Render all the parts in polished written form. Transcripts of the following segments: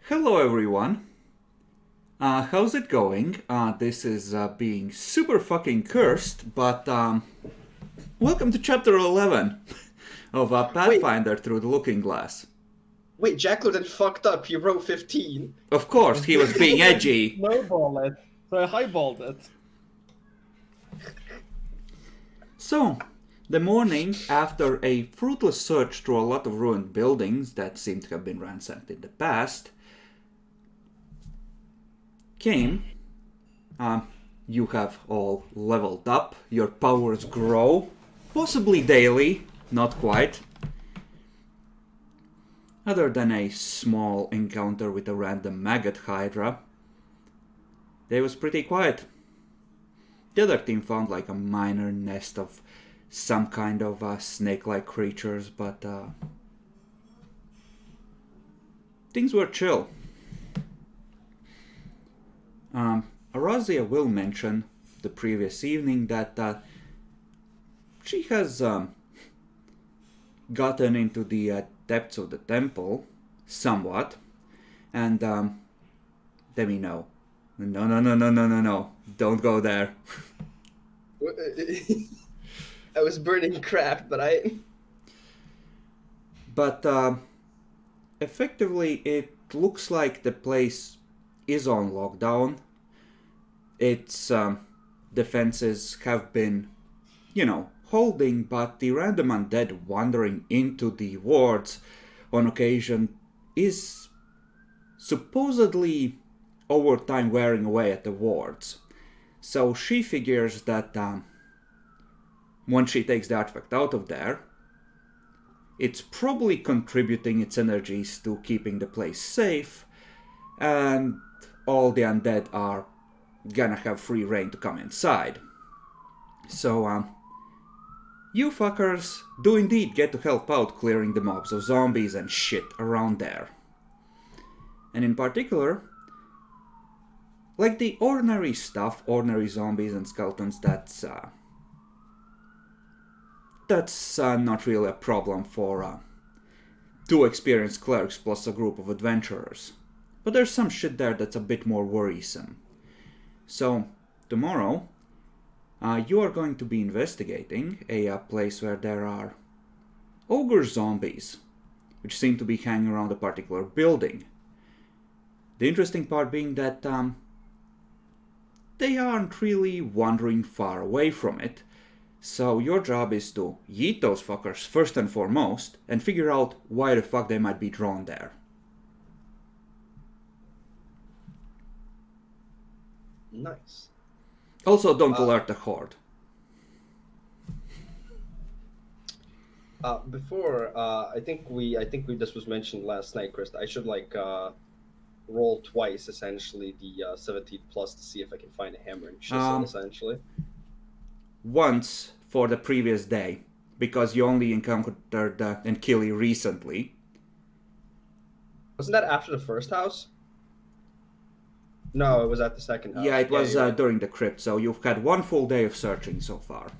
Hello everyone. How's it going? This is being super fucking cursed, but welcome to chapter 11 of Pathfinder Through the Looking Glass. Wait, Jack London fucked up. He wrote 15. Of course, he was being edgy. Snowball it. So I highballed it. So, the morning after a fruitless search through a lot of ruined buildings that seem to have been ransacked in the past came. You have all leveled up, your powers grow, possibly daily, not quite. Other than a small encounter with a random maggot hydra, they was pretty quiet. The other team found like a minor nest of some kind of snake-like creatures, but things were chill. Arazia will mention the previous evening that she has gotten into the depths of the temple somewhat, and Demi, no, don't go there. I was burning crap, but I... But effectively, it looks like the place is on lockdown. Its defenses have been, holding, but the random undead wandering into the wards on occasion is supposedly over time wearing away at the wards. So she figures that once she takes the artifact out of there, it's probably contributing its energies to keeping the place safe, and all the undead are gonna have free reign to come inside. So, you fuckers do indeed get to help out clearing the mobs of zombies and shit around there. And in particular, like the ordinary stuff, ordinary zombies and skeletons, that's not really a problem for two experienced clerics plus a group of adventurers. But there's some shit there that's a bit more worrisome. So, tomorrow, you are going to be investigating a place where there are ogre zombies, which seem to be hanging around a particular building. The interesting part being that they aren't really wandering far away from it, so your job is to yeet those fuckers first and foremost, and figure out why the fuck they might be drawn there. Nice. Also, don't alert the horde. Before, I think this was mentioned last night, Chris. I should roll twice, essentially the 17 plus, to see if I can find a hammer and chisel, essentially. Once for the previous day, because you only encountered Enkili recently. Wasn't that after the first house? No, it was at the second house. Yeah, it was right. during the crypt, so you've had one full day of searching so far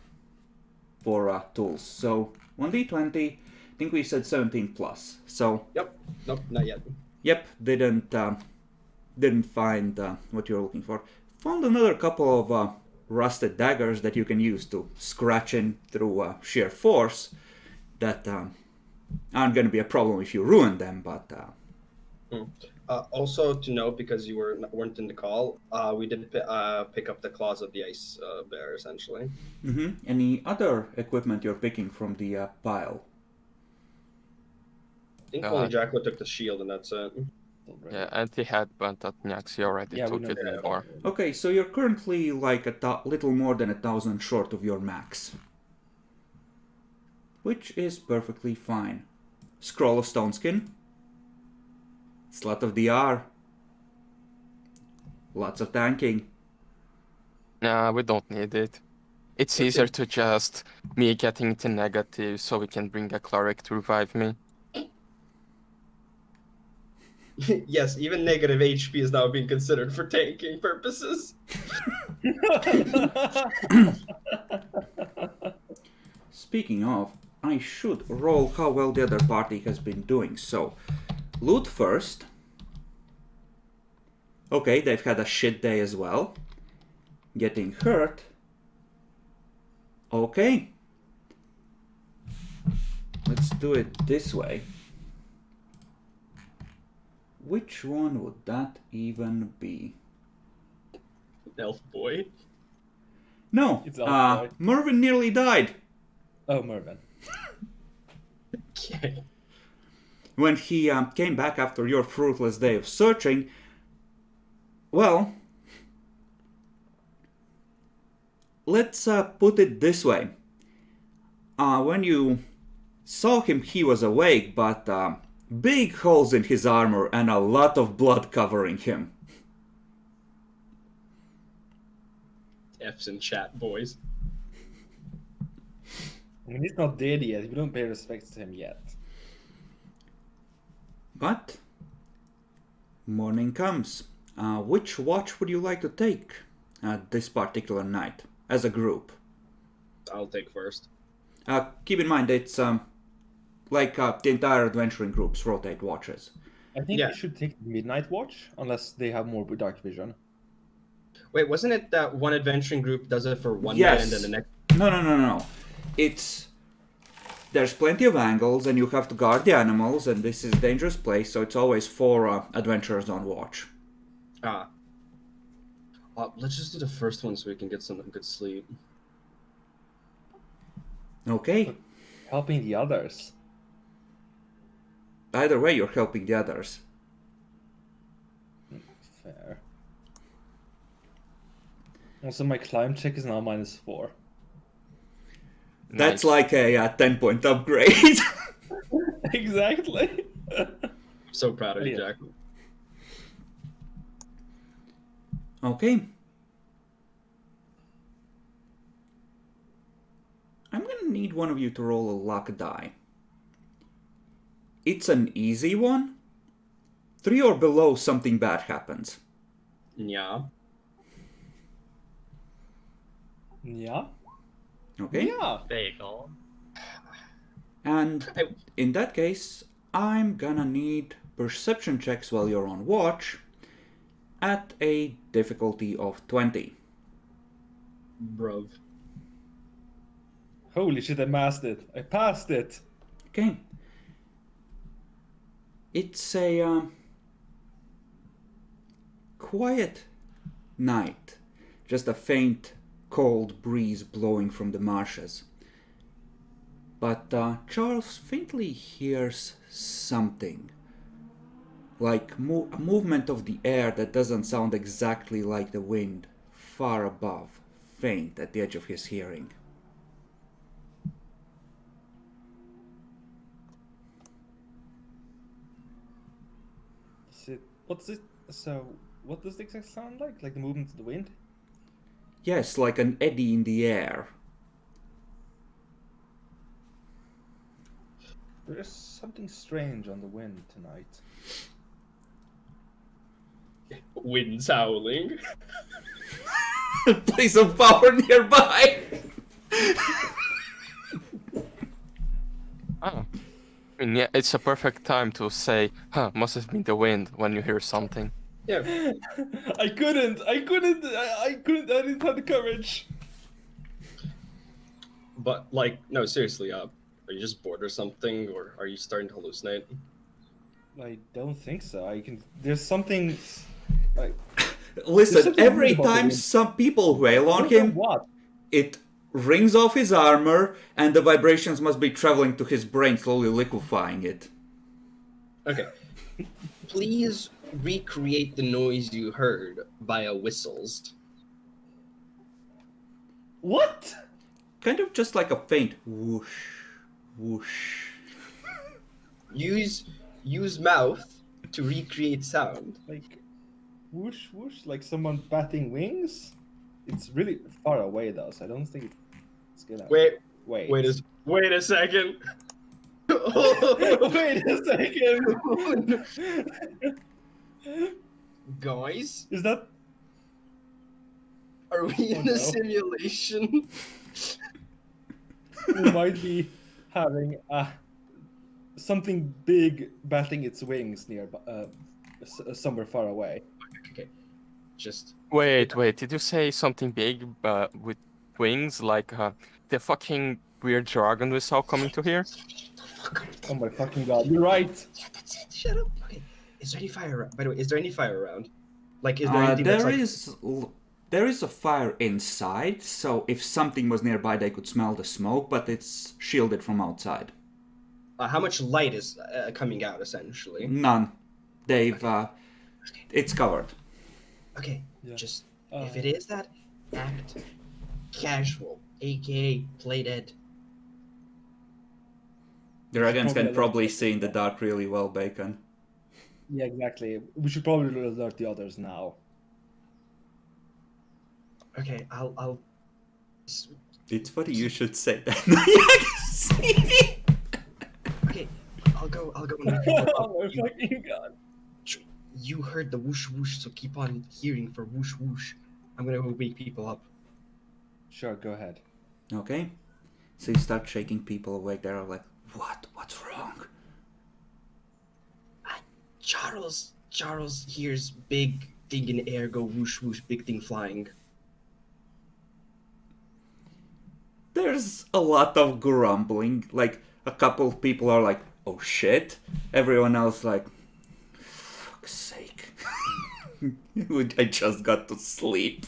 for tools. So 1d20, I think we said 17 plus. So Yep. Nope, not yet. Yep, didn't find what you're looking for. Found another couple of rusted daggers that you can use to scratch in through sheer force. That aren't going to be a problem if you ruin them, but. Also to note, because you weren't in the call, we did pick up the claws of the ice bear, essentially. Mm-hmm. Any other equipment you're picking from the pile? I think only Jacko took the shield, and that's it. Yeah, and he had burnt out Nyaxi already took it before. Okay, so you're currently like little more than 1,000 short of your max. Which is perfectly fine. Scroll of Stone Skin. Slut of DR. Lots of tanking. Nah, we don't need it. It's easier to just me getting to negative so we can bring a cleric to revive me. Yes, even negative HP is now being considered for tanking purposes. Speaking of, I should roll how well the other party has been doing. So, loot first. Okay, they've had a shit day as well. Getting hurt. Okay. Let's do it this way. Which one would that even be? Elf boy. No, It's Elf Boy. Mervyn nearly died. Oh, Mervyn. Okay. When he came back after your fruitless day of searching, well, let's put it this way. When you saw him, he was awake, but big holes in his armor and a lot of blood covering him. F's in chat, boys. I mean, he's not dead yet. We don't pay respects to him yet. But morning comes. Which watch would you like to take this particular night as a group? I'll take first. Keep in mind it's like the entire adventuring groups rotate watches. I think Yeah. we should take the Midnight Watch, unless they have more dark vision. Wait, wasn't it that one adventuring group does it for one Yes. night and then the next? No. There's plenty of angles and you have to guard the animals and this is a dangerous place, so it's always 4 adventurers on watch. Let's just do the first one so we can get some good sleep. Okay. Helping the others. Either way, you're helping the others. Fair. Also, my climb check is now -4. That's Nice. like a 10-point upgrade. Exactly. So proud of you, Yeah. Jack. Okay. I'm gonna need one of you to roll a luck die. It's an easy one. 3 or below, something bad happens. Yeah. Yeah. Okay? Yeah. There you go. And Hey. in that case, I'm gonna need perception checks while you're on watch at a difficulty of 20. Bruv. Holy shit! I passed it. I passed it. Okay. It's a quiet night. Just a faint, cold breeze blowing from the marshes. But Charles faintly hears something. Like a movement of the air that doesn't sound exactly like the wind, far above, faint at the edge of his hearing. What's it? So, what does the exact sound like? Like the movement of the wind? Yes, like an eddy in the air. There's something strange on the wind tonight. Wind's howling. Place of power nearby! Oh. I mean, yeah, it's a perfect time to say, huh, must have been the wind when you hear something. Yeah. I couldn't. I didn't have the courage. But like, no, seriously. Are you just bored or something, or are you starting to hallucinate? I don't think so. There's something. Like, Listen, something every weird about the time wind. some people wail I on don't know him, what? it rings off his armor, and the vibrations must be traveling to his brain, slowly liquefying it. Okay. Please recreate the noise you heard via whistles. What? Kind of just like a faint whoosh, whoosh. Use mouth to recreate sound. Like, whoosh whoosh, like someone batting wings? It's really far away though, so I don't think it's gonna. Wait Wait a second. Wait a second. Guys, Is that? are we in Oh, a no. simulation? We might be having something big batting its wings near somewhere far away. Okay. Just Wait. Did you say something big with wings, like the fucking weird dragon we saw coming to here? Oh my fucking god, you're right. yeah, that's it. Shut up. Okay. Is there any fire? By the way, is there any fire around? Like, is there anything that's like? There is a fire inside, so if something was nearby, they could smell the smoke, but it's shielded from outside. How much light is coming out essentially? None. They've. It's covered. Okay. Yeah. Just if it is that, act casual, aka play dead. The dragons can probably probably see in the dark really well, Bacon. Yeah, exactly. We should probably alert the others now. Okay, I'll. It's funny you should say that. Okay, I'll go. And wake people up. Oh my fucking god. You heard the whoosh whoosh, so keep on hearing for whoosh whoosh. I'm gonna go wake people up. Sure, go ahead. Okay. So you start shaking people awake. They're all like, what? What's wrong? Charles hears big thing in the air go whoosh whoosh, big thing flying. There's a lot of grumbling. Like, a couple of people are like, oh shit. Everyone else like, fuck's sake. I just got to sleep.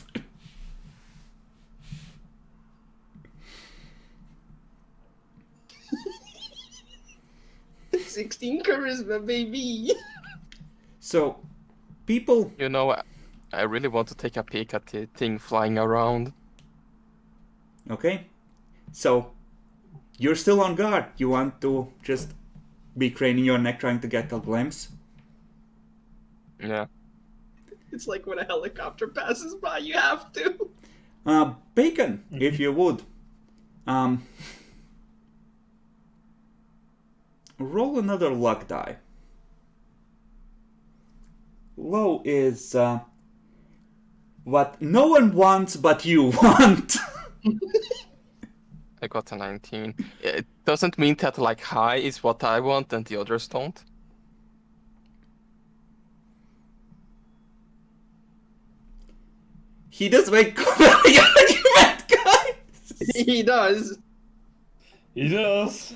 16 charisma, baby. So, people. You know, I really want to take a peek at the thing flying around. Okay. So, you're still on guard. You want to just be craning your neck trying to get a glimpse? Yeah. It's like when a helicopter passes by, you have to. Bacon, if you would. Roll another luck die. Low is what no one wants but you want. I got a 19. It doesn't mean that like high is what I want and the others don't. He does make comedy argument, guys. He does. He does.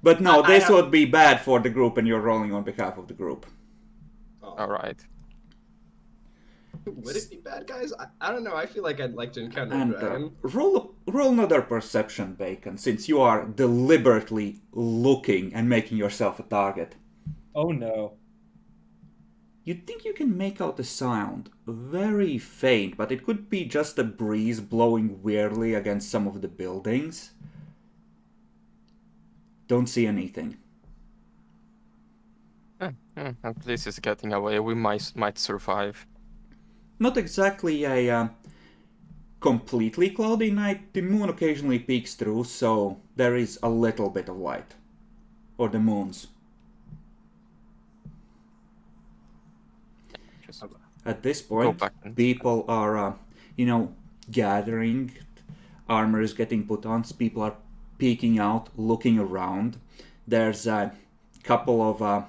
But no, this would be bad for the group, and you're rolling on behalf of the group. Oh. All right. Would it be bad, guys? I don't know. I feel like I'd like to encounter And a dragon. roll another perception, Bacon, since you are deliberately looking and making yourself a target. Oh no. You'd think you can make out the sound. Very faint, but it could be just a breeze blowing weirdly against some of the buildings. Don't see anything. At least it's getting away. We might survive. Not exactly a completely cloudy night. The moon occasionally peeks through, so there is a little bit of light. Or the moons. Just At this go point, back and people are, gathering. Armor is getting put on. People are peeking out, looking around. There's a couple of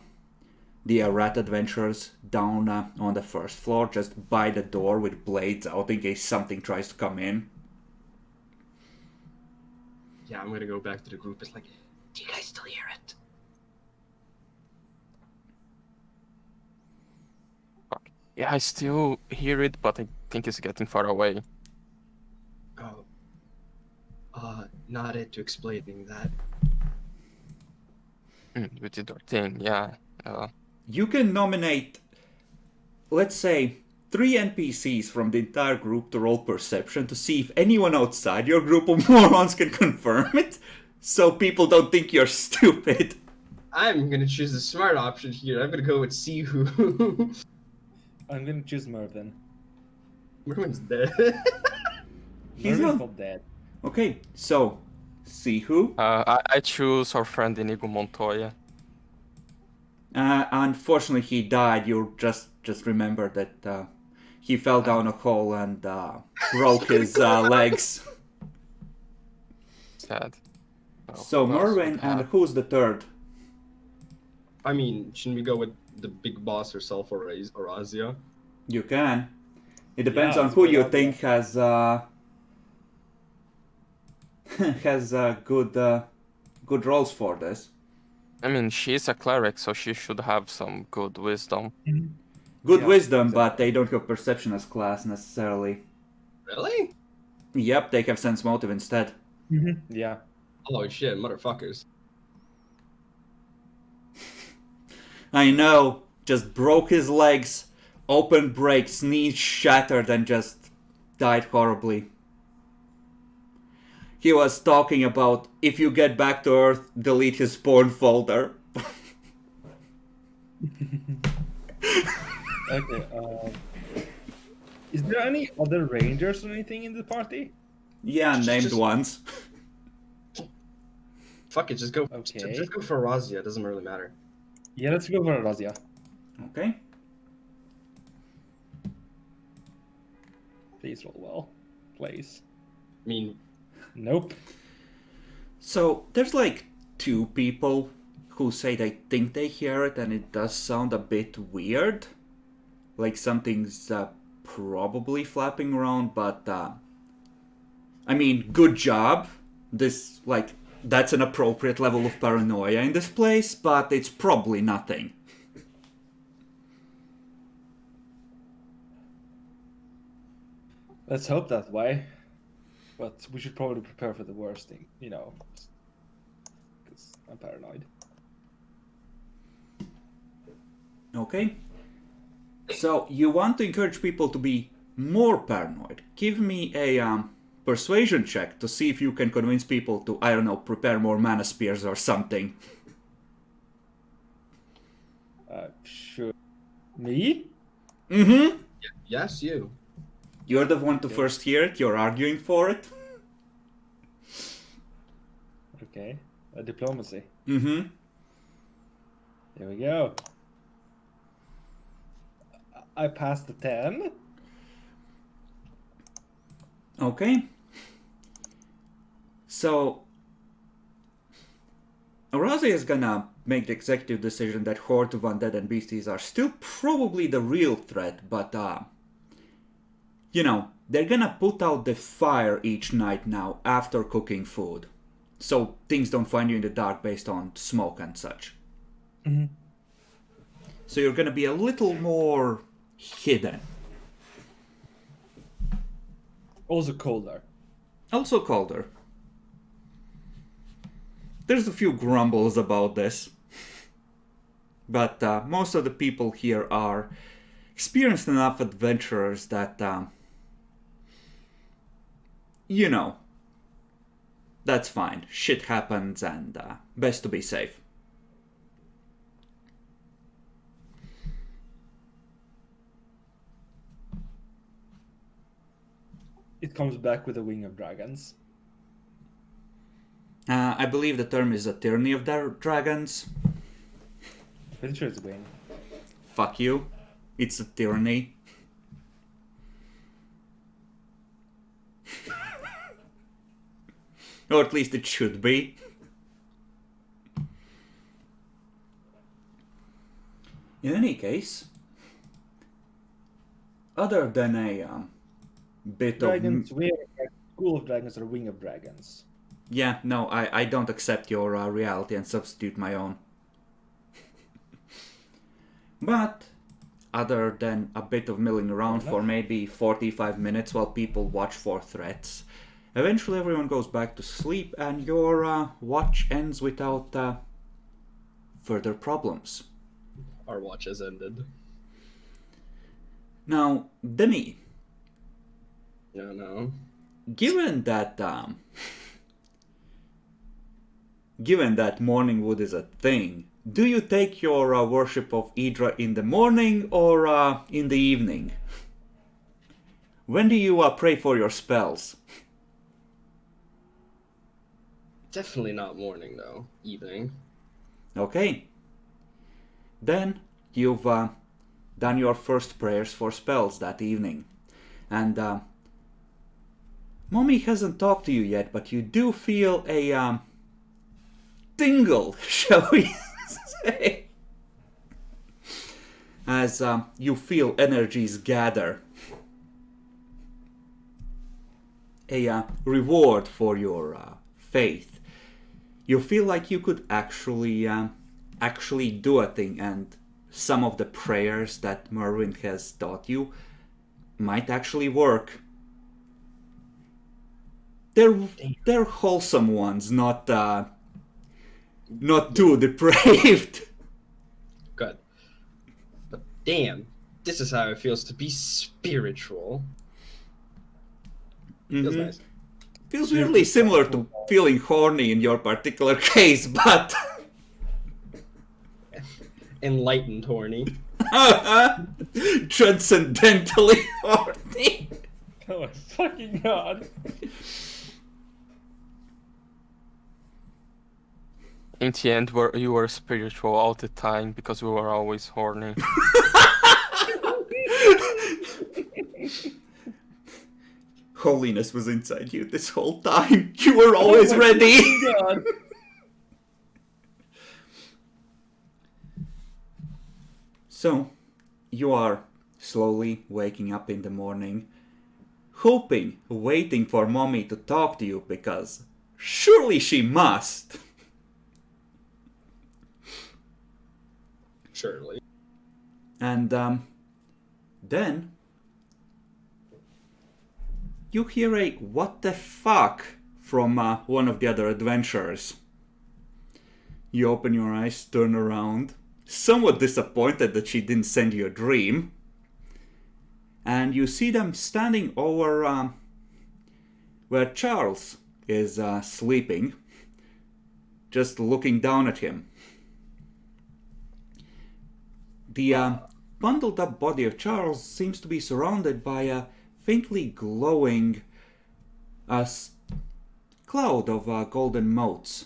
the rat adventurers down on the first floor, just by the door with blades out in case something tries to come in. Yeah, I'm gonna go back to the group. It's like, do you guys still hear it? Fuck. Yeah, I still hear it, but I think it's getting far away. Oh. Not it to explaining that. We did our thing, yeah. You can nominate, let's say, 3 NPCs from the entire group to roll perception to see if anyone outside your group of morons can confirm it, so people don't think you're stupid. I'm gonna choose the smart option here. I'm gonna go with Sihu. I'm gonna choose Mervin. Mervin's dead. He's Mervin's not- not dead. Okay, so, Sihu. I choose our friend Inigo Montoya. Unfortunately, he died. You just remember that he fell down a hole and broke his legs. Sad. So who else Mervin, would and have- who's the third? I mean, shouldn't we go with the big boss herself or Azia? You can. It depends Yeah, on it's who good you idea. think has has good rolls for this. I mean, she's a cleric, so she should have some good wisdom. Good Yeah, wisdom, but exactly. they don't have perception as class necessarily. Really? Yep, they have sense motive instead. Yeah. Oh shit, motherfuckers. I know, just broke his legs, open break, knees shattered, and just died horribly. He was talking about if you get back to Earth, delete his porn folder. Okay. Is there any other rangers or anything in the party? Yeah, named Just- ones. Fuck it, just go. Okay. Just go for Razia. It doesn't really matter. Yeah, let's go for Razia. Okay. Please roll well. Please. I mean, Nope. So there's like 2 people who say they think they hear it, and it does sound a bit weird, like something's probably flapping around. But I mean, good job. This that's an appropriate level of paranoia in this place, but it's probably nothing. Let's hope that way. But we should probably prepare for the worst thing, because I'm paranoid. Okay. So you want to encourage people to be more paranoid. Give me a persuasion check to see if you can convince people to, I don't know, prepare more mana spears or something. Sure. Me? Mm-hmm. yes, you. You're the one to Okay. first hear it, you're arguing for it. Okay. Diplomacy. Mm-hmm. Here we go. I passed the 10. Okay. So Arazi is gonna make the executive decision that Horde of Undead and Beasties are still probably the real threat, but they're gonna put out the fire each night now after cooking food. So things don't find you in the dark based on smoke and such. Mhm. So you're gonna be a little more hidden. Also colder. Also colder. There's a few grumbles about this. But most of the people here are experienced enough adventurers that, that's fine. Shit happens and best to be safe. It comes back with a wing of dragons. I believe the term is a tyranny of dragons. Pretty sure it's wing. Fuck you. It's a tyranny. Or at least it should be. In any case, other than a bit Dragons, of... wing of dragons, school of dragons, or wing of dragons. Yeah, no, I don't accept your reality and substitute my own. But, other than a bit of milling around for maybe 45 minutes while people watch for threats, eventually everyone goes back to sleep and your watch ends without further problems. Our watch has ended. Now, Demi, Yeah, no. given that morning wood is a thing, do you take your worship of Idra in the morning or in the evening? When do you pray for your spells? Definitely not morning though. Evening. Okay. Then you've done your first prayers for spells that evening. And Mommy hasn't talked to you yet, but you do feel a tingle, shall we say. as you feel energies gather. A reward for your faith. You feel like you could actually do a thing, and some of the prayers that Merwin has taught you might actually work. They're wholesome ones, not too depraved. Good. But damn, this is how it feels to be spiritual. Feels nice. Feels weirdly similar to feeling horny in your particular case, but Enlightened horny. transcendentally horny. Oh my fucking god. In the end, you were spiritual all the time because we were always horny. Holiness was inside you this whole time. You were always ready. God. So, you are slowly waking up in the morning, hoping, waiting for mommy to talk to you because surely she must. Surely. And then you hear a what the fuck from one of the other adventurers. You open your eyes, turn around, somewhat disappointed that she didn't send you a dream. And you see them standing over where Charles is sleeping, just looking down at him. The bundled up body of Charles seems to be surrounded by a faintly glowing cloud of golden motes.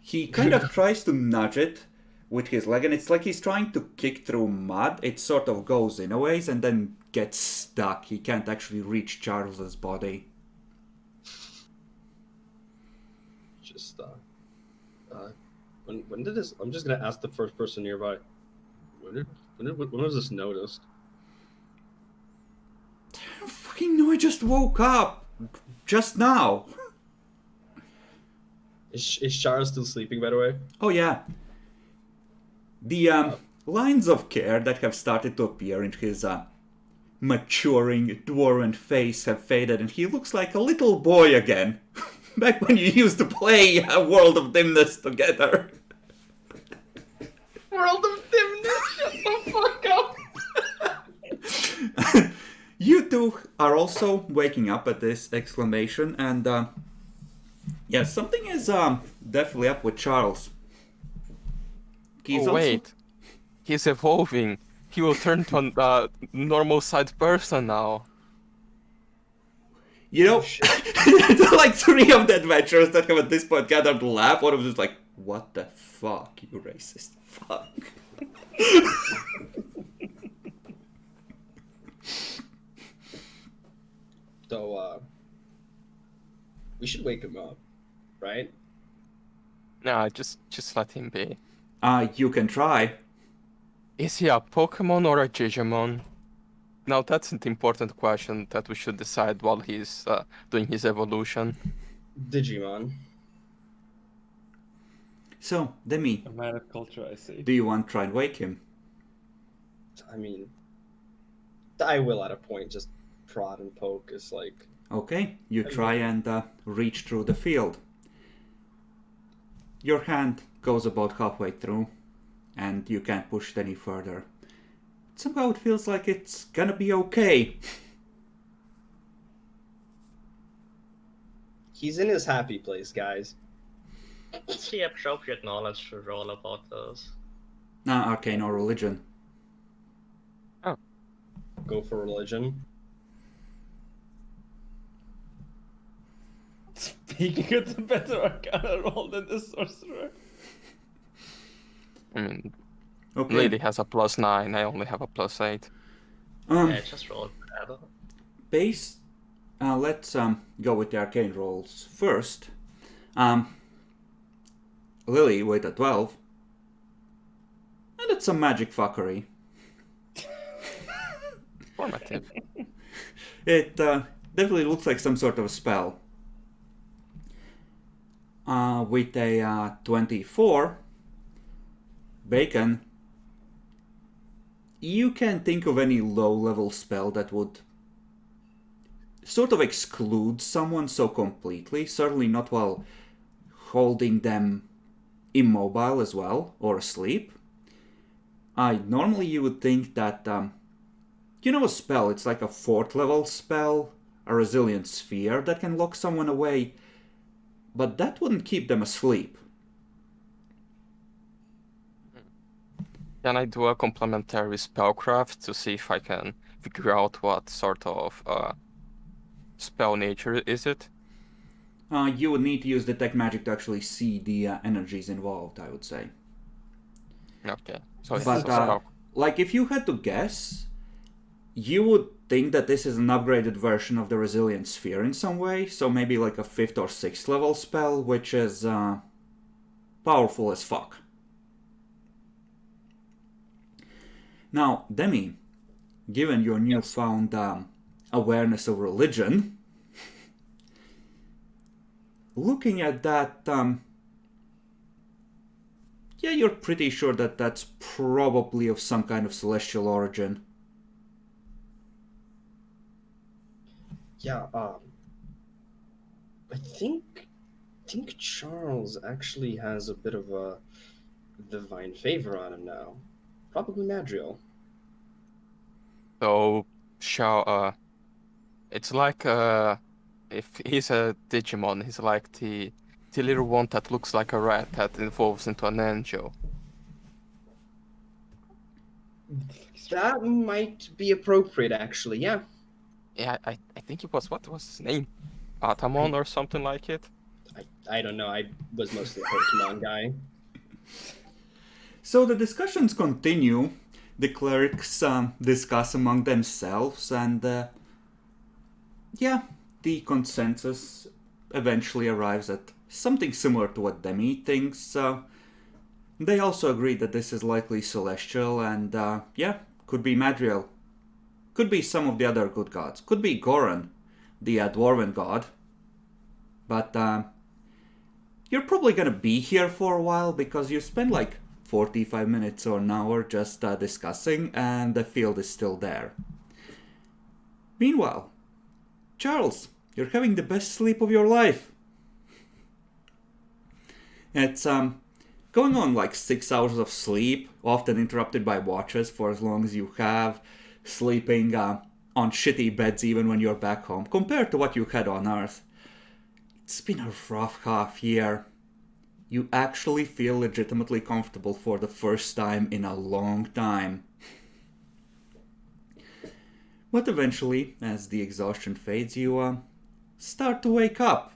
He kind of tries to nudge it with his leg, and it's like he's trying to kick through mud. It sort of goes in a ways and then gets stuck. He can't actually reach Charles's body. Just when did this? I'm just gonna ask the first person nearby. When was this noticed? I don't fucking know. I just woke up just now. Is Charles still sleeping, by the way? Oh yeah. The lines of care that have started to appear in his maturing dwarven face have faded, and he looks like a little boy again. Back when you used to play a World of Dimness together. World of Dimness, shut the fuck up! You two are also waking up at this exclamation, and yeah, something is definitely up with Charles. Wait, he's evolving. He will turn to a normal-sized person now. You know, there are like three of the adventurers that have at this point gathered to laugh. One of them is like, what the fuck, you racist fuck. So, we should wake him up, right? Nah, just let him be. You can try. Is he a Pokemon or a Digimon? Now that's an important question that we should decide while he's doing his evolution. Digimon. So, Demi, A man of culture, I see. do you want to try and wake him? I mean, I will at a point just prod and poke is like... Okay, you try and reach through the field. Your hand goes about halfway through, and you can't push it any further. Somehow it feels like it's gonna be okay. He's in his happy place, guys. What's the appropriate knowledge to roll about this? Arcane or religion. Go for religion. Speaking, it's a better Arcana roll than the sorcerer. I mean, Okay. Lady has a +9, I only have a +8. Yeah, just roll whatever. Let's go with the arcane rolls first. Lily with a 12. And it's some magic fuckery. Formative. It definitely looks like some sort of a spell. With a 24, Bacon, you can't think of any low-level spell that would sort of exclude someone so completely. Certainly not while holding them immobile as well, or asleep. Normally you would think that, a spell, it's like a 4th level spell, a resilient sphere that can lock someone away, but that wouldn't keep them asleep. Can I do a complementary spellcraft to see if I can figure out what sort of spell nature is it? You would need to use detect magic to actually see the energies involved, I would say. Okay. So it's But, a spell. if you had to guess, you would think that this is an upgraded version of the Resilient Sphere in some way, so maybe like a 5th or 6th level spell, which is powerful as fuck. Now, Demi, given your newfound awareness of religion, looking at that, you're pretty sure that that's probably of some kind of celestial origin. Yeah, I think Charles actually has a bit of a divine favor on him now. Probably Madriel. So it's like if he's a Digimon, he's like the little one that looks like a rat that evolves into an angel. That might be appropriate, actually. Yeah. Yeah, I think it was, what was his name? Atamon or something like it? I don't know. I was mostly a Pokemon guy. So the discussions continue. The clerics discuss among themselves, and the consensus eventually arrives at something similar to what Demi thinks. They also agree that this is likely celestial, and could be Madriel. Could be some of the other good gods. Could be Goran, the dwarven god. But you're probably gonna be here for a while because you spend like 45 minutes or an hour just discussing, and the field is still there. Meanwhile, Charles, you're having the best sleep of your life. It's going on like 6 hours of sleep, often interrupted by watches for as long as you have, sleeping on shitty beds even when you're back home, compared to what you had on Earth. It's been a rough half year. You actually feel legitimately comfortable for the first time in a long time. But eventually, as the exhaustion fades, you start to wake up.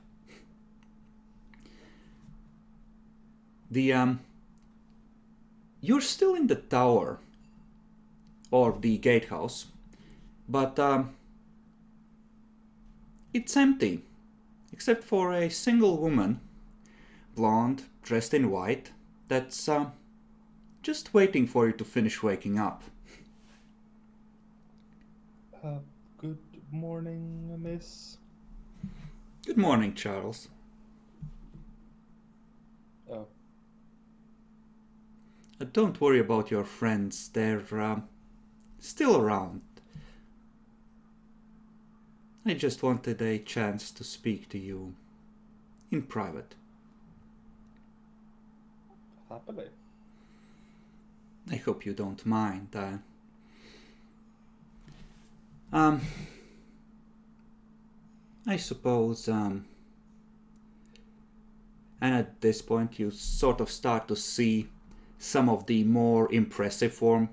You're still in the tower, or the gatehouse, but it's empty, except for a single woman, blonde, dressed in white, that's just waiting for you to finish waking up. Good morning, miss. Good morning, Charles. Oh, Don't worry about your friends, they're still around. I just wanted a chance to speak to you in private. happily. I hope you don't mind. I suppose, and at this point you sort of start to see some of the more impressive form,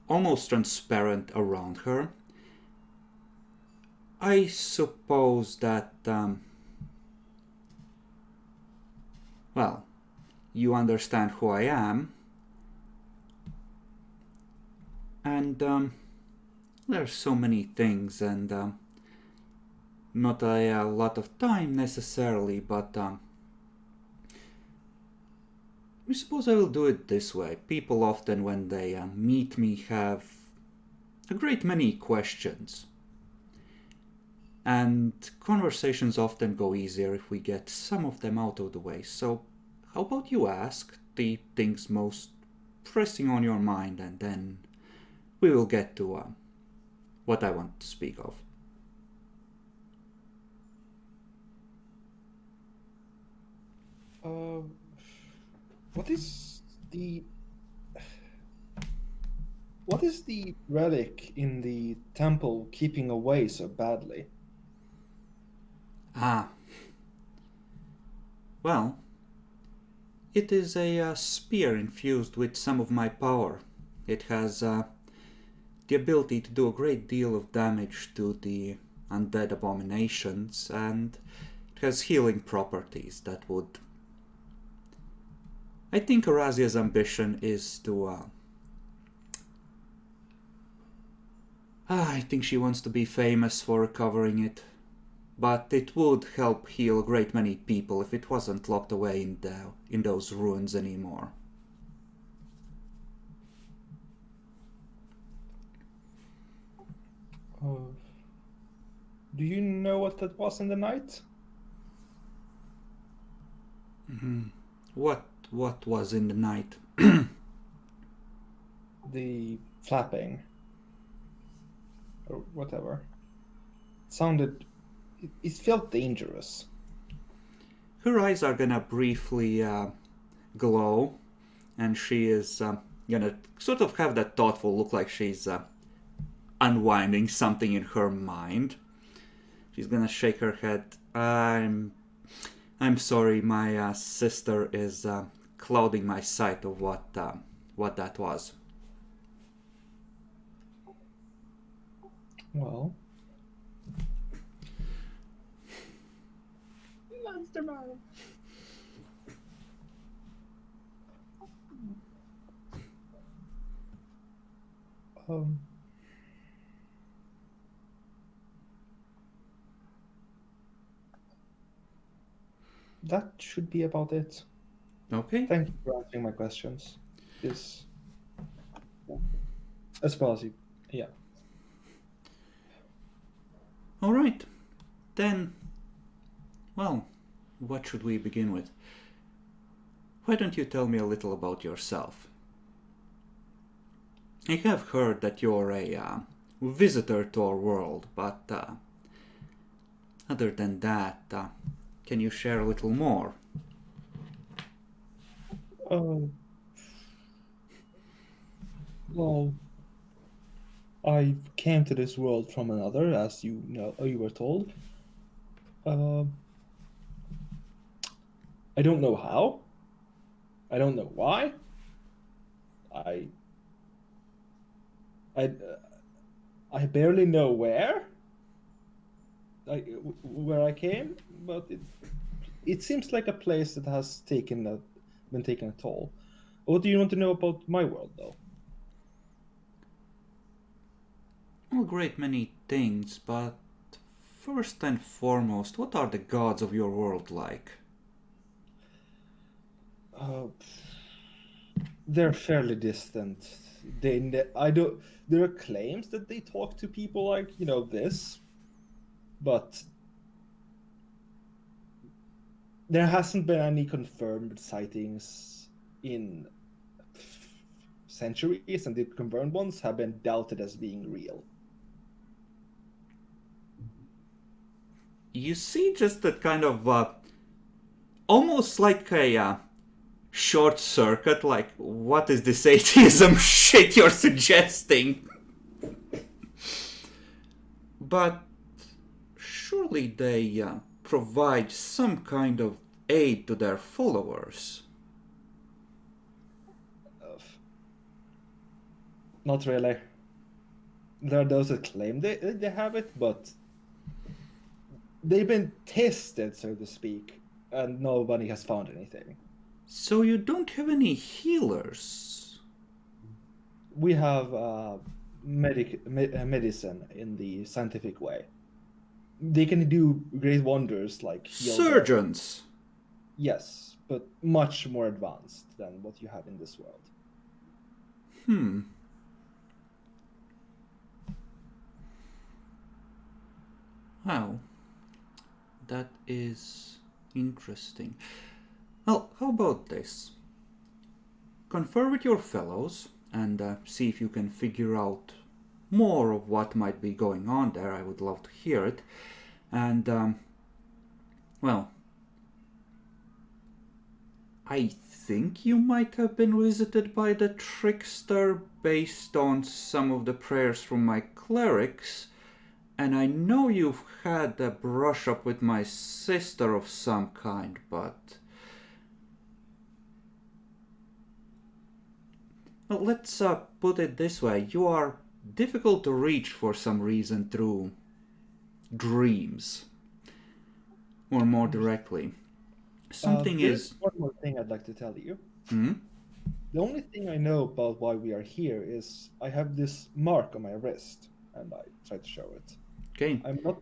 almost transparent around her. I suppose that, you understand who I am, and there's so many things, and not a lot of time necessarily, but I suppose I will do it this way. People often, when they meet me, have a great many questions. And conversations often go easier if we get some of them out of the way. So, how about you ask the things most pressing on your mind, and then we will get to what I want to speak of. What is the relic in the temple keeping away so badly? Well, it is a spear infused with some of my power. It has the ability to do a great deal of damage to the undead abominations, and it has healing properties that would... I think Arazia's ambition is to... I think she wants to be famous for recovering it. But it would help heal a great many people if it wasn't locked away in those ruins anymore. Do you know what that was in the night? What was in the night? The flapping. Or whatever. It sounded... It felt dangerous. Her eyes are gonna briefly glow, and she is gonna sort of have that thoughtful look, like she's unwinding something in her mind. She's gonna shake her head. I'm sorry, my sister is clouding my sight of what that was. Well... Monster Mom. That should be about it. Okay. Thank you for answering my questions. As well as you, yeah. All right. Then, well, what should we begin with? Why don't you tell me a little about yourself? I have heard that you're a visitor to our world, but other than that, can you share a little more? Well, I came to this world from another, as you know, you were told. I don't know how. I don't know why. I barely know where I came, but it seems like a place that has been taken a toll. What do you want to know about my world, though? Well, a great many things, but first and foremost, what are the gods of your world like? They're fairly distant. There are claims that they talk to people like, this, but there hasn't been any confirmed sightings in centuries, and the confirmed ones have been doubted as being real. You see just that kind of almost like a short circuit, like, what is this atheism shit you're suggesting? But surely they provide some kind of aid to their followers. Not really. There are those that claim they have it, but they've been tested, so to speak, and nobody has found anything. So you don't have any healers? We have medicine in the scientific way. They can do great wonders like heal Surgeons? Yes, but much more advanced than what you have in this world. Wow, that is interesting. Well, how about this? Confer with your fellows and see if you can figure out more of what might be going on there. I would love to hear it. And, well, I think you might have been visited by the trickster based on some of the prayers from my clerics. And I know you've had a brush up with my sister of some kind, but... Well, let's put it this way. You are difficult to reach for some reason through dreams. Or more directly. Something There's is... one more thing I'd like to tell you. Hmm? The only thing I know about why we are here is I have this mark on my wrist, and I try to show it. Okay. I'm not...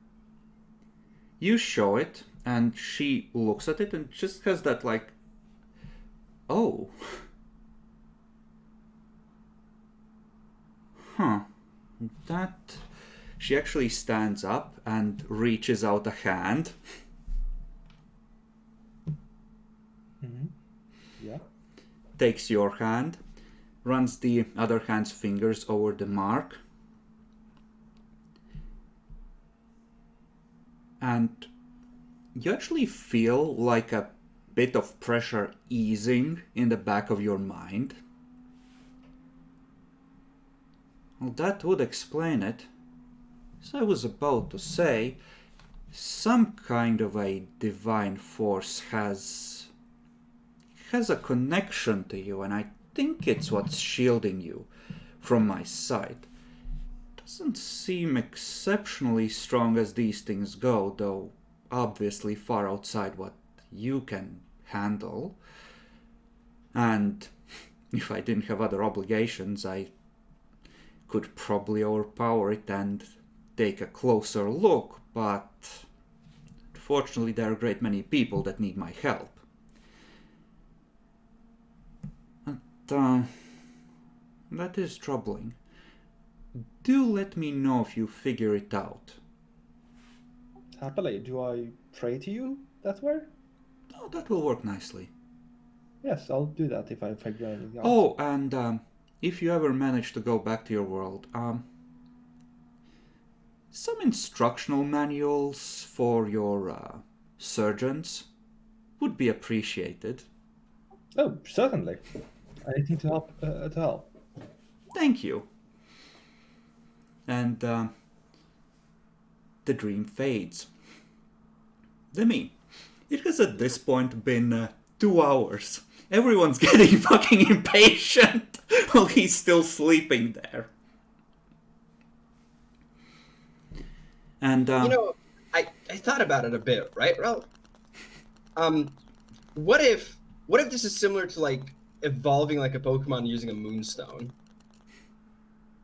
You show it, and she looks at it and just has that like... Oh... Huh. That... She actually stands up and reaches out a hand. Yeah. Takes your hand, runs the other hand's fingers over the mark. And you actually feel like a bit of pressure easing in the back of your mind. Well, that would explain it. As I was about to say, some kind of a divine force has a connection to you, and I think it's what's shielding you from my sight. Doesn't seem exceptionally strong as these things go, though obviously far outside what you can handle. And if I didn't have other obligations, I could probably overpower it and take a closer look, but unfortunately there are a great many people that need my help. But, that is troubling. Do let me know if you figure it out. Happily, do I pray to you that way? Oh, that will work nicely. Yes, I'll do that if I figure anything out. Oh, and if you ever manage to go back to your world, some instructional manuals for your surgeons would be appreciated. Oh, certainly. Anything to help. Thank you. And the dream fades. Demi, it has at this point been 2 hours. Everyone's getting fucking impatient while he's still sleeping there. And I thought about it a bit, right, Ralph? What if this is similar to like evolving like a Pokemon using a Moonstone?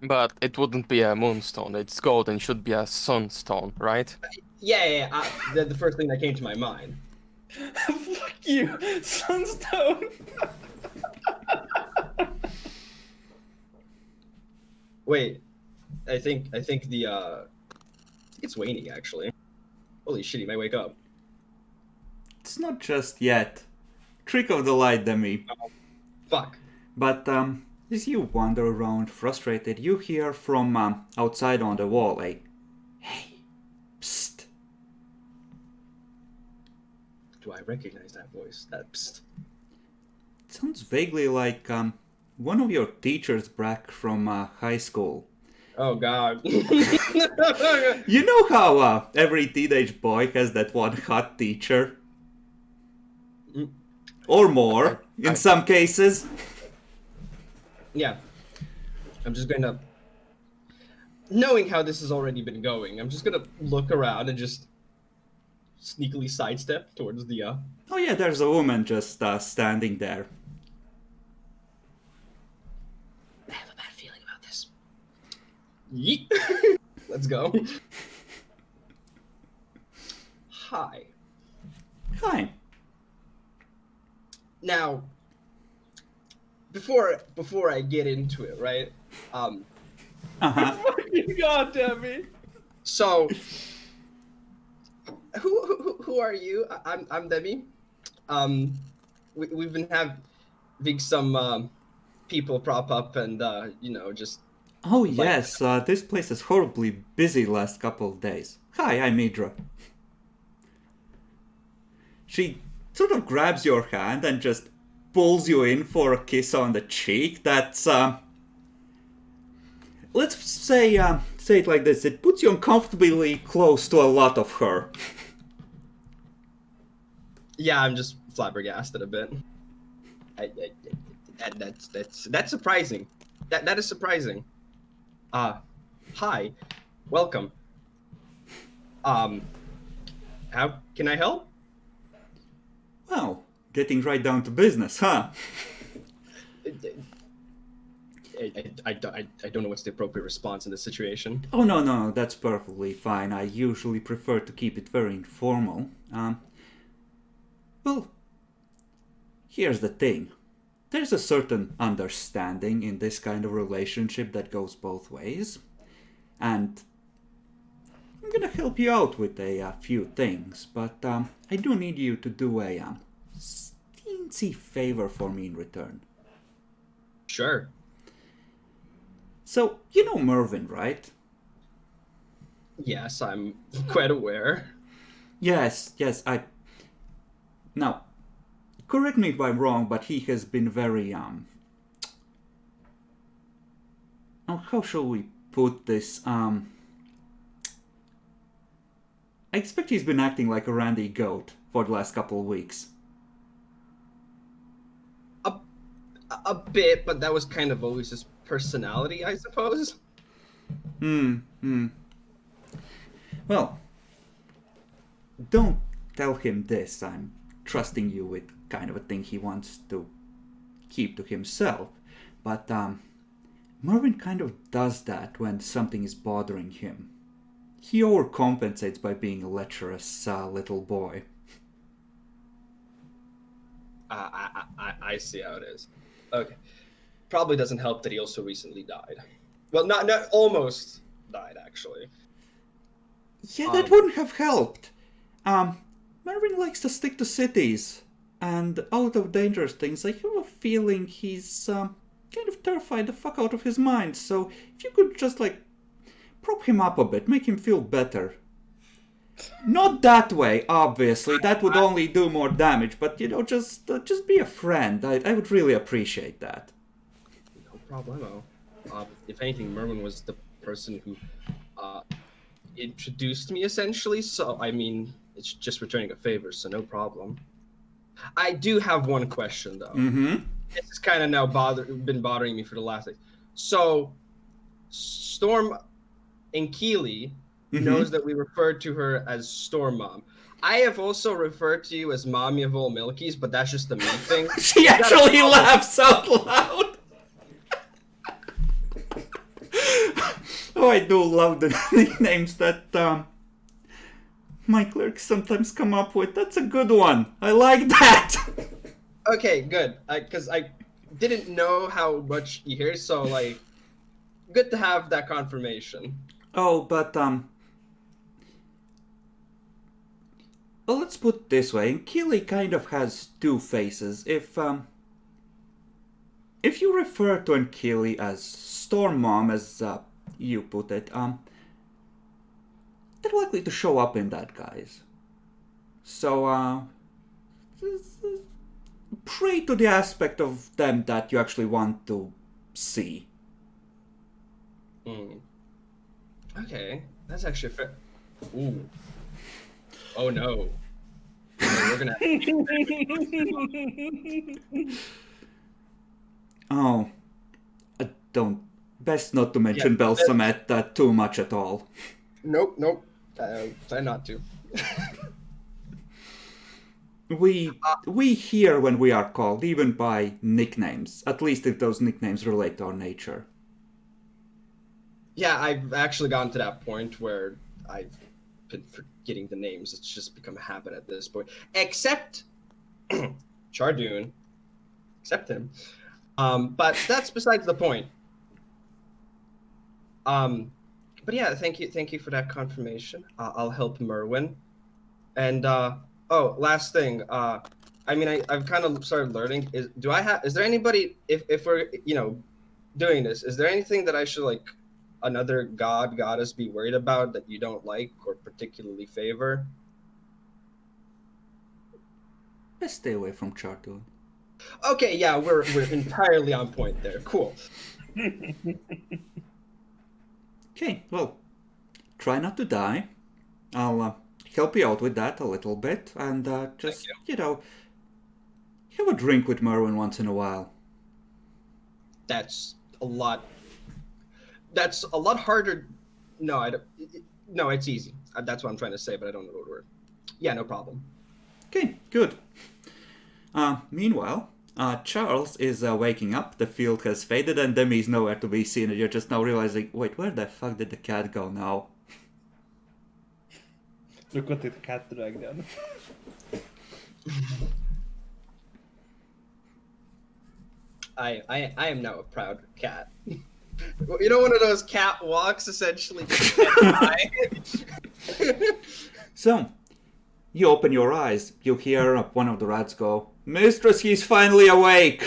But it wouldn't be a moonstone. It's gold and should be a sunstone, right? Yeah. The first thing that came to my mind. Fuck you, Sunstone! Wait, I think it's waning actually. Holy shit, he might wake up. it's not just yet. Trick of the light, Demi. Fuck. But as you wander around frustrated, you hear from outside on the wall a "Hey, psst." Do I recognize that voice? That psst. It sounds vaguely like one of your teachers back from high school. Oh god. You know how every teenage boy has that one hot teacher? Or more, in some cases. Yeah. I'm just gonna, knowing how this has already been going, I'm just gonna look around and just sneakily sidestep towards the Oh yeah, there's a woman just standing there. I have a bad feeling about this. Yeet. Let's go. Hi. Hi. Now, before I get into it, right? Fucking goddamn me! So, who are you? I'm Demi. We've been having some people prop up and just Oh like, yes, this place is horribly busy last couple of days. Hi, I'm Idra. She sort of grabs your hand and just pulls you in for a kiss on the cheek. That's let's say it like this. It puts you uncomfortably close to a lot of her. yeah, I'm just flabbergasted a bit. That's surprising. That is surprising. Hi, welcome. How can I help? Well, getting right down to business, huh? I don't know what's the appropriate response in this situation. Oh no, that's perfectly fine. I usually prefer to keep it very informal. Well, here's the thing. There's a certain understanding in this kind of relationship that goes both ways. And I'm gonna help you out with a few things, but I do need you to do a teensy favor for me in return. Sure. So, you know Mervyn, right? Yes, I'm quite aware. Yes, I... Now, correct me if I'm wrong, but he has been very, Oh, how shall we put this? I expect he's been acting like a randy goat for the last couple of weeks. A bit, but that was kind of always his personality, I suppose. Well, don't tell him this. I'm trusting you with kind of a thing he wants to keep to himself. But, Mervyn kind of does that when something is bothering him. He overcompensates by being a lecherous little boy. I see how it is. Okay. Probably doesn't help that he also recently died. Well, not almost died, actually. Yeah, that wouldn't have helped. Mervyn likes to stick to cities and out of dangerous things. I have a feeling he's kind of terrified the fuck out of his mind. So if you could just prop him up a bit, make him feel better. Not that way, obviously. That would only do more damage. But just be a friend. I would really appreciate that. No problemo. If anything, Merwin was the person who introduced me, essentially. So, I mean, it's just returning a favor, so no problem. I do have one question, though. Mm-hmm. This has kind of now been bothering me for the last day. So, Storm and Keely knows that we referred to her as Storm Mom. I have also referred to you as Mommy of all Milkies, but that's just the me thing. She actually laughs out loud. Oh, I do love the nicknames that my clerks sometimes come up with. That's a good one. I like that. Okay, good. Because I didn't know how much you hear, so good to have that confirmation. Oh, but well, let's put it this way. Keely kind of has two faces. If you refer to Keely as Storm Mom, as you put it, they're likely to show up in that guise. So, pray to the aspect of them that you actually want to see. Okay, that's actually fair. Ooh. Oh no. We're gonna. Oh, don't. Best not to mention Belsamet too much at all. Nope. Try not to. We hear when we are called, even by nicknames. At least if those nicknames relate to our nature. Yeah, I've actually gotten to that point where I've been forgetting the names. It's just become a habit at this point. Except Chardoon accept him. But that's besides the point. But yeah, thank you for that confirmation. I'll help Merwin. And last thing. I've kind of started learning. Is there anybody if we're doing this? Is there anything that I should like another goddess be worried about that you don't like or particularly favor? Let's stay away from Chartoon. Okay, yeah, we're entirely on point there. Cool. Okay, well, try not to die. I'll help you out with that a little bit, and just, have a drink with Merwin once in a while. That's a lot harder. No, no, it's easy. That's what I'm trying to say, but I don't know the word. Yeah, no problem. Okay, good. Meanwhile, Charles is waking up, the field has faded, and Demi's nowhere to be seen, and you're just now realizing, wait, where the fuck did the cat go now? Look what the cat dragged then. I am now a proud cat. You know, one of those cat walks, essentially. So, you open your eyes, you hear one of the rats go, "Mistress, he's finally awake!"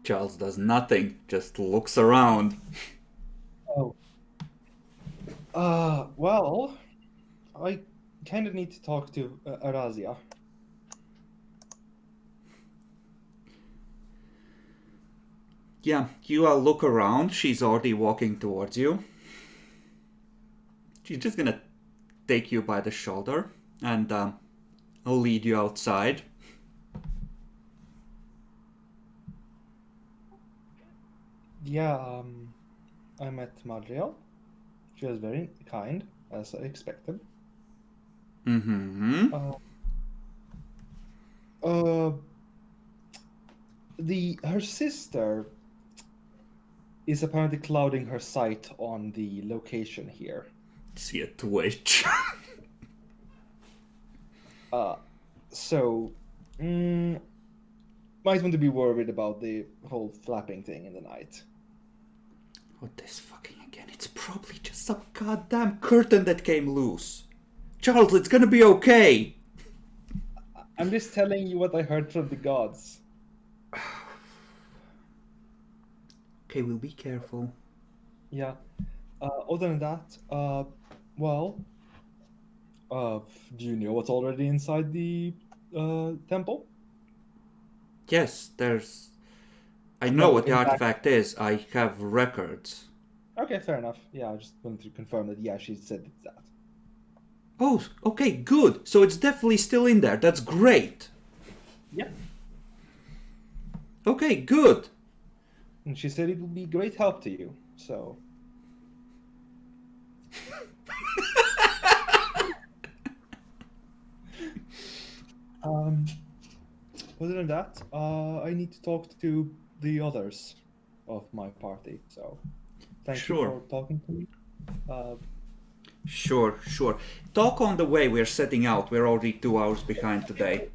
Charles does nothing, just looks around. Oh. Well, I kind of need to talk to Arazia. Yeah, you look around, she's already walking towards you. She's just gonna take you by the shoulder and lead you outside. Yeah, I met Madriel. She was very kind, as I expected. Mm-hmm. Her sister is apparently clouding her sight on the location here. See a twitch. So, might want to be worried about the whole flapping thing in the night. Oh, this fucking again. It's probably just some goddamn curtain that came loose. Charles, it's gonna be okay. I'm just telling you what I heard from the gods. Okay, we'll be careful. Yeah. Other than that, do you know what's already inside the temple? Yes, I know No, what the in fact- artifact is. I have records. Okay, fair enough. Yeah, I just wanted to confirm that, yeah, she said it's that. Oh, okay, good. So it's definitely still in there. That's great. Yeah. Okay, good. And she said it would be great help to you, so... Other than that, I need to talk to the others of my party, so... Thank Sure. you for talking to me. Sure. Talk on the way. We're setting out. We're already 2 hours behind today.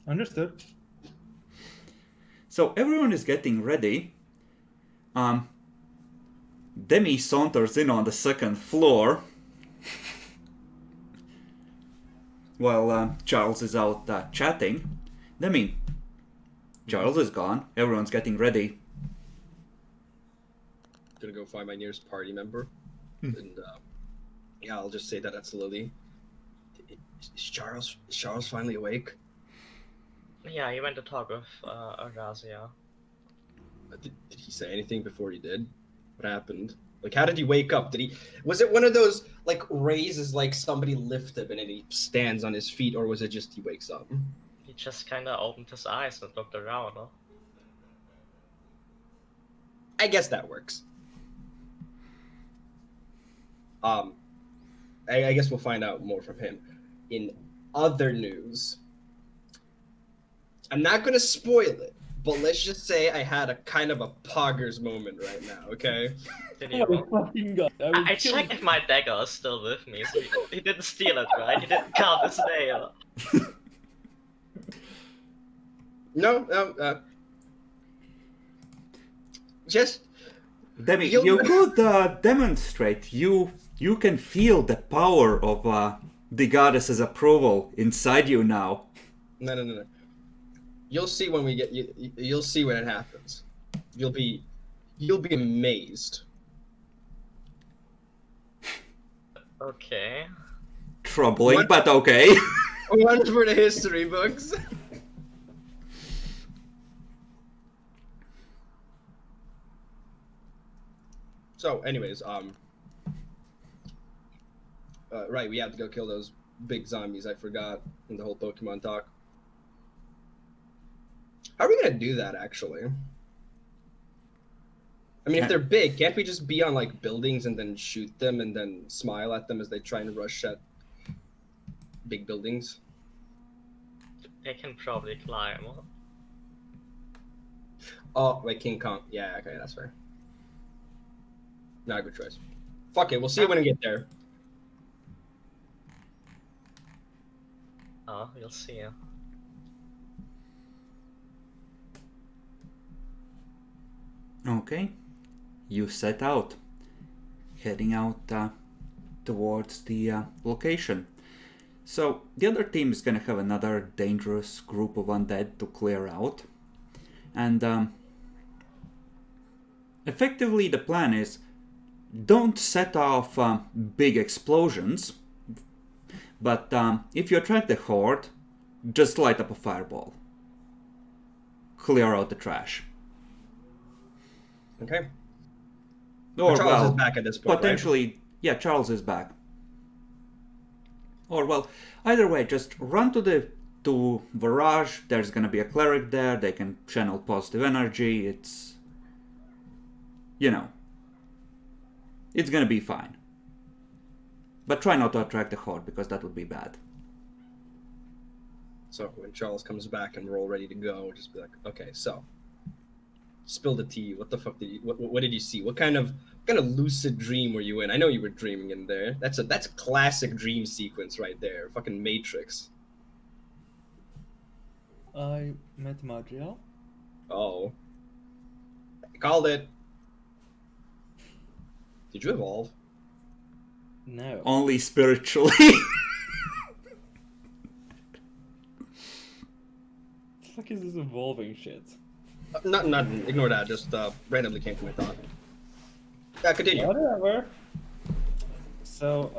Understood. So everyone is getting ready. Demi saunters in on the second floor. While Charles is out chatting. Demi, Charles is gone. Everyone's getting ready. Gonna go find my nearest party member, and I'll just say that that's Lily. Is Charles finally awake? Yeah, he went to talk with Arazia. Did he say anything before he did? What happened? Like, how did he wake up? Was it one of those like raises, like somebody lifted him and then he stands on his feet, or was it just he wakes up? He just kind of opened his eyes and looked around. Huh? I guess that works. I guess we'll find out more from him. In other news, I'm not going to spoil it, but let's just say I had a kind of a poggers moment right now, okay? Did Oh you my roll? fucking god! I will I kill checked if my dagger is still with me, so he didn't steal it, right? He didn't count his nail. No, just Demi, You'll- you could demonstrate. You can feel the power of the goddess's approval inside you now. no. You'll see when we get you'll see when it happens. You'll be amazed. Okay. Troubling, What? but okay. One for the history books. So, anyways, right, we have to go kill those big zombies. I forgot in the whole Pokemon talk. How are we gonna do that, actually? I mean, if they're big, can't we just be on like buildings and then shoot them and then smile at them as they try and rush at big buildings? They can probably climb. Oh, wait, King Kong. Yeah, okay, that's fair. Not a good choice. Fuck it, we'll see it when we get there. Oh, you'll see. Okay, you set out, heading out towards the location. So the other team is gonna have another dangerous group of undead to clear out, and effectively the plan is don't set off big explosions, but if you attract the horde, just light up a fireball. Clear out the trash. Okay. Or Charles well, is back at this point, potentially, yeah, Charles is back. Or well, either way, just run to Virage. There's gonna be a cleric there. They can channel positive energy. It's, you know, it's gonna be fine. But try not to attract the horde because that would be bad. So when Charles comes back and we're all ready to go, we'll just be like, okay, so spill the tea. What the fuck did you? What did you see? What kind of lucid dream were you in? I know you were dreaming in there. That's a classic dream sequence right there. Fucking Matrix. I met Madriel. Oh, called it. Did you evolve? No. Only spiritually. What the fuck is this evolving shit? Nothing. Ignore that. Just randomly came to my thought. Yeah, continue. Whatever. So,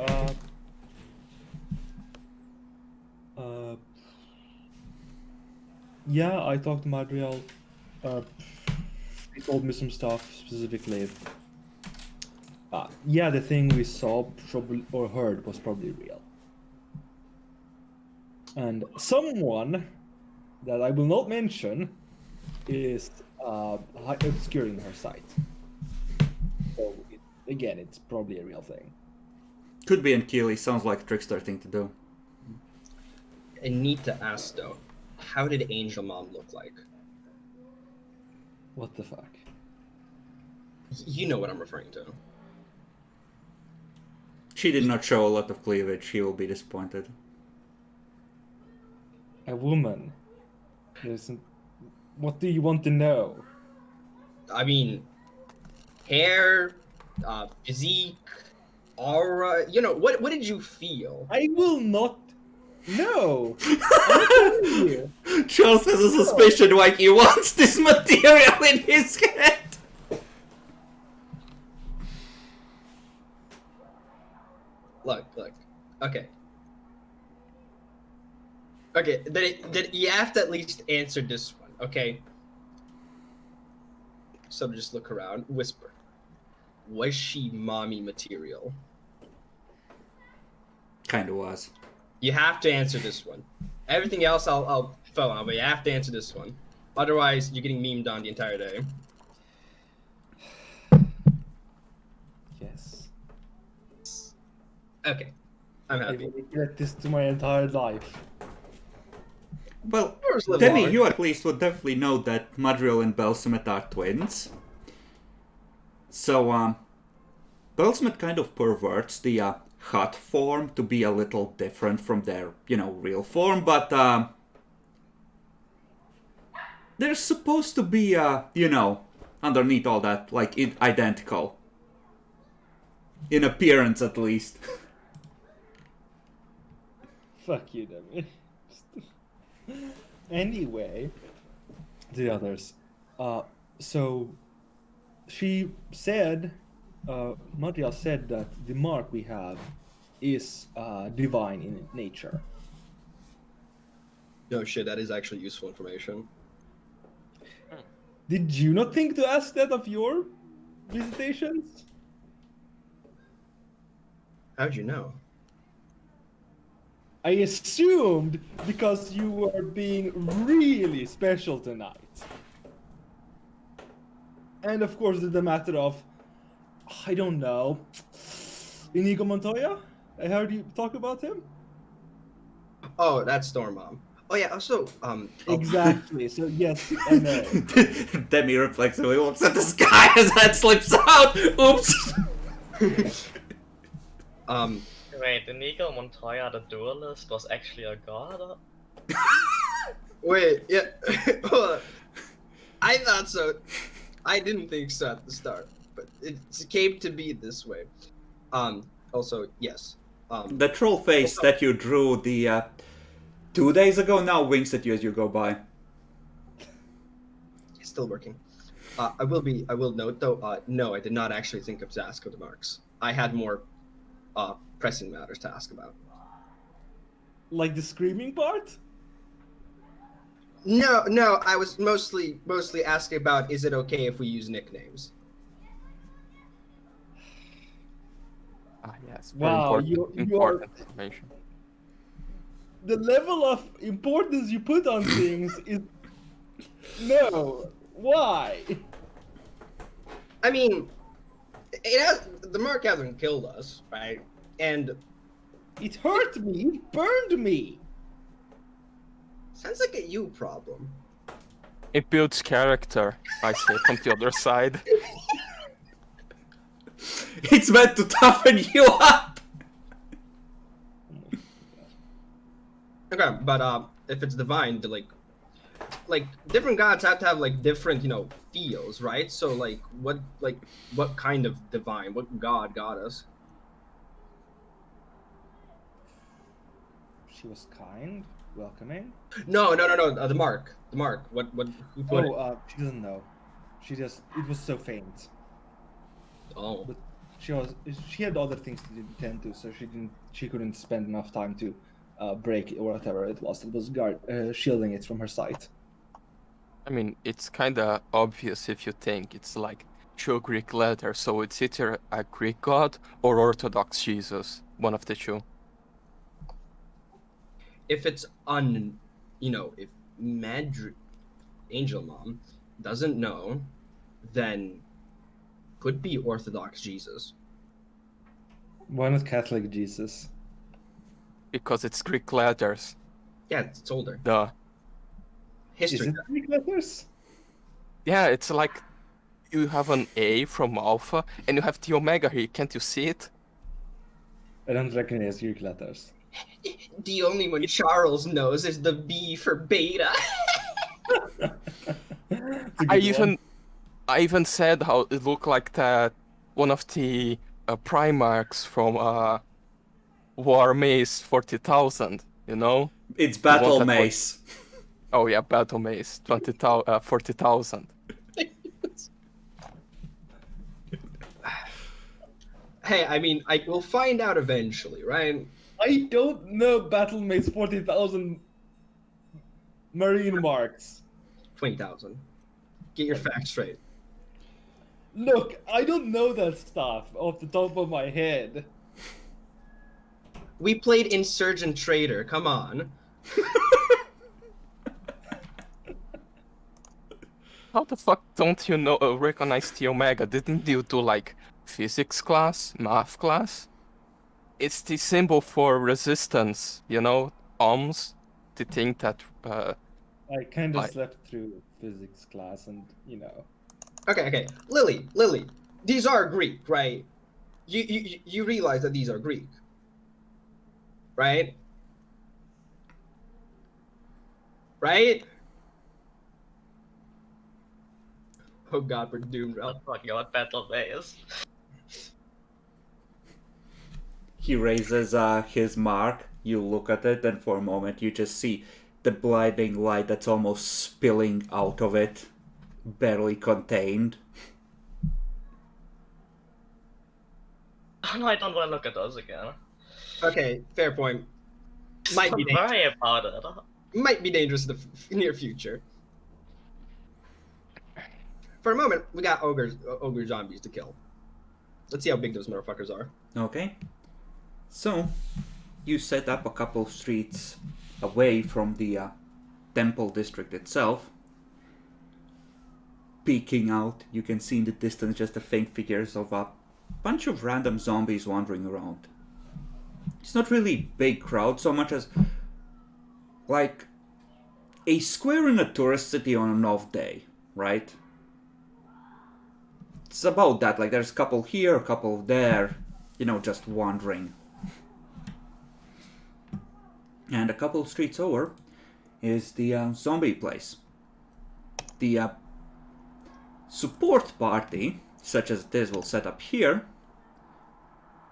yeah, I talked to Madriel. He told me some stuff specifically. Yeah, the thing we saw probably or heard was probably real. And someone that I will not mention is obscuring her sight. So again, it's probably a real thing. Could be Keely. Sounds like a trickster thing to do. I need to ask though, how did Angel Mom look like? What the fuck? You know what I'm referring to. She did not show a lot of cleavage. She will be disappointed. A woman. What do you want to know? I mean, hair, physique, aura. You know, what did you feel? I will not know. I'm telling you. Charles has a suspicion why he wants this material in his head. Look. Okay. Okay, then you have to at least answer this one, okay? So just look around, whisper. Was she mommy material? Kinda was. You have to answer this one. Everything else I'll follow on, but you have to answer this one. Otherwise, you're getting memed on the entire day. Yes. Okay. I'm I happy. will regret this to my entire life. Well, Dwarves live Demi, long. you at least would definitely know that Madriel and Belsumet are twins. So, Belsumet kind of perverts the hut form to be a little different from their, real form, but they're supposed to be, underneath all that, like, identical. In appearance, at least. Fuck you, Demi. Anyway, the others. So she said, Madriel said that the mark we have is divine in nature. No shit, that is actually useful information. Did you not think to ask that of your visitations? How'd you know? I assumed because you were being really special tonight. And of course, it's a matter of, I don't know, Inigo Montoya? I heard you talk about him? Oh, that's Stormmom. Oh yeah, also, Exactly, so yes, I know. Demi reflexively looks at the sky as that slips out. Oops. Wait, Inigo Montoya, the duelist, was actually a god? Wait, yeah. Hold on. I thought so. I didn't think so at the start, but it came to be this way. Also, yes. The troll face that you drew the 2 days ago now winks at you as you go by. It's still working. I will note though, no, I did not actually think of Zasko the Marks. I had more pressing matters to ask about. Like the screaming part? No, I was mostly asking about, is it okay if we use nicknames? Ah, yes. Wow, Important information. The level of importance you put on things is... No, why? I mean, the mark hasn't killed us, right? And It hurt me, it burned me. sounds like a you problem. It builds character, I say, from the other side. It's meant to toughen you up. Okay, but if it's divine, like different gods have to have like different, feels, right? So what kind of divine, what god got us? She was kind, welcoming. No, the mark. What who put it? She doesn't know. She just, it was so faint. Oh. But she had other things to tend to, so she couldn't spend enough time to break it or whatever it was that was shielding it from her sight. I mean, it's kinda obvious if you think it's like 2 Greek letters, so it's either a Greek god or Orthodox Jesus, one of the two. If it's if Angel Mom doesn't know, then could be Orthodox Jesus. Why not Catholic Jesus? Because it's Greek letters. Yeah, it's older. Duh. Is History. it Greek letters? Yeah, it's like you have an A from Alpha and you have the Omega here, can't you see it? I don't recognize Greek letters. The only one Charles knows is the B for beta. I even said how it looked like that one of the Primarchs from War Maze 40,000, you know? It's The one Battle that Mace. Oh yeah, Battle Maze 40,000. Hey, I mean, we'll find out eventually, right? I don't know Battle Maze 40,000 marine marks. 20,000. Get your facts straight. Look, I don't know that stuff off the top of my head. We played Insurgent Trader. Come on. How the fuck don't you know recognize the Omega? Didn't you do like physics class, math class? It's the symbol for resistance, you know, ohms. The thing that I kind of I- slept through physics class, and Okay. Lily, these are Greek, right? You realize that these are Greek, right? Right? Oh God, we're doomed, Ralph. I'm talking about battle days. He raises his mark. You look at it, and for a moment you just see the blinding light that's almost spilling out of it, barely contained. Oh no, I don't want to look at those again. Okay, fair point. Might be Don't worry about it. Might be dangerous in the near future. For a moment, we got ogre zombies to kill. Let's see how big those motherfuckers are. Okay. So, you set up a couple of streets away from the temple district itself. Peeking out, you can see in the distance just the faint figures of a bunch of random zombies wandering around. It's not really big crowd so much as like a square in a tourist city on an off day, right? It's about that, like there's a couple here, a couple there, just wandering. And a couple streets over is the zombie place. The support party, such as this, will set up here,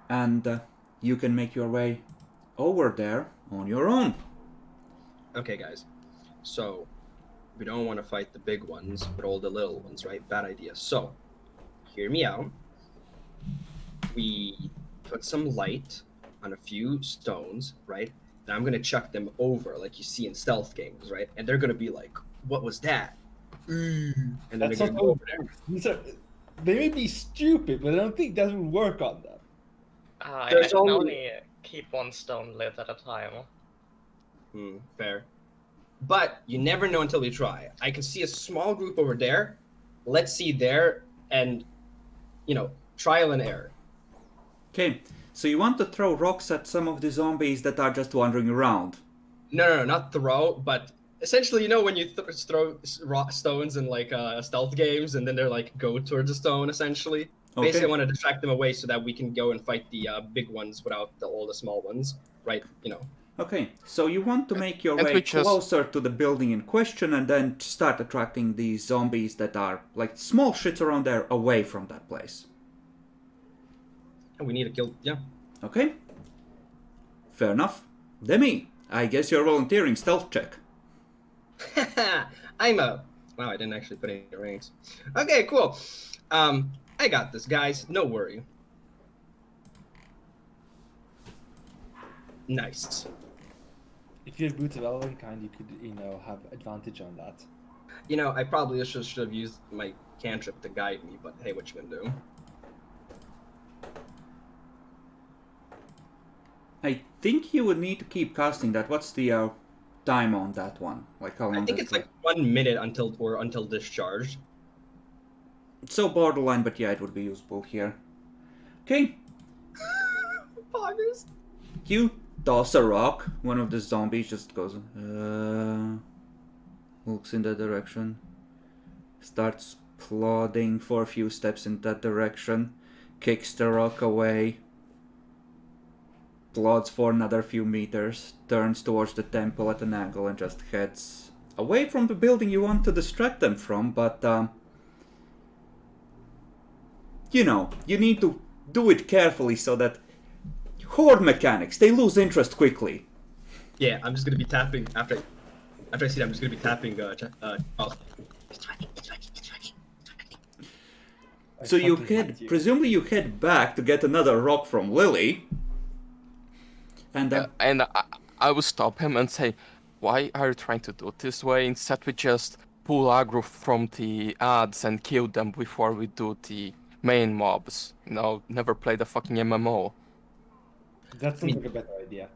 and you can make your way over there on your own. Okay, guys. So, we don't want to fight the big ones, but all the little ones, right? Bad idea. So, hear me out. We put some light on a few stones, right? And I'm gonna chuck them over, like you see in stealth games, right? And they're gonna be like, "What was that?" And then that's they're not gonna go how over it there. works. They may be stupid, but I don't think that will work on them. I There's can only- only keep one stone lit at a time. Fair. But you never know until you try. I can see a small group over there. Let's see there, and trial and error. Okay, so you want to throw rocks at some of the zombies that are just wandering around. No, not throw, but essentially, when you throw stones in like stealth games, and then they're like go towards the stone. Essentially, basically, I want to distract them away so that we can go and fight the big ones without all the small ones, right? Okay, so you want to make your And way we just- closer to the building in question and then start attracting these zombies that are like small shits around there away from that place. And we need to kill. Yeah. Okay? Fair enough. Demi, I guess you're volunteering stealth check. Wow, I didn't actually put any ranks. Okay, cool. I got this, guys. No worry. Nice. If you have boots of Elvenkind, you could, have advantage on that. I probably should have used my cantrip to guide me, but hey, what you gonna do? I think you would need to keep casting that. What's the time on that one? Like how long? I think does it's like 1 minute until discharged. It's so borderline, but yeah, it would be usable here. Okay, Poggers. you toss a rock. One of the zombies just goes, looks in that direction, starts plodding for a few steps in that direction, kicks the rock away, plods for another few meters, turns towards the temple at an angle, and just heads away from the building you want to distract them from, but you need to do it carefully so that horde mechanics, they lose interest quickly. Yeah, I'm just gonna be tapping after I see that. I'm just gonna be tapping. Oh. So you head, presumably you head back to get another rock from Lily. And And I will stop him and say, why are you trying to do it this way? Instead, we just pull aggro from the ads and kill them before we do the main mobs. Never play the fucking MMO. That sounds like a better idea.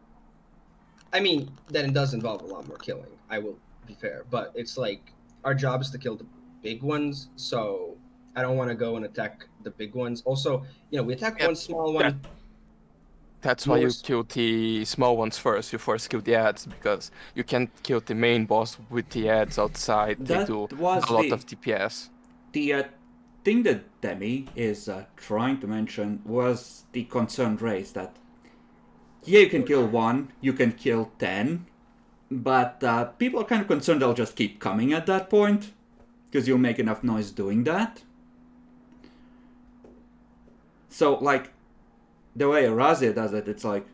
I mean, then it does involve a lot more killing. I will be fair, but it's like our job is to kill the big ones, so I don't want to go and attack the big ones. Also, we attack one small one. That's why you Most- kill the small ones first. You first kill the ads because you can't kill the main boss with the ads outside. They That do was a lot the- of DPS. The thing that Demi is trying to mention was the concern raised that, yeah, you can kill 1, you can kill 10, but people are kind of concerned they'll just keep coming at that point, because you'll make enough noise doing that. So, like, the way Razia does it, it's like,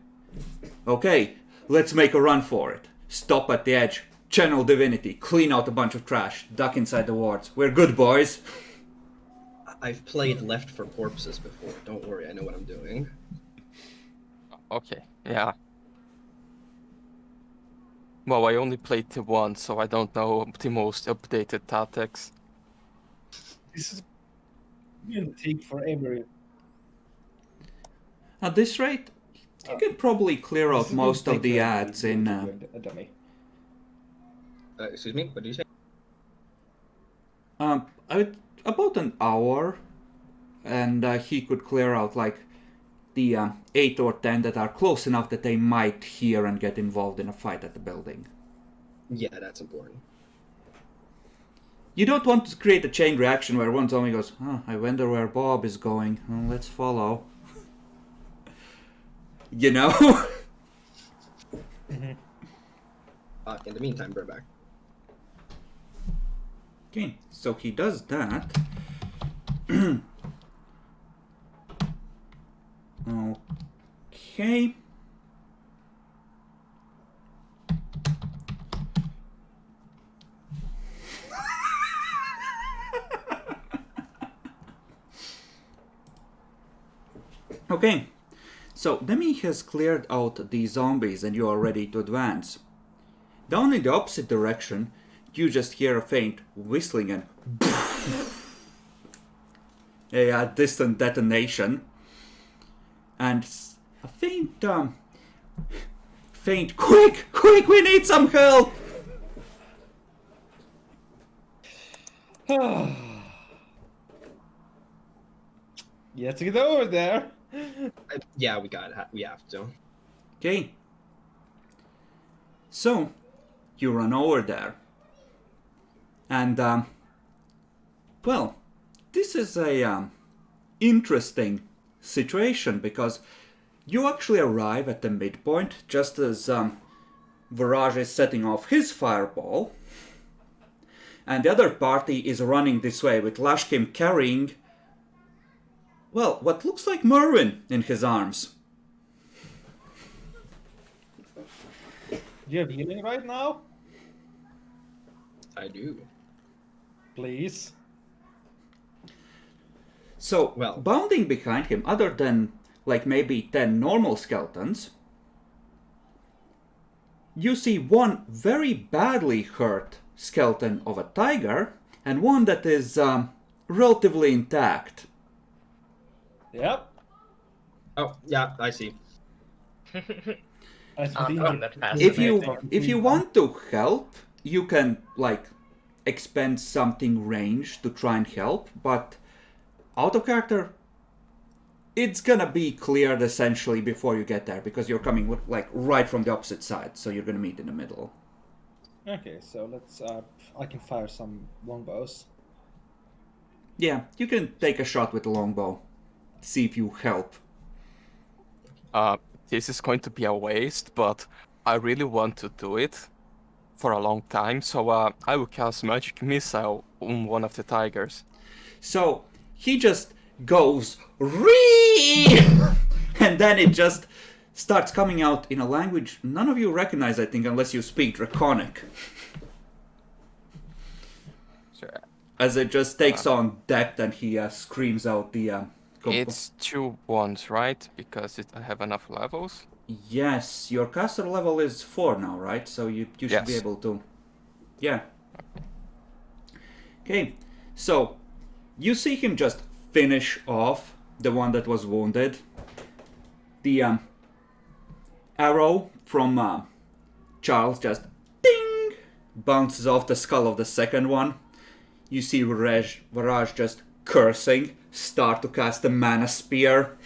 okay, let's make a run for it. Stop at the edge, channel divinity, clean out a bunch of trash, duck inside the wards. We're good, boys. I've played Left for Corpses before. Don't worry, I know what I'm doing. Okay, yeah. Well, I only played the one, so I don't know the most updated tactics. This is going to take forever. At this rate, you can probably clear This out is gonna most of take the forever ads to in... do a dummy. Excuse me, what did you say? about an hour, and he could clear out like the 8 or 10 that are close enough that they might hear and get involved in a fight at the building. Yeah, that's important. You don't want to create a chain reaction where one zombie goes, oh, I wonder where Bob is going. Oh, let's follow. You know? In the meantime, we're back. Okay, so he does that. Okay. Okay, so Demi has cleared out the zombies and you are ready to advance. Down in the opposite direction, you just hear a faint whistling and a distant detonation. And a faint, quick, we need some help! You have to get over there. Yeah, we have to. Okay. So, you run over there. And, well, this is a interesting situation because you actually arrive at the midpoint just as Viraj is setting off his fireball. And the other party is running this way with Lashkim carrying, well, what looks like Merwin in his arms. Do you have healing right now? I do. Please. So, Well- bounding behind him, other than like maybe 10 normal skeletons, you see one very badly hurt skeleton of a tiger and one that is relatively intact. Yep. Oh, yeah, I see. I Oh, think that fast. If you want to help, you can like expend something range to try and help, but out of character, it's gonna be cleared essentially before you get there because you're coming like right from the opposite side, so you're gonna meet in the middle. Okay, so let's. I can fire some longbows. Yeah, you can take a shot with the longbow, see if you help. This is going to be a waste, but I really want to do it for a long time, so I will cast Magic Missile on one of the tigers. So he just goes Ree, and then it just starts coming out in a language none of you recognize, I think, unless you speak Draconic. Sure. As it just takes on depth, and he screams out the. It's 2 ones, right? Because I have enough levels. Yes, your caster level is 4 now, right? So you should be Yes. able to. Yeah. Okay, so you see him just finish off the one that was wounded. The arrow from Charles just ding bounces off the skull of the second one. You see Viraj just cursing, start to cast the mana spear.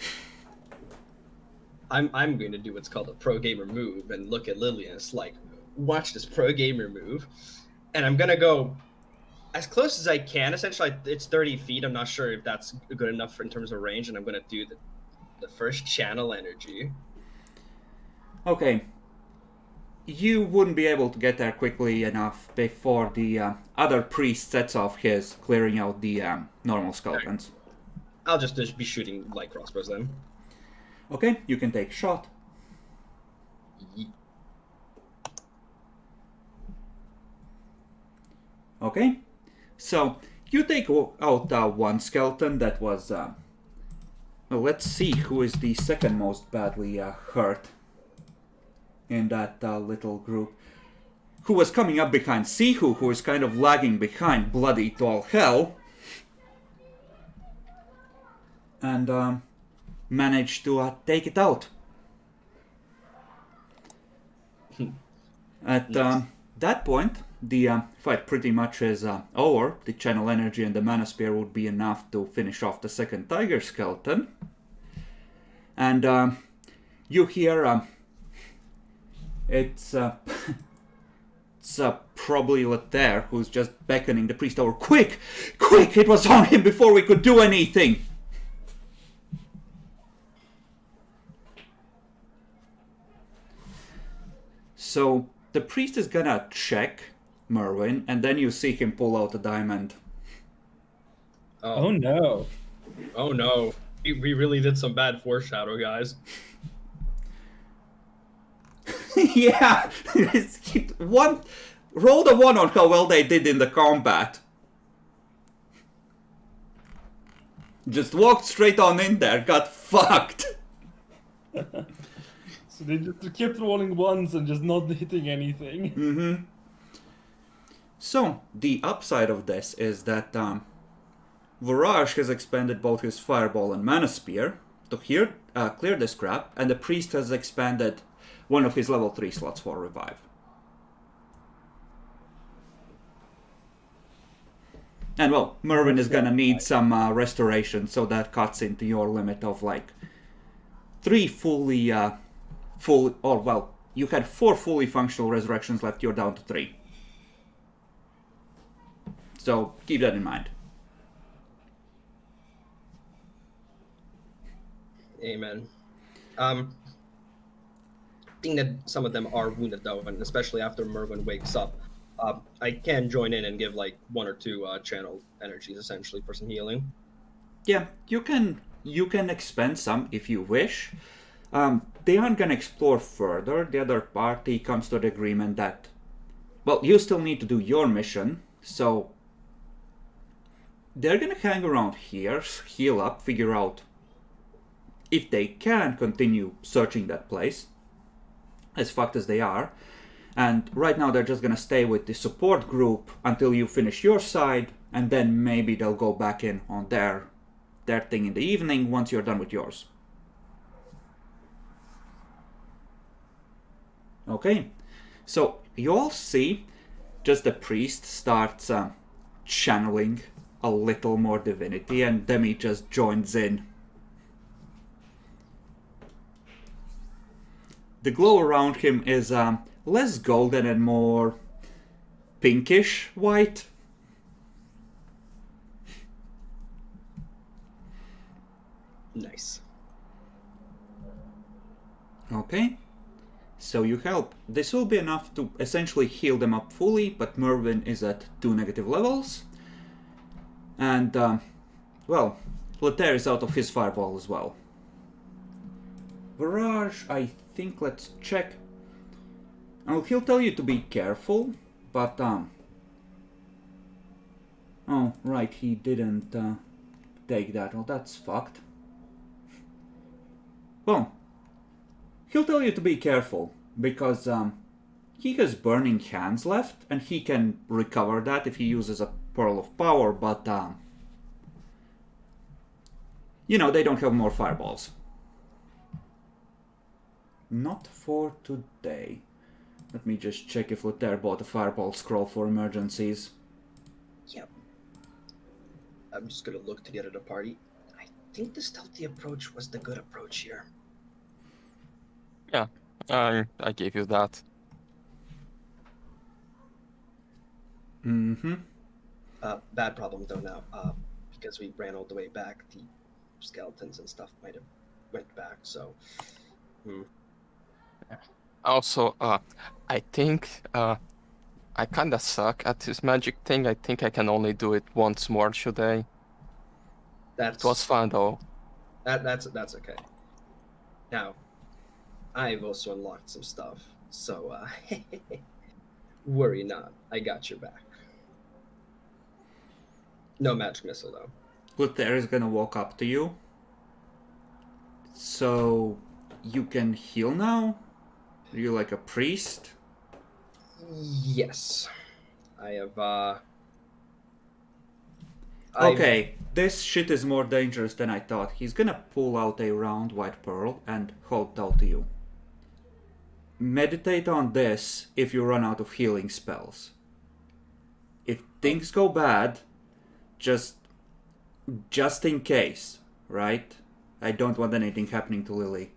I'm going to do what's called a pro gamer move and look at Lily and it's like, watch this pro gamer move, and I'm gonna go as close as I can. Essentially, it's 30 feet. I'm not sure if that's good enough in terms of range, and I'm gonna do the first channel energy. Okay. You wouldn't be able to get there quickly enough before the other priest sets off his, clearing out the normal skeletons. I'll just be shooting light crossbows then. Okay, you can take shot. Okay, so you take out one skeleton that was... well, let's see who is the second most badly hurt in that little group. Who was coming up behind Sihu, who is kind of lagging behind, bloody to all hell. And managed to take it out. At that point, the fight pretty much is over. The channel energy and the mana spear would be enough to finish off the second tiger skeleton. And you hear it's probably Letaire who's just beckoning the priest over. Quick! Quick! It was on him before we could do anything! So the priest is gonna check Merwin, and then you see him pull out a diamond. Oh no. Oh no. We really did some bad foreshadow, guys. Yeah! Roll the 1 on how well they did in the combat. Just walked straight on in there, got fucked. So they just kept rolling ones and just not hitting anything. Mm-hmm. So, the upside of this is that Viraj has expended both his Fireball and Mana Spear to clear this crap, and the Priest has expanded one of his level 3 slots for Revive. And well, Merwin is gonna need some restoration, so that cuts into your limit of like 3 fully... you had 4 fully functional resurrections left, you're down to 3. So, keep that in mind. Amen. I think that some of them are wounded though, and especially after Merwin wakes up, I can join in and give like 1 or 2 channel energies essentially for some healing. Yeah, you can expend some if you wish. They aren't gonna explore further. The other party comes to the agreement that, well, you still need to do your mission, so they're gonna hang around here, heal up, figure out if they can continue searching that place, as fucked as they are. And right now they're just gonna stay with the support group until you finish your side, and then maybe they'll go back in on their thing in the evening once you're done with yours. Okay, so you all see just the priest starts channeling a little more divinity, and Demi just joins in. The glow around him is less golden and more pinkish white. Nice. Okay. So you help. This will be enough to essentially heal them up fully, but Merwin is at 2 negative levels. And, well, Letaire is out of his fireball as well. Viraj, I think, let's check. Oh, he'll tell you to be careful, but, oh, right, he didn't, take that. Well, that's fucked. Well, he'll tell you to be careful, because he has Burning Hands left, and he can recover that if he uses a Pearl of Power, but, you know, they don't have more fireballs. Not for today. Let me just check if Letaire bought a fireball scroll for emergencies. Yep. I'm just gonna look to the other party. I think the stealthy approach was the good approach here. Yeah, I gave you that. Mm-hmm. Bad problem though now, because we ran all the way back. The skeletons and stuff might have went back. So, Also, I think I kinda suck at this magic thing. I think I can only do it once more today. It was that's fun though. that's okay. Now, I've also unlocked some stuff, so worry not. I got your back. No magic missile though. Luther is gonna walk up to you. So you can heal now? Are you like a priest? Yes, I have. Okay, this shit is more dangerous than I thought. He's gonna pull out a round white pearl and hold it out to you. Meditate on this if you run out of healing spells. If things go bad, just in case, right? I don't want anything happening to Lily.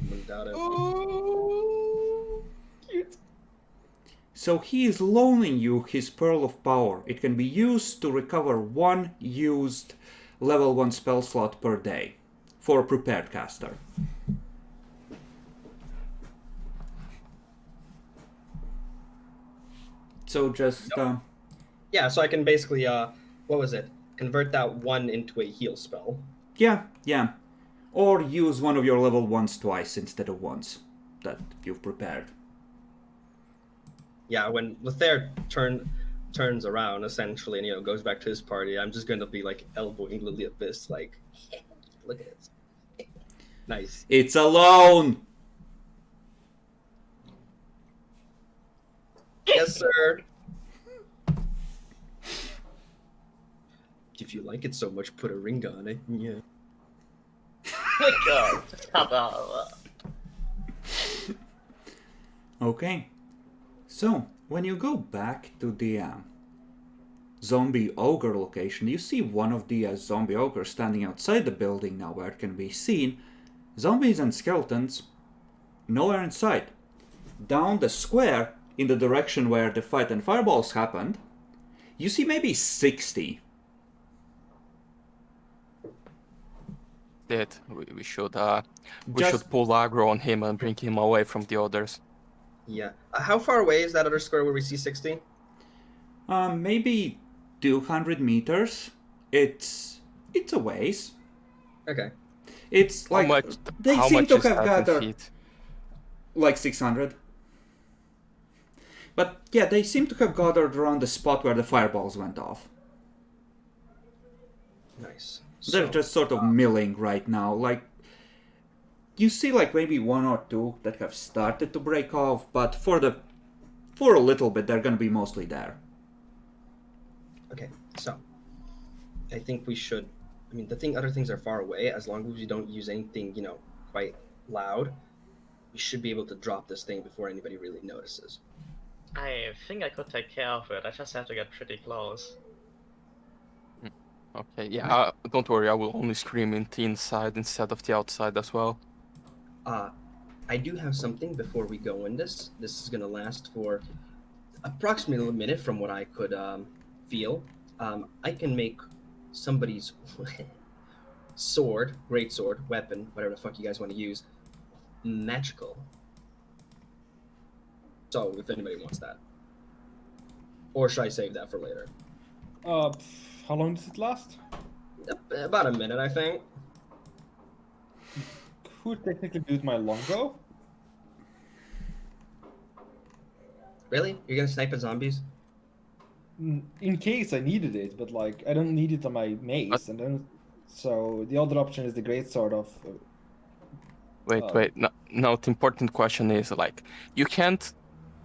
Wouldn't doubt it. Oh, cute. So he is loaning you his Pearl of Power. It can be used to recover one used level 1 spell slot per day for a prepared caster. So just Yeah, so I can basically what was it? Convert that one into a heal spell. yeah. Or use one of your level 1s twice instead of once that you've prepared. Yeah, when Lothair turns around essentially and goes back to his party, I'm just going to be like elbowing Lily at this, like, look at it. Nice. It's a loan! Yes, sir. If you like it so much, put a ring on it. Yeah. My God, stop that. Okay. So, when you go back to the zombie ogre location, you see one of the zombie ogres standing outside the building now where it can be seen. Zombies and skeletons nowhere in sight. Down the square, in the direction where the fight and fireballs happened, you see maybe 60. That we should pull aggro on him and bring him away from the others. Yeah. How far away is that other square where we see 60? Maybe 200 meters. It's a ways. Okay. It's like they how seem much to is have that in gathered feet? like 600. But yeah, they seem to have gathered around the spot where the fireballs went off. Nice. They're just sort of milling right now. Like, you see like maybe one or two that have started to break off, but for a little bit they're gonna be mostly there. Okay, so I think we should. I mean, other things are far away. As long as we don't use anything, quite loud, we should be able to drop this thing before anybody really notices. I think I could take care of it. I just have to get pretty close. Okay, yeah, don't worry, I will only scream in the inside instead of the outside as well. I do have something before we go in this. This is going to last for approximately a minute from what I could feel. I can make somebody's sword, great sword, weapon, whatever the fuck you guys want to use, magical. So, if anybody wants that. Or should I save that for later? How long does it last? About a minute, I think. Could technically use my longbow. Really? You're gonna snipe at zombies? In case I needed it, but like I don't need it on my mace, and then so the other option is the great sword of. Wait. No, the important question is like, you can't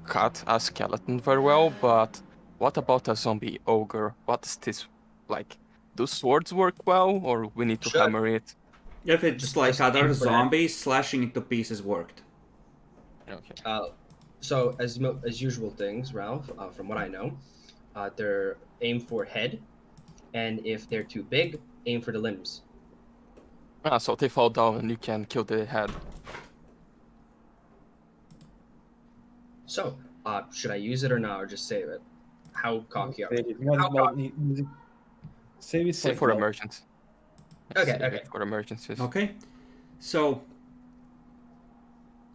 cut a skeleton very well, but what about a zombie ogre? What is this like? Do swords work well, or we need to Should. hammer it? If it's Just like other aim for that. zombies, slashing it to pieces worked. Okay. So as usual things, Ralph, from what I know, they're aim for head, and if they're too big, aim for the limbs. So they fall down and you can kill the head. So, should I use it or not, or just save it? How cocky are Save we? it. Might as How well cocky? save it Save for now. emergency. Okay, Save okay. it for emergencies. Okay, so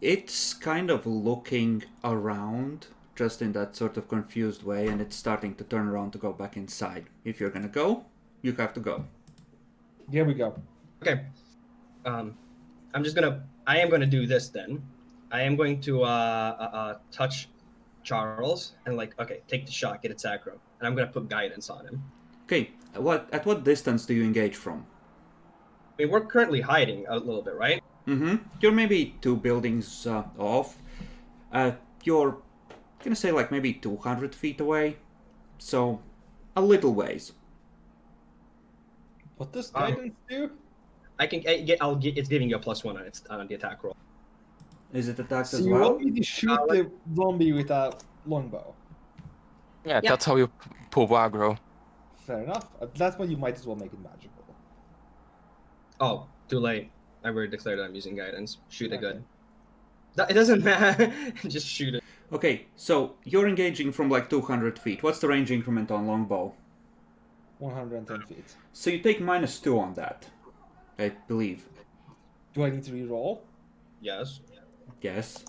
it's kind of looking around just in that sort of confused way, and it's starting to turn around to go back inside. If you're gonna go, you have to go. Here we go. Okay. I am gonna do this then. I am going to touch Charles and like, okay, take the shot, get its aggro, and I'm gonna put guidance on him. Okay, at what distance do you engage from? I mean, we're currently hiding a little bit, right? You're maybe 2 buildings off. You're gonna say like maybe 200 feet away, so a little ways. What does guidance do? It's giving you a +1 on the attack roll. Is it attacked So as you well? want me to shoot the zombie with a longbow? Yeah, Yeah. that's how you pull aggro. Fair enough. That's when you might as well make it magical. Oh, too late. I already declared I'm using guidance. Shoot it Okay. good. It doesn't matter. Just shoot it. Okay, so you're engaging from like 200 feet. What's the range increment on longbow? 110 feet. So you take -2 on that, I believe. Do I need to re-roll? Yes. Yes.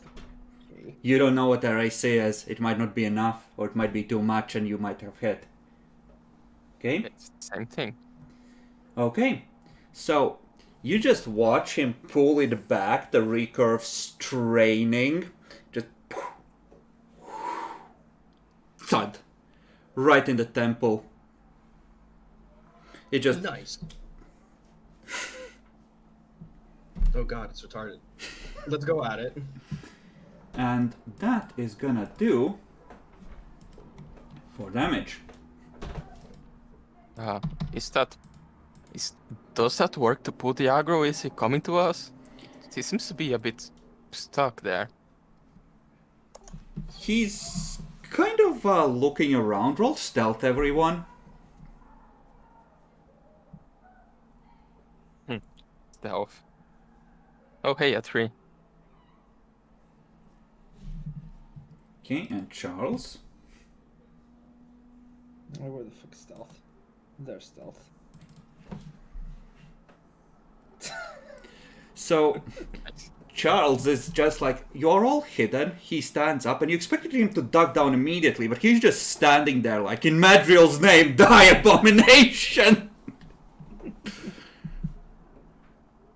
Okay. You don't know what their AC is. It might not be enough, or it might be too much, and you might have hit. Okay? It's the same thing. Okay. So you just watch him pull it back, the recurve straining. Just thud. Right in the temple. It just Nice. Oh god, it's retarded. Let's go at it. and that is gonna do 4 damage. Does that work to pull the aggro? Is he coming to us? He seems to be a bit stuck there. He's kind of looking around. Roll stealth, everyone. Stealth. Oh, hey, a 3. Okay, and Charles. Oh, where the fuck is stealth? There's stealth. So Charles is just like, you're all hidden. He stands up, and you expected him to duck down immediately, but he's just standing there like, in Madriel's name, die, abomination!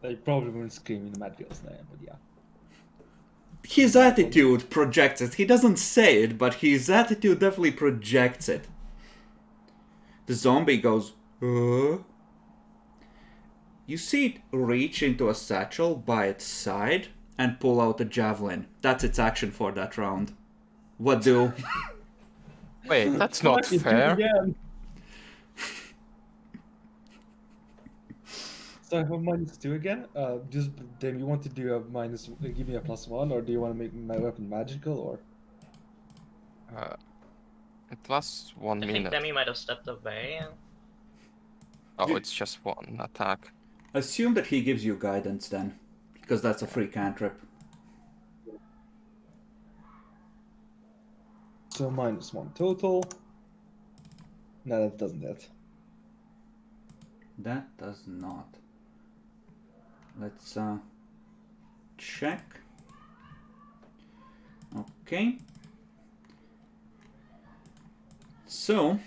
They probably wouldn't scream in Madriel's name, but yeah. His attitude projects it. He doesn't say it, but his attitude definitely projects it. The zombie goes, You see it reach into a satchel by its side and pull out a javelin. That's its action for that round. What do? Wait, that's not Fuck, it did fair. again. So I have a -2 again. Just Dave, you want to do a give me a +1, or do you want to make my weapon magical, or? It lasts 1 I think minute. Demi might have stepped away. Oh, it's just 1 attack. Assume that he gives you guidance then, because that's a free cantrip. So -1 total. No, that doesn't hit. That does not. Let's check. Okay. So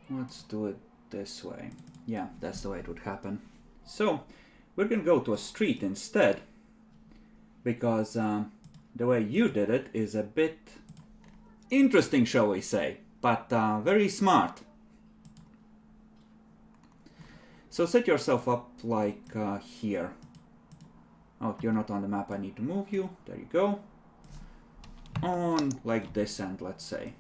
let's do it this way. Yeah, that's the way it would happen. So we're gonna go to a street instead, because the way you did it is a bit interesting, shall we say, but very smart. So set yourself up like here. Oh, you're not on the map, I need to move you. There you go. On like this end, let's say.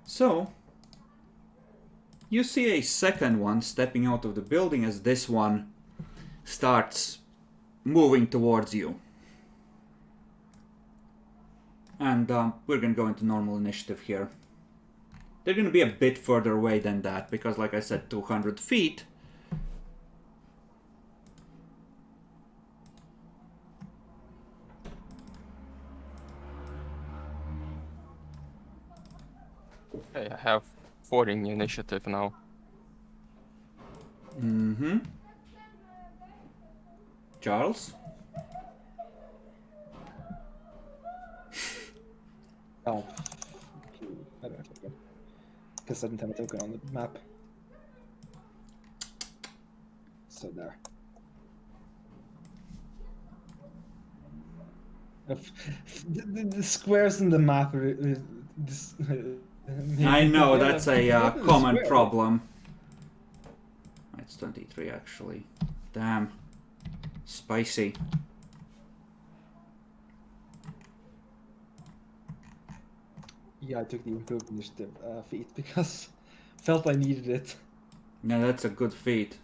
So, you see a second one stepping out of the building as this one starts moving towards you. And we're gonna go into normal initiative here. they're going to be a bit further away than that, because like I said, 200 feet. Okay, I have 14 initiative now. Mm-hmm. Charles? Oh. I don't know. Because I didn't have a token on the map. So there. The squares in the map are... I know, Yeah, that's a what is common square? problem. It's 23 actually. Damn. Spicy. Yeah, I took the improved initiative feat because felt I needed it. Yeah, that's a good feat.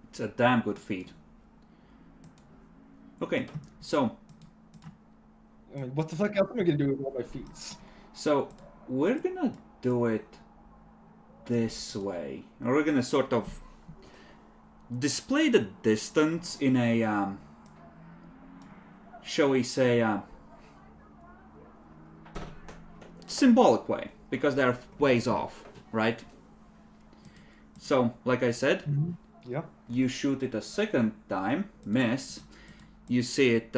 It's a damn good feat. Okay, so I mean, what the fuck else am I gonna do with all my feats? So we're gonna do it this way. Or we're gonna sort of display the distance in a, shall we say, symbolic way, because they're ways off, right? So, like I said, Yeah. you shoot it a second time, miss, you see it,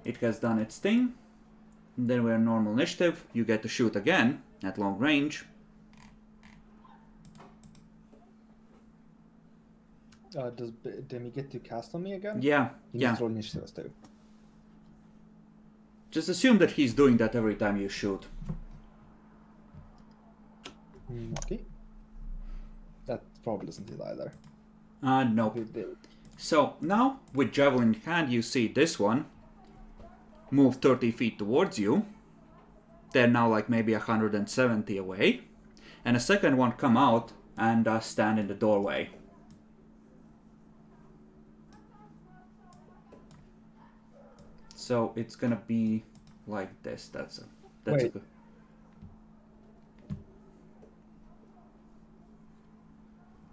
it has done its thing, then we're normal initiative, you get to shoot again at long range. Does Demi get to cast on me again? Yeah, He yeah. needs to roll initiative too. Just assume that he's doing that every time you shoot. Okay. That probably doesn't hit either. Nope. So now, with Javelin in hand, you see this one move 30 feet towards you. They're now like maybe 170 away. And a second one come out and stand in the doorway. So it's gonna be like this. That's a Wait. good.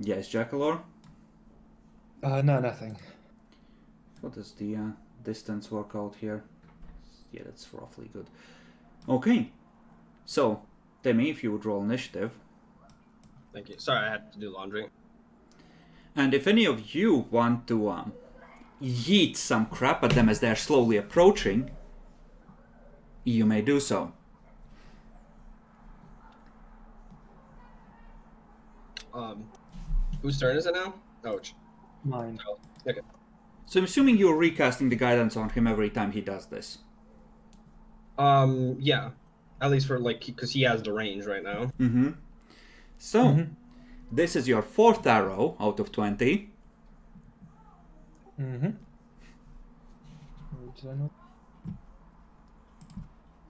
Yes, Jackalor? No, nothing. What does the distance work out here? Yeah, that's roughly good. Okay. So, Demi, if you would roll initiative. Thank you. Sorry, I had to do laundry. And if any of you want to yeet some crap at them as they're slowly approaching, you may do so. Whose turn is it now? Oh, Mine. okay. So I'm assuming you're recasting the guidance on him every time he does this. Yeah. At least for, like, because he has the range right now. Mm-hmm. So, this is your 4th arrow out of 20. Mm-hmm. Did I know?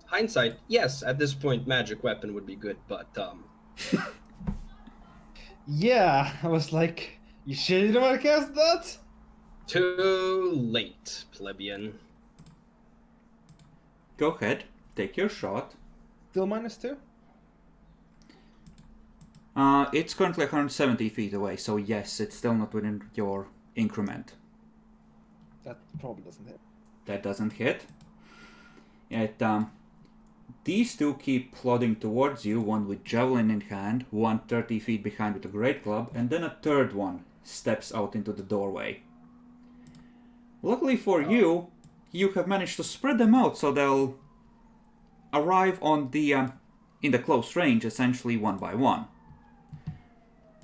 Hindsight, yes, at this point, magic weapon would be good, but, Yeah, I was like, you sure you don't want to cast that? too late, plebeian. Go ahead, take your shot. Still -2? It's currently 170 feet away, so yes, it's still not within your increment. That probably doesn't hit. That doesn't hit. It, these two keep plodding towards you, one with javelin in hand, one 30 feet behind with a great club, and then a third one steps out into the doorway. Luckily for you, you have managed to spread them out so they'll arrive on the in the close range, essentially one by one.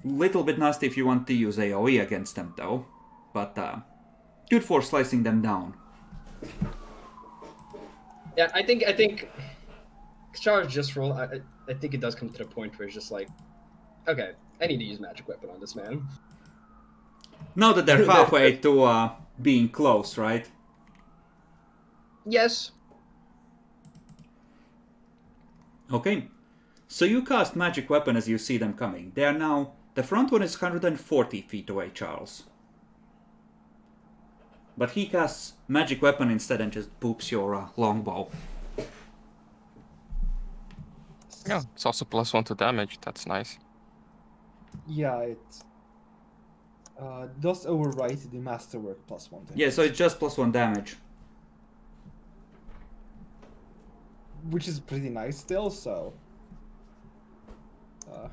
Little bit nasty if you want to use AoE against them though, but good for slicing them down. Yeah, I think Charles just roll. I think it does come to the point where it's just like, okay, I need to use magic weapon on this man. Now that they're halfway to being close, right? Yes. Okay, so you cast magic weapon as you see them coming. They are now, the front one is 140 feet away, Charles. But he casts magic weapon instead and just boops your longbow. Yeah, it's also +1 to damage. That's nice. Yeah, it does overwrite the masterwork +1 to Yeah, hit, so it's just +1 damage. which is pretty nice still. So, no.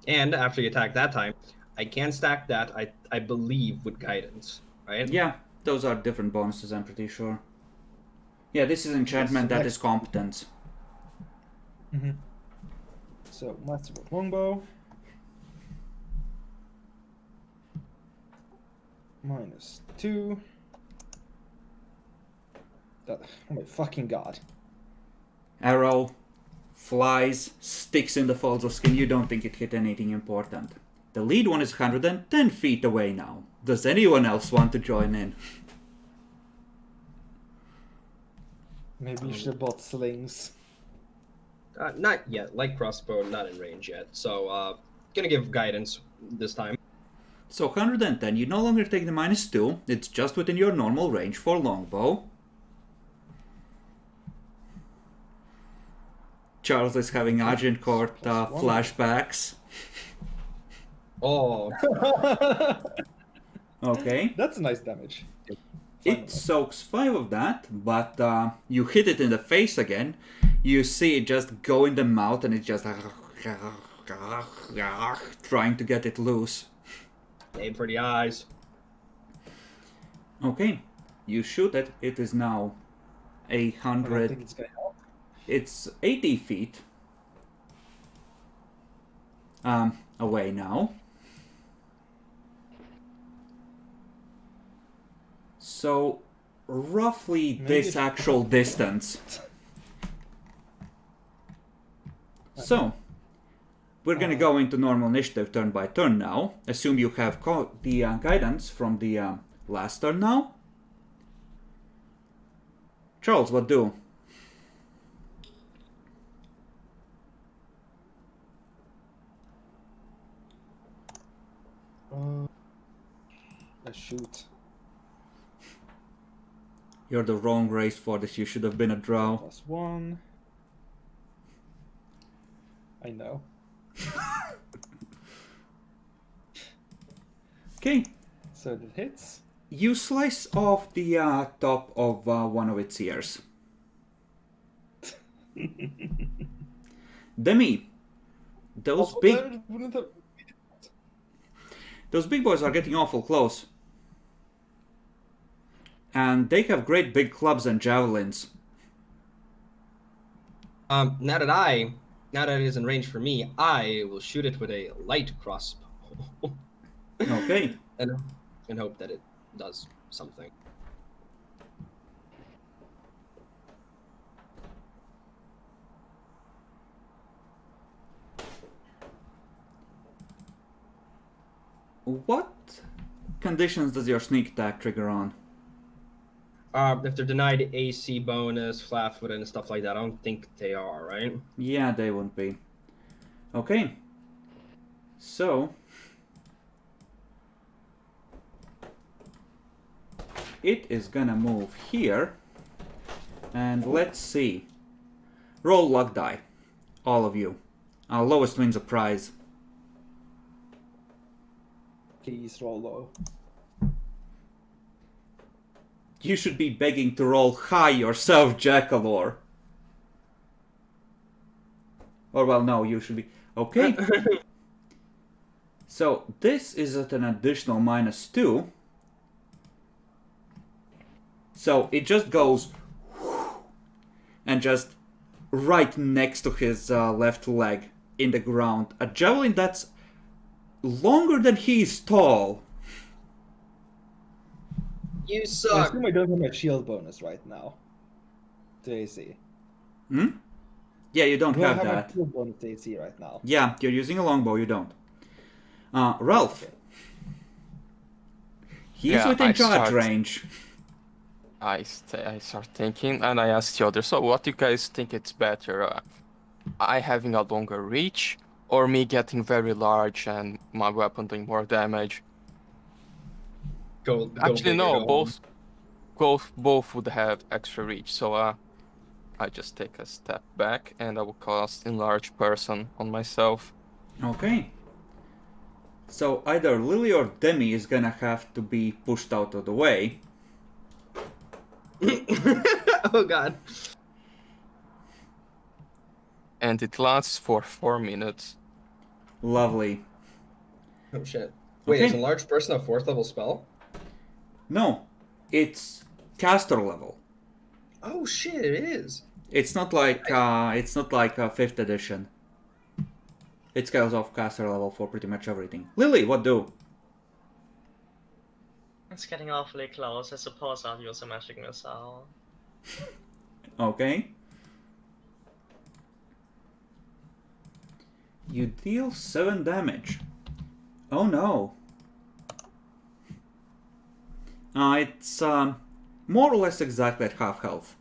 And after you attack that time, I can stack that, I believe, with guidance, right? Yeah, those are different bonuses, I'm pretty sure. Yeah, this is enchantment, that is competence. So masterwork longbow. -2. Oh my fucking god. Arrow flies, sticks in the folds of skin. You don't think it hit anything important. The lead one is 110 feet away now. Does anyone else want to join in? Maybe you should have bought slings. Not yet. Light crossbow, not in range yet. So, gonna give guidance this time. So 110, you no longer take the -2. It's just within your normal range for longbow. Charles is having Agincourt flashbacks. Oh, Okay. That's a nice damage. It soaks 5 of that, but you hit it in the face again. You see it just go in the mouth and it's just trying to get it loose. aim for the eyes. Okay, you shoot it. It is now I don't 100. think it's gonna help. It's 80 feet away now. So roughly this actual distance. So we're gonna go into normal initiative turn by turn now. Assume you have the guidance from the last turn now. Charles, what do? Let's shoot. You're the wrong race for this. You should have been a drow. +1. I know. Okay. So that hits. You slice off the top of one of its ears. Demi, those big boys are getting awful close. And they have great big clubs and javelins. Now that it is in range for me, I will shoot it with a light crossbow. Okay. and hope that it does something. What conditions does your sneak attack trigger on? If they're denied AC bonus, flat-footed, and stuff like that, I don't think they are, right? Yeah, they won't be. Okay. So it is gonna move here. And let's see. Roll luck die. All of you. Lowest wins a prize. Please roll low. You should be begging to roll high yourself, Jackalor. Or, well, no, you should be... Okay. So, this is at an additional -2. So, it just goes... And just right next to his left leg in the ground. A javelin that's longer than he is tall. You I suck. assume I don't have my shield bonus right now. To AC. Hmm? Yeah, you don't Do I have have that. my shield bonus to AC right now? Yeah, you're using a longbow, you don't. Ralph. Okay. He's within I charge start- range. I start thinking, and I ask the others, so what do you guys think it's better? I having a longer reach, or me getting very large and my weapon doing more damage? Go Actually, big no, or go home. both would have extra reach, so I just take a step back and I will cast Enlarge Person on myself. Okay. So either Lily or Demi is gonna have to be pushed out of the way. Oh god. And it lasts for 4 minutes. Lovely. Oh shit. Wait, Okay. is Enlarged Person a 4th level spell? No, it's caster level. Oh shit, it is. It's not like a 5th edition. It scales off caster level for pretty much everything. Lily, what do? It's getting awfully close. I suppose I'll use a magic missile. Okay. You deal 7 damage. Oh no. It's more or less exactly at half health.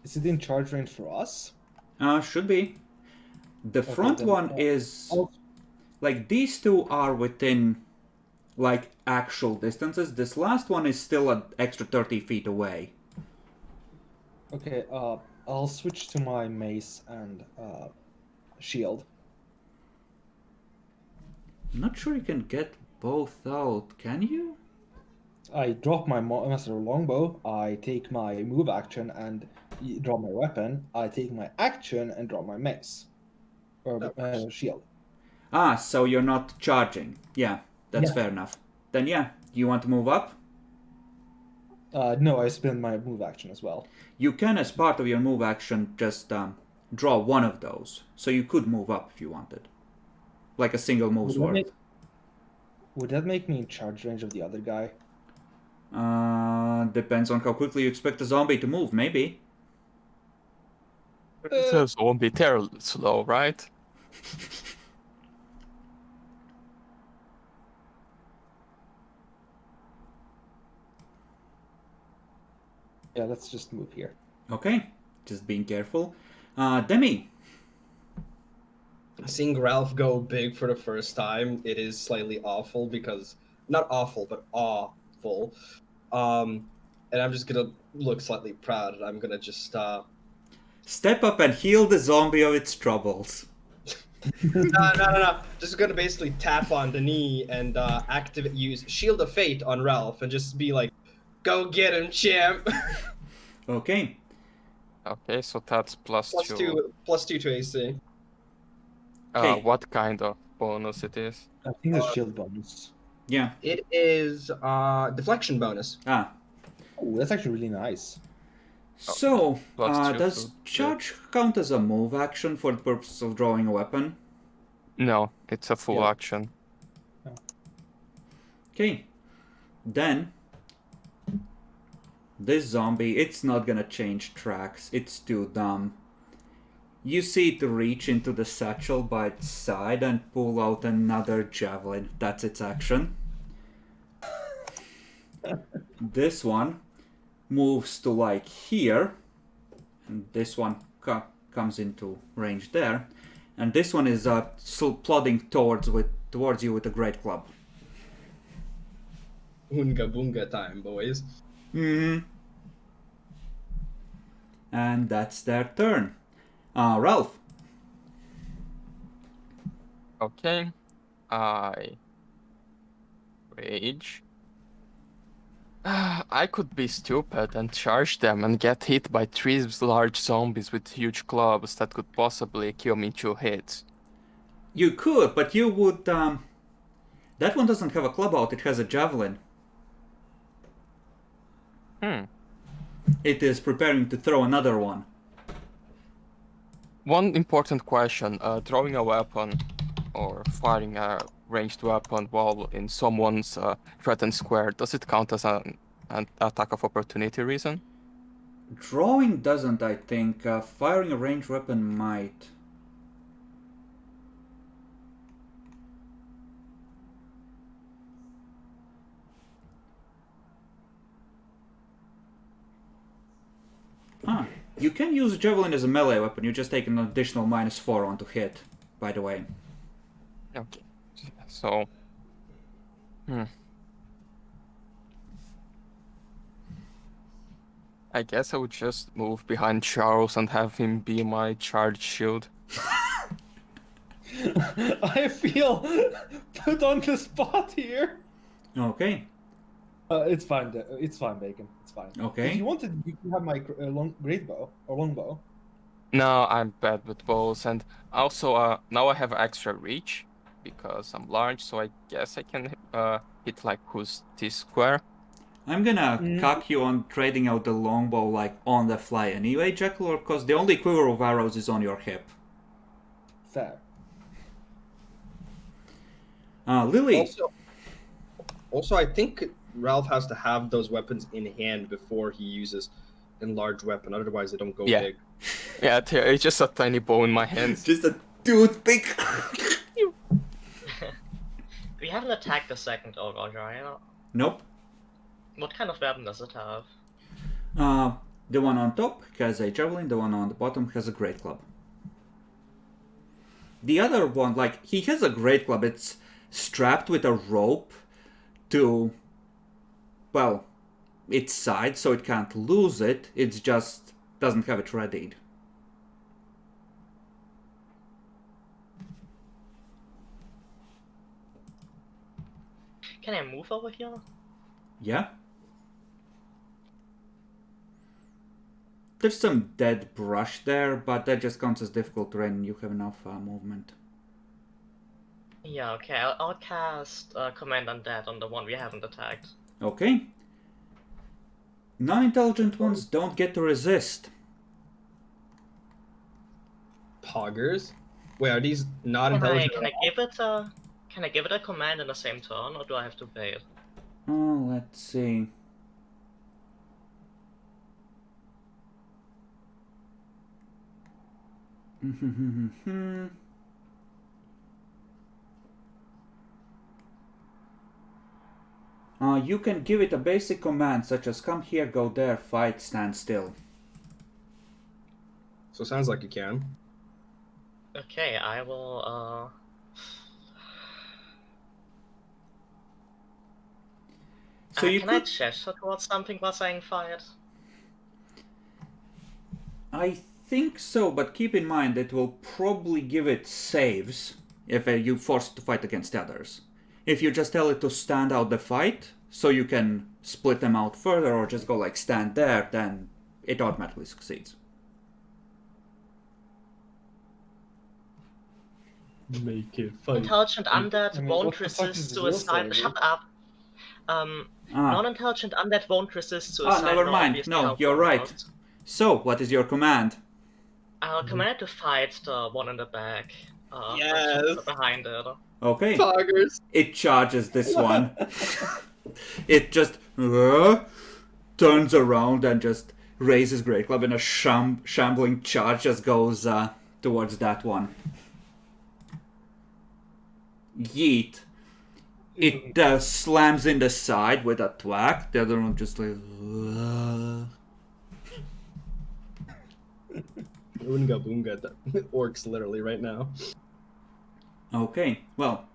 Is it in charge range for us? Should be. The front then, one is I'll- like these two are within like actual distances. This last one is still an extra 30 feet away. Okay, I'll switch to my mace and shield. I'm not sure you can get both out, can you? I drop my master longbow. I take my move action and draw my weapon. I take my action and draw my mace or shield. Ah, so you're not charging. Yeah, that's Yeah. fair enough. Then yeah, you want to move up? No, I spend my move action as well. You can, as part of your move action, just draw one of those. So you could move up if you wanted. Like a single move's worth. Would that make me in charge range of the other guy? Depends on how quickly you expect a zombie to move, maybe. It's a zombie, they're slow, right? Yeah, let's just move here. Okay, just being careful. Demi. Seeing Ralph go big for the first time, it is slightly awful because not awful, but awful. And I'm just gonna look slightly proud, and I'm gonna just Step up and heal the zombie of its troubles. no. Just gonna basically tap on the knee and use Shield of Fate on Ralph and just be like, "Go get him, champ!" Okay. Okay, so that's plus plus 2. plus 2 to AC. Okay. What kind of bonus it is? I think it's shield bonus. Yeah. It is deflection bonus. Ah. Oh, that's actually really nice. So, Plus 2 does to charge count as a move action for the purpose of drawing a weapon? No, it's a full Yeah. action. Okay. Then, this zombie, it's not gonna change tracks. It's too dumb. You see it reach into the satchel by its side and pull out another javelin. That's its action. This one moves to like here, and this one comes into range there, and this one is still plodding towards you with a great club. Oonga boonga time, boys. And that's their turn. Ralph. Okay, I rage. I could be stupid and charge them and get hit by 3 large zombies with huge clubs that could possibly kill me in 2 hits. You could, but you would. That one doesn't have a club out, it has a javelin. It is preparing to throw another one. One important question, drawing a weapon or firing a ranged weapon while in someone's threatened square, does it count as an attack of opportunity reason? Drawing doesn't, I think. Firing a ranged weapon might. You can use javelin as a melee weapon, you just take an additional -4 on to hit, by the way. Okay, so... I guess I would just move behind Charles and have him be my charge shield. I feel put on the spot here. Okay. It's fine. It's fine, Bacon. It's fine. Okay. If you wanted, you can have my great bow or long bow. No, I'm bad with bows, and also now I have extra reach because I'm large, so I guess I can hit like who's T-square. I'm gonna cuck you on trading out the longbow like on the fly anyway, Jekyll, because the only quiver of arrows is on your hip. Fair. Lily. Also, I think Ralph has to have those weapons in hand before he uses enlarged weapon. Otherwise, they don't go big. Yeah, it's just a tiny bow in my hands. Just a toothpick. We haven't attacked the second ogre, right? Nope. What kind of weapon does it have? The one on top has a javelin, the one on the bottom has a great club. The other one, like, he has a great club, it's strapped with a rope to, well, its side, so it can't lose it, it's just doesn't have it readied. Can I move over here? Yeah? There's some dead brush there, but that just counts as difficult terrain and you have enough movement. Yeah, okay, I'll cast Command Undead on the one we haven't attacked. Okay. Non-intelligent ones don't get to resist. Poggers? Wait, are these not intelligent? Can I give it a command in the same turn, or do I have to pay it? Oh, let's see. You can give it a basic command such as come here, go there, fight, stand still. So it sounds like you can. Okay, I will, So you can could... I gesture towards something while saying fight? I think so, but keep in mind it will probably give it saves if you force it to fight against others. If you just tell it to stand out the fight, so you can split them out further or just go like stand there, then it automatically succeeds. Make it fight. Intelligent undead I mean, won't what the fuck is resist the real suicide. story? Shut up. Non-intelligent undead won't resist suicide. never mind. obviously No, how you're it right. works. So, what is your command? I'll command it to fight the one in the back. Yes. Behind it. Okay. Poggers. It charges this one. It just turns around and just raises Great Club in a shambling charge, just goes towards that one. Yeet. It slams in the side with a thwack. The other one just like... Oonga boonga. Orcs literally right now. Okay, well,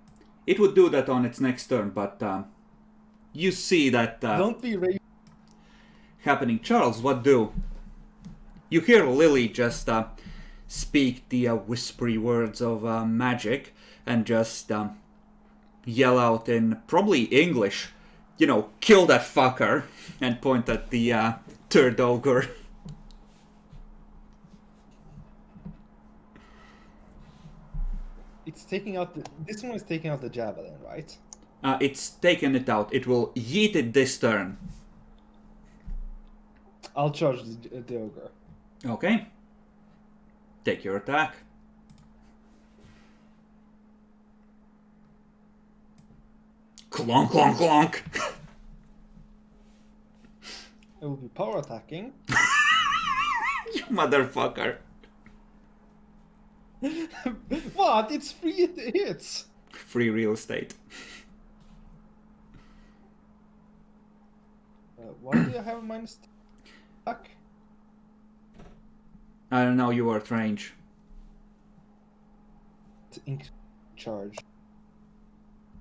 it would do that on its next turn, but you see that Don't be raging. happening. Charles, what do? You hear Lily just speak the whispery words of magic and just yell out in probably English, you know, kill that fucker, and point at the third ogre. It's taking out this one is taking out the javelin, right? It's taken it out. It will yeet it this turn. I'll charge the ogre. Okay. Take your attack. Clonk, clonk, clonk. It will be power attacking. You motherfucker. What? It's 3 hits. Free real estate. Why do I have a minus attack? I don't know, you are at range. Ink charge.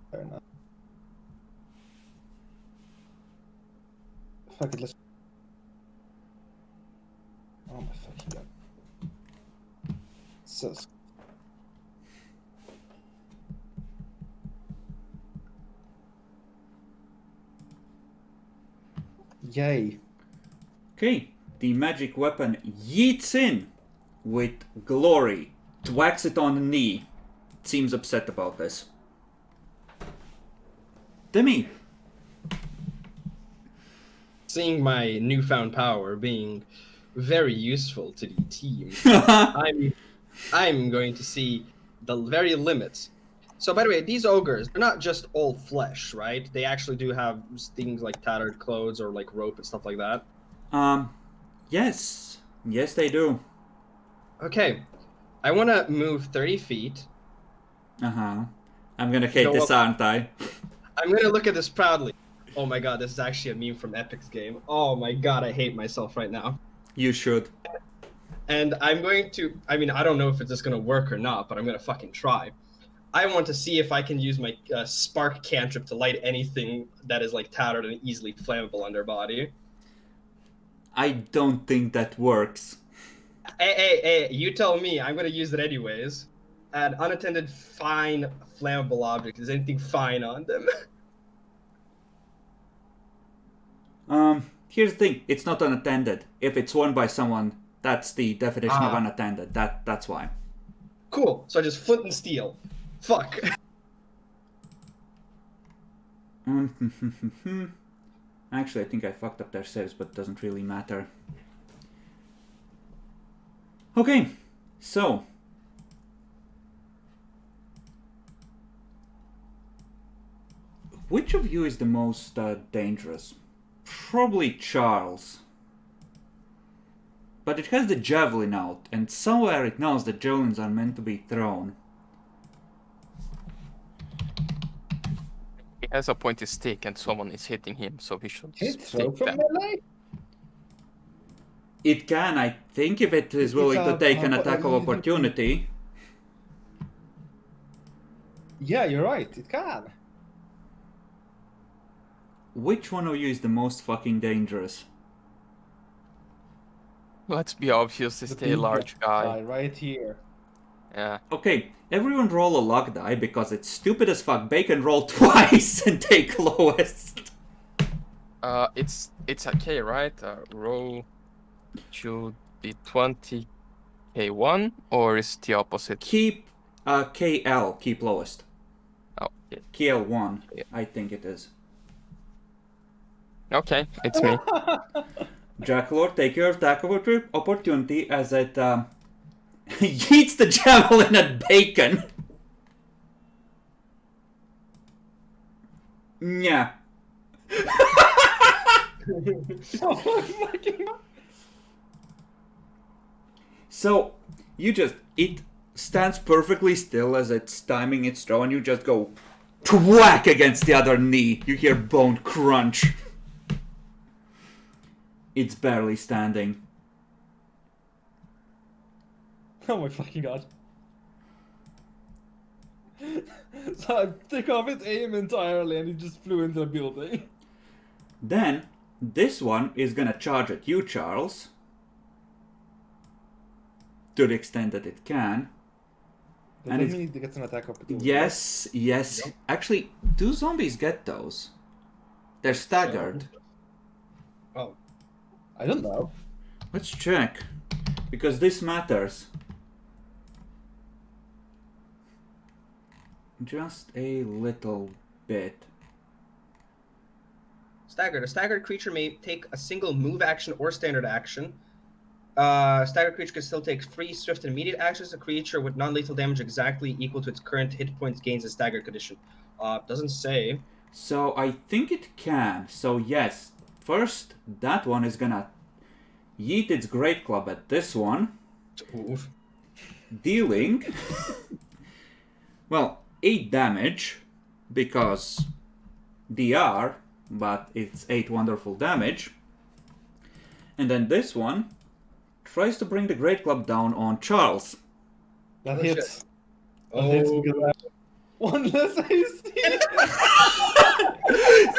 Fair enough. Fuck it, let's. So, yay. Okay, the magic weapon yeets in with glory, whacks it on the knee. Seems upset about this. Demi. Seeing my newfound power being very useful to the team, I'm going to see the very limits. So, by the way, these ogres, they're not just all flesh, right? They actually do have things like tattered clothes or like rope and stuff like that. Yes. Yes, they do. Okay, I want to move 30 feet. I'm gonna hate Go this, up. aren't I? I'm going to look at this proudly. Oh my god, this is actually a meme from Epic's game. Oh my god, I hate myself right now. You should. And I'm going to, I mean, I don't know if it's just going to work or not, but I'm going to fucking try. I want to see if I can use my spark cantrip to light anything that is like tattered and easily flammable on their body. I don't think that works. Hey, you tell me. I'm going to use it anyways. An unattended fine flammable object. Is anything fine on them? Here's the thing. It's not unattended. If it's worn by someone, that's the definition of unattended. That's why. Cool. So I just flint and steel. Fuck. Actually, I think I fucked up their saves, but it doesn't really matter. Okay, so which of you is the most dangerous? Probably Charles. But it has the javelin out, and somewhere it knows that javelins are meant to be thrown. He has a pointy stick and someone is hitting him, so he should Can it throw stick from them. melee? It can, I think, if it is willing to take an attack of opportunity. Yeah, you're right. It can. Which one of you is the most fucking dangerous? Let's be obvious, it's the large guy. Right here. Yeah. Okay, everyone roll a luck die because it's stupid as fuck. Bacon roll twice and take lowest. It's okay, right? Roll should be 20k1 or is the opposite? Keep KL, keep lowest. Oh, yeah. KL1, Yeah. I think it is. Okay, it's me. Jackalord, take your attack of opportunity as it yeets the javelin at Bacon. Yeah. So, it stands perfectly still as it's timing its throw, and you just go whack against the other knee. You hear bone crunch. It's barely standing. Oh my fucking god. So I took off its aim entirely and it just flew into the building. Then, this one is gonna charge at you, Charles. To the extent that it can. Does And that it's- mean it gets an attack opportunity? Yes. Yep. Actually, do zombies get those? They're staggered. Oh, I don't know. Let's check. Because this matters. Just a little bit. staggered. A staggered creature may take a single move action or standard action. Staggered creature can still take free, swift, and immediate actions. A creature with non-lethal damage exactly equal to its current hit points gains a staggered condition. Doesn't say. So I think it can. So yes, first that one is gonna yeet its great club at this one, Oof. dealing well 8 damage because DR, but it's 8 wonderful damage. And then this one tries to bring the great club down on Charles. That Oh, hits. shit. That hits Oh. because I have one less AC.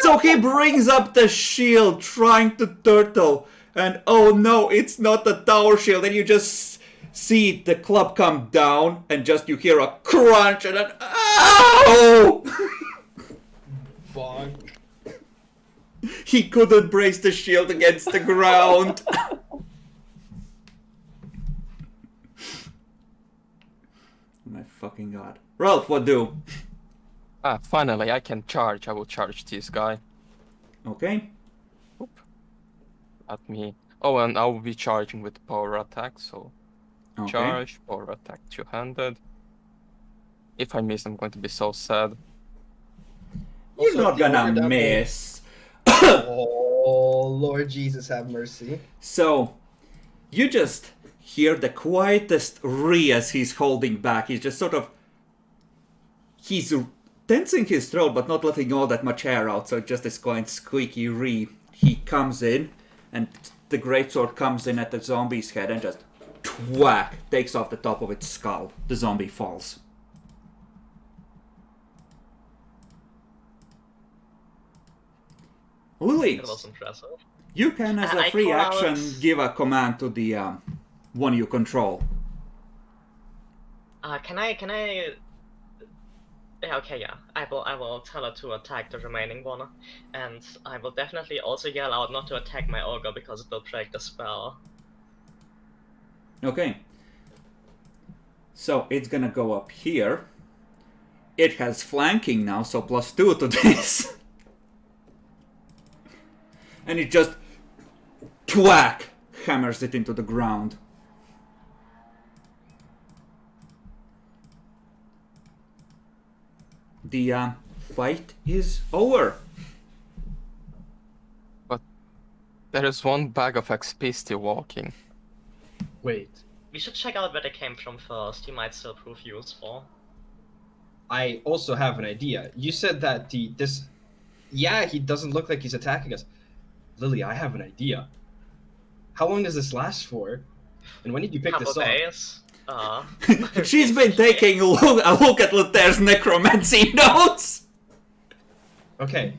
So he brings up the shield trying to turtle, and oh no, it's not the tower shield, and you just see the club come down, and just you hear a crunch and an ow! Bonk. He couldn't brace the shield against the ground. My fucking god. Ralph, what do? Ah, finally, I can charge. I will charge this guy. Okay. At me. Oh, and I will be charging with power attack, so Okay. charge, power attack, two-handed. If I miss, I'm going to be so sad. You're Also, not if the gonna ogre double- miss. Oh, Lord Jesus, have mercy. So, you just hear the quietest re as he's holding back. He's just sort of... He's tensing his throat, but not letting all that much air out, so just this quiet squeaky re. He comes in, and the greatsword comes in at the zombie's head and just... whack! Takes off the top of its skull. The zombie falls. Lily, It was impressive. you can, as a I free call action, out- give a command to the one you control. Can I? Yeah, okay, yeah. I will tell her to attack the remaining one, and I will definitely also yell out not to attack my ogre because it will break the spell. Okay. So it's gonna go up here. It has flanking now, so +2 to this. And it just thwack hammers it into the ground. The fight is over. But there is one bag of XP still walking. Wait, We should check out where they came from first. He might still prove useful. I also have an idea. You said that he doesn't look like he's attacking us. Lily, I have an idea. How long does this last for? And when did you pick Couple this up? days. She's been taking a look at Luther's necromancy notes. Okay.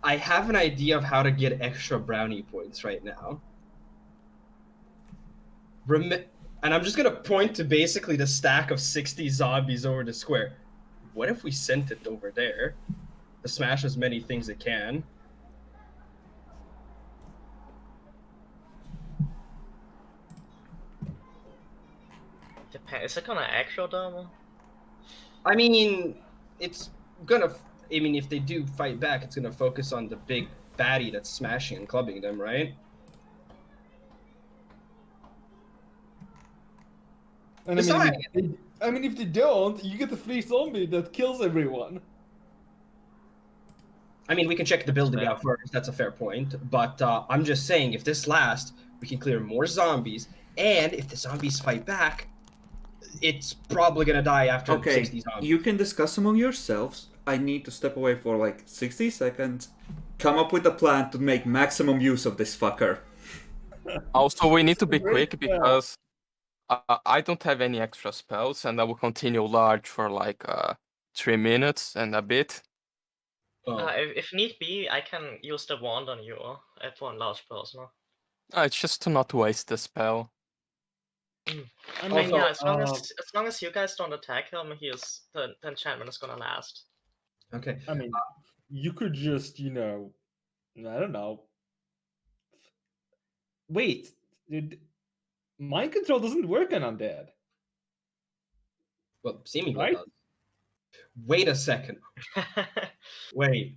I have an idea of how to get extra brownie points right now. And I'm just gonna point to basically the stack of 60 zombies over the square. What if we sent it over there to smash as many things it can? Is it gonna aggro them? I mean, it's gonna. I mean, if they do fight back, it's gonna focus on the big baddie that's smashing and clubbing them, right? And I mean, if they don't, you get a free zombie that kills everyone. I mean, we can check the building fair. out first. That's a fair point. But I'm just saying, if this lasts, we can clear more zombies. And if the zombies fight back, it's probably gonna die after Okay, 60 zombies. you can discuss among yourselves. I need to step away for like 60 seconds. Come up with a plan to make maximum use of this fucker. Also, we need to be Great quick spell. because I don't have any extra spells, and I will continue large for like 3 minutes and a bit. Oh. If need be, I can use the wand on you at one large person. It's just to not waste the spell. I And mean, yeah, as long as you guys don't attack him, the enchantment is gonna last. Okay. I mean, you could just, I don't know. Wait, dude, mind control doesn't work on undead. Well, seemingly Right? it does. Wait a second. Wait.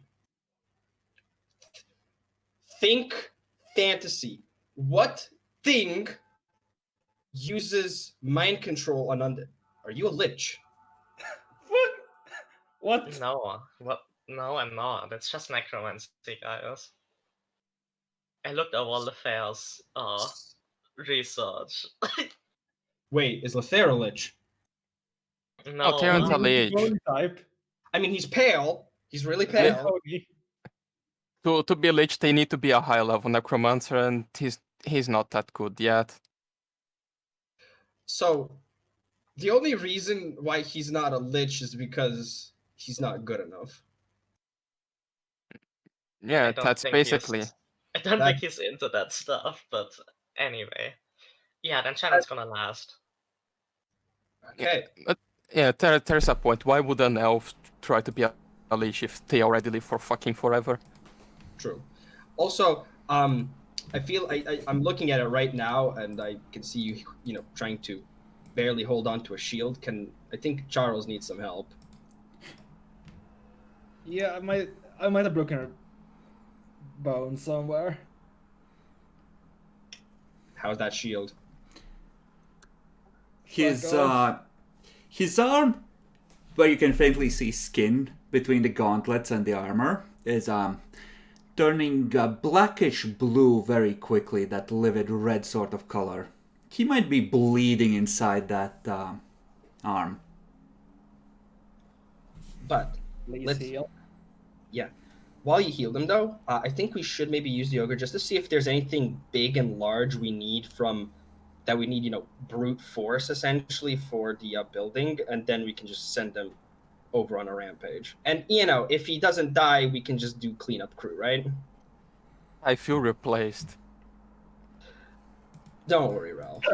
Think fantasy. What thing uses mind control on undead? Are you a lich? What? No, what? No, I'm not. It's just necromancy, guys. I looked up all the fair's research. Wait, is Lothair a lich? No, Oh, Terran's a lich. Bone type. I mean, he's pale. He's really Yeah. pale. To be a lich, they need to be a high level necromancer, and he's not that good yet. So, the only reason why he's not a lich is because he's not good enough. Yeah, I don't that's think basically. I don't That- think he's into that stuff, but anyway. Yeah, then Shannon's gonna last. Okay. Yeah, there's a point. Why would an elf try to be a leash if they already live for fucking forever? True. Also, I feel I'm looking at it right now, and I can see you trying to barely hold on to a shield. I think Charles needs some help? Yeah, I might have broken a bone somewhere. How's that shield? His Fuck off. his arm, where you can faintly see skin between the gauntlets and the armor, is turning blackish blue very quickly. That livid red sort of color. He might be bleeding inside that arm. But Please let's heal. yeah. While you heal them, though, I think we should maybe use the ogre just to see if there's anything big and large we need brute force essentially for the building, and then we can just send them over on a rampage. And if he doesn't die, we can just do cleanup crew, right? I feel replaced. Don't worry, Ralph.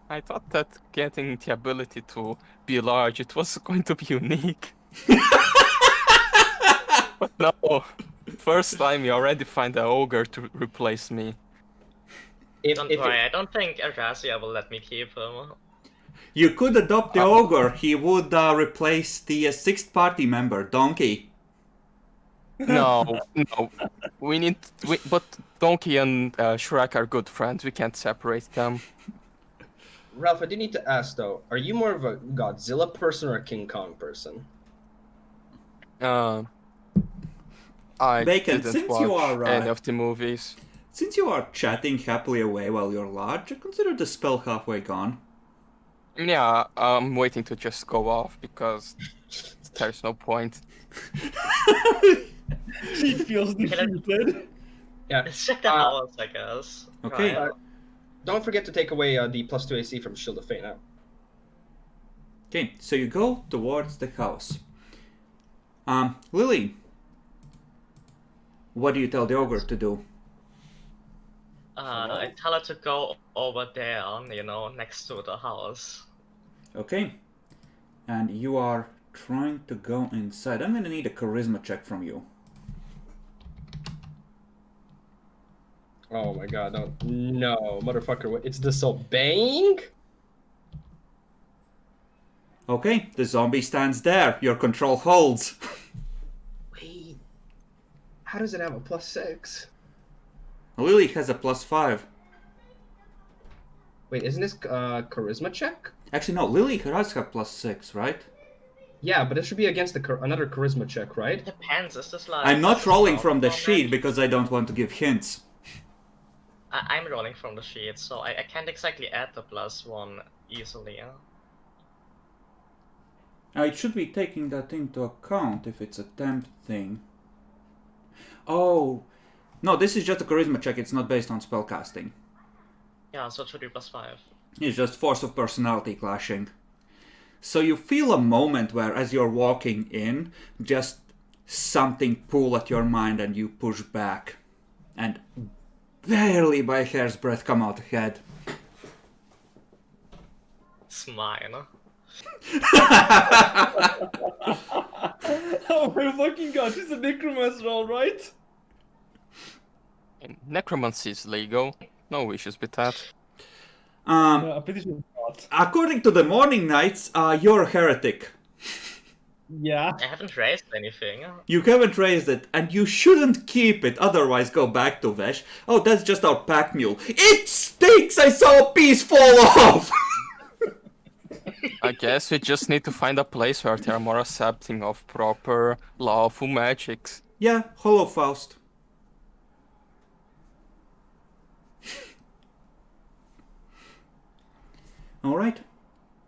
I thought that getting the ability to be large, it was going to be unique. But no, first time you already find an ogre to replace me. Don't worry, I don't think Arasia will let me keep him. You could adopt the ogre. He would replace the sixth party member, Donkey. No, but Donkey and Shrek are good friends. We can't separate them. Ralph, I do need to ask though, are you more of a Godzilla person or a King Kong person? I Bacon, didn't since watch you are, any of the movies. Since you are chatting happily away while you're large, consider the spell halfway gone. Yeah, I'm waiting to just go off because there's no point. She feels defeated. Yeah. Let's check the house, I guess. Okay. Right. Don't forget to take away the +2 AC from Shield of Fate now. Okay, so you go towards the house. Lily, what do you tell the ogre to do? I tell her to go over there, next to the house. Okay, and you are trying to go inside. I'm gonna need a charisma check from you. Oh my god, no, motherfucker, it's disobeying? Okay, the zombie stands there. Your control holds. Wait, how does it have a +6? Lily has a +5. Wait, isn't this charisma check? Actually, no, Lily has a +6, right? Yeah, but it should be against another charisma check, right? Depends, is this like... I'm not rolling spell from the format? sheet because I don't want to give hints. I'm rolling from the sheet, so I can't exactly add the +1 easily. It should be taking that into account if it's a temp thing. Oh, no, this is just a charisma check. It's not based on spellcasting. Yeah, so it should be +5. It's just force of personality clashing. So you feel a moment where, as you're walking in, just something pull at your mind and you push back. And barely by a hair's breadth come out ahead. It's mine. Oh my fucking god, she's a necromancer, alright? Necromancy is legal. No issues with that. No, I'm pretty sure not. According to the Morning Knights, you're a heretic. Yeah. I haven't raised anything. You haven't raised it, and you shouldn't keep it, otherwise go back to Vesh. Oh, that's just our pack mule. It stinks! I saw a piece fall off! I guess we just need to find a place where they are more accepting of proper lawful magics. Yeah, Holofaust. Alright,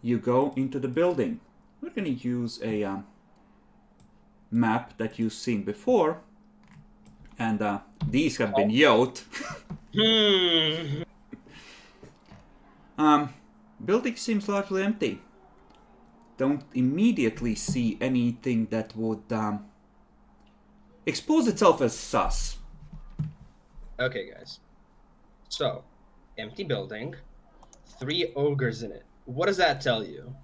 you go into the building. We're gonna use a map that you've seen before. And these have been yoked. Building seems largely empty. Don't immediately see anything that would expose itself as sus. Okay, guys. So, empty building, 3 ogres in it. What does that tell you?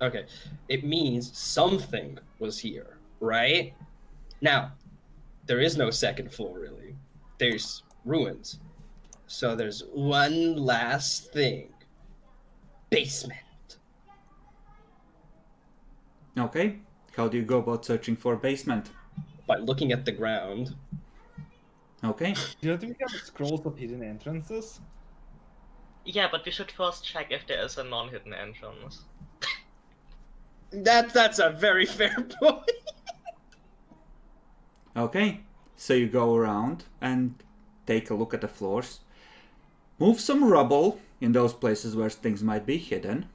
Okay, it means something was here, right? Now, there is no second floor, really. There's ruins. So there's one last thing. Basement. Okay. How do you go about searching for a basement? By looking at the ground. Okay. Do we have scrolls of hidden entrances? Yeah, but we should first check if there is a non-hidden entrance. That's a very fair point. Okay. So you go around and take a look at the floors. Move some rubble in those places where things might be hidden.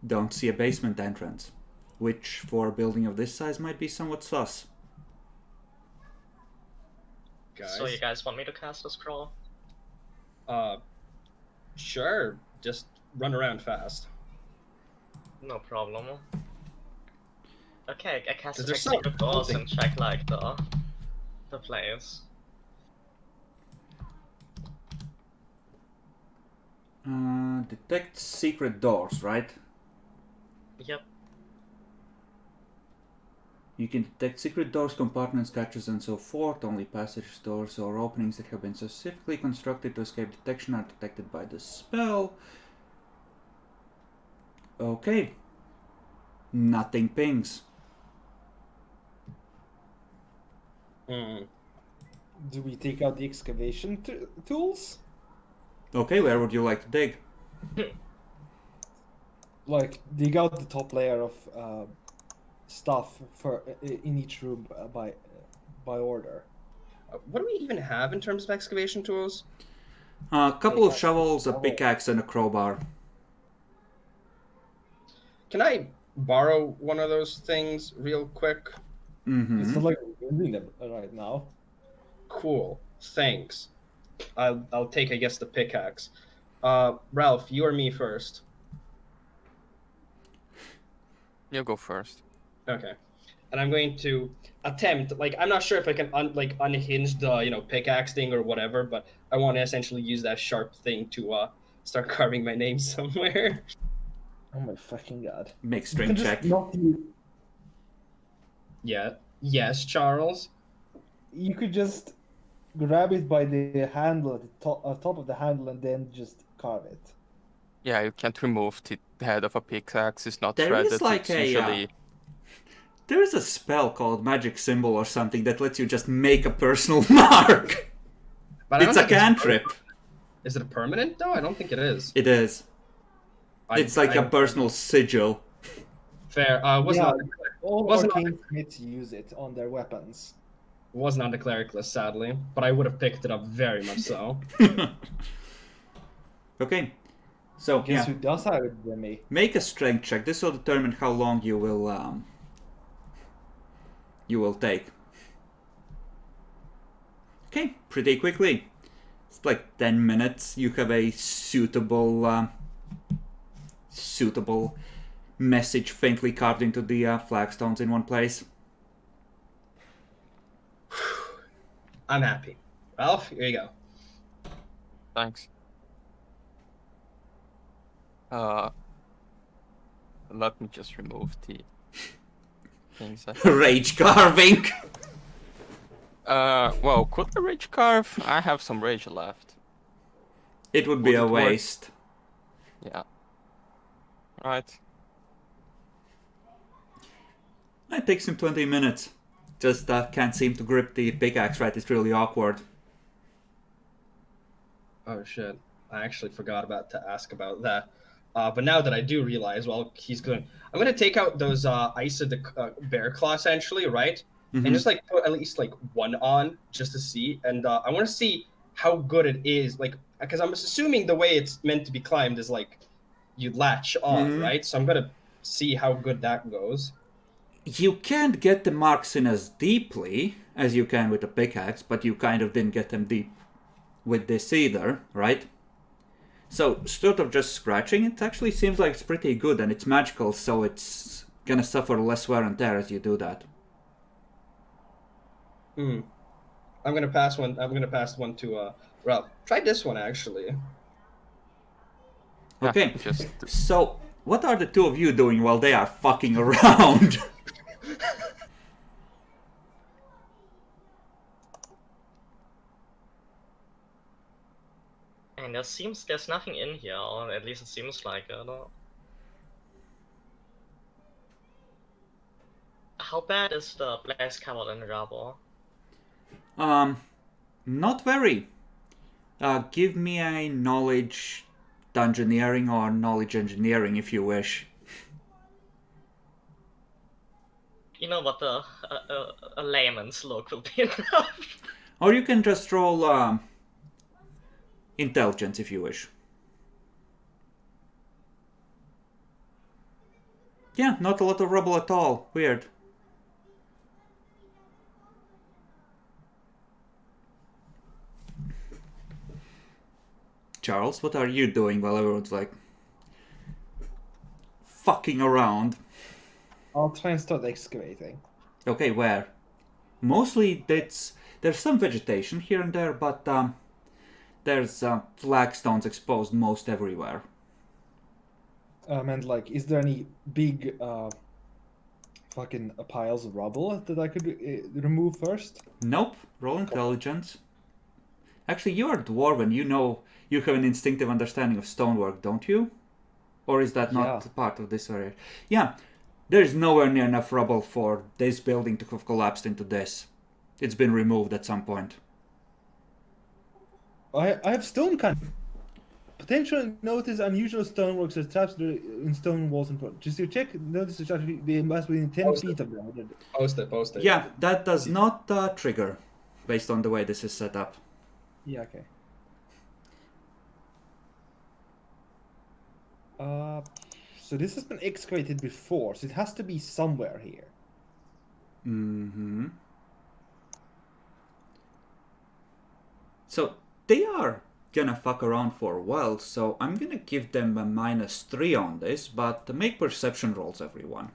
Don't see a basement entrance, which for a building of this size might be somewhat sus. Guys, So you guys want me to cast a scroll? sure. Just run around fast. No problem. Okay, I cast Is a there Secret Doors something? and check like the place. Detect secret doors, right? Yep. You can detect secret doors, compartments, catches, and so forth. Only passage doors or openings that have been specifically constructed to escape detection are detected by the spell. Okay. Nothing pings. Mm. Do we take out the excavation tools? Okay, where would you like to dig? Like, dig out the top layer of stuff for in each room by order. What do we even have in terms of excavation tools? A couple of shovels, a pickaxe, and a crowbar. Can I borrow one of those things real quick? It's not Mm-hmm. like we're building them right now. Cool. Thanks. I'll take, I guess, the pickaxe. Ralph, you or me first? You go first. Okay. And I'm going to attempt, like, I'm not sure if I can unhinge the pickaxe thing or whatever, but I want to essentially use that sharp thing to start carving my name somewhere. Oh my fucking god! Make You strength can just check. not use. Yeah. Yes, Charles. You could just grab it by the handle at the top of the handle and then just carve it. Yeah, you can't remove the head of a pickaxe. It's not There threaded. is like It's a usually there is a spell called Magic Symbol or something that lets you just make a personal mark. But I It's don't a think cantrip. Is it a permanent though? I don't think it is. It is. It's like a personal sigil. Fair. All wasn't arcane smiths use it on their weapons. on the cleric list, sadly, but I would have picked it up very much so. Okay. So Guess yeah, who does have it than me? make a strength check. This will determine how long you will take. Okay, pretty quickly. It's like 10 minutes. You have a suitable message faintly carved into the flagstones in one place. I'm happy. Ralph, here you go. thanks. Let me just remove the things. Rage carving. Well, could I rage carve? I have some rage left. It would be Would a it work? waste. Yeah. Right. It takes him 20 minutes. Just can't seem to grip the pickaxe right. It's really awkward. Oh shit! I actually forgot to ask about that. But now that I do realize, well, I'm gonna take out those ice of the bear claw essentially, right? Mhm. And just like put at least like one on just to see, and I want to see how good it is, like because I'm assuming the way it's meant to be climbed is like you latch on, Mhm. right? So I'm gonna see how good that goes. You can't get the marks in as deeply as you can with a pickaxe, but you kind of didn't get them deep with this either, right? So, sort of just scratching, it actually seems like it's pretty good, and it's magical, so it's gonna suffer less wear and tear as you do that. Hmm. I'm gonna pass one. I'm gonna pass one to Ralph. Try this one actually. Yeah, Okay, just so what are the two of you doing while they are fucking around? And there's nothing in here, or at least it seems like it. How bad is the place covered in rubble? Not very. Give me a knowledge dungeoneering or knowledge engineering if you wish. You know what a layman's look will be enough. Or you can just roll intelligence if you wish. Yeah, not a lot of rubble at all. Weird. Charles, what are you doing while everyone's like fucking around? I'll try and start excavating. Okay, where? Mostly there's some vegetation here and there, but there's flagstones exposed most everywhere. And like, is there any big fucking piles of rubble that I could remove first? Nope. Roll intelligence. Actually, you are dwarven. You have an instinctive understanding of stonework, don't you? Or is that not Yeah. part of this area? Yeah. There's nowhere near enough rubble for this building to have collapsed into this. It's been removed at some point. I have stone kind. Potential notice unusual stoneworks that traps in stone walls and front. Just to check, notice that they must be within 10 feet of them. Post it. Yeah, that does not trigger based on the way this is set up. Yeah, okay. So this has been excavated before, so it has to be somewhere here. Mm-hmm. So they are gonna fuck around for a while, so I'm gonna give them a -3 on this, but make perception rolls, everyone.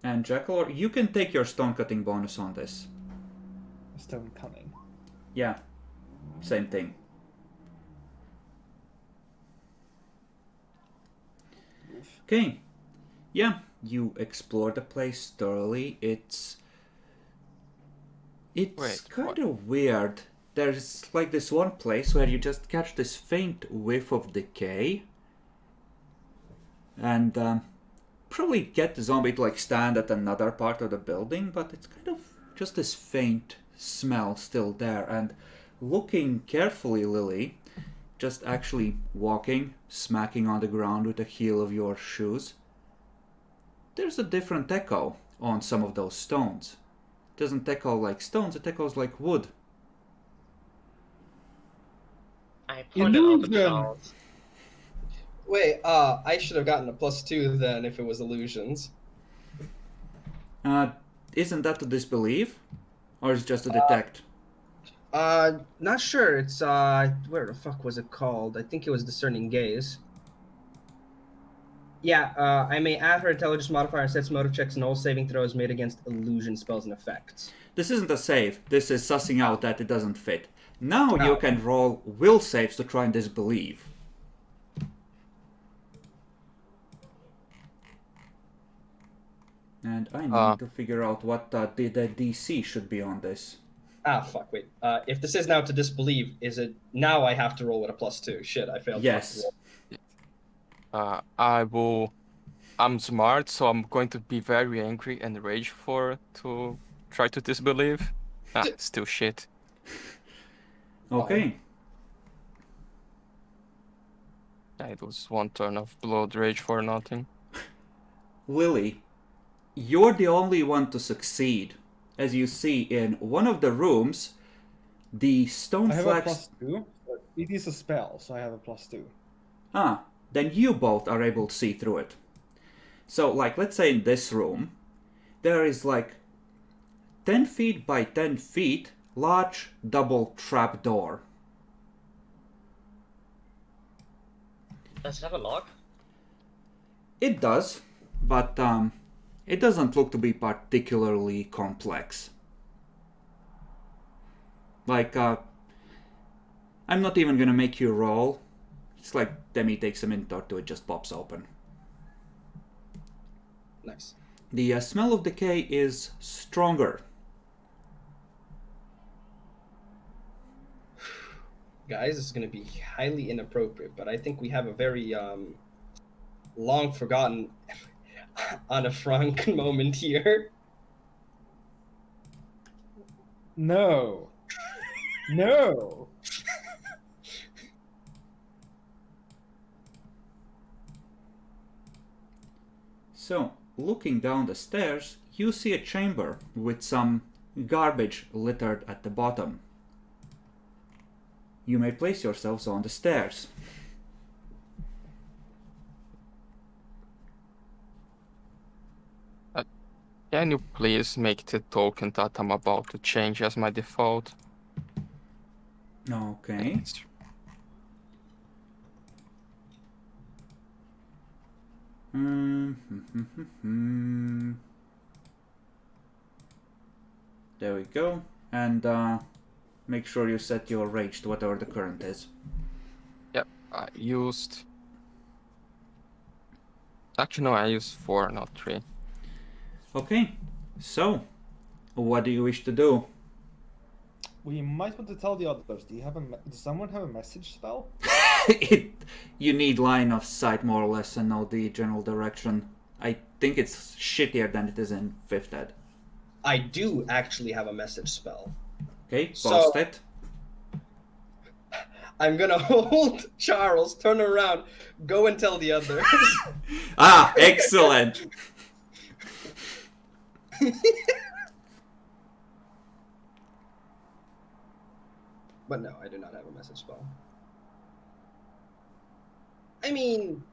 And Jackal, you can take your stone cutting bonus on this. Stone cunning. Yeah, same thing. Okay, yeah, you explore the place thoroughly. It's Wait, kind what? of weird. There's like this one place where you just catch this faint whiff of decay, and probably get the zombie to like stand at another part of the building, but it's kind of just this faint smell still there. And looking carefully, Lily, just actually walking, smacking on the ground with the heel of your shoes, there's a different echo on some of those stones. It doesn't echo like stones, it echoes like wood. I pointed out the Illusion! clouds. Wait, I should have gotten a +2 then if it was illusions. Isn't that to disbelieve? Or is it just to detect? Not sure. It's where the fuck was it called? I think it was Discerning Gaze. Yeah, I may add her intelligence modifier and sets motive checks and all saving throws made against illusion spells and effects. This isn't a save, this is sussing out that it doesn't fit. Now you can roll will saves to try and disbelieve. And I need to figure out what the DC should be on this. Ah, fuck, wait. If this is now to disbelieve, is it now I have to roll with a +2? Shit, I failed. Yes. I'm smart, so I'm going to be very angry and rage to try to disbelieve. Still shit. Okay. It was one turn of blood rage for nothing. Lily, you're the only one to succeed. As you see, in one of the rooms, the stone I have flags... a +2. It is a spell, so I have a +2. Ah, then you both are able to see through it. So, like, let's say in this room, there is like 10 feet by 10 feet large double trap door. Does it have a lock? It does, but it doesn't look to be particularly complex. Like, I'm not even gonna make you roll. It's like Demi takes a minute or two, it just pops open. Nice. The smell of decay is stronger. Guys, this is going to be highly inappropriate, but I think we have a very long forgotten Anna Frank moment here. No. No. So, looking down the stairs, you see a chamber with some garbage littered at the bottom. You may place yourselves on the stairs. Can you please make the token that I'm about to change as my default? Okay. Thanks. There we go. And make sure you set your rage to whatever the current is. Yep, I used... Actually, no, I used 4, not 3. Okay, so what do you wish to do? We might want to tell the others. Does someone have a message spell? You need line of sight more or less and know the general direction. I think it's shittier than it is in 5th Ed. I do actually have a message spell. Okay, So- post it. I'm gonna hold Charles, turn around, go and tell the others. Ah, excellent! But no, I do not have a message spell. I mean,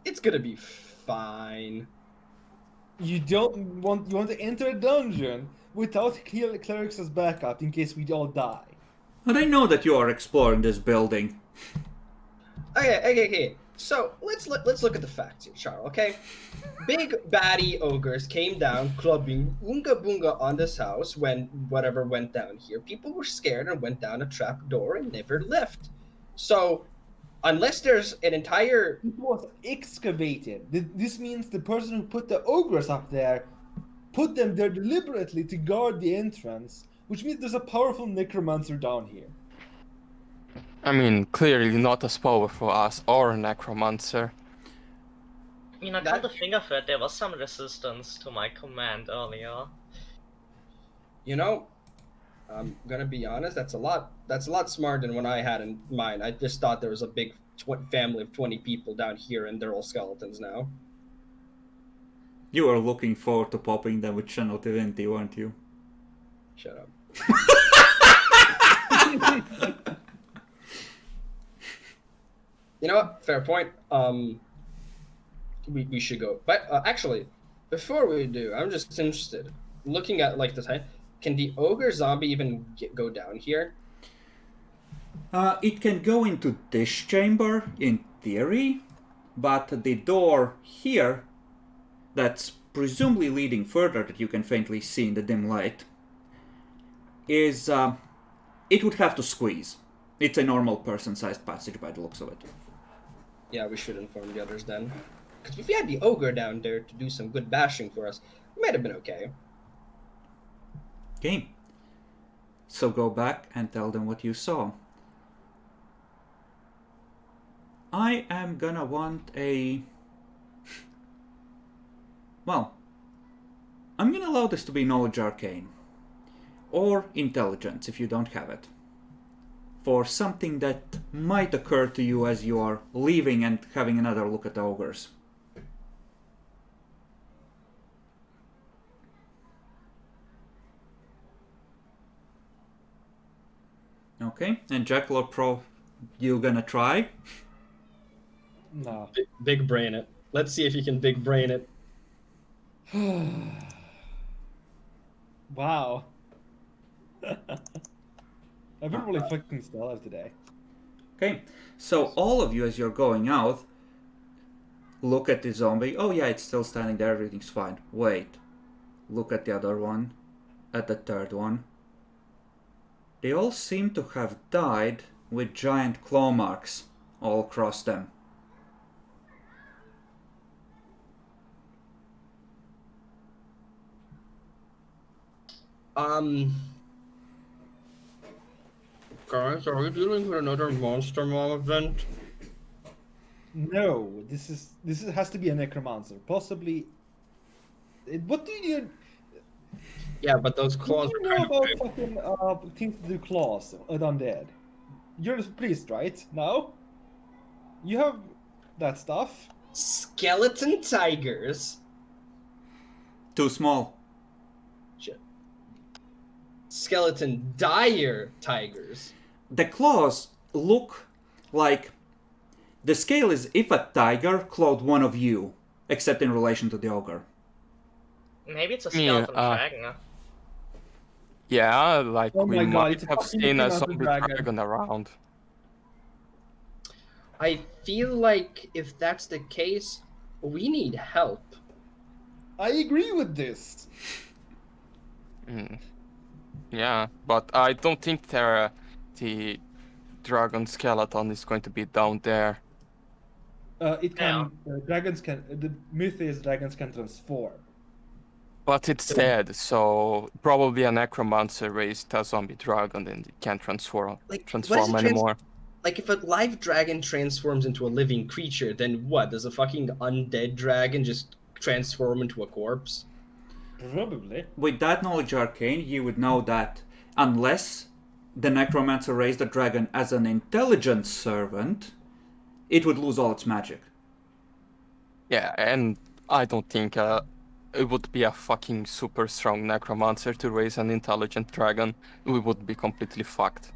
it's gonna be fine. You want to enter a dungeon without clerics as backup in case we all die. But I know that you are exploring this building. Okay. So let's look at the facts here, Charles. Okay, big baddie ogres came down, clubbing Oonga Boonga on this house when whatever went down here. People were scared and went down a trap door and never left. So, unless there's an entire It was excavated. This means the person who put the ogres up there put them there deliberately to guard the entrance, which means there's a powerful necromancer down here. I mean, clearly not as powerful as our necromancer. You know, come to think of it, there was some resistance to my command earlier. You know, I'm gonna be honest. That's a lot smarter than what I had in mind. I just thought there was a big family of 20 people down here, and they're all skeletons now. You are looking forward to popping them with Channel Divinity, weren't you? Shut up. You know what? Fair point. We should go. But actually, before we do, I'm just interested. Looking at like the time, can the ogre zombie even go down here? It can go into this chamber, in theory, but the door here, that's presumably leading further, that you can faintly see in the dim light, is, it would have to squeeze. It's a normal person-sized passage by the looks of it. Yeah, we should inform the others then. Because if we had the ogre down there to do some good bashing for us, it might have been okay. Okay. So go back and tell them what you saw. I am gonna want a... Well, I'm gonna allow this to be Knowledge Arcane. Or Intelligence, if you don't have it. For something that might occur to you as you are leaving and having another look at the ogres. Okay, and Jackal or Pro, you gonna try? No. Big brain it. Let's see if you can big brain it. Wow. I've been really fucking stellar today. Okay, so all of you as you're going out, Look at the zombie. Oh yeah, it's still standing there. Everything's fine. Wait. Look at the other one. At the third one. They all seem to have died with giant claw marks all across them. Guys, are we dealing with another monster mom event? No, this has to be a necromancer. Possibly. What do you Yeah, but those claws you are know kind about of big. fucking things to do claws at undead? You're a priest, right? No? You have that stuff. Skeleton tigers. Too small. Shit. Skeleton dire tigers. The claws look like... The scale is if a tiger clawed one of you, except in relation to the ogre. Maybe it's a Yeah, skeleton dragon. Yeah, like Oh we my God, might it's a have fucking seen a necromancer zombie dragon. dragon around. I feel like if that's the case, we need help. I agree with this. Yeah, but I don't think the dragon skeleton is going to be down there. It can dragons can. The myth is dragons can transform. But it's dead, so probably a necromancer raised a zombie dragon and it can't transform Like, what is it anymore. Like, if a live dragon transforms into a living creature, then what? Does a fucking undead dragon just transform into a corpse? Probably. With that knowledge, Arcane, you would know that unless the necromancer raised the dragon as an intelligence servant, it would lose all its magic. Yeah, and I don't think it would be a fucking super strong necromancer to raise an intelligent dragon. We would be completely fucked.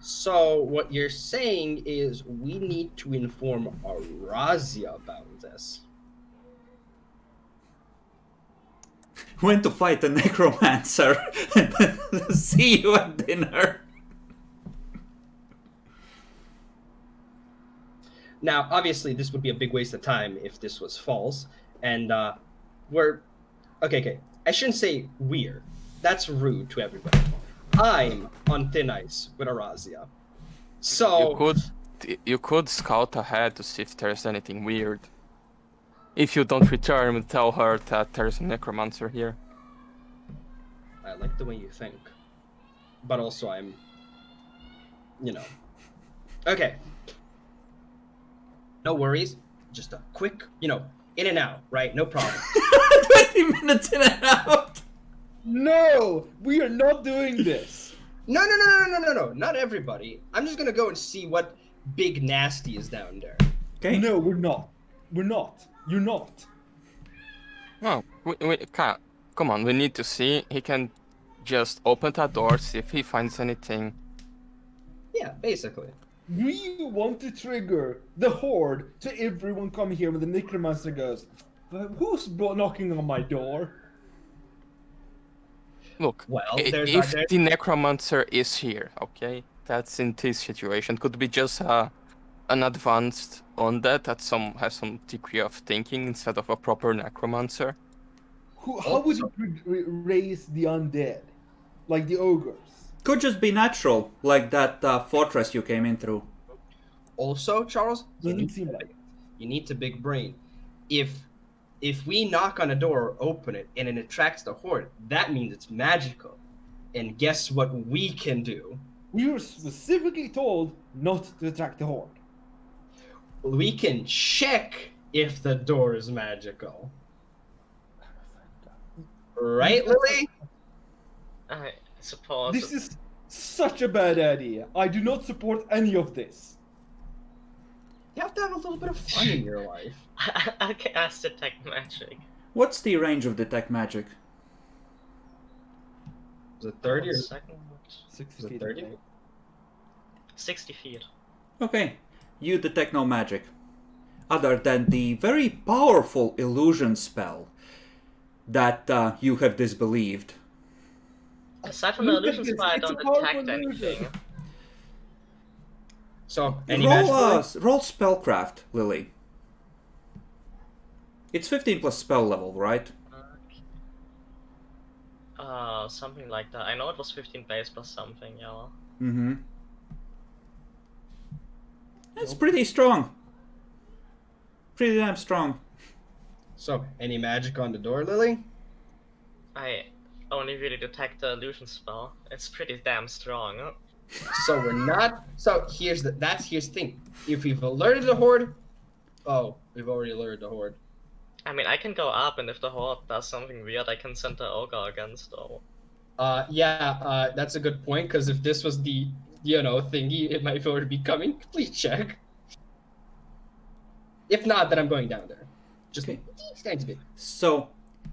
So, what you're saying is we need to inform Arazia about this. Went to fight the necromancer. See you at dinner. Now, obviously, this would be a big waste of time if this was false, and we're... Okay, I shouldn't say we're. That's rude to everybody. I'm on thin ice with Arazia. So... You could scout ahead to see if there's anything weird. If you don't return, tell her that there's a necromancer here. I like the way you think. But also I'm... You know. Okay. No worries. Just a quick, in and out, right? No problem. 20 minutes in and out. No, we are not doing this. No. Not everybody. I'm just gonna go and see what big nasty is down there. Okay. No, we're not. We're not. You're not. No, we can't. Come on, we need to see. He can just open that door, see if he finds anything. Yeah, basically. We want to trigger the horde to everyone come here when the necromancer goes, who's knocking on my door? Look, Well, if the necromancer is here, okay, that's in this situation. Could be just an advanced undead that has some degree of thinking instead of a proper necromancer. How would you raise the undead? Like the ogres? Could just be natural, like that fortress you came in through. Also, Charles, Doesn't seem like it. you need to big brain. If we knock on a door, open it, and it attracts the horde, that means it's magical. And guess what we can do? We were specifically told not to attack the horde. We can check if the door is magical. Right, Lily? I suppose. This is such a bad idea. I do not support any of this. You have to have a little bit of fun in your life. I cast detect magic. What's the range of detect magic? Is it 30 or 60 is it 30? feet. Okay, you detect no magic. Other than the very powerful illusion spell that you have disbelieved. Aside from the Look at illusion this, spell, I it's a don't powerful detect illusion. anything. So, any Roll, magical? roll spellcraft, Lily. It's 15 plus spell level, right? Something like that. I know it was 15 base plus something, yeah. Mm-hmm. That's pretty strong. Pretty damn strong. So, any magic on the door, Lily? I only really detect the illusion spell. It's pretty damn strong. So we're not. So here's the thing. If we've alerted the horde, oh, we've already alerted the horde. I mean, I can go up, and if the horde does something weird, I can send the ogre against. Though. Yeah. That's a good point. Because if this was the thingy, it might already be coming. Please check. If not, then I'm going down there. Just Okay. stands a bit. So,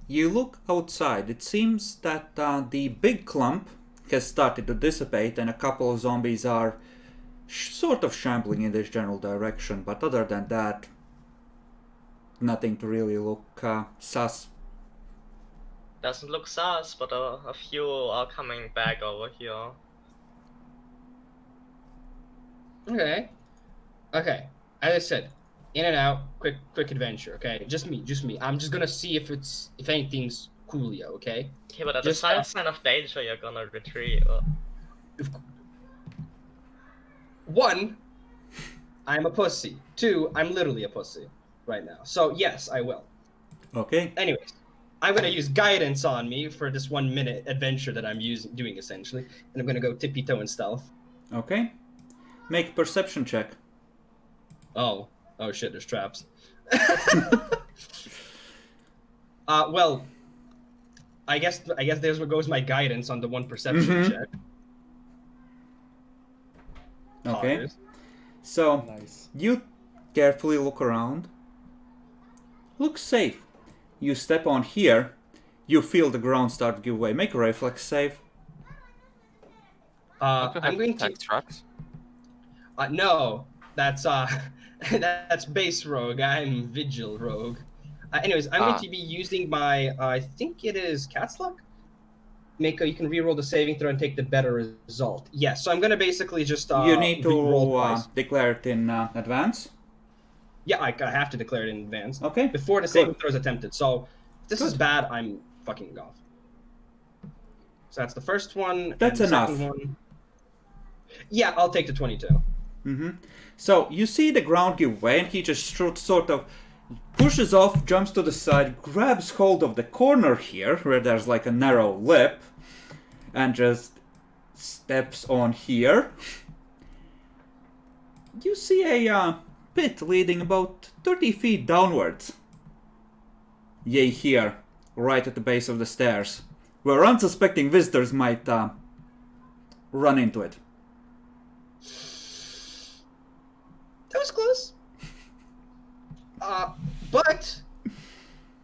you look outside. It seems that the big clump has started to dissipate, and a couple of zombies are sort of shambling in this general direction. But other than that, nothing to really look sus. Doesn't look sus, but a few are coming back over here. Okay. As I said, in and out, quick adventure. Okay, just me. I'm just gonna see if anything's coolio. Okay. Okay, but at the Just, slight sign of danger, you're gonna retreat. One, I'm a pussy. Two, I'm literally a pussy right now. So yes, I will. Okay. Anyways, I'm gonna use guidance on me for this 1 minute adventure that I'm doing essentially, and I'm gonna go tippy toe and stealth. Okay. Make a perception check. Oh shit! There's traps. Well, I guess there's where goes my guidance on the one perception check. Okay. Poggers. So, Nice. you carefully look around. Looks safe. You step on here. You feel the ground start to give way. Make a reflex save. I'm going to. detect traps. No, that's that's base rogue. I'm vigil rogue. Anyways, I'm going to be using my I think it is cat's luck. You can reroll the saving throw and take the better result. Yes, so I'm gonna basically just You need reroll to twice. declare it in advance. Yeah, I have to declare it in advance. Okay. Before the saving throw is attempted. So if this is bad, I'm fucking off. So that's the first one. That's and the enough. second one. Yeah, I'll take the 22. So you see the ground give way, and he just sort of pushes off, jumps to the side, grabs hold of the corner here, where there's like a narrow lip, and just steps on here. You see a pit leading about 30 feet downwards. Yay, here, right at the base of the stairs, where unsuspecting visitors might run into it. That was close. But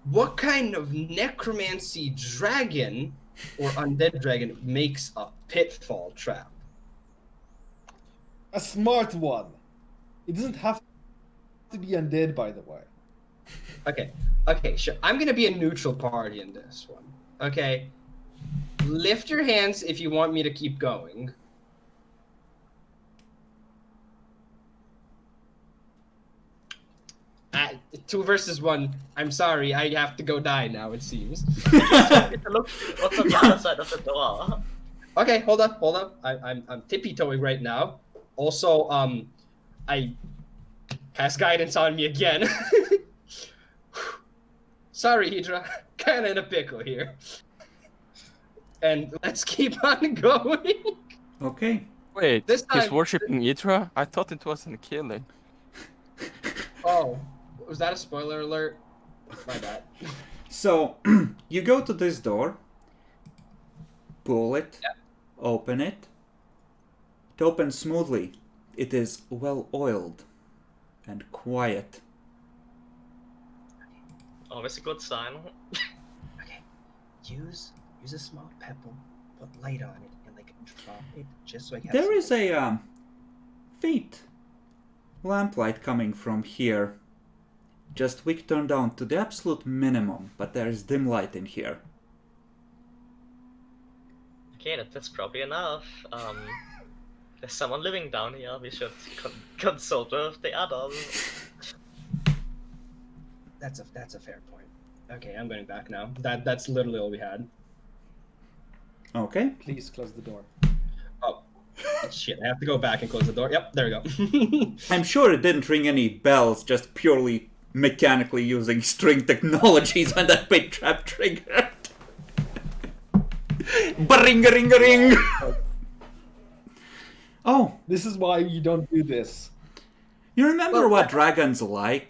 what kind of necromancy dragon or undead dragon makes a pitfall trap? A smart one. It doesn't have to be undead, by the way. Okay, sure. I'm gonna be a neutral party in this one. Okay. Lift your hands if you want me to keep going. Two versus one. I'm sorry, I have to go die now, it seems. Look, what's on the other side of the door? Okay, hold up. I'm tippy-toeing right now. Also, I cast guidance on me again. Sorry, Hydra. Kinda in a pickle here. And let's keep on going. Okay. Wait, This he's time- worshipping Idra? I thought it wasn't killing. Oh, was that a spoiler alert? My bad. So, you go to this door, pull it, open it. It opens smoothly. It is well oiled and quiet. Always a good sign. Okay, use a small pebble, put light on it, and like drop it just so I can. There is a faint lamplight coming from here. Just wick turned down to the absolute minimum, but there is dim light in here. Okay, that's probably enough. There's someone living down here. We should consult with the others. That's a fair point. Okay, I'm going back now. That's literally all we had. Okay. Please close the door. Oh, shit! I have to go back and close the door. Yep, there we go. I'm sure it didn't ring any bells, just purely mechanically using string technologies when that big trap triggered. Ba-ring-a-ring-a-ring! Oh, This is why you don't do this. you remember what dragons like?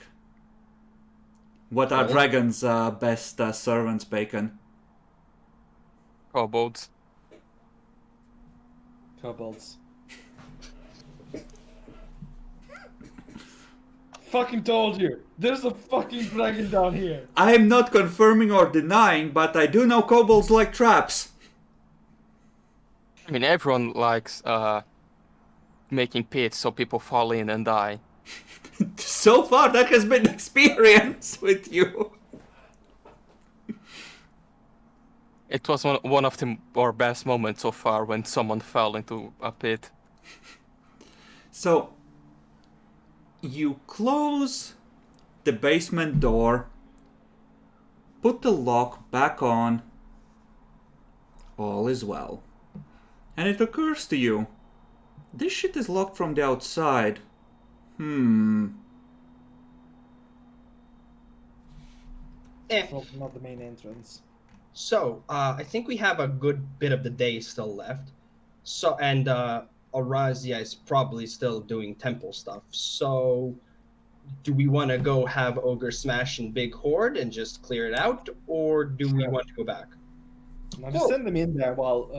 What are Really? dragons' best servants, Bacon? Kobolds. Kobolds. Fucking told you! There's a fucking dragon down here! I am not confirming or denying, but I do know kobolds like traps. I mean, everyone likes making pits so people fall in and die. So far, that has been experience with you. It was one of our best moments so far when someone fell into a pit. So, you close the basement door, put the lock back on, all is well. And it occurs to you, this shit is locked from the outside. Eh. Not the main entrance. So, I think we have a good bit of the day still left. So, and Arazia is probably still doing temple stuff. So, do we want to go have Ogre smash in Big Horde and just clear it out, or do we Sure. want to go back? Now just send them in there while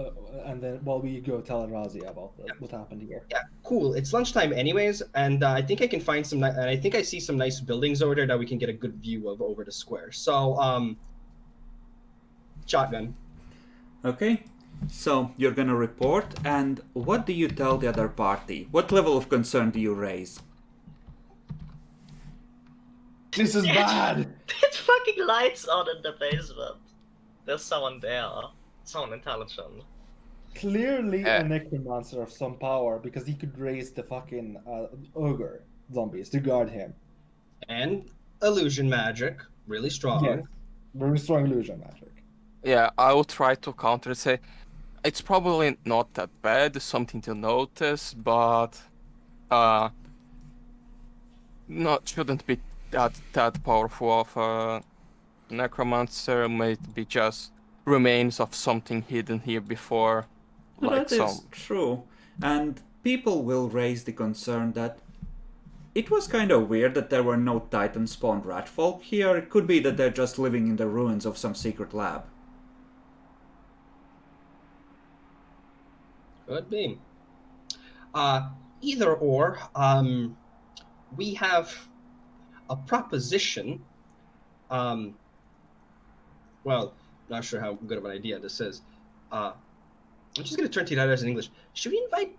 we go tell Razia about what happened here. Yeah, cool. It's lunchtime anyways, and I think I can find some. And I think I see some nice buildings over there that we can get a good view of over the square. So, shotgun. Okay, so you're gonna report, and what do you tell the other party? What level of concern do you raise? This is bad! It fucking lights on in the basement. There's someone there. Someone intelligent. Clearly a necromancer of some power, because he could raise the fucking ogre zombies to guard him. And illusion magic, really strong. Yes. Very strong illusion magic. Yeah, I will try to counter and say it's probably not that bad, something to notice, but not shouldn't be that powerful of a necromancer. Might be just remains of something hidden here before, like That is some. true, and people will raise the concern that it was kind of weird that there were no Titan-spawned ratfolk here. It could be that they're just living in the ruins of some secret lab. Could be. Either or, we have a proposition. Well, not sure how good of an idea this is. I'm just going to turn to that as in English. Should we invite,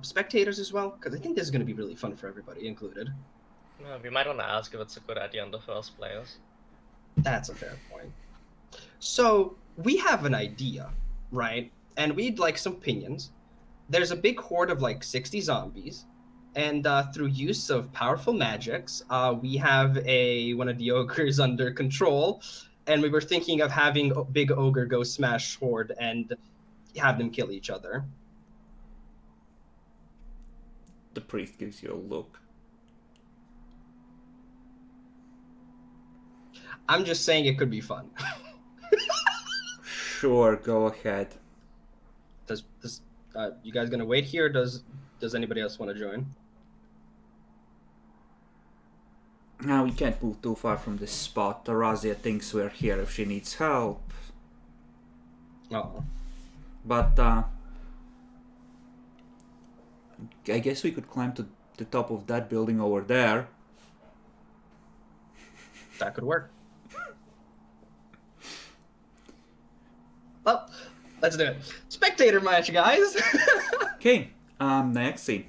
spectators as well? Because I think this is going to be really fun for everybody, included. Well, we might want to ask if it's a good idea in the first place. That's a fair point. So, we have an idea, right? And we'd like some opinions. There's a big horde of like 60 zombies. And through use of powerful magics, we have one of the ogres under control. And we were thinking of having Big Ogre go smash Horde and have them kill each other. The priest gives you a look. I'm just saying it could be fun. Sure, go ahead. Does you guys gonna wait here? Does anybody else want to join? Now we can't move too far from this spot. Arazia thinks we're here if she needs help. Oh, But, I guess we could climb to the top of that building over there. that could work. Well, let's do it. Spectator match, guys. Okay, Nexi,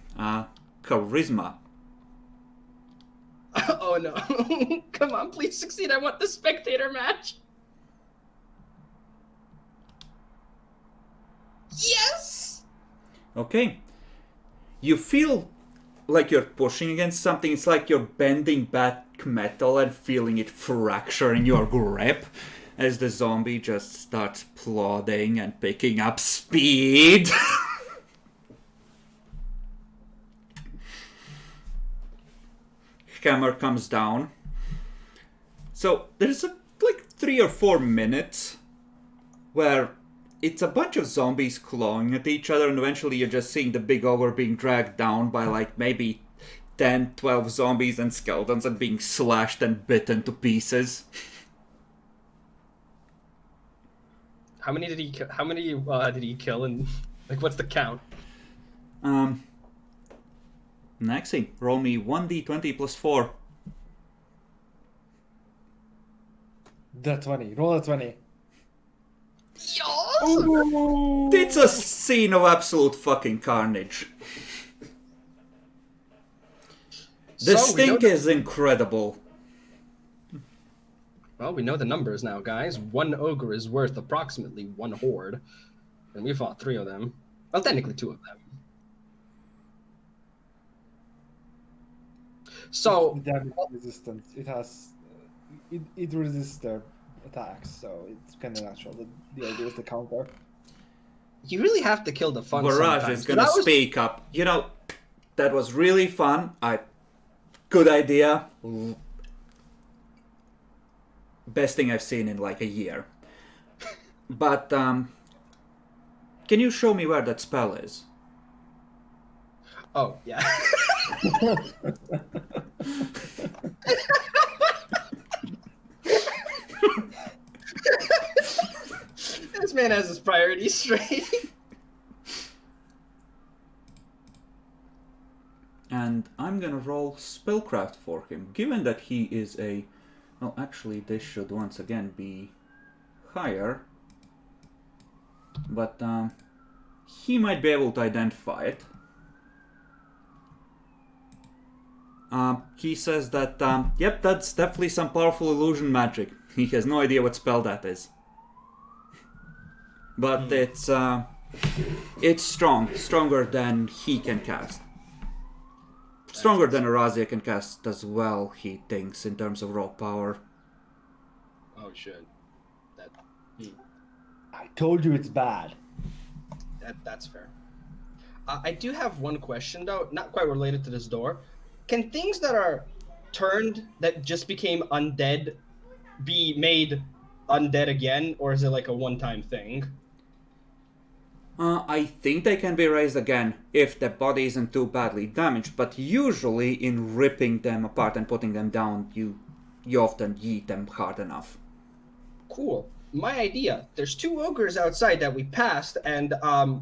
charisma. Oh no! Come on, please succeed. I want the spectator match. Yes. Okay. You feel like you're pushing against something. It's like you're bending back metal and feeling it fracture in your grip as the zombie just starts plodding and picking up speed. Hammer comes down. So there's like 3 or 4 minutes where it's a bunch of zombies clawing at each other, and eventually you're just seeing the big ogre being dragged down by like maybe 10, 12 zombies and skeletons and being slashed and bitten to pieces. How many did he kill? And like, what's the count? Nexi, roll me 1d20 plus 4. The 20. Roll a 20. It's a scene of absolute fucking carnage. The stink is incredible. Well, we know the numbers now, guys. 1 ogre is worth approximately 1 horde. And we fought 3 of them. Well, technically 2 of them. So, Damage resistance. It has. It resists their attacks, so it's kind of natural. The idea is the counter. you really have to kill the fun Garage sometimes. is gonna speak up. You know, that was really fun. Good idea. Best thing I've seen in like a year. But, can you show me where that spell is? Oh, yeah. This man has his priorities straight. And I'm gonna roll spellcraft for him, given that he is a... Well, actually, this should once again be higher. But he might be able to identify it. He says that, yep, that's definitely some powerful illusion magic. He has no idea what spell that is. But it's strong, stronger than he can cast. Stronger than Arazia can cast as well, he thinks, in terms of raw power. Oh shit. I told you it's bad. That's fair. I do have one question though, not quite related to this door. Can things that are turned that just became undead be made undead again, or is it like a one-time thing? I think they can be raised again if the body isn't too badly damaged, but usually in ripping them apart and putting them down, you often yeet them hard enough. Cool. My idea. There's 2 ogres outside that we passed, and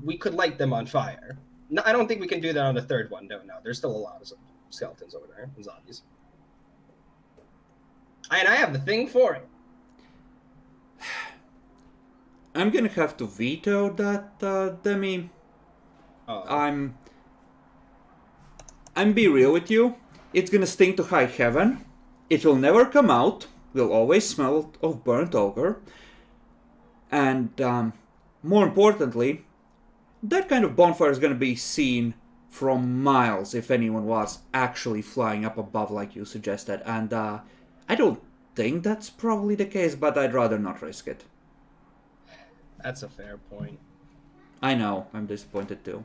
we could light them on fire. No, I don't think we can do that on the 3rd one. No. There's still a lot of skeletons over there and zombies. And I have the thing for it. I'm gonna have to veto that, Demi. I'm be real with you. It's gonna stink to high heaven. It will never come out. We'll always smell of burnt ogre. And more importantly, that kind of bonfire is gonna be seen from miles if anyone was actually flying up above like you suggested. And I don't think that's probably the case, but I'd rather not risk it. That's a fair point. I know, I'm disappointed too.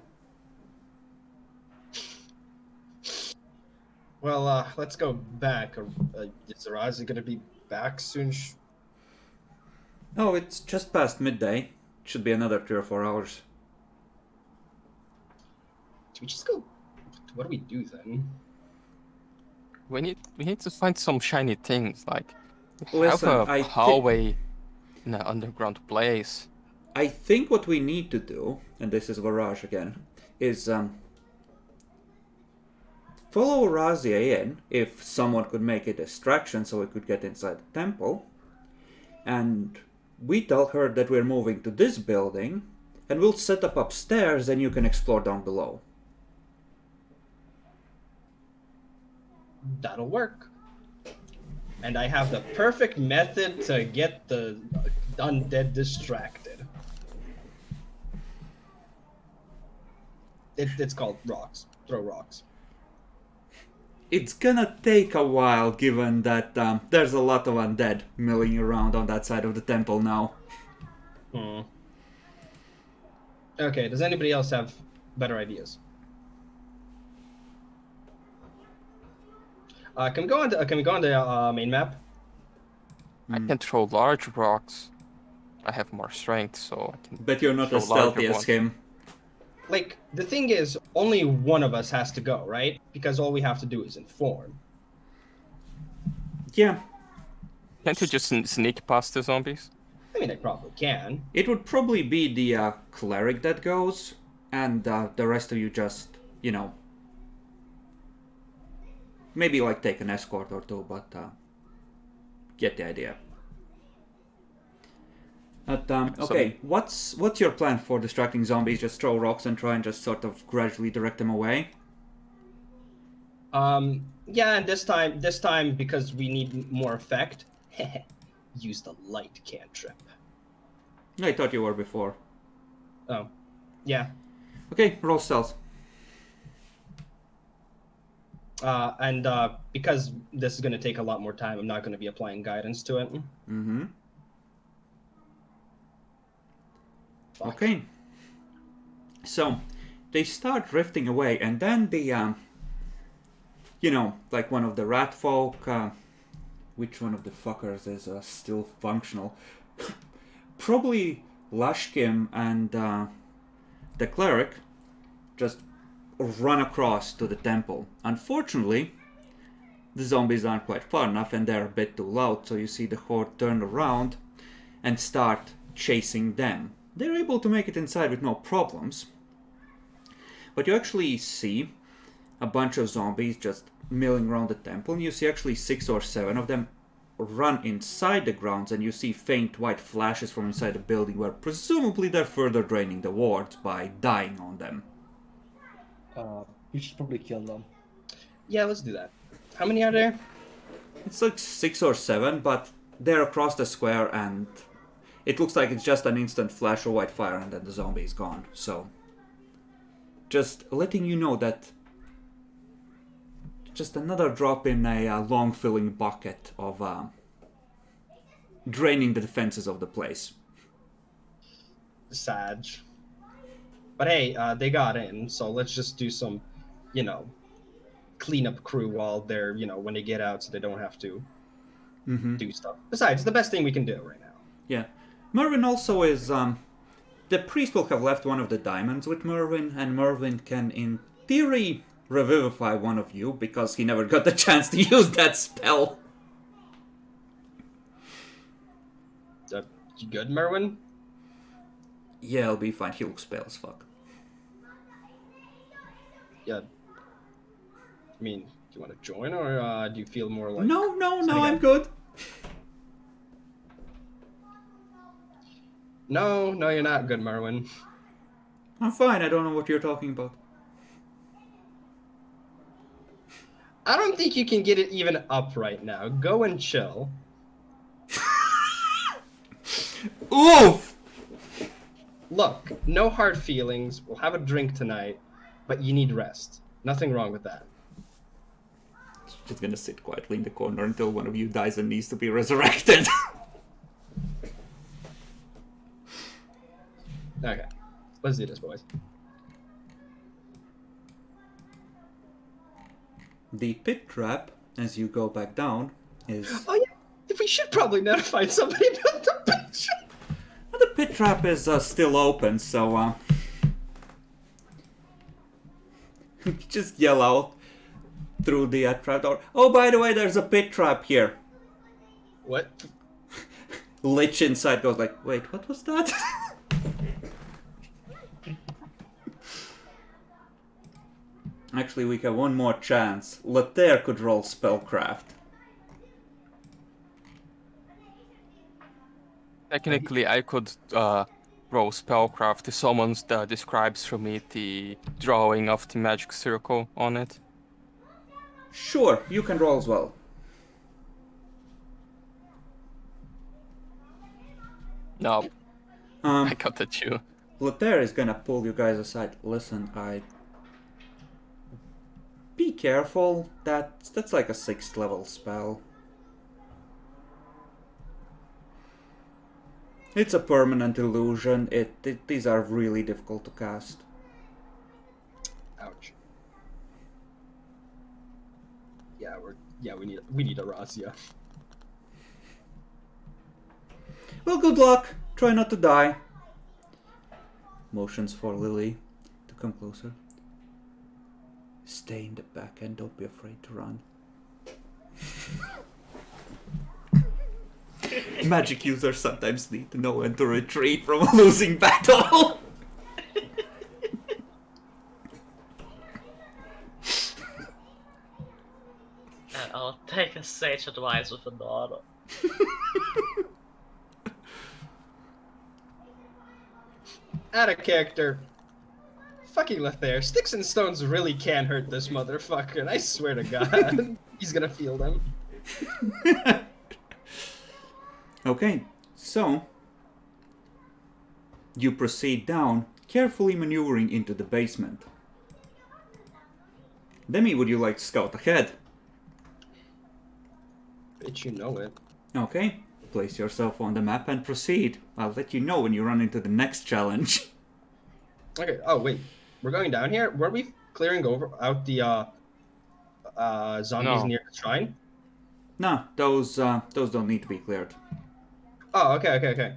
Well, let's go back. Is Arazi gonna be back soon? Oh, it's just past midday. Should be another 3 or 4 hours. Do we just go? What do we do then? We need to find some shiny things, like Listen, have a hallway in an underground place. I think what we need to do, and this is Garage again, is follow Razia in, if someone could make a distraction so we could get inside the temple, and we tell her that we're moving to this building, and we'll set up upstairs and you can explore down below. That'll work. And I have the perfect method to get the undead distracted. It's called rocks. Throw rocks. it's gonna take a while, given that there's a lot of undead milling around on that side of the temple now. Hmm. Okay, does anybody else have better ideas? Can we go on the main map? I can throw large rocks. I have more strength, so I can But you're not throw as stealthy larger as ones. him. Like, the thing is, only one of us has to go, right? Because all we have to do is inform. Yeah, Can't you just sneak past the zombies? I mean, I probably can. it would probably be the cleric that goes, and the rest of you just, you know, maybe like take an escort or two, but get the idea. But, okay, what's your plan for distracting zombies? Just throw rocks and try and just sort of gradually direct them away? Yeah, and this time because we need more effect, use the light cantrip. I thought you were before. Oh, yeah. Okay, roll stealth. And because this is going to take a lot more time, I'm not going to be applying guidance to it. Mm-hmm. Fuck. Okay. So, they start drifting away, and then the, you know, like one of the rat folk, which one of the fuckers is still functional? Probably Lashkim and the cleric just run across to the temple. Unfortunately, the zombies aren't quite far enough and they're a bit too loud, so you see the horde turn around and start chasing them. They're able to make it inside with no problems, but you actually see a bunch of zombies just milling around the temple, and you see actually 6 or 7 of them run inside the grounds, and you see faint white flashes from inside the building where presumably they're further draining the wards by dying on them. We should probably kill them. Yeah, let's do that. How many are there? It's like 6 or 7, but they're across the square, and it looks like it's just an instant flash of white fire and then the zombie is gone. So, just letting you know that just another drop in a long filling bucket of draining the defenses of the place. Sag. But hey, they got in, so let's just do some, you know, cleanup crew while they're, you know, when they get out so they don't have to do stuff. Besides, the best thing we can do right now. Yeah. Mervyn also is, the priest will have left one of the diamonds with Mervyn, and Mervyn can, in theory, revivify one of you, because he never got the chance to use that spell. You good, Merwin? Yeah, it'll be fine. He looks pale as fuck. Yeah. I mean, do you want to join, or do you feel more like... No, again? I'm good. No, you're not good, Merwin. I'm fine, I don't know what you're talking about. I don't think you can get it even up right now. Go and chill. Oof! Look, no hard feelings. We'll have a drink tonight, but you need rest. Nothing wrong with that. Just gonna sit quietly in the corner until one of you dies and needs to be resurrected. Okay, let's do this, boys. The pit trap, as you go back down, is... Oh yeah, we should probably notify somebody about the picture. The pit trap is still open, so just yell out through the trap door. Oh, by the way, there's a pit trap here. What? Lich inside goes like, wait, what was that? Actually, we have one more chance. Lothair could roll spellcraft. Technically, I could roll spellcraft if someone describes for me the drawing of the magic circle on it. Sure, you can roll as well. No, I got the 2. Lothair is gonna pull you guys aside. Listen, be careful. That's like a 6th level spell. It's a permanent illusion. These are really difficult to cast. Ouch. Yeah, we need a razzia. Well, good luck. Try not to die. Motions for Lily to come closer. Stay in the back and don't be afraid to run. Magic users sometimes need to know when to retreat from a losing battle. And I'll take a sage advice with a daughter. Out of character. Fucking Lethair. Sticks and stones really can hurt this motherfucker, and I swear to God, he's gonna feel them. Okay, so you proceed down, carefully maneuvering into the basement. Demi, would you like to scout ahead? Bitch, you know it. Okay, place yourself on the map and proceed. I'll let you know when you run into the next challenge. Okay, oh wait. We're going down here? Were we clearing out the zombies No. near the shrine? No, those don't need to be cleared. Oh, okay.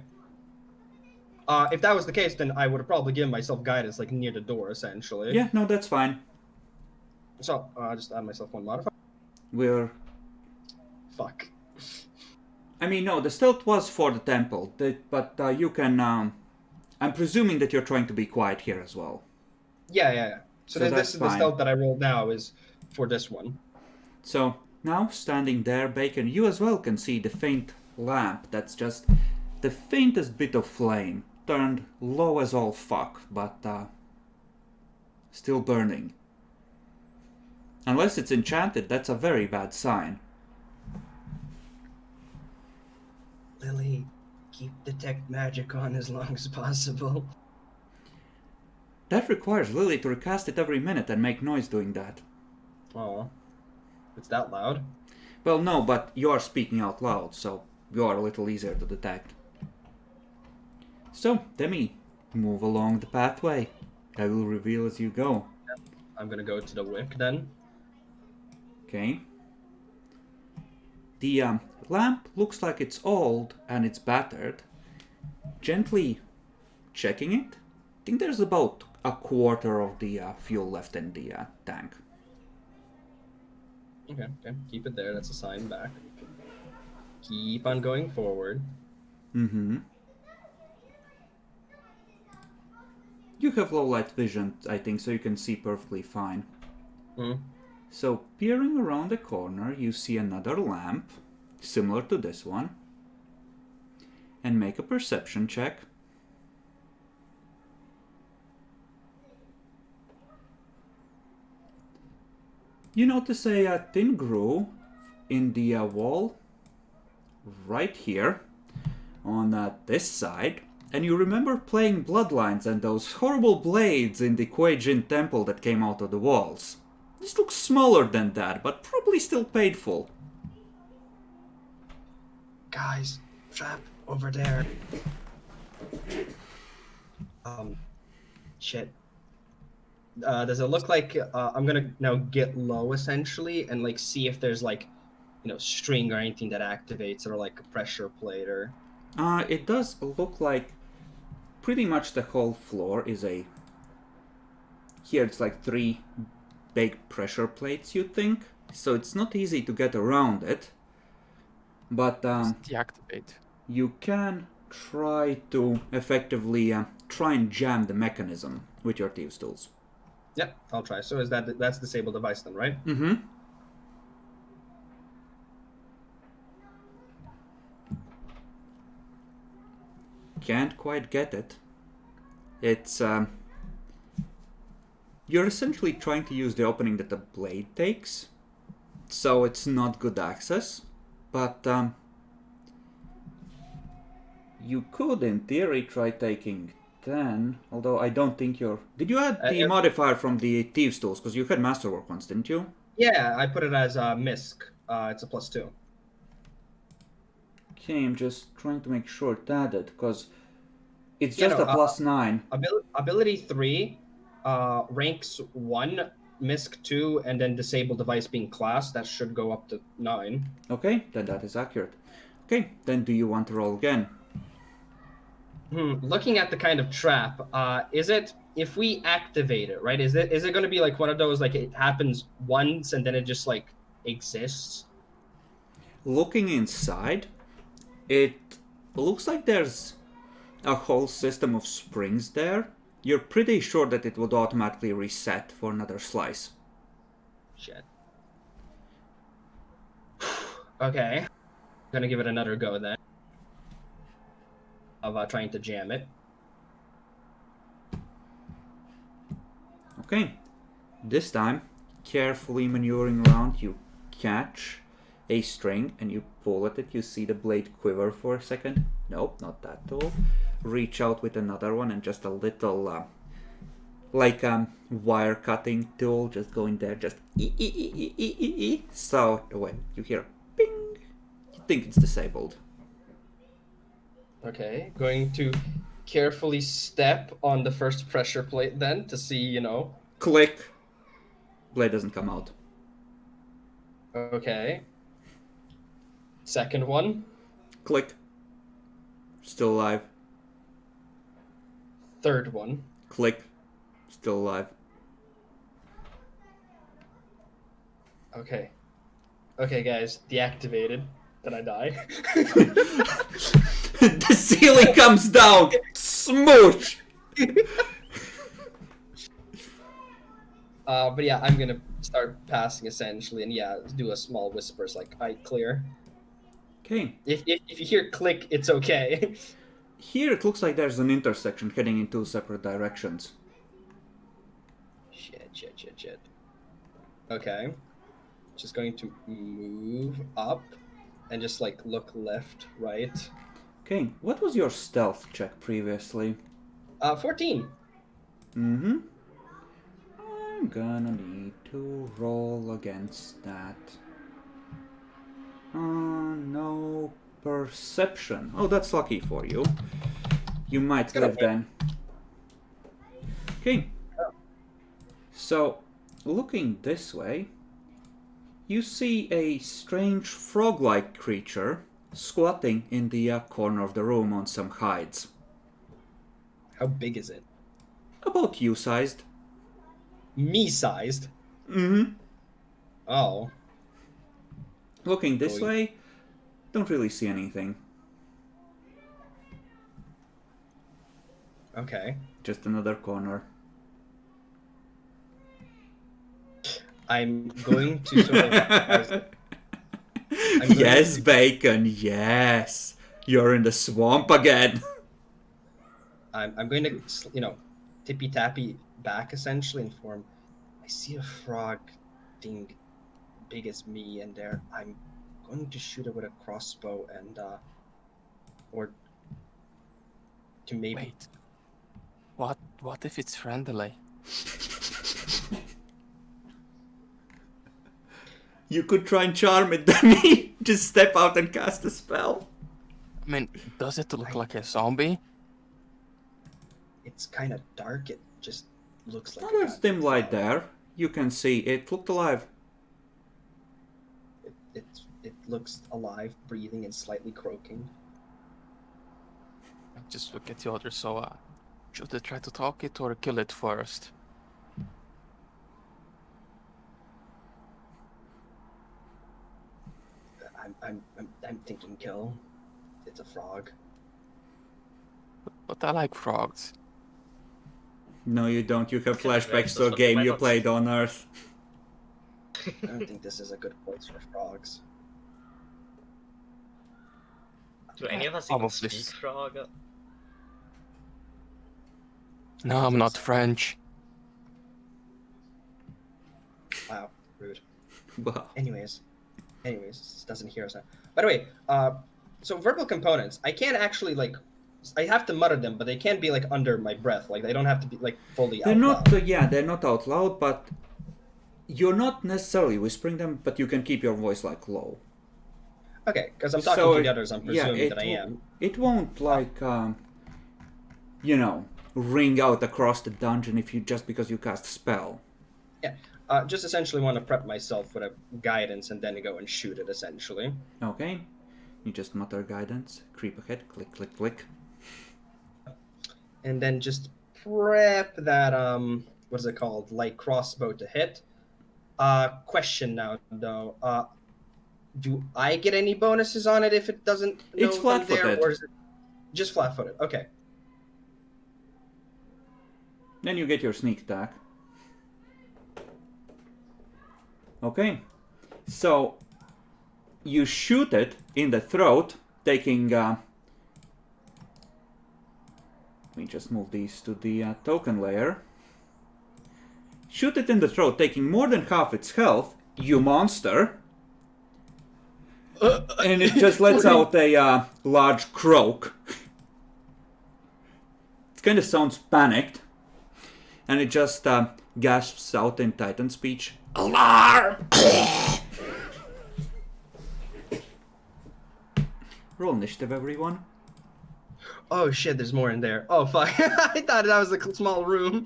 If that was the case, then I would have probably given myself guidance, like, near the door, essentially. Yeah, no, that's fine. So, I'll just add myself one modifier. We're... Fuck. I mean, no, the stealth was for the temple, but you can... I'm presuming that you're trying to be quiet here as well. Yeah. So So this that's is the fine. stealth that I rolled now is for this one. So, now, standing there, Bacon, you as well can see the faint lamp that's just the faintest bit of flame, turned low as all fuck, but still burning. Unless it's enchanted, that's a very bad sign. Lily, keep detect magic on as long as possible. That requires Lily to recast it every minute and make noise doing that. Oh, it's that loud? Well, no, but you are speaking out loud, so you are a little easier to detect. So, Demi, move along the pathway. I will reveal as you go. I'm gonna go to the wick then. Okay. The lamp looks like it's old and it's battered. Gently checking it, I think there's about a quarter of the fuel left in the tank. Okay. Keep it there. That's a sign back. Keep on going forward. Mm-hmm. You have low light vision, I think, so you can see perfectly fine. Hmm. So, peering around the corner, you see another lamp, similar to this one. And make a perception check. You notice a thin groove in the wall, right here, on this side. And you remember playing Bloodlines and those horrible blades in the Kuei-jin temple that came out of the walls. This looks smaller than that, but probably still painful. Guys, trap over there. Shit. Does it look like I'm gonna now get low essentially and like see if there's like, string or anything that activates or like a pressure plate or. It does look like pretty much the whole floor is a... Here it's like 3 big pressure plates, you'd think. So it's not easy to get around it. But Just deactivate. you can try to effectively try and jam the mechanism with your thieves' tools. Yep, I'll try. So that's disabled device then, right? Mm-hmm. Can't quite get it. It's you're essentially trying to use the opening that the blade takes, so it's not good access, but you could in theory try taking then, although I don't think you're... Did you add the Yeah. modifier from the Thieves tools? Because you had Masterwork once, didn't you? Yeah, I put it as MISC. It's a +2. Okay, I'm just trying to make sure it added, because it's Yeah, just no, a +9. Ability 3, ranks 1, MISC 2, and then disable device being class. That should go up to 9. Okay, then that is accurate. Okay, then do you want to roll again? Looking at the kind of trap, is it, if we activate it, right? Is it going to be like one of those, like it happens once and then it just like exists? Looking inside, it looks like there's a whole system of springs there. You're pretty sure that it would automatically reset for another slice. Shit. Okay. Gonna give it another go then. Of trying to jam it. Okay, this time, carefully maneuvering around, you catch a string and you pull at it. You see the blade quiver for a second. Nope, not that tool. Reach out with another one and just a little, like wire cutting tool, just going there, just So when you hear ping, you think it's disabled. Okay, going to carefully step on the first pressure plate then to see, you know. Click. Blade doesn't come out. Okay. Second one. Click. Still alive. Third one. Click. Still alive. Okay. Okay, guys, deactivated. Then I die. The ceiling comes down. Smooch. But yeah, I'm gonna start passing essentially, and yeah, do a small whispers like "I clear." Okay. If you hear click, it's okay. Here it looks like there's an intersection heading in two separate directions. Shit. Okay. Just going to move up and just like look left, right. Okay, what was your stealth check previously? 14. Mm-hmm. I'm gonna need to roll against that. No perception. Oh, that's lucky for you. You might live then. Okay. So, looking this way, you see a strange frog-like creature squatting in the corner of the room on some hides. How big is it? About you-sized. Me-sized? Mm-hmm. Oh. Looking this Going- way, don't really see anything. Okay. Just another corner. I'm going to sort of... Yes, Bacon, yes. You're in the swamp again. I'm going to, you know, tippy-tappy back essentially and form. I see a frog thing big as me in there. I'm going to shoot it with a crossbow and, or to maybe... Wait. What if it's friendly? You could try and charm it, dummy. Just step out and cast a spell. I mean, does it look like a zombie? It's kind of dark. It just looks like... Oh, there's dim light there. You can see it looked alive. It looks alive, breathing, and slightly croaking. I just look at the other, so should I try to talk it or kill it first? I'm thinking kill. It's a frog. But I like frogs. No, you don't. You have Can I flashbacks access to a the game you weapons? played on Earth. I don't think this is a good place for frogs. Do any of us even Probably speak s- frog? No, I'm not French. Wow, rude. Wow. Anyways, this doesn't hear us now. By the way, so verbal components. I can't actually like I have to mutter them, but they can't be like under my breath. Like they don't have to be like fully They're out not, loud. yeah, they're not out loud, but you're not necessarily whispering them, but you can keep your voice like low. Okay, because I'm talking So to the others. I'm presuming that I am. It won't like, you know, ring out across the dungeon if you just because you cast a spell. Yeah. Just essentially want to prep myself with a guidance and then go and shoot it. Essentially. Okay, you just mutter guidance, creep ahead, click, click, click. And then just prep that what is it called, light crossbow to hit. Question now though, do I get any bonuses on it if it doesn't know It's if I'm there, flat-footed. or is it just flat-footed? Okay. Then you get your sneak attack. Okay, so you shoot it in the throat, taking. Let me just move these to the token layer. Shoot it in the throat, taking more than half its health, you monster. And it just lets out a large croak. It kind of sounds panicked. And it just gasps out in Titan speech. Alarm! Roll initiative, everyone. Oh shit, there's more in there. Oh fuck. I thought that was a small room.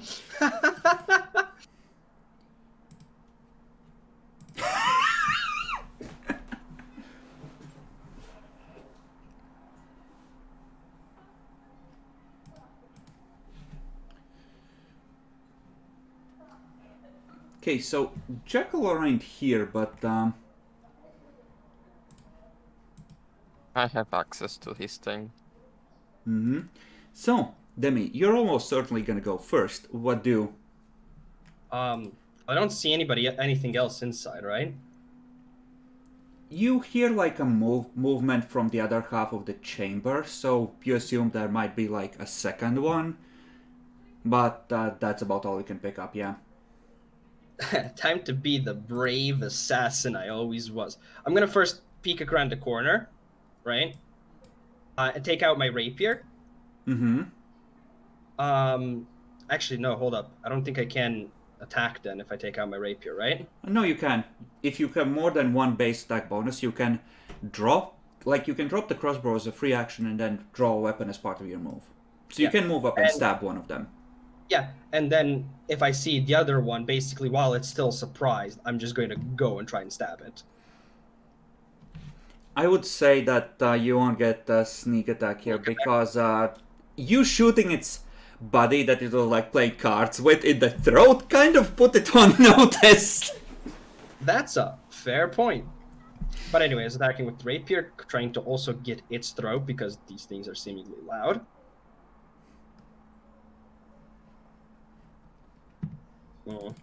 Okay, so Jekyll aren't here, but I have access to his thing. So, Demi, you're almost certainly gonna go first. What do? I don't see anything else inside, right? You hear like a movement from the other half of the chamber, so you assume there might be like a second one. But that's about all you can pick up, yeah. Time to be the brave assassin I always was. I'm gonna first peek around the corner, right? And take out my rapier. Actually, no, hold up. I don't think I can attack then if I take out my rapier, right? No, you can. If you have more than one base attack bonus, you can drop. Like, you can drop the crossbow as a free action and then draw a weapon as part of your move. So you can move up and stab one of them. Yeah, and then if I see the other one, basically while it's still surprised, I'm just going to go and try and stab it. I would say that you won't get a sneak attack here because you shooting its body that it was like playing cards with in the throat kind of put it on notice. That's a fair point. But anyways, attacking with rapier, trying to also get its throat because these things are seemingly loud. Oh.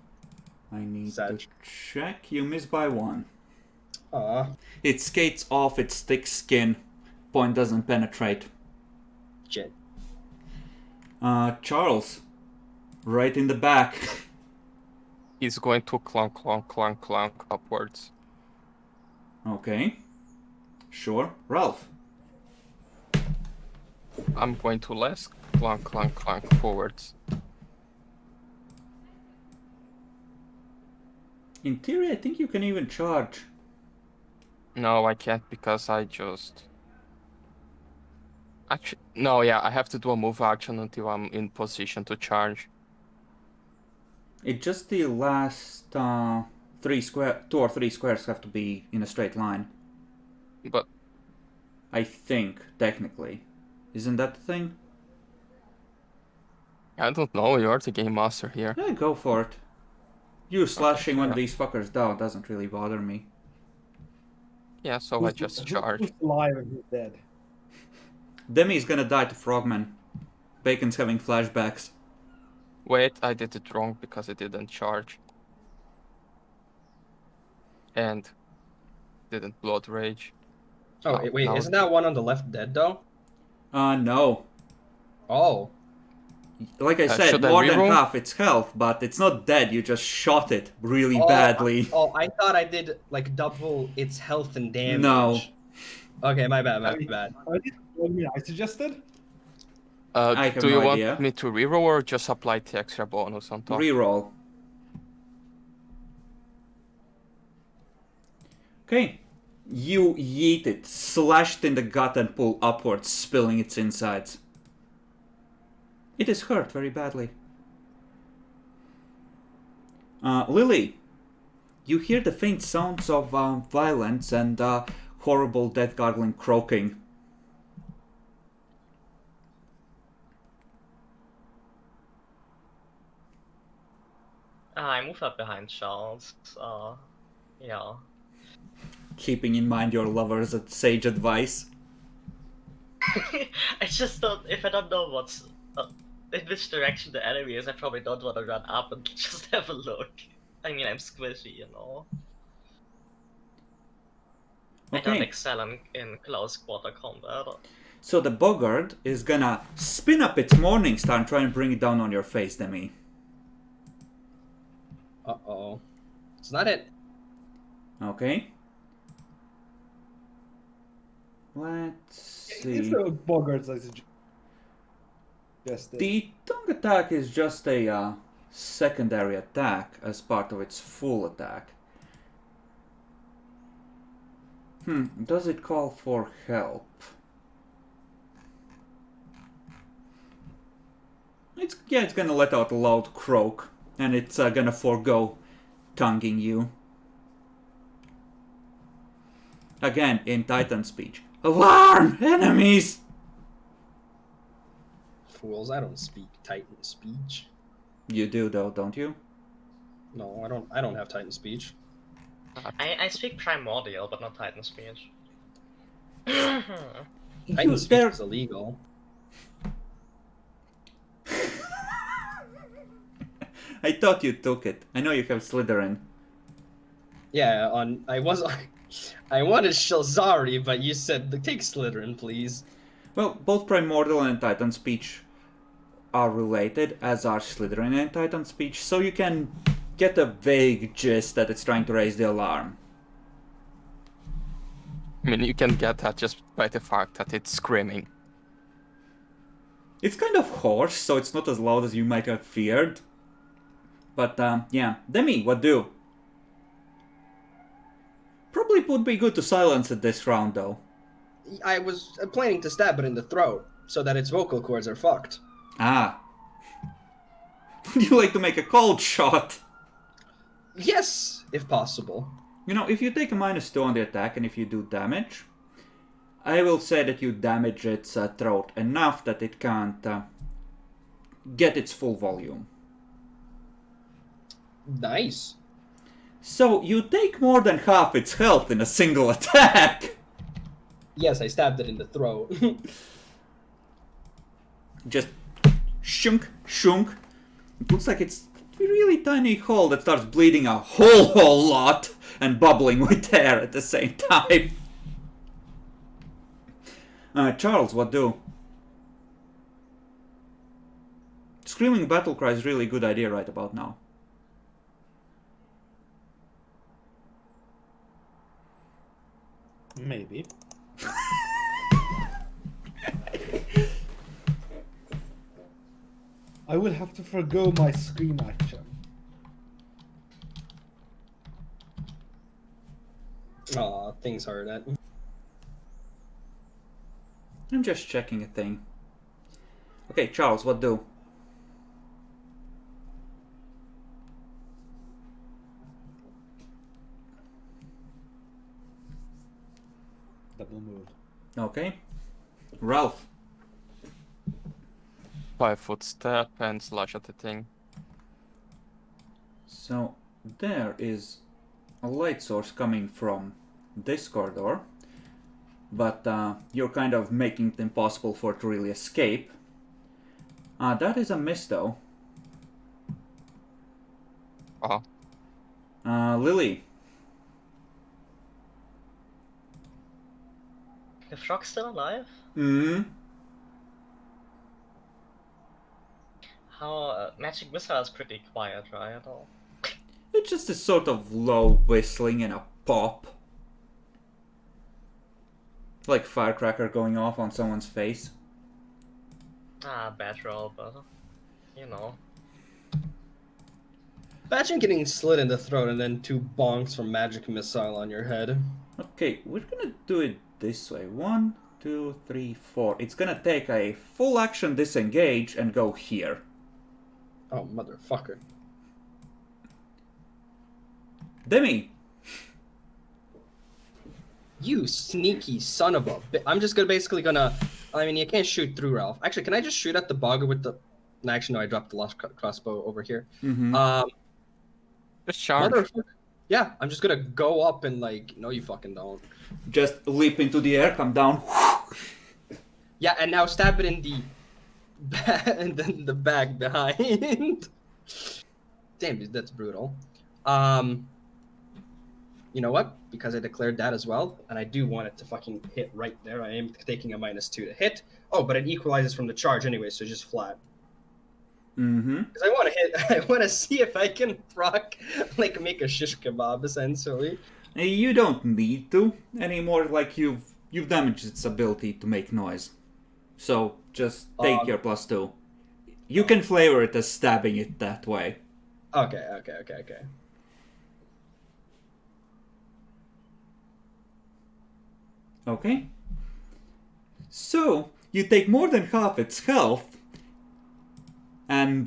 I need Sad. to check. You miss by one. It skates off its thick skin. Point doesn't penetrate. Shit. Charles. Right in the back. He's going to clunk, clunk, clunk, clunk upwards. Okay. Sure. Ralph. I'm going to less clunk, clunk, clunk forwards. In theory, I think you can even charge. No, I can't because I just... Actually, no, yeah, I have to do a move action until I'm in position to charge. It just the last 2 or 3 squares have to be in a straight line. But... I think, technically. Isn't that the thing? I don't know, you're the game master here. Yeah, go for it. You slashing one of sure. these fuckers down doesn't really bother me. Yeah, so I just charge. Who's alive and who's dead? Demi's gonna die to Frogman. Bacon's having flashbacks. Wait, I did it wrong because it didn't charge. And didn't blood rage. Oh, Oh, wait, now- isn't that one on the left dead though? No. Oh. Like I said, should I more than reroll? half its health, but it's not dead, you just shot it really Oh, badly. I thought I did like double its health and damage. No. Okay, my bad, my I mean- bad. I did what I suggested. I have Do you no want idea. me to reroll or just apply the extra bonus on top? Reroll. Okay. You yeet it, slashed in the gut and pull upwards, spilling its insides. It is hurt very badly. Lily, you hear the faint sounds of violence and horrible death-gargling croaking. I move up behind Charles. Yeah. Keeping in mind your lover's sage advice. I just don't. If I don't know what's in which direction the enemy is, I probably don't want to run up and just have a look. I mean, I'm squishy, you know. I don't Okay, excel in close quarter combat. so the boggart is gonna spin up its morning star and try and bring it down on your face, Demi. Uh-oh. It's not it. Okay. Let's It's see. a boggart I suggested. The tongue attack is just a secondary attack as part of its full attack. Does it call for help? It's gonna let out a loud croak, and it's gonna forego tonguing you. Again, in Titan speech. Alarm! Enemies! Fools, I don't speak Titan speech. You do though, don't you? No, I don't have Titan speech. I speak primordial, but not Titan speech. Titan speech there- is illegal. I thought you took it. I know you have Slytherin. Yeah, I wanted Shalzari, but you said take Slytherin, please. Well, both Primordial and Titan speech are related, as are Slytherin and Titan speech, so you can get a vague gist that it's trying to raise the alarm. I mean, you can get that just by the fact that it's screaming. It's kind of hoarse, so it's not as loud as you might have feared. But, yeah. Demi, what do? Probably would be good to silence it this round, though. I was planning to stab it in the throat so that its vocal cords are fucked. Ah. Would you like to make a cold shot? Yes, if possible. You know, if you take a -2 on the attack and if you do damage, I will say that you damage its throat enough that it can't get its full volume. Nice. So you take more than half its health in a single attack. Yes, I stabbed it in the throat. Just shunk, shunk. It looks like it's a really tiny hole that starts bleeding a whole lot and bubbling with air at the same time. Charles, what do? Screaming battle cry is really a good idea right about now. Maybe. I will have to forgo my scream action. Aw, things hurt at. I'm just checking a thing. Okay, Charles, what do? Double move. Okay. Ralph. 5-foot step and slash at the thing. So there is a light source coming from this corridor, but you're kind of making it impossible for it to really escape. That is a miss though. Oh, Lily. The frog's still alive? How magic missile is pretty quiet, right? Or... It's just a sort of low whistling and a pop. Like firecracker going off on someone's face. Bad roll, but you know. Imagine getting slit in the throat and then 2 bonks from magic missile on your head. Okay, we're gonna do it this way. 1, 2, 3, 4. It's gonna take a full action disengage and go here. Oh, motherfucker. Demi, You sneaky son of a I'm just gonna. I mean, you can't shoot through Ralph. Actually, can I just shoot at the bogger with the. No, actually, no, I dropped the last crossbow over here. Mm-hmm. Just charge. Motherfucker. Yeah, I'm just gonna go up and, like, no, you fucking don't. Just leap into the air, come down. Yeah, and now stab it in the. And then the back behind. Damn, dude, that's brutal. You know what? Because I declared that as well, and I do want it to fucking hit right there. I am taking a -2 to hit. Oh, but it equalizes from the charge anyway, so just flat. Mm-hmm. Because I want to hit. I want to see if I can proc, like, make a shish kebab essentially. You don't need to anymore. Like you've damaged its ability to make noise, so just take your +2. You can flavor it as stabbing it that way. Okay. Okay. So you take more than half its health and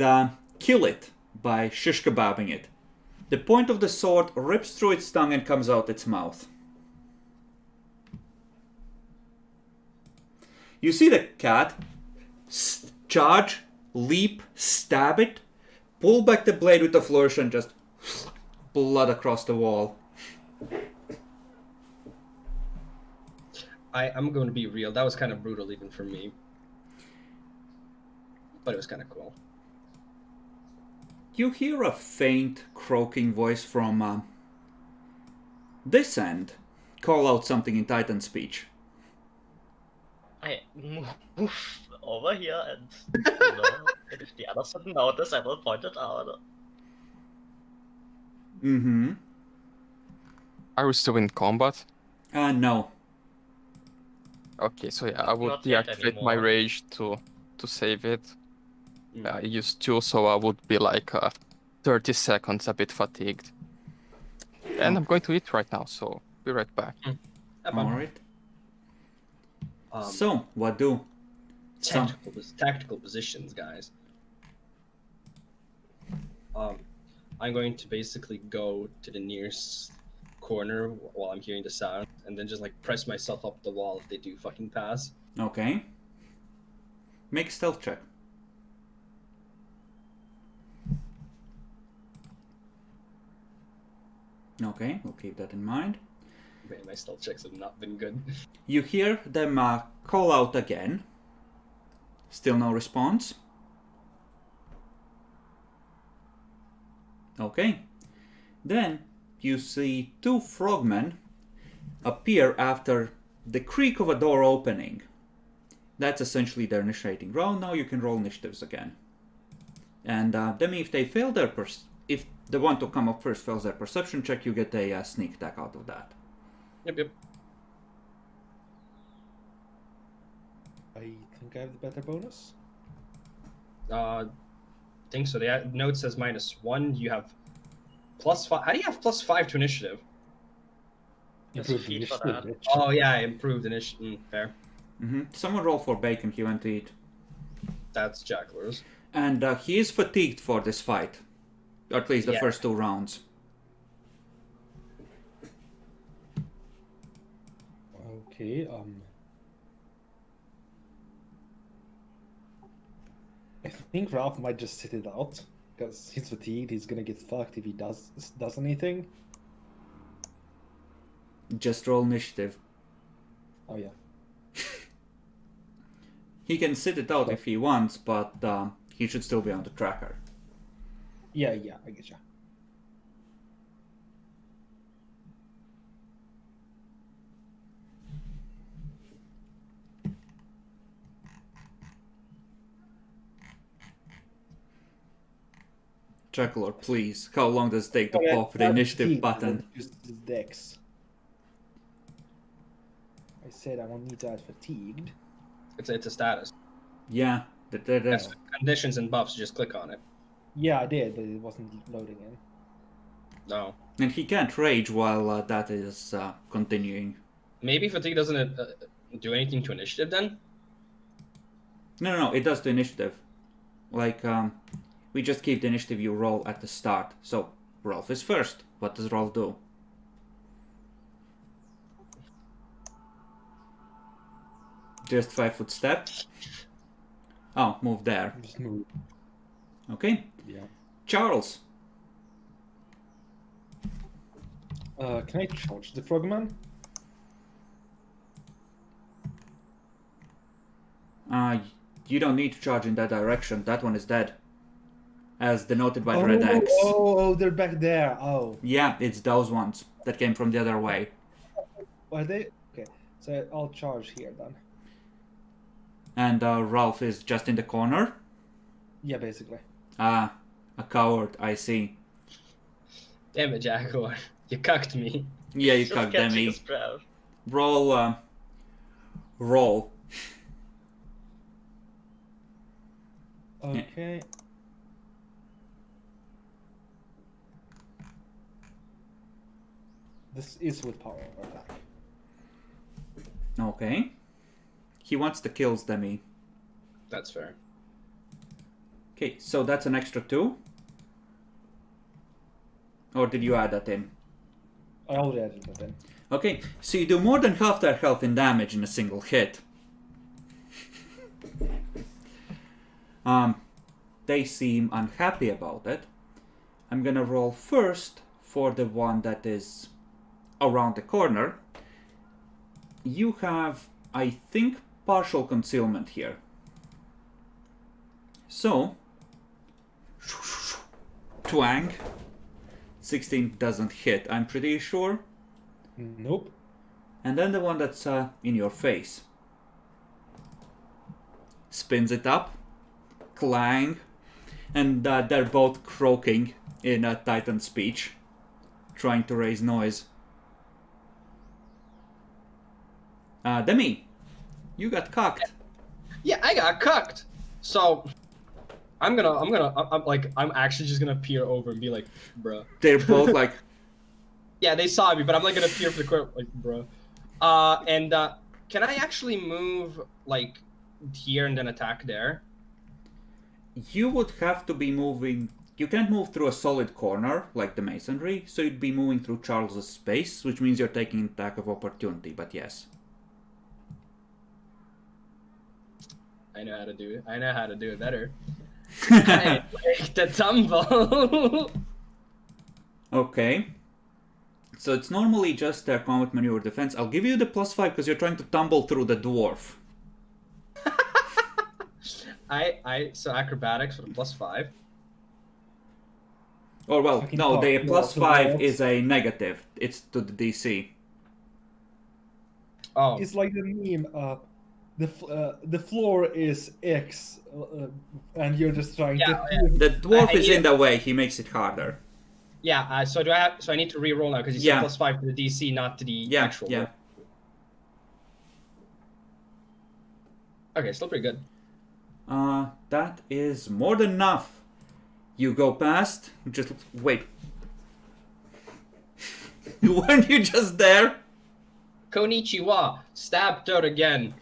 kill it by shish kebabbing it. The point of the sword rips through its tongue and comes out its mouth. You see the cat charge, leap, stab it, pull back the blade with a flourish, and just blood across the wall. I'm going to be real. That was kind of brutal even for me, but it was kind of cool. You hear a faint, croaking voice from this end call out something in Titan speech. I move over here and, you know, and if the others didn't notice, I will point it out. Mm-hmm. Are we still in combat? No. Okay, so yeah, I would Not yet deactivate my anymore. rage to save it. I used 2, so I would be like 30 seconds a bit fatigued. And I'm going to eat right now, so be right back. Alright. So, what do? Tactical positions, guys. I'm going to basically go to the nearest corner while I'm hearing the sound, and then just, like, press myself up the wall if they do fucking pass. Okay. Make a stealth check. Okay, we'll keep that in mind. Man, my stealth checks have not been good. You hear them call out again. Still no response. Okay. Then you see 2 frogmen appear after the creak of a door opening. That's essentially their initiating round. Now you can roll initiatives again. And Demi, if they fail their if the one to come up first fails their perception check, you get a sneak attack out of that. Yep. I think I have the better bonus. Think so. The note says -1. You have +5. How do you have +5 to initiative? There's Improved feet for initiative, that. bitch. Oh yeah, I improved initiative. Fair. Someone roll for bacon, he went to eat. That's Jackler's. And he is fatigued for this fight. Or at least the Yeah. first 2 rounds. Okay, I think Ralph might just sit it out because he's fatigued. He's gonna get fucked if he does anything. Just roll initiative. Oh yeah. He can sit it out if he wants, but he should still be on the tracker. Yeah, I get you. Chuckler, please. How long does it take to Okay, pop the initiative button? Use the dex. I said I won't need to add fatigued. It's a status. Yeah, Yes, conditions and buffs, just click on it. Yeah, I did, but it wasn't loading in. No. And he can't rage while that is continuing. Maybe fatigue doesn't do anything to initiative then? No, it does the initiative. Like, we just keep the initiative you roll at the start. So, Rolf is first. What does Rolf do? Just 5-foot step. Oh, move there. Just move. Okay. Yeah. Charles. Can I charge the frogman? You don't need to charge in that direction. That one is dead. As denoted by the red X. Oh, they're back there. Oh. Yeah, it's those ones that came from the other way. Are they? Okay, so I'll charge here then. And Ralph is just in the corner. Yeah, basically. Ah, a coward, I see. Damn it, Jaguar. You cucked me. Yeah, you Just cocked catching me. his breath. Roll. Roll. Okay. This is with power attack. Okay. He wants the kills, Demi. That's fair. Okay, so that's an extra 2? Or did you add that in? I already added that in. Okay, so you do more than half their health in damage in a single hit. They seem unhappy about it. I'm gonna roll first for the one that is around the corner. You have, I think, partial concealment here. So, twang. 16 doesn't hit, I'm pretty sure. Nope. And then the one that's in your face. Spins it up. Clang. And they're both croaking in a Titan speech. Trying to raise noise. Demi, you got cocked. Yeah, I got cucked. So I'm actually just gonna peer over and be like, bruh. They're both like, Yeah, they saw me, but I'm like gonna peer for the corner, like, bruh. Can I actually move like here and then attack there? you would have to be moving. You can't move through a solid corner like the masonry, so you'd be moving through Charles's space, which means you're taking an attack of opportunity, but yes. I know how to do it. I know how to do it better. I like the tumble. Okay. So it's normally just their combat maneuver defense. I'll give you the +5 because you're trying to tumble through the dwarf. So acrobatics for the +5. Or well, Fucking no, the fuck, +5 no. is a negative. It's to the DC. Oh, It's like the meme. The floor is X, and you're just trying Yeah, to. The dwarf is yeah. in the way. He makes it harder. yeah. So I need to re-roll now because you Yeah. said +5 to the DC, not to the Yeah, actual. yeah. roll. Okay, still pretty good. That is more than enough. You go past. Just wait. Weren't you just there? Konnichiwa, stabbed out again.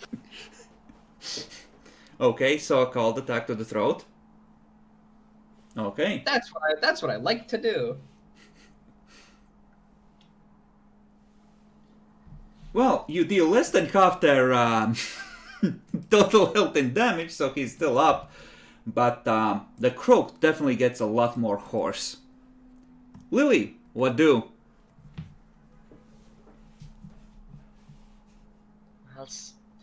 Okay, so a called attack to the throat. Okay. That's what I like to do. Well, you deal less than half their total health and damage, so he's still up. But the croak definitely gets a lot more hoarse. Lily, what do? I'll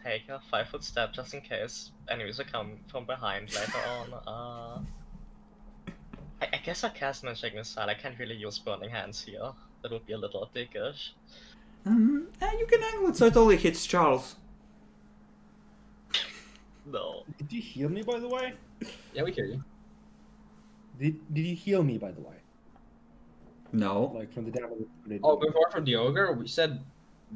take a 5-foot step just in case enemies will come from behind later on. I guess I cast Magic Missile. I can't really use Burning Hands here. That would be a little dickish. You can angle it so it only hits Charles. No. Did you heal me, by the way? Yeah, we hear you. Did you heal me, by the way? No. Like from the damage. Oh, before from the ogre, we said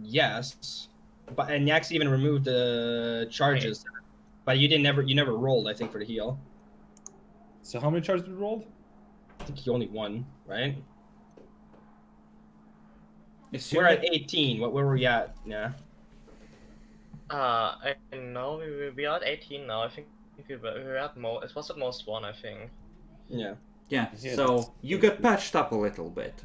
yes, but and Yax even removed the charges. But you never rolled, I think, for the heal. So how many charges we rolled? I think you only won, right? Assume We're at 18. Where were we at? Yeah. I know we are at 18 now. I think we were at most. It was at most 1, I think. Yeah. Yeah, Yeah, so that's- you get patched up a little bit.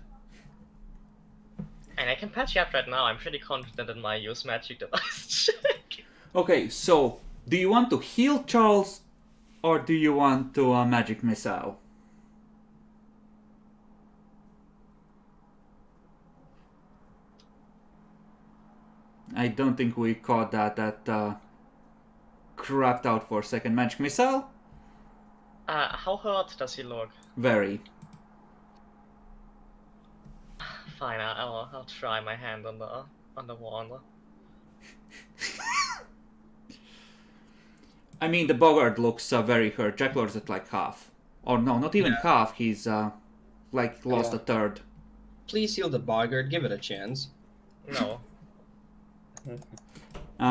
And I can patch you up right now. I'm pretty confident in my use magic device check. Okay, so do you want to heal Charles or do you want to magic missile? I don't think we caught that crapped out for a second. Magic missile? How hurt does he look? Very. Fine, I'll try my hand on the wand. I mean, the Bogart looks very hurt. Jacklor's at like half. Or no, not even Yeah. half. He's like lost Yeah. a third. Please heal the boggart. Give it a chance. No.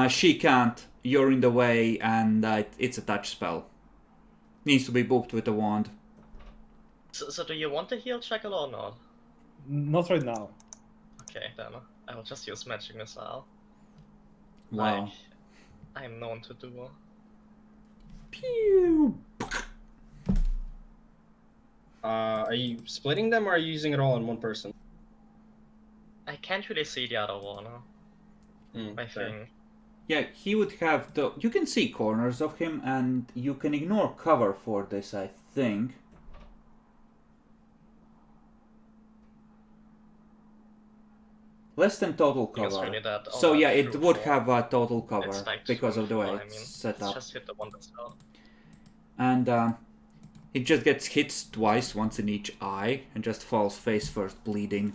She can't. You're in the way, and it's a touch spell. Needs to be booked with a wand. So do you want to heal Jackal or not? Not right now. Okay, then I will just use magic missile. Wow. Like I am known to do. Pew! Are you splitting them or are you using it all on one person? I can't really see the other one. I fair. think. Yeah, he would have the. You can see corners of him, and you can ignore cover for this, I think. Less than total Because cover. really that So on yeah, that it true would form, have a total cover it's like because of the way true, it's set it's up. just hit the one that's out. And it just gets hit twice, once in each eye, and just falls face first, bleeding.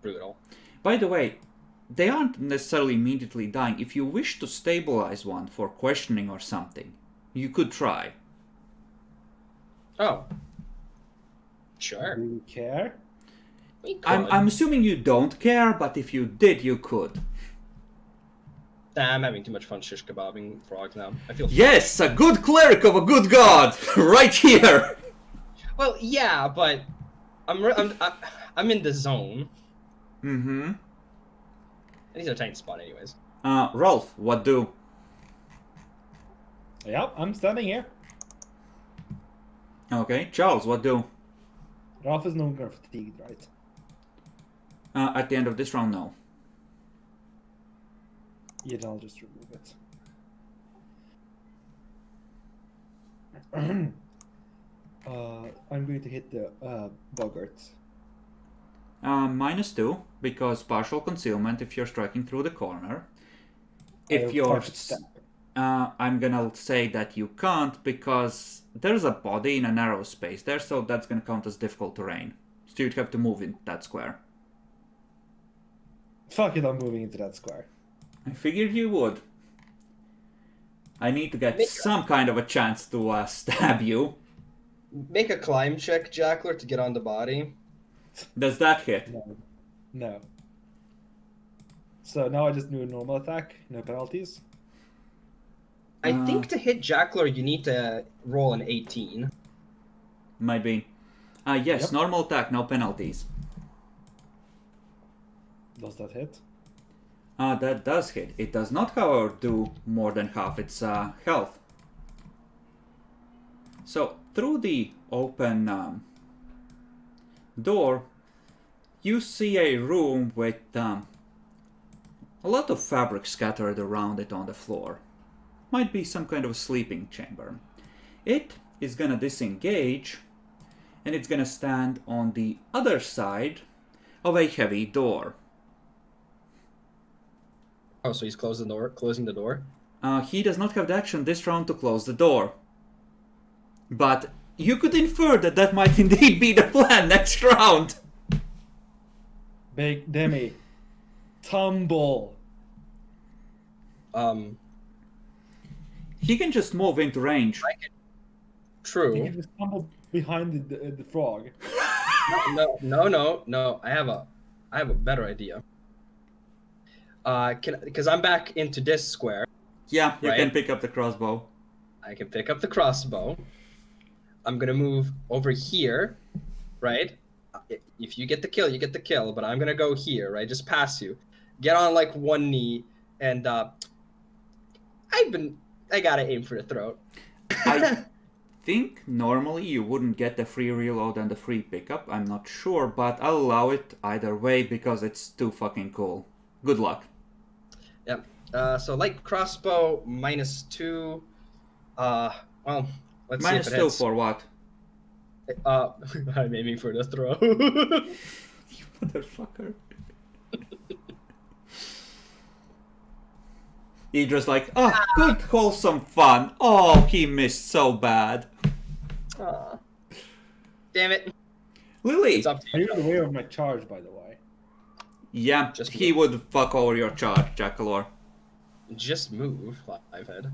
Brutal. By the way, they aren't necessarily immediately dying. If you wish to stabilize one for questioning or something, you could try. Oh. Sure. Do you care? We could. I'm assuming you don't care, but if you did, you could. I'm having too much fun shish kebabbing frogs now. I feel. Yes, a good cleric of a good god, right here. Well, yeah, but I'm in the zone. Mm-hmm. These are tiny spot, anyways. Rolf, what do? Yeah, I'm standing here. Okay, Charles, what do? Ralph is no longer fatigued, right? At the end of this round, no. Yeah, then I'll just remove it. I'm going to hit the Bogart. -2, because partial concealment if you're striking through the corner. If I'll you're... first step. I'm gonna say that you can't, because there's a body in a narrow space there, so that's gonna count as difficult terrain. So you'd have to move in that square. Fuck it, I'm moving into that square. I figured you would. I need to get some kind of a chance to stab you. Make a climb check, Jackler, to get on the body. Does that hit? No. No. So now I just do a normal attack, no penalties. I think to hit Jackler, you need to roll an 18. Might be. Yes, Yep. normal attack, no penalties. Does that hit? That does hit. It does not, however, do more than half its health. So, through the open door, you see a room with a lot of fabric scattered around it on the floor. Might be some kind of sleeping chamber. It is gonna disengage, and it's gonna stand on the other side of a heavy door. Oh, so he's closing the door? He does not have the action this round to close the door. But you could infer that that might indeed be the plan next round. Big Demi. Tumble. He can just move into range. You True. can just tumble behind the frog. No. I have a better idea. Because I'm back into this square. Yeah, you can Right. pick up the crossbow. I can pick up the crossbow. I'm gonna move over here, right? If you get the kill, you get the kill. But I'm gonna go here, right? Just past you. Get on like one knee, and I gotta aim for the throat. I think normally you wouldn't get the free reload and the free pickup. I'm not sure, but I'll allow it either way because it's too fucking cool. Good luck. Yep. So light crossbow -2. Well, let's see if it -2 hits. for what? I'm aiming for the throw. You motherfucker. He just like, oh, good wholesome fun. Oh, he missed so bad. Aw. Damn it. Lily. It's up to Are you. you aware of my charge, by the way? Yeah, Just he move. would fuck over your charge, Jackalor. Just move, I've had.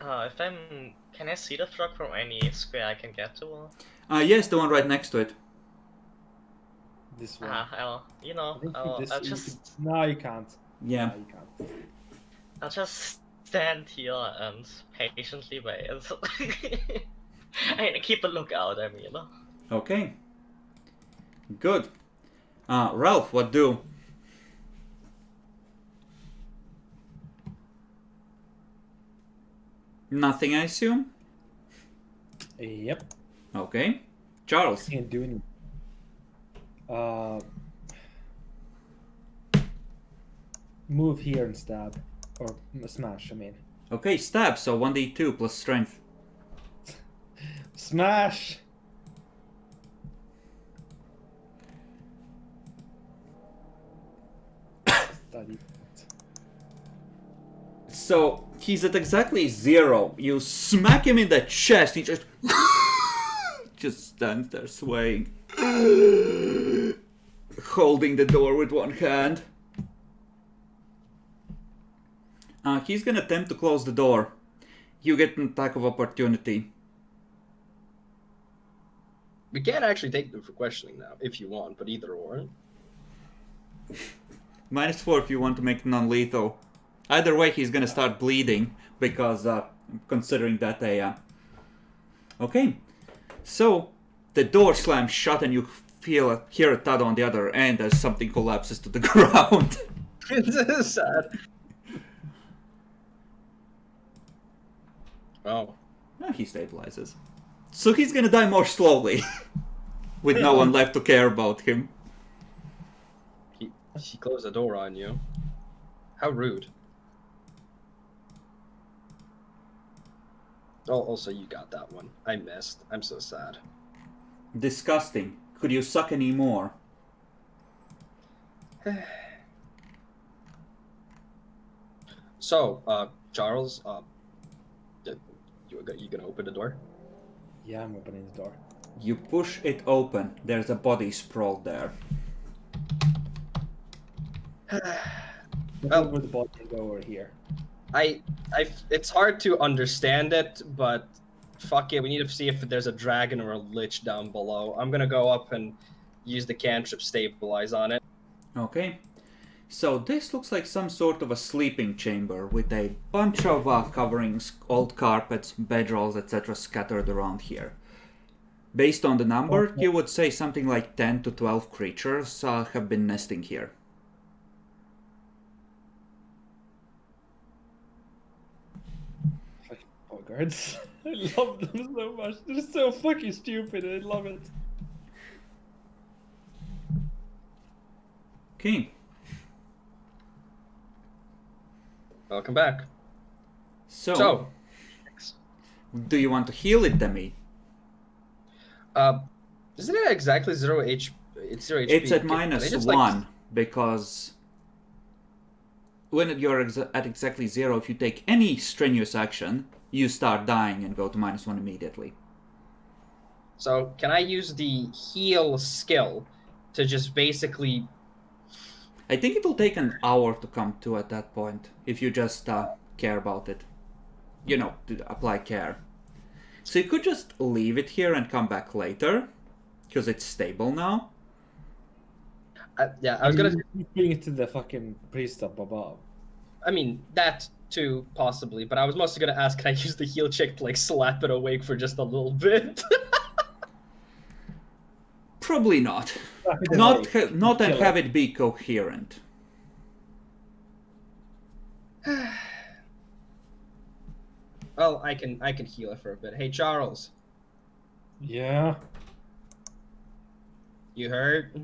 If I'm... Can I see the frog from any square I can get to? Yes, the one right next to it. This one. You know, I think I'll this you just... could- No, you can't. Yeah. No, you can't. I'll just stand here and patiently wait. I keep a lookout, I mean. Okay. Good. Ralph, what do? Nothing, I assume? Yep. Okay. Charles. Can't do anything. Move here and stab. Or smash, I mean. Okay, stab, so 1d2 plus strength. Smash! Study. So, he's at exactly 0. You smack him in the chest, he just... just stands there swaying. Holding the door with one hand. He's gonna attempt to close the door. You get an attack of opportunity. We can't actually take them for questioning now, if you want, but either or. -4 if you want to make it non-lethal. Either way, he's gonna start bleeding because considering that Okay, so the door slams shut and you hear a thud on the other end as something collapses to the ground. It's sad. Oh. He stabilizes. So he's gonna die more slowly, with no one left to care about him. He closed the door on you. How rude. Oh, also you got that one. I missed. I'm so sad. Disgusting. Could you suck any more? So, Charles, you gonna open the door? Yeah, I'm opening the door. You push it open. There's a body sprawled there. Go over the body and go over here. It's hard to understand it, but fuck it, we need to see if there's a dragon or a lich down below. I'm gonna go up and use the cantrip stabilize on it. Okay. So this looks like some sort of a sleeping chamber with a bunch of coverings, old carpets, bedrolls, etc. scattered around here. Based on the number, you would say something like 10 to 12 creatures have been nesting here. Fucking boggards. I love them so much. They're so fucking stupid. I love it. Okay. Welcome back. So, do you want to heal it, Demi? Isn't it exactly 0 HP? It's 0 HP. It's at Can I -1 just, because when you're at exactly 0, if you take any strenuous action, you start dying and go to -1 immediately. So, can I use the heal skill to just basically... I think it'll take an hour to come to at that point, if you just care about it. You know, to apply care. So you could just leave it here and come back later, because it's stable now. yeah, I was gonna... Bring it to the fucking priest up above. I mean, that too, possibly, but I was mostly gonna ask, can I use the heal check to like slap it awake for just a little bit? Probably not. Slap it Not awake. not and Kill have it. it be coherent. Well, I can heal it for a bit. Hey Charles, Yeah. you hurt?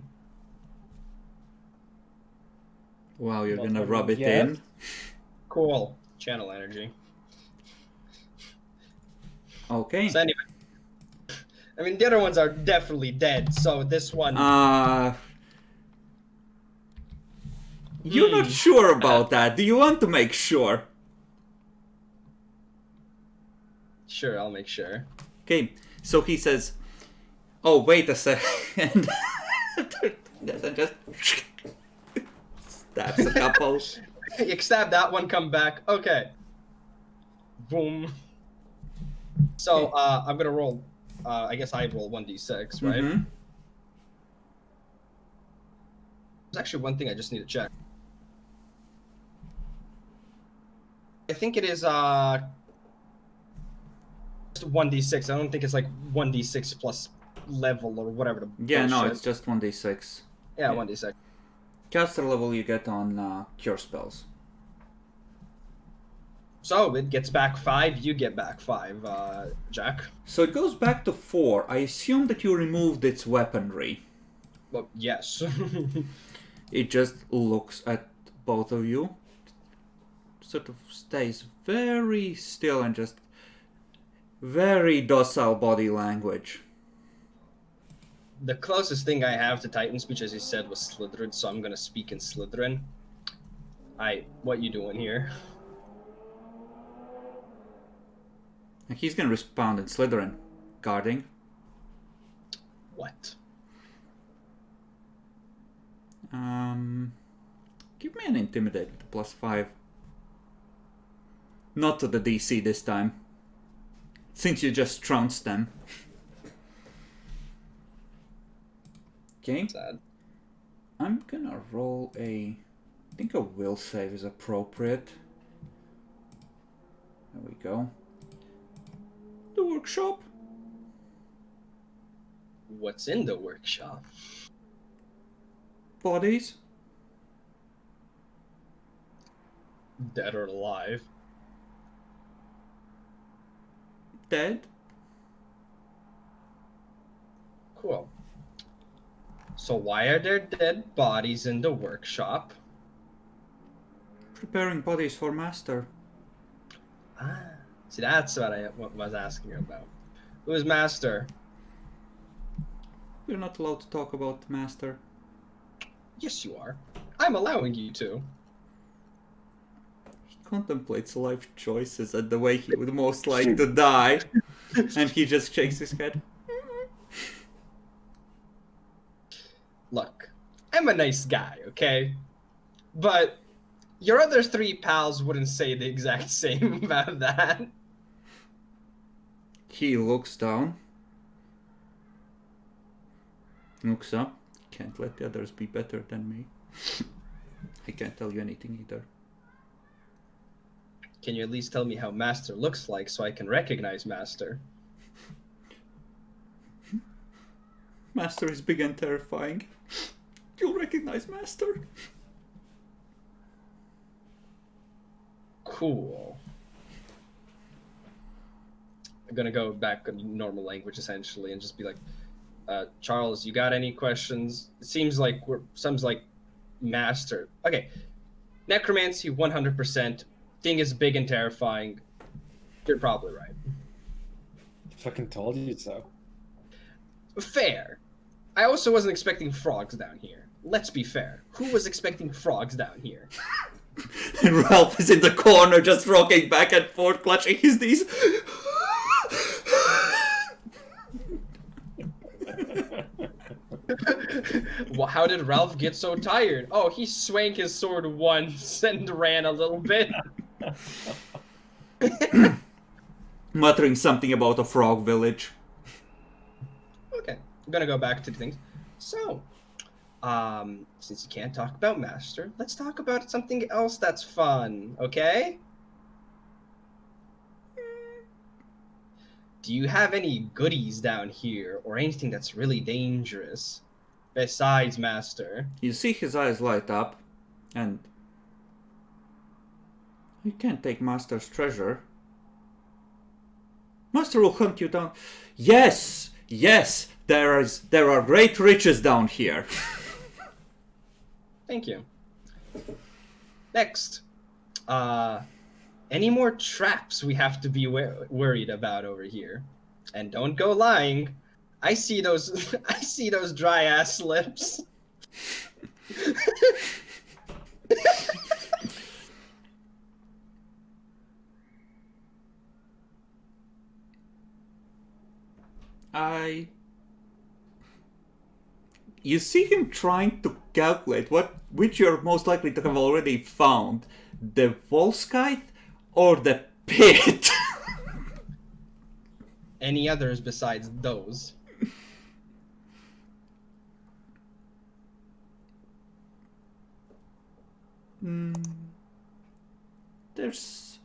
Wow, you're Not gonna hurting rub it yet. in. Cool. Channel energy. Okay. So anyway, I mean the other ones are definitely dead. So this one, You're not sure about that. Do you want to make sure? sure, I'll make sure. Okay, so he says, "Oh, wait a second," and just stabs a couple. You stab that one, come back. Okay. Boom. So I'm gonna roll. I guess I roll 1d6, right? Mhm. There's actually one thing I just need to check. I think it is just 1d6. I don't think it's like 1d6 plus level or whatever. The Yeah, no, bullshit. it's just 1d6. Yeah, yeah. 1d6. Caster level you get on cure spells. So it gets back 5. You get back 5, Jack. So it goes back to 4. I assume that you removed its weaponry. Well, yes. It just looks at both of you, sort of stays very still and just very docile body language. The closest thing I have to Titan speech, as you said, was Slytherin, so I'm gonna speak in Slytherin. What you doing here? And he's gonna respond in Slytherin. Guarding. What? Give me an intimidate with a +5. Not to the DC this time, since you just trounced them. Okay. Sad. I'm gonna roll I think a will save is appropriate. There we go. The workshop. What's in the workshop? Bodies. Dead or alive? Dead. Cool. So why are there dead bodies in the workshop? Preparing bodies for master. Ah, see, that's what I was asking about. Who is master? We're not allowed to talk about master. Yes, you are. I'm allowing you to. He contemplates life choices and the way he would most like to die. And he just shakes his head. Look, I'm a nice guy, okay? But your other 3 pals wouldn't say the exact same about that. He looks down. Looks up. Can't let the others be better than me. I can't tell you anything either. Can you at least tell me how Master looks like so I can recognize Master? Master is big and terrifying. You'll recognize Master. Cool. I'm gonna go back to normal language essentially and just be like, Charles, you got any questions? It seems like sounds like Master. Okay. Necromancy 100%. Thing is big and terrifying. You're probably right. Fucking told you so. Fair. I also wasn't expecting frogs down here. Let's be fair. Who was expecting frogs down here? And Ralph is in the corner just rocking back and forth, clutching his knees. Well, how did Ralph get so tired? Oh, he swung his sword once and ran a little bit. Muttering something about a frog village. Okay, I'm gonna go back to the things. So, since you can't talk about Master, let's talk about something else that's fun, okay? do you have any goodies down here or anything that's really dangerous besides Master? You see his eyes light up, and you can't take Master's treasure. Master will hunt you down. Yes, yes, there are great riches down here. Thank you. Next, any more traps we have to be worried about over here? And don't go lying. I see those. I see those dry ass lips. You see him trying to calculate which you're most likely to have already found, the Volskite or the pit. Any others besides those? There's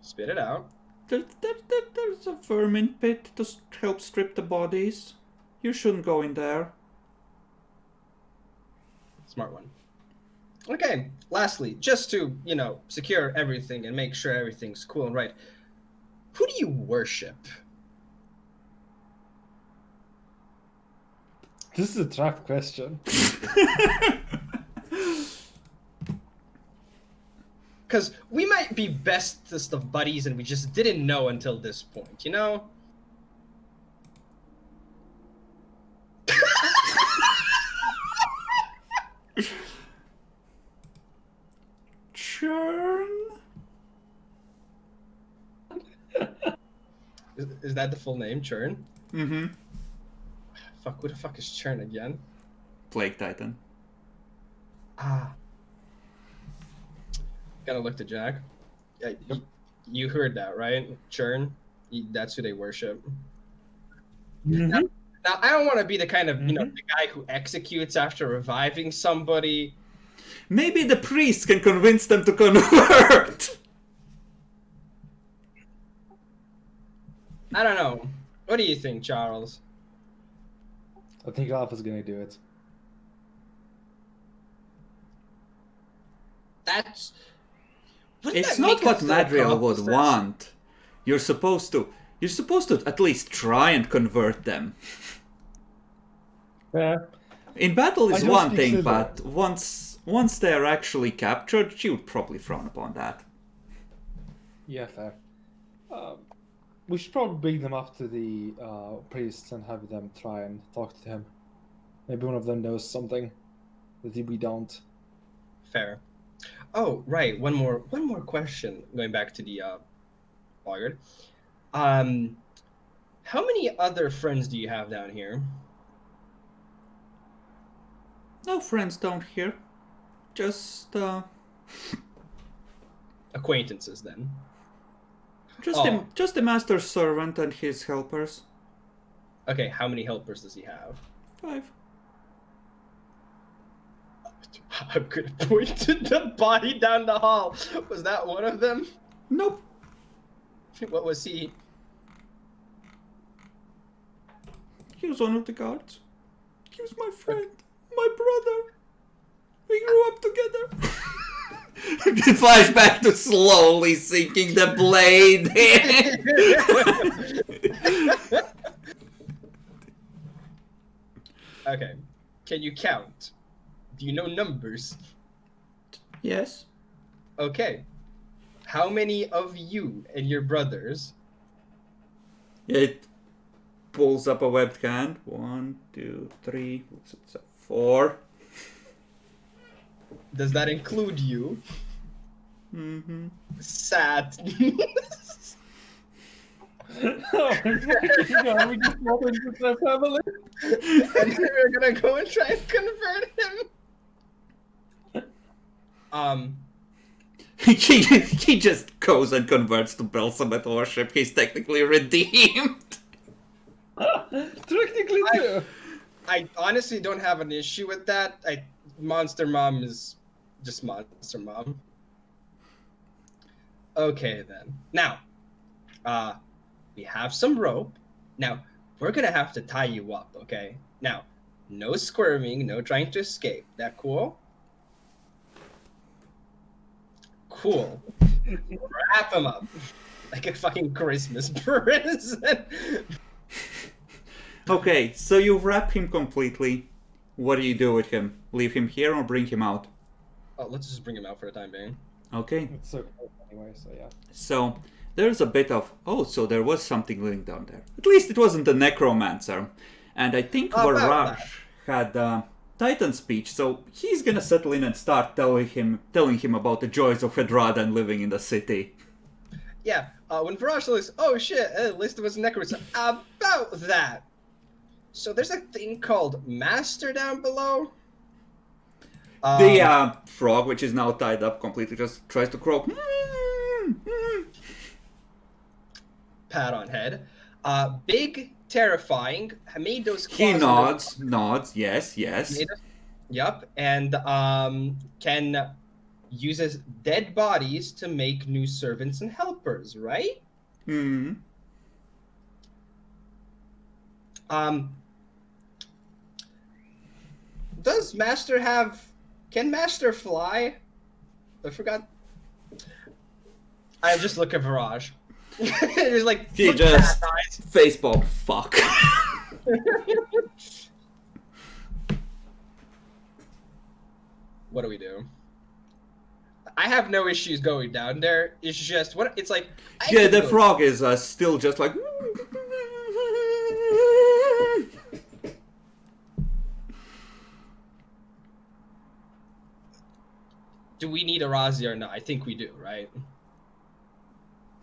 Spit it out. there's a vermin pit to help strip the bodies. You shouldn't go in there. Smart one. Okay, lastly, just to, secure everything and make sure everything's cool and right, who do you worship? This is a trap question. Because we might be bestest of buddies and we just didn't know until this point, you know? Churn? Is that the full name, Churn? Mm-hmm. Fuck, who the fuck is Churn again? Plague Titan. Ah. Gotta look to Jack. You heard that, right? Churn? That's who they worship. Mm-hmm. Now, I don't want to be the kind of, the guy who executes after reviving somebody. Maybe the priest can convince them to convert. I don't know. What do you think, Charles? I think Alpha's gonna do it. That's... It's not what Madriel would want. You're supposed to at least try and convert them. Yeah. In battle is I just one speak thing, civil. but once they're actually captured, she would probably frown upon that. Yeah, fair. We should probably bring them up to the priests and have them try and talk to him. Maybe one of them knows something that we don't. Fair. Oh, right. One more question. Going back to the Boggart. How many other friends do you have down here? No friends down here. Just Acquaintances, then. just the master's servant and his helpers. Okay, how many helpers does he have? 5. I'm gonna point to the body down the hall. Was that one of them? Nope. What was he? He was one of the guards. He was my friend, my brother. We grew up together. It flies back to slowly sinking the blade in. Okay. Can you count? Do you know numbers? Yes. Okay. How many of you and your brothers? It pulls up a webbed hand. 1, 2, 3, 4. Does that include you? Mm-hmm. Sad. Oh, God, we just rolled into the family. And we're gonna go and try and convert him. He just goes and converts to Belsamet worship. He's technically redeemed. Technically, too. I honestly don't have an issue with that. Monster Mom is just Monster Mom. Okay, then. Now, We have some rope. Now, we're gonna have to tie you up, okay? Now, no squirming, no trying to escape. That cool? Cool. Wrap him up. Like a fucking Christmas present. Okay, so you wrap him completely. What do you do with him? Leave him here or bring him out? Oh, let's just bring him out for the time being. Okay, It's so close anyway, so yeah. so there's a bit of, oh, so there was something living down there. At least it wasn't a necromancer. And I think How about Varash had Titan speech, so he's gonna settle in and start telling him about the joys of Hedrada and living in the city. Yeah, when Varash looks, oh shit, at least it was necromancer. About that. So there's a thing called Master down below. The frog, which is now tied up completely, just tries to croak. Pat on head. Big, terrifying. Made those claws. He on nods, yes. Yup, and can uses dead bodies to make new servants and helpers, right? Hmm. Does Master have? Can Master fly? I forgot. I just look at Virage. It's like He look at just that, guys. facepalm. Fuck. What do we do? I have no issues going down there. It's just what it's like. I Yeah, can the go- frog is still just like. Do we need a Razi or not? I think we do, right?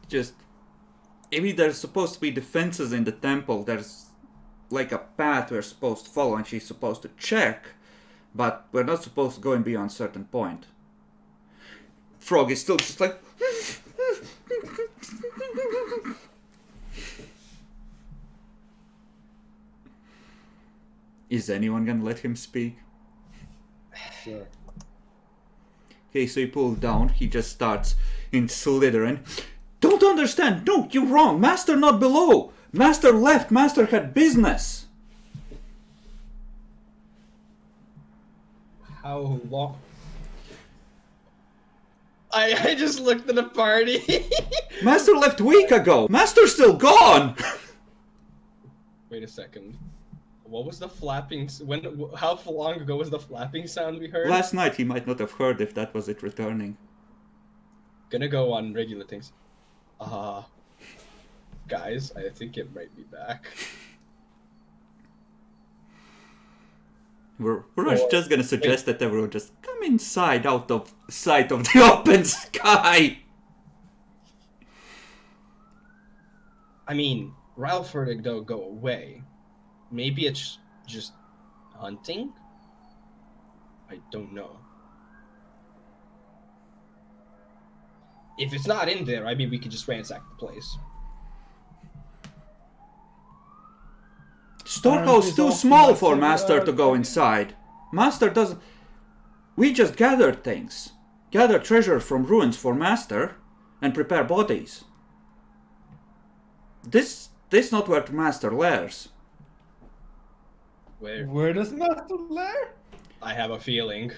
Just. Maybe there's supposed to be defenses in the temple. There's like a path we're supposed to follow, and she's supposed to check, but we're not supposed to go and beyond a certain point. Frog is still just like. Is anyone gonna let him speak? Sure. Okay, so he pulled down, he just starts in Slytherin. Don't understand! No, you're wrong! Master not below! Master left, Master had business! How long? I just looked at the party. Master left week ago! Master's still gone! Wait a second. What was the flapping? How long ago was the flapping sound we heard? Last night he might not have heard if that was it returning. Gonna go on regular things. Guys, I think it might be back. We're Or- just gonna suggest that everyone just come inside out of sight of the open sky! I mean, Ralph don't go away. Maybe it's just hunting? I don't know. If it's not in there, I mean, we could just ransack the place. Storehouse too small for Master to go inside. Master doesn't... We just gathered things. Gather treasure from ruins for Master and prepare bodies. This not where Master lairs. Where does Master lair? I have a feeling.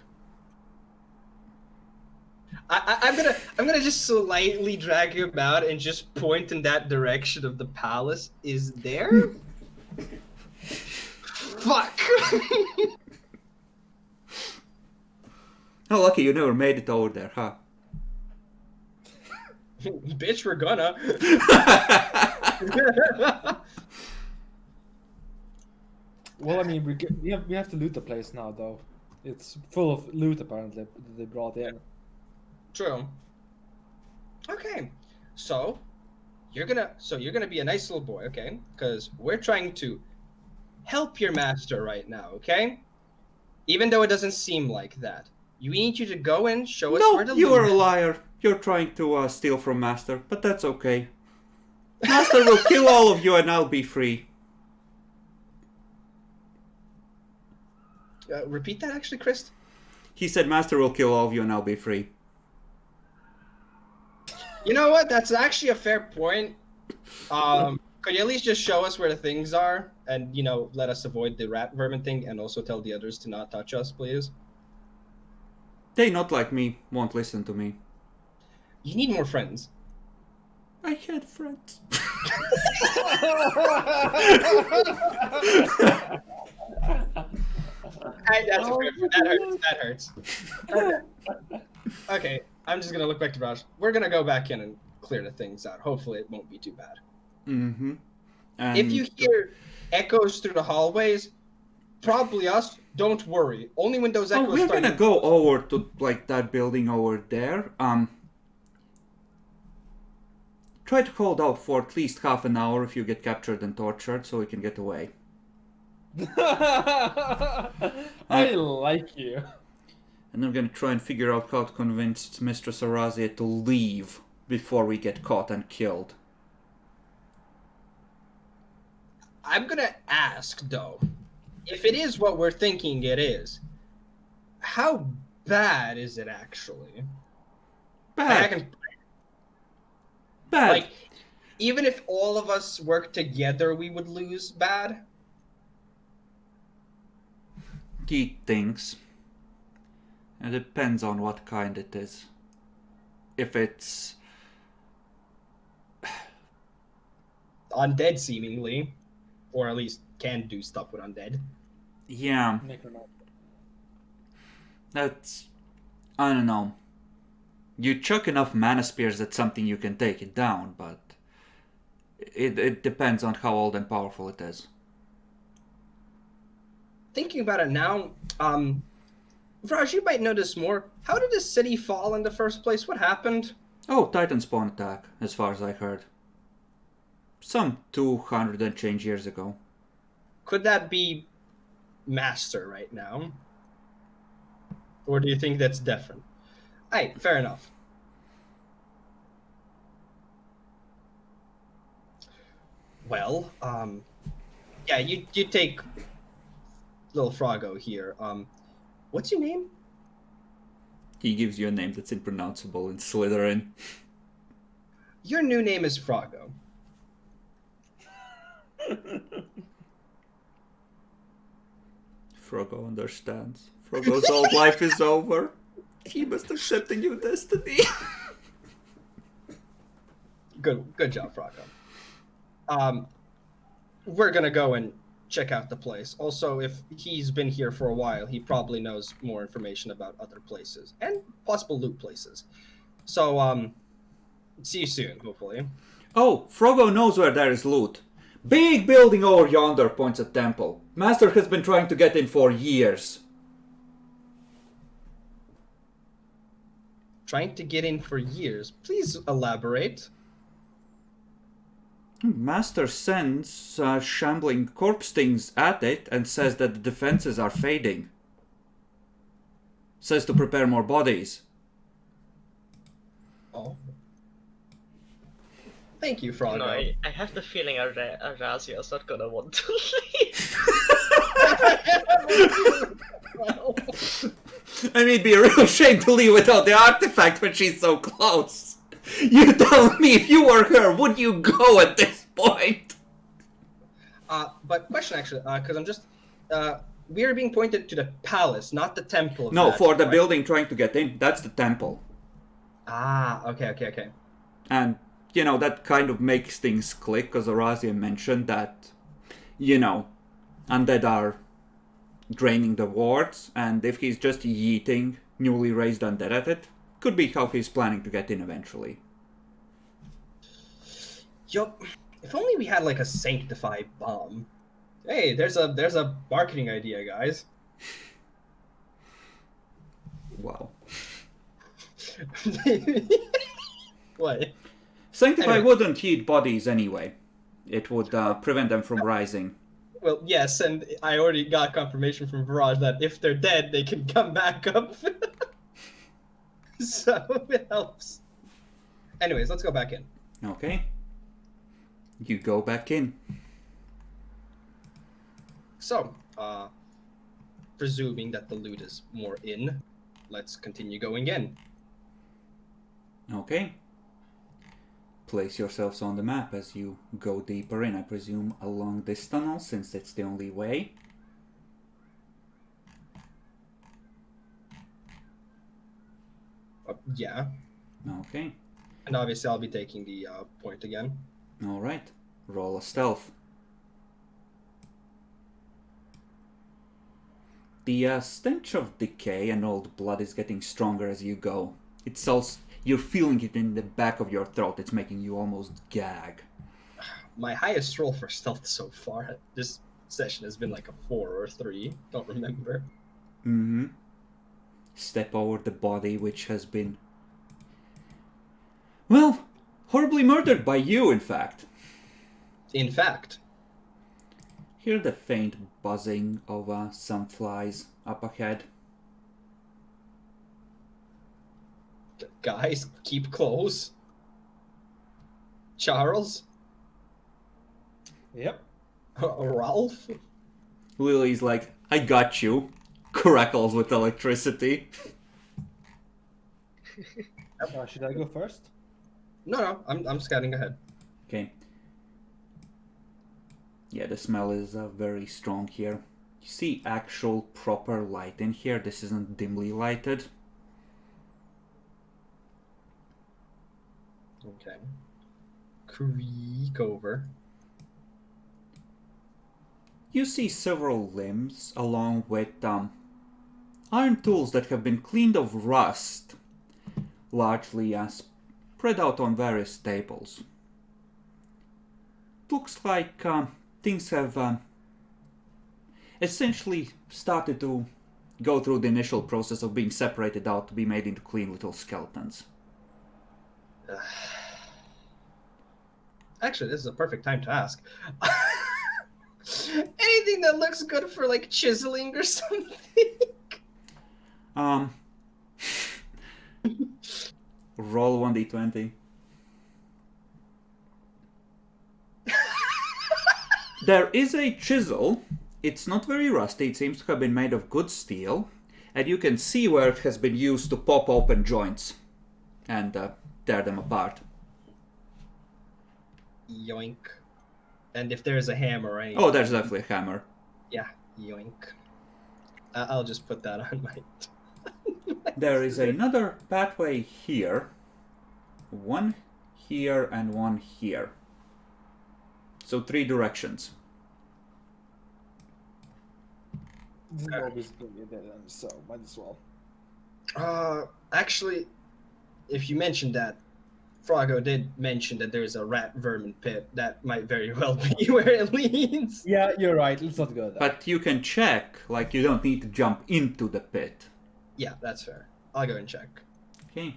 I'm gonna just slightly drag him out and just point in that direction of the palace. Is there? Fuck! How lucky you never made it over there, huh? Bitch, we're gonna. Well, I mean, we have to loot the place now, though. It's full of loot apparently that they brought in. True. Okay, so you're gonna be a nice little boy, okay? Because we're trying to help your master right now, okay? Even though it doesn't seem like that, we need you to go and show us where No, the you loot are a is. liar. You're trying to steal from Master, but that's okay. Master will kill all of you and I'll be free. Repeat that, actually, Chris. He said Master will kill all of you and I'll be free. You know what? That's actually a fair point. Could you at least just show us where the things are, and let us avoid the rat vermin thing, and also tell the others to not touch us, please? They not like me, won't listen to me. You need more friends. I had friends. That hurts. Okay, I'm just gonna look back to Raj. We're gonna go back in and clear the things out. Hopefully, it won't be too bad. Mm-hmm. If you hear echoes through the hallways, probably us. Don't worry. Only when those echoes we're start. gonna go over to like that building over there. Try to hold out for at least half an hour if you get captured and tortured, so we can get away. I like you. And I'm gonna try and figure out how to convince Mistress Arazia to leave before we get caught and killed. I'm gonna ask though, if it is what we're thinking it is, how bad is it actually? Bad. Bad. Like, even if all of us work together, we would lose bad? He thinks. It depends on what kind it is. If it's Undead, seemingly. Or at least can do stuff with undead. yeah, that's, I don't know. You chuck enough mana spears at something, you can take it down, but it depends on how old and powerful it is. Thinking about it now, Raj, you might know this more. How did the city fall in the first place? What happened? Oh, Titan spawn attack, as far as I heard. Some 200 and change years ago. Could that be Master right now? Or do you think that's different? Alright, fair enough. Well, yeah, you take little Froggo here. What's your name? He gives you a name that's impronounceable in Slytherin. Your new name is Froggo. Froggo understands. Froggo's old life is over. He must accept a new destiny. Good job, Froggo. We're gonna go and check out the place. Also, if he's been here for a while, he probably knows more information about other places and possible loot places. So, see you soon, hopefully. Oh, Froggo knows where there is loot. Big building over yonder, points at temple. Master has been trying to get in for years. Trying to get in for years. Please elaborate. Master sends shambling corpse things at it and says that the defenses are fading. Says to prepare more bodies. Oh. Thank you, Froggo. No, I have the feeling Arazia is not gonna want to leave. I mean, it'd be a real shame to leave without the artifact when she's so close. You tell me, if you were her, would you go at this point? But question actually, because I'm just, we are being pointed to the palace, not the temple. No, for the building trying to get in, that's the temple. Ah, okay. And, you know, that kind of makes things click, because Arazia mentioned that, you know, undead are draining the wards, and if he's just yeeting newly raised undead at it, could be how he's planning to get in eventually. Yup. If only we had like a sanctify bomb. Hey, there's a marketing idea, guys. Wow. What? Sanctify Anyway. wouldn't heat bodies anyway. It would prevent them from rising. Well, yes, and I already got confirmation from Viraj that if they're dead, they can come back up. So it helps. Anyways, let's go back in. Okay. You go back in. So, presuming that the loot is more in, let's continue going in. Okay. place yourselves on the map as you go deeper in, I presume along this tunnel, since it's the only way. Yeah. Okay. And obviously I'll be taking the point again. Alright. Roll a stealth. The stench of decay and old blood is getting stronger as you go. It's also, you're feeling it in the back of your throat. It's making you almost gag. My highest roll for stealth so far this session has been like a 4 or 3. Don't remember. Mm-hmm. Step over the body, which has been, well, horribly murdered by you, in fact. In fact. Hear the faint buzzing of some flies up ahead. Guys, keep close. Charles? Yep. Ralph? Lily's like, I got you. Crackles with electricity. Should I go first? No, I'm scouting ahead. Okay. Yeah, the smell is very strong here. You see actual proper light in here. This isn't dimly lighted. Okay. Creak over. You see several limbs along with iron tools that have been cleaned of rust, largely spread out on various tables. Looks like things have essentially started to go through the initial process of being separated out to be made into clean little skeletons. Actually, this is a perfect time to ask. Anything that looks good for like chiseling or something? Roll 1d20. There is a chisel. It's not very rusty. It seems to have been made of good steel. And you can see where it has been used to pop open joints and tear them apart. Yoink. And if there's a hammer or anything... Oh, there's definitely a hammer. Yeah, yoink. I'll just put that on my... There is another pathway here. One here and one here. So 3 directions. This is always going to be a dead end, so might as well. Actually, if you mentioned that, Froggo did mention that there's a rat vermin pit. That might very well be where it leads. Yeah, you're right. Let's not go there. But you can check, like you don't need to jump into the pit. Yeah, that's fair. I'll go and check. Okay.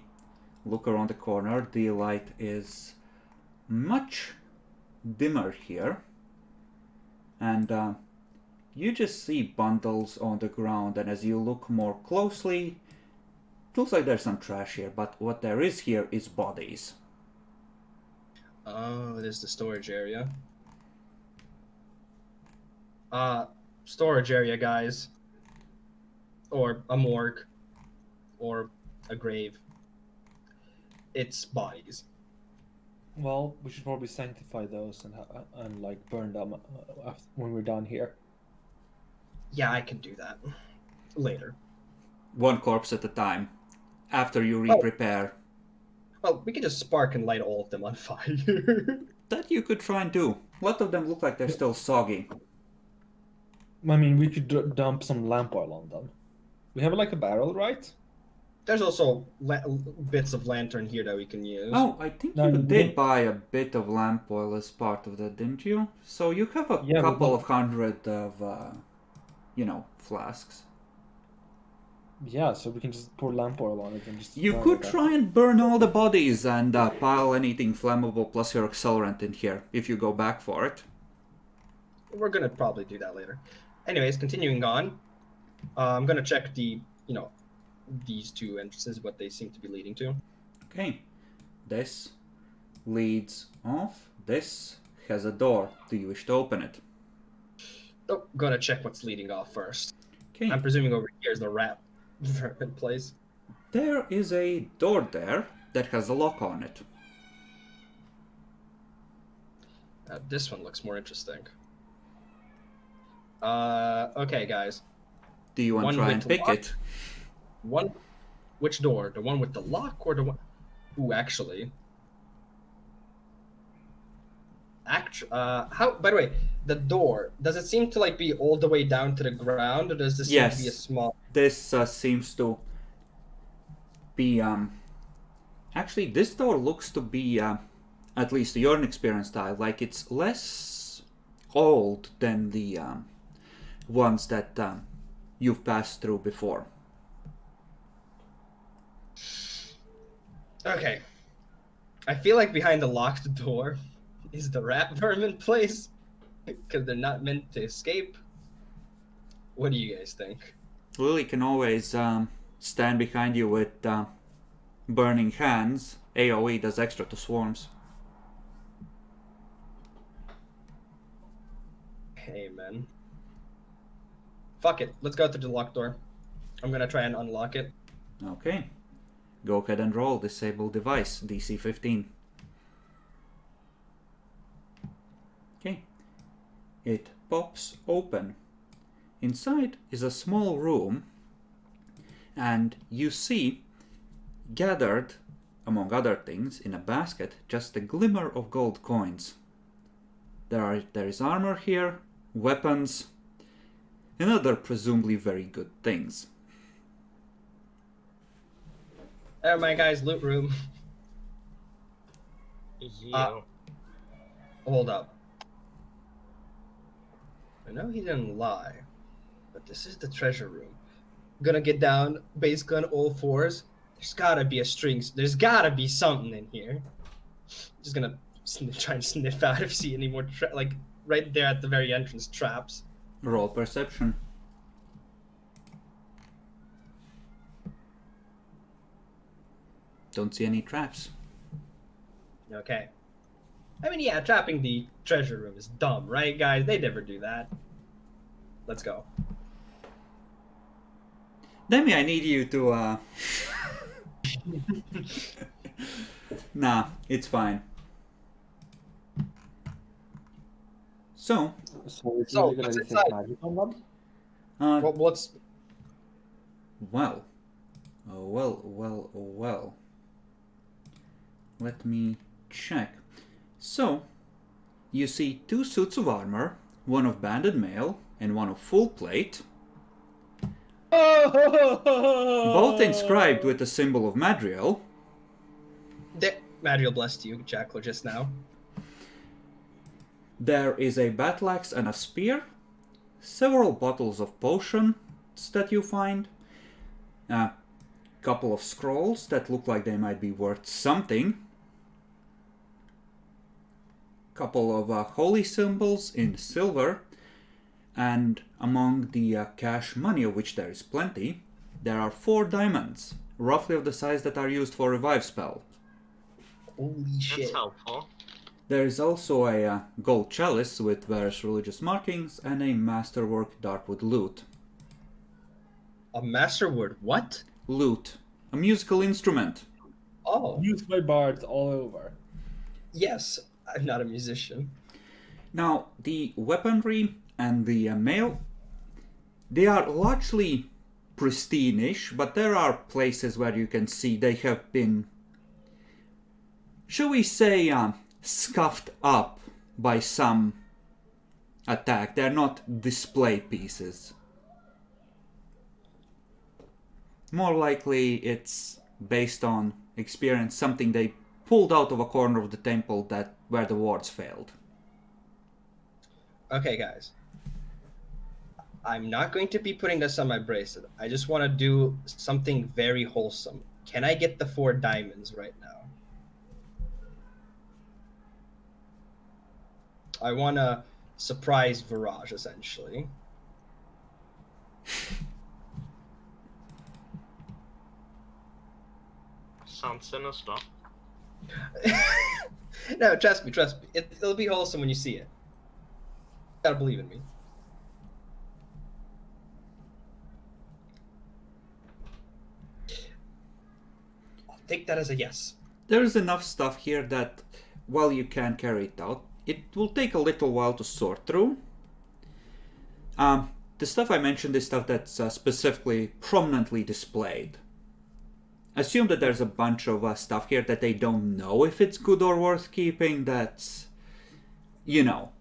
Look around the corner. The light is much dimmer here. And you just see bundles on the ground, and as you look more closely, it looks like there's some trash here, but what there is here is bodies. Oh, it is the storage area. Storage area, guys. Or a morgue. Or a grave. It's bodies. Well, we should probably sanctify those and like burn them when we're done here. Yeah, I can do that. Later. One corpse at a time. After you re-prepare. Well, we can just spark and light all of them on fire. That you could try and do. A lot of them look like they're still soggy. I mean, we could dump some lamp oil on them. We have like a barrel, right? There's also bits of lantern here that we can use. Oh, I think you did buy a bit of lamp oil as part of that, didn't you? So you have a couple of hundred of, flasks. Yeah, so we can just pour lamp oil on it and just... You could try and burn all the bodies and pile anything flammable plus your accelerant in here, if you go back for it. We're gonna probably do that later. Anyways, continuing on. I'm gonna check these 2 entrances, what they seem to be leading to. Okay. This leads off. This has a door. Do you wish to open it? Oh, gonna check what's leading off first. Okay. I'm presuming over here is the rat vermin place. There is a door there that has a lock on it. This one looks more interesting. Okay, guys. Do you want One to try and with pick lock? it? Which door? The one with the lock or the one? Ooh, actually. How? By the way, the door, does it seem to like be all the way down to the ground, or does this seem to be a Yes. small? This seems to be actually, this door looks to be at least your experience style, like it's less old than the ones that you've passed through before. Okay. I feel like behind the locked door is the rat vermin place, because they're not meant to escape. What do you guys think? Lily can always stand behind you with burning hands. AoE does extra to swarms. Hey, man. Fuck it. Let's go through the locked door. I'm gonna try and unlock it. Okay. Go ahead and roll disable device, DC 15. Okay. It pops open. Inside is a small room, and you see, gathered, among other things, in a basket, just a glimmer of gold coins. There is armor here, weapons, and other presumably very good things. There, my guys, loot room. You. Hold up. I know he didn't lie, but this is the treasure room. Gonna get down, basically on all fours. There's gotta be a string. There's gotta be something in here. Just gonna try and sniff out if you see any more, like right there at the very entrance, traps. Roll perception. Don't see any traps. Okay. I mean, yeah, trapping the treasure room is dumb, right, guys? They never do that. Let's go. Demi, I need you to Nah, it's fine. So, So it's So, really gonna what's detect inside? magic on them? Well, let's. well. Well. Let me check. So, you see 2 suits of armor, one of banded mail and one of full plate, both inscribed with the symbol of Madriel. Madriel blessed you, Jackler, just now. There is a battle axe and a spear, several bottles of potions that you find, a couple of scrolls that look like they might be worth something, couple of holy symbols in silver, and among the cash money, of which there is plenty, there are 4 diamonds, roughly of the size that are used for revive spell. Holy shit. That's helpful. There is also a gold chalice with various religious markings and a masterwork darkwood lute. A masterword, what? Lute, a musical instrument. Oh, Used by bards all over. yes. I'm not a musician. Now, the weaponry and the mail, they are largely pristine-ish, but there are places where you can see they have been, shall we say, scuffed up by some attack. They're not display pieces. More likely it's based on experience, something they pulled out of a corner of the temple where the wards failed. Okay, guys. I'm not going to be putting this on my bracelet. I just want to do something very wholesome. Can I get the 4 diamonds right now? I want to surprise Viraj, essentially. Sounds sinister. No, trust me. It'll be wholesome when you see it. Gotta believe in me. I'll take that as a yes. There is enough stuff here that, while you can carry it out, it will take a little while to sort through. The stuff I mentioned is stuff that's specifically prominently displayed. Assume that there's a bunch of stuff here that they don't know if it's good or worth keeping. That's, you know.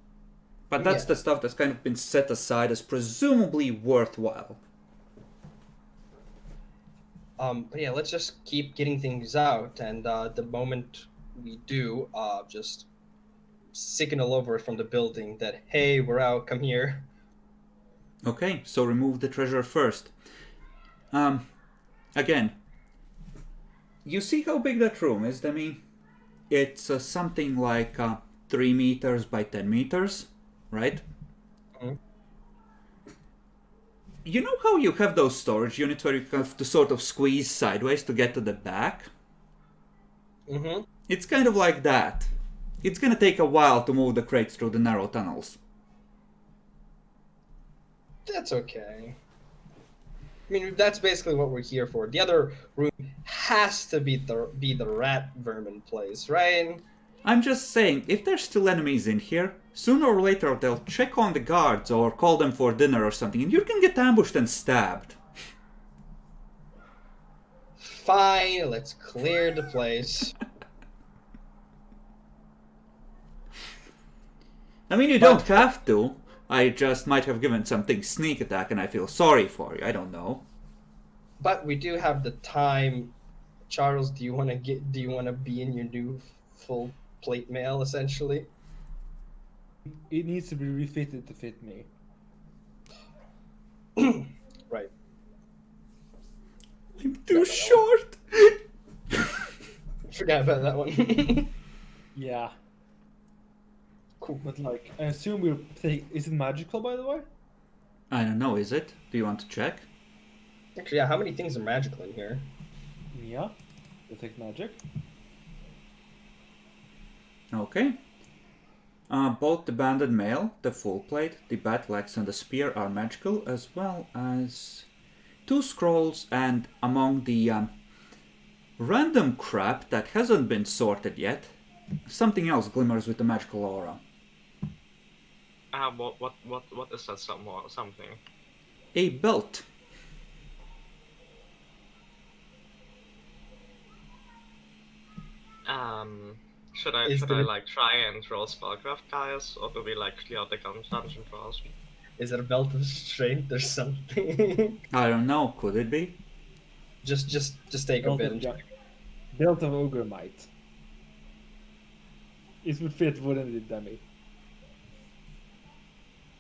But that's the stuff that's kind of been set aside as presumably worthwhile. But yeah, let's just keep getting things out, and the moment we do, just signal over from the building that, hey, we're out, come here. Okay, so remove the treasure first. Again, you see how big that room is, Demi? It's something like 3 meters by 10 meters, right? Mm-hmm. You know how you have those storage units where you have to sort of squeeze sideways to get to the back? Mm-hmm. It's kind of like that. It's gonna take a while to move the crates through the narrow tunnels. That's okay. I mean, that's basically what we're here for. The other room has to be the rat vermin place, right? I'm just saying, if there's still enemies in here, sooner or later they'll check on the guards or call them for dinner or something, and you can get ambushed and stabbed. Fine, let's clear the place. I mean, you don't have to. I just might have given something sneak attack and I feel sorry for you. I don't know. But we do have the time. Charles, do you want to be in your new full plate mail, essentially? It needs to be refitted to fit me. Right. I'm too short. Forgot about that one. Yeah. Cool. But like, I assume we'll take. Is it magical, by the way? I don't know, is it? Do you want to check? Actually, yeah, how many things are magical in here? Yeah. Detect magic. Okay. Both the banded mail, the full plate, the battle axe, and the spear are magical, as well as 2 scrolls, and among the random crap that hasn't been sorted yet, something else glimmers with a magical aura. What is that something? A belt. Should I like try and roll spellcraft, guys, or do we like clear the dungeon first? Is it a belt of strength or something? I don't know, could it be? just take a bit and check. Belt of ogre might. It would fit, wouldn't it, Demi?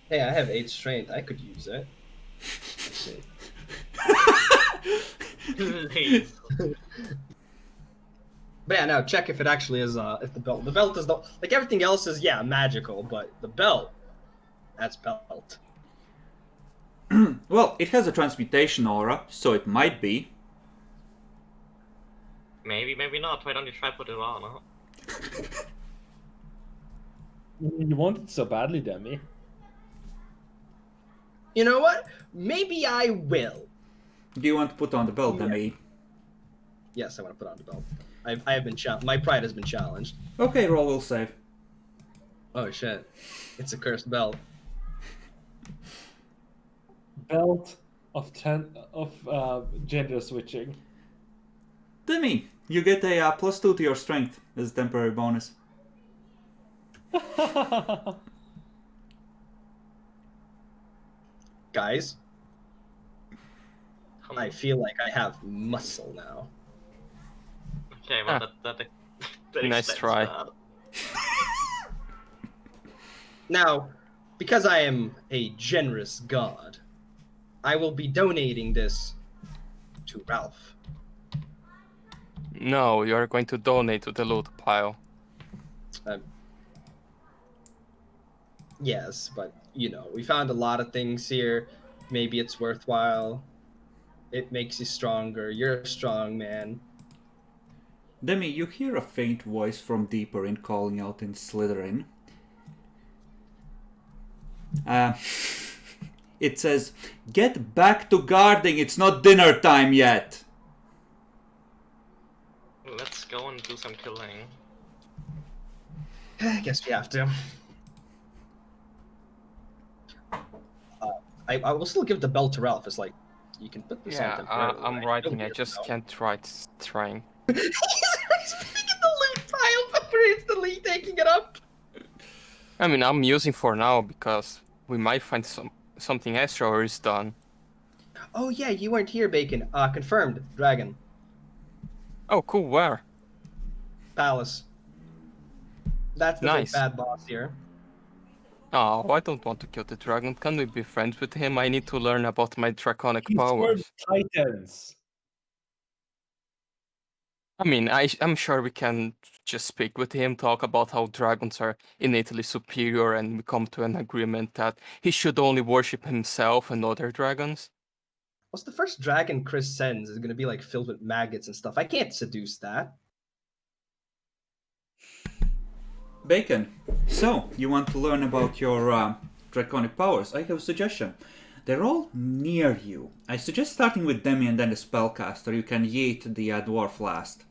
Hey, I have 8 strength. I could use it. Please. But yeah, now check if it actually is if the belt. The belt is like everything else is magical, but the belt, that's belt. Well, it has a transmutation aura, so it might be. Maybe not. Why don't you try put it on? Huh? You want it so badly, Demi. You know what? Maybe I will. Do you want to put on the belt, Yeah. Demi? Yes, I want to put on the belt. I have been my pride has been challenged. Okay, roll will save. Oh shit! It's a cursed belt. Belt of gender switching. Demi, you get a +2 to your strength as a temporary bonus. Guys, I feel like I have muscle now. Okay, well that Nice explains try. that. Now, because I am a generous god, I will be donating this to Ralph. No, you are going to donate to the loot pile. Yes, but we found a lot of things here. Maybe it's worthwhile. It makes you stronger. You're a strong man. Demi, you hear a faint voice from deeper in calling out in Slytherin. It says, "Get back to guarding, it's not dinner time yet." Let's go and do some killing. I guess we have to. I will still give the bell to Ralph. It's like, you can put this on Yeah, temporarily. I'm right? writing. Don't I get just it can't write trying. he's picking the loot pile before instantly taking it up. I mean, I'm using for now because we might find something extra or it's done. Oh yeah, you weren't here, Bacon. Confirmed. Dragon. Oh, cool. Where? Palace. That's the big Nice. bad boss here. Oh, I don't want to kill the dragon. Can we be friends with him? I need to learn about my draconic He's for powers. Titans. I mean, I'm sure we can just speak with him, talk about how dragons are innately superior, and we come to an agreement that he should only worship himself and other dragons. What's the first dragon Chris sends is gonna be like filled with maggots and stuff. I can't seduce that. Bacon, so you want to learn about your draconic powers? I have a suggestion. They're all near you. I suggest starting with Demi and then the spellcaster. You can yeet the dwarf last.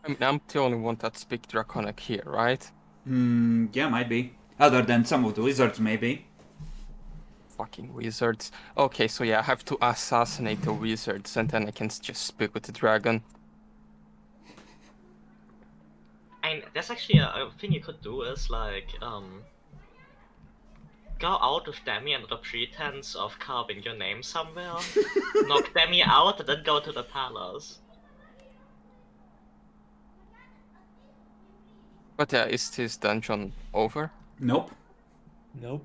I mean, I'm the only one that speaks draconic here, right? Yeah, might be. Other than some of the wizards, maybe. Fucking wizards. Okay, so yeah, I have to assassinate the wizards, and then I can just speak with the dragon. And there's actually a thing you could do is like go out with Demi under the pretense of carving your name somewhere, knock Demi out, and then go to the palace. But yeah, is this dungeon over? Nope. Nope.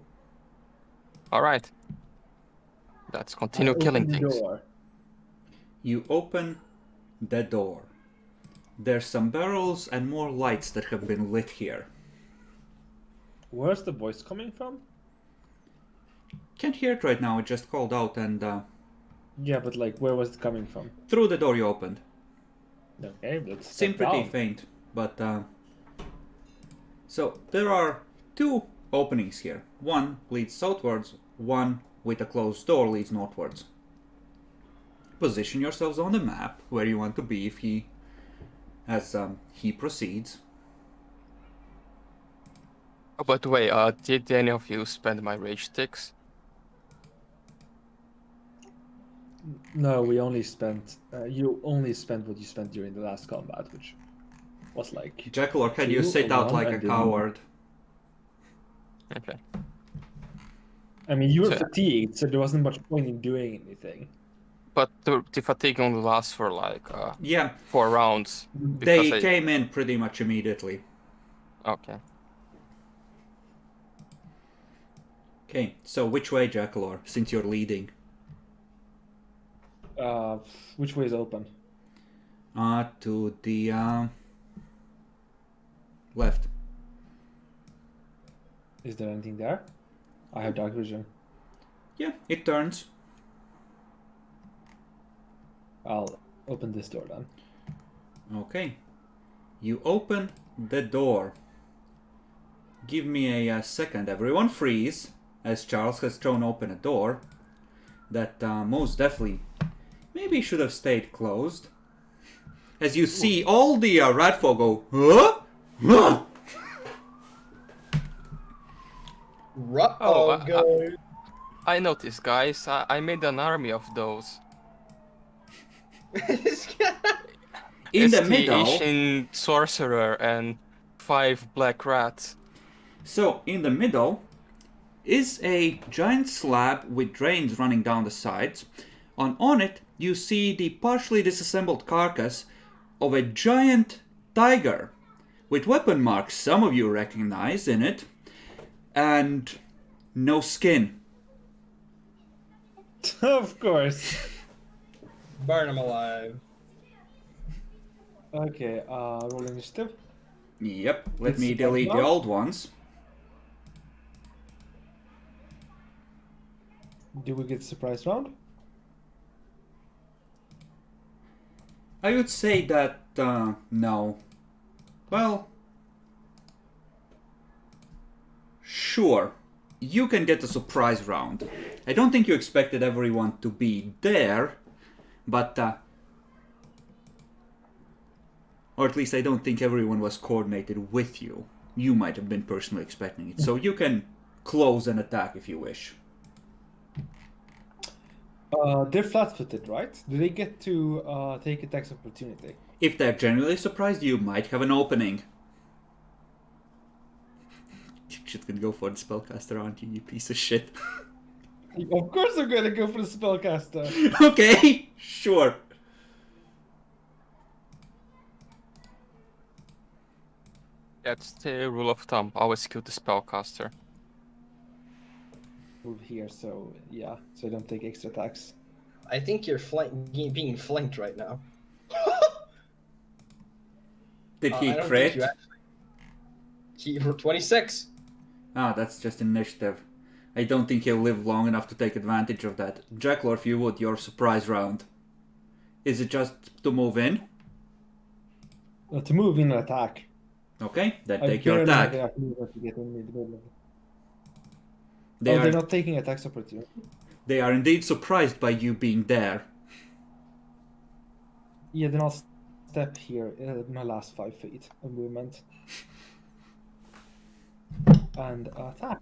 Alright. Let's continue Open killing the things. door. You open the door. There's some barrels and more lights that have been lit here. Where's the voice coming from? Can't hear it right now, it just called out and Yeah, but like, where was it coming from? through the door you opened. Okay, let's Seemed step pretty down. faint, but so there are two openings here. One leads southwards, one with a closed door leads northwards. Position yourselves on the map where you want to be if he proceeds. Oh, by the way, did any of you spend my rage sticks? No, we only spent. You only spent what you spent during the last combat, which was like. Jackal, or can you Two, sit a out one, like a and then- coward? Okay. I mean, you were So- fatigued, so there wasn't much point in doing anything. But the fatigue only lasts for like Yeah, 4 rounds. they because I- came in pretty much immediately. Okay. Okay, so which way, Jackalor, since you're leading? Which way is open? To the left. Is there anything there? I have dark vision. Yeah, it turns. I'll open this door then. Okay. You open the door. Give me a second. Everyone freeze, as Charles has thrown open a door that most definitely maybe should have stayed closed. As you see all the rat folk go, huh? Huh? Oh, guys. I noticed, guys. I made an army of those. In It's the middle. Asian sorcerer and 5 black rats. So, in the middle is a giant slab with drains running down the sides. On it, you see the partially disassembled carcass of a giant tiger with weapon marks some of you recognize in it, and no skin. Of course. Burn him alive. Okay, roll initiative. Yep, let It's me delete the now? old ones. Do we get surprise round? I would say that, no. Well, sure. You can get a surprise round. I don't think you expected everyone to be there, but Or at least I don't think everyone was coordinated with you. You might have been personally expecting it. So you can close and attack if you wish. They're flat-footed, right? Do they get to take attacks of opportunity? If they're genuinely surprised, you might have an opening. You just gonna go for the spellcaster, aren't you, you piece of shit? Of course I'm gonna go for the spellcaster. Okay, sure. That's the rule of thumb. Always kill the spellcaster. Move here, so yeah, so I don't take extra attacks. I think you're being flanked right now. Did he I don't crit? think you actually... He 26. Ah, that's just initiative. I don't think he'll live long enough to take advantage of that. Jacklor, if you would, your surprise round. Is it just to move in? To move in and attack. Okay, then I take your barely have attack. enough movement to get in the middle. They're They're not taking attacks opportunity. They are indeed surprised by you being there. Yeah, then I'll step here in my last 5 feet of movement. And attack.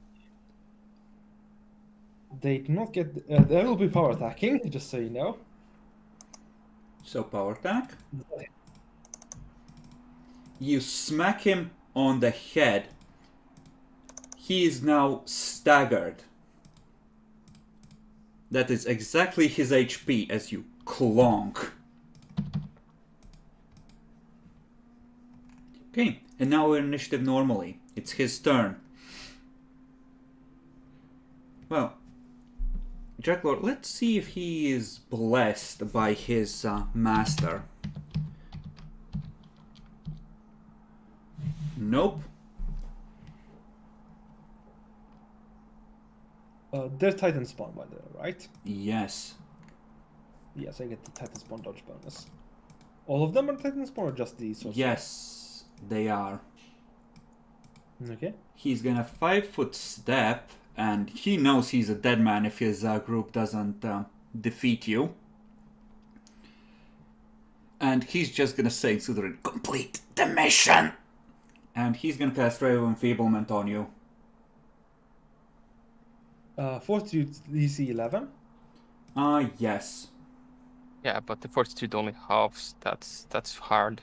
They do not get... they will be power attacking, just so you know. So power attack. You smack him on the head. He is now staggered. That is exactly his HP as you clonk. Okay, and now we're initiative normally. It's his turn. Well, Jacklord, let's see if he is blessed by his master. Nope. They're Titan spawn by the way, right? Yes. Yes, I get the Titan spawn dodge bonus. All of them are Titan spawn or just the sorcerer? Yes, they are. Okay. He's gonna 5-foot step, and he knows he's a dead man if his group doesn't defeat you. And he's just gonna say to the complete the mission! And he's gonna cast Ray of Enfeeblement on you. Fortitude DC 11. Yes. Yeah, but the fortitude only halves. That's hard.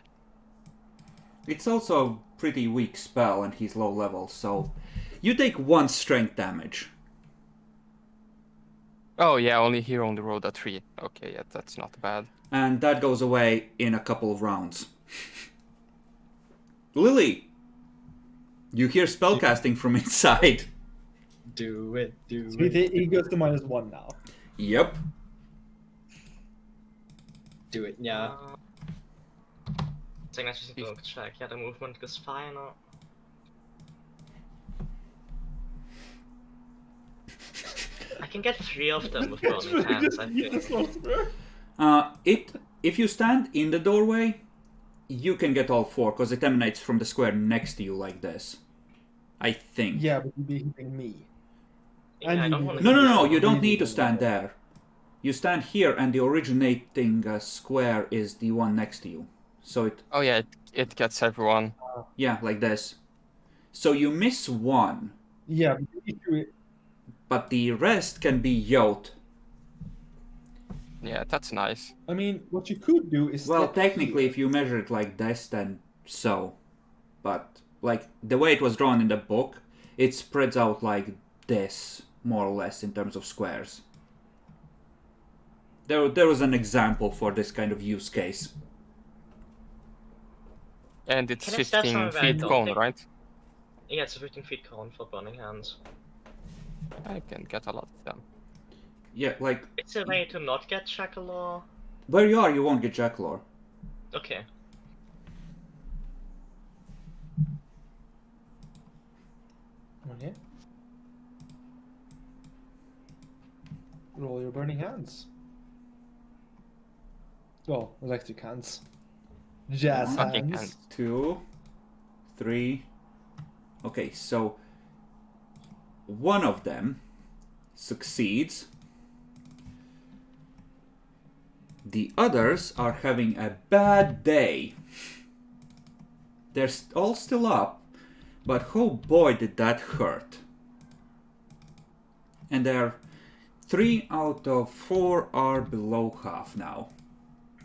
It's also a pretty weak spell, and he's low level, so you take 1 strength damage. Oh yeah, only rolled a 3. Okay, yeah, that's not bad. And that goes away in a couple of rounds. Lily! You hear spellcasting from inside. Do it, do So it, he goes to -1 now. Yep. do it, yeah. I think I just need to check. Yeah, the movement goes fine. I can get 3 of them with burning hands, I think. If you stand in the doorway, you can get all 4, because it emanates from the square next to you like this. I think. Yeah, but you'd be hitting me. Yeah, And I you don't do- wanna No, do you don't Really need to don't stand know. there. You stand here, and the originating square is the one next to you. So Oh yeah, it gets everyone. yeah, like this. So you miss 1, Yeah, but the issue is, but the rest can be yoked. Yeah, that's nice. I mean, what you could do is Well, step technically, here. if you measure it like this, then so. But, like, the way it was drawn in the book, it spreads out like this, more or less, in terms of squares. There was an example for this kind of use case. And it's Can I step 15 somewhere I feet don't cone, think- right? Yeah, it's a 15 feet cone for burning hands. I can get a lot of them. Yeah, like, It's a way to not get Shackle. where you are, you won't get Jacklor. Okay. Okay. Roll your burning hands. Oh, electric hands. Jazz Fucking hands. hands. 2, 3. Okay, so one of them succeeds. The others are having a bad day. They're all still up, but oh boy did that hurt. And they're 3 out of 4 are below half now.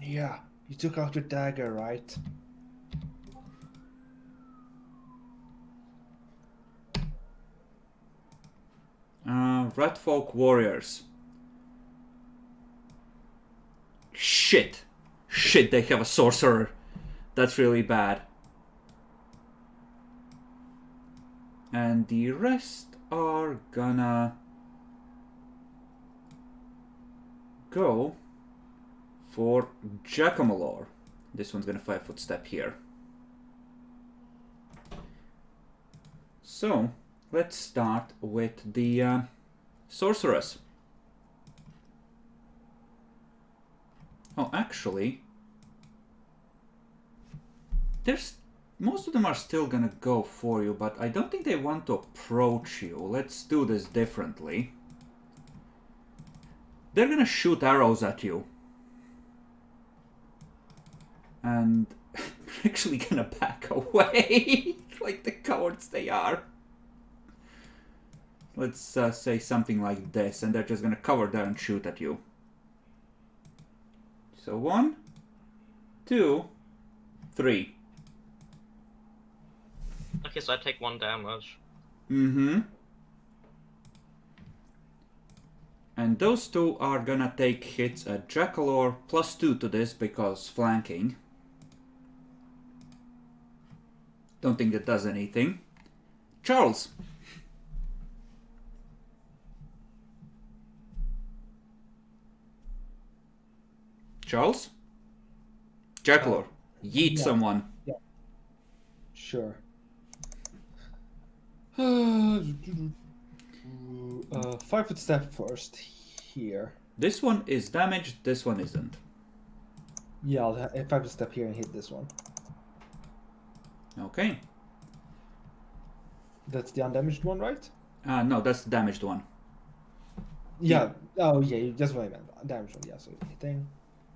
Yeah, you took out your dagger, right? Red Folk Warriors. Shit! Shit, they have a sorcerer. That's really bad. And the rest are gonna go for Giacomalor. This one's gonna 5-foot step here. So, let's start with the sorceress. Oh, actually, most of them are still gonna go for you, but I don't think they want to approach you. Let's do this differently. They're gonna shoot arrows at you. And they're actually gonna back away, like the cowards they are. Let's say something like this, and they're just gonna cover there and shoot at you. So 1, 2, 3. Okay, so I take 1 damage. Mm-hmm. And those 2 are gonna take hits at Jackalor, +2 to this because flanking. Don't think that does anything. Charles. Charles? Jackalor. Yeet yeah. someone. Yeah. Sure. 5-foot step first here. This one is damaged, this one isn't. Yeah, I'll 5-foot step here and hit this one. Okay. That's the undamaged one, right? No, that's the damaged one. Yeah. Oh, yeah. That's what I meant. Damaged one. Yeah. So hitting.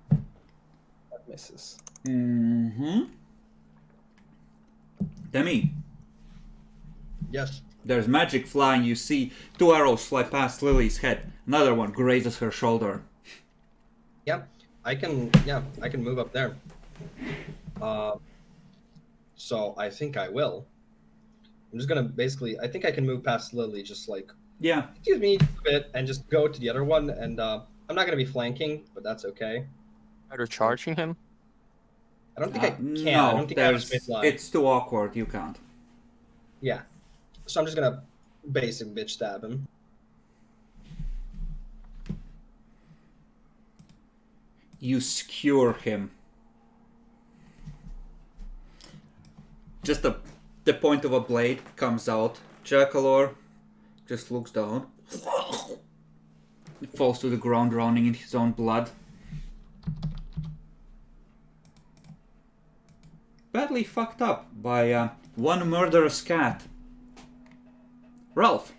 That misses. Mm-hmm. Demi. Yes. There's magic flying. You see 2 arrows fly past Lily's head. Another one grazes her shoulder. Yeah, I can move up there. So I think I will. I'm just gonna I think I can move past Lily, just like, Yeah. excuse me a bit, and just go to the other one. And I'm not gonna be flanking, but that's okay. Are you charging him? I don't think I can. No, I don't think I have a straight line. it's too awkward. You can't. Yeah. So I'm just gonna basic bitch stab him. You skewer him. Just the point of a blade comes out. Jackalor just looks down. He falls to the ground, drowning in his own blood. Badly fucked up by one murderous cat. Ralph.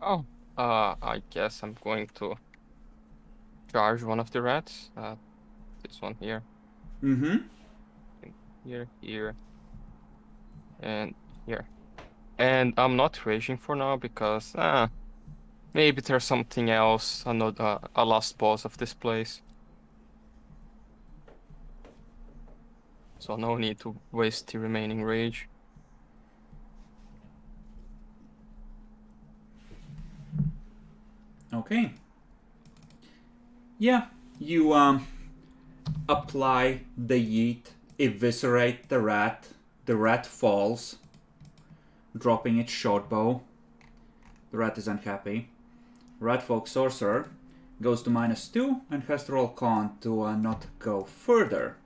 Oh, I guess I'm going to charge one of the rats. This one here. Mm-hmm. Here, and here. And I'm not raging for now because maybe there's something else, another a last boss of this place. So no need to waste the remaining rage. Okay. Yeah, you apply the yeet, eviscerate the rat. The rat falls, dropping its short bow. The rat is unhappy. Ratfolk Sorcerer goes to -2 and has to roll con to not go further.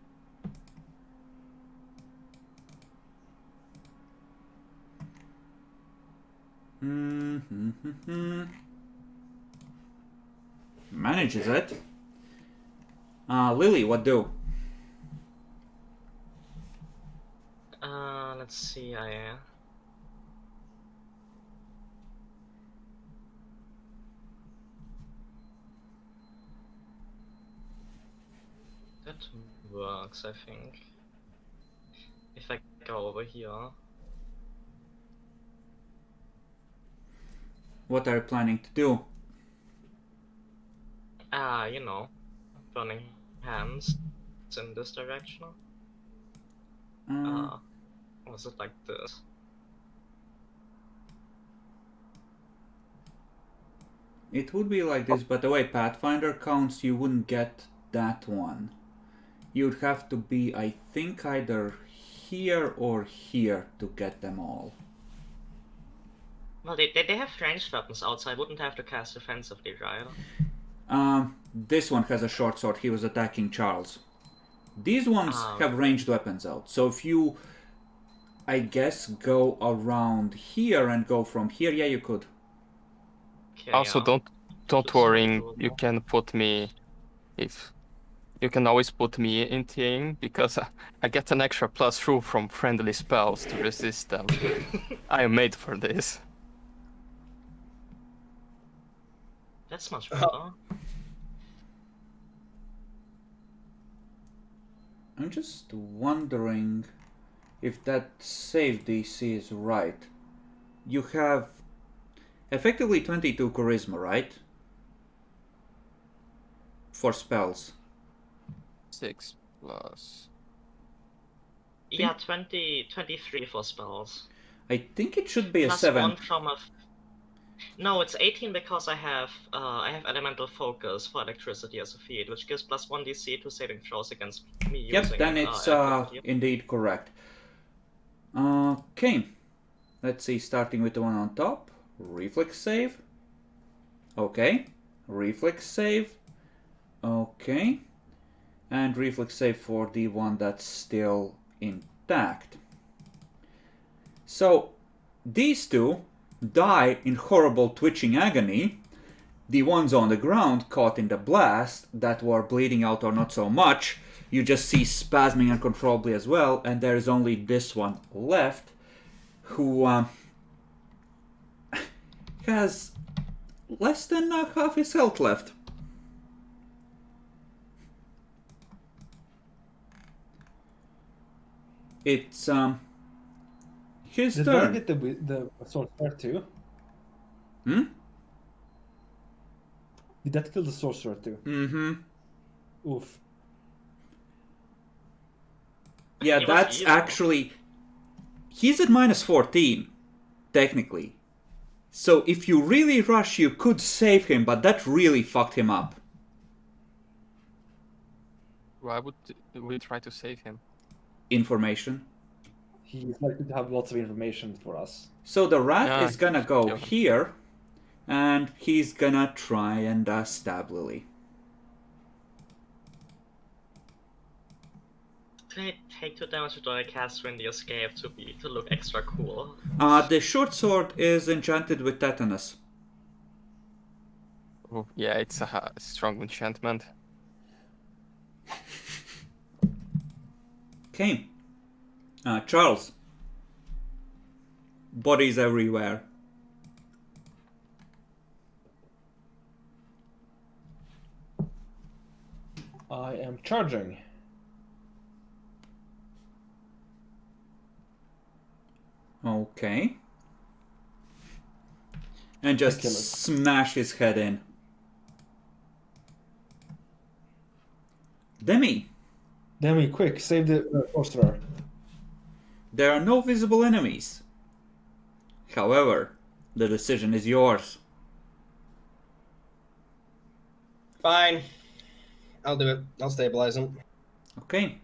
Manages it. Lily, what do? Let's see, that works, I think. if I go over here. What are you planning to do? You know, burning hands in this direction. Was it like this? It would be like this, but the way Pathfinder counts, you wouldn't get that one. You'd have to be, I think, either here or here to get them all. Well, they have ranged weapons out, so I wouldn't have to cast defensively, right? This one has a short sword. He was attacking Charles. These ones have ranged weapons out. So if you, I guess, go around here and go from here, yeah, you could. Okay, Also, yeah. don't worry. You can put me if you can always put me in team because I get an extra +2 from friendly spells to resist them. I am made for this. That's much better. I'm just wondering if that save DC is right. You have effectively 22 charisma, right? For spells. 6 plus. Yeah, 23 for spells. I think it should be a Plus 7. 1 from a... No, it's 18 because I have elemental focus for electricity as a feat, which gives +1 DC to saving throws against me Yep, using then it's electricity. indeed correct. Okay. Let's see, starting with the one on top. Reflex save. Okay. Reflex save. Okay. And reflex save for the one that's still intact. So, these two die in horrible twitching agony. The ones on the ground caught in the blast that were bleeding out or not so much, you just see spasming uncontrollably as well, and there's only this one left who has less than half his health left. It's his Did turn. I get the sorcerer too? Hmm? Did that kill the sorcerer too? Mm-hmm. Oof. Yeah, He was that's evil. actually... He's at -14, technically. So if you really rush, you could save him, but that really fucked him up. Why would we try to save him? Information. He's likely to have lots of information for us. So the rat Yeah, is gonna go kill him. here, and he's gonna try and stab Lily. Can I take 2 damage to I cast when the escape to look extra cool? The short sword is enchanted with tetanus. Oh, yeah, it's a strong enchantment. Okay. Charles. Bodies everywhere. I am charging. Okay. And just kill it. smash his head in. Demi, Demi, quick, save the sorcerer. there are no visible enemies. However, the decision is yours. Fine. I'll do it. I'll stabilize him. Okay.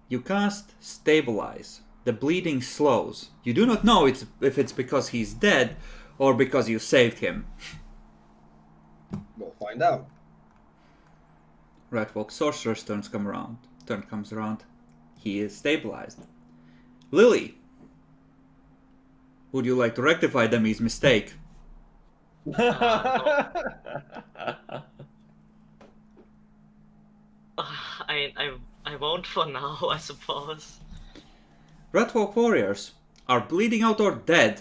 You cast Stabilize. The bleeding slows. You do not know if it's because he's dead or because you saved him. We'll find out. Ratwalk Sorcerer's turn comes around. He is stabilized. Lily, would you like to rectify Demi's mistake? I won't for now, I suppose. Ratwalk warriors are bleeding out or dead.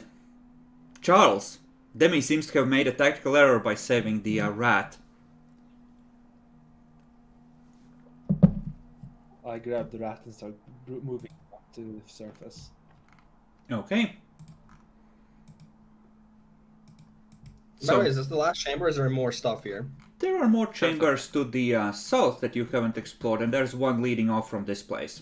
Charles, Demi seems to have made a tactical error by saving the rat. I grab the rat and start moving. to the surface. Okay. By the way, So is this the last chamber, or is there more stuff here? there are more chambers to the south that you haven't explored, and there's one leading off from this place.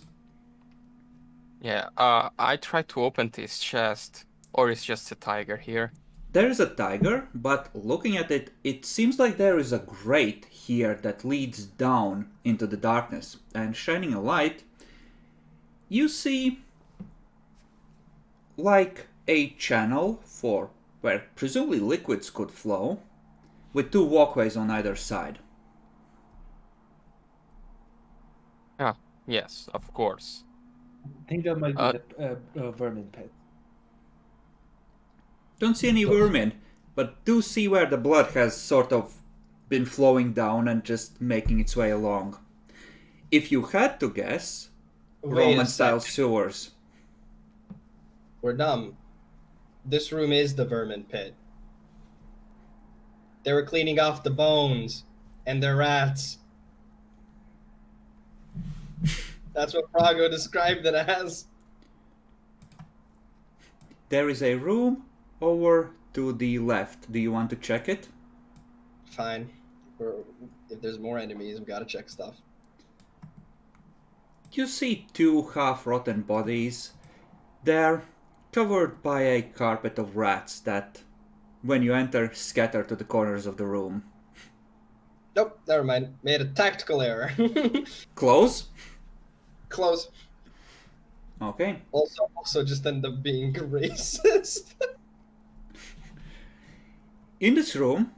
Yeah, I tried to open this chest, or it's just a tiger here. There is a tiger, but looking at it, it seems like there is a grate here that leads down into the darkness. And shining a light, you see like a channel for where presumably liquids could flow, with two walkways on either side. Ah, yes, of course. I think that might be the vermin pit. Don't see any vermin, but do see where the blood has sort of been flowing down and just making its way along. If you had to guess, Wait a Roman-style second. sewers. We're dumb. This room is the vermin pit. They were cleaning off the bones and the rats. That's what Prago described it as. There is a room over to the left. Do you want to check it? Fine. If there's more enemies, we gotta check stuff. You see two half-rotten bodies. They're covered by a carpet of rats that, when you enter, scatter to the corners of the room. Nope, never mind. Made a tactical error. Close? Close. Okay. Also just end up being racist. In this room,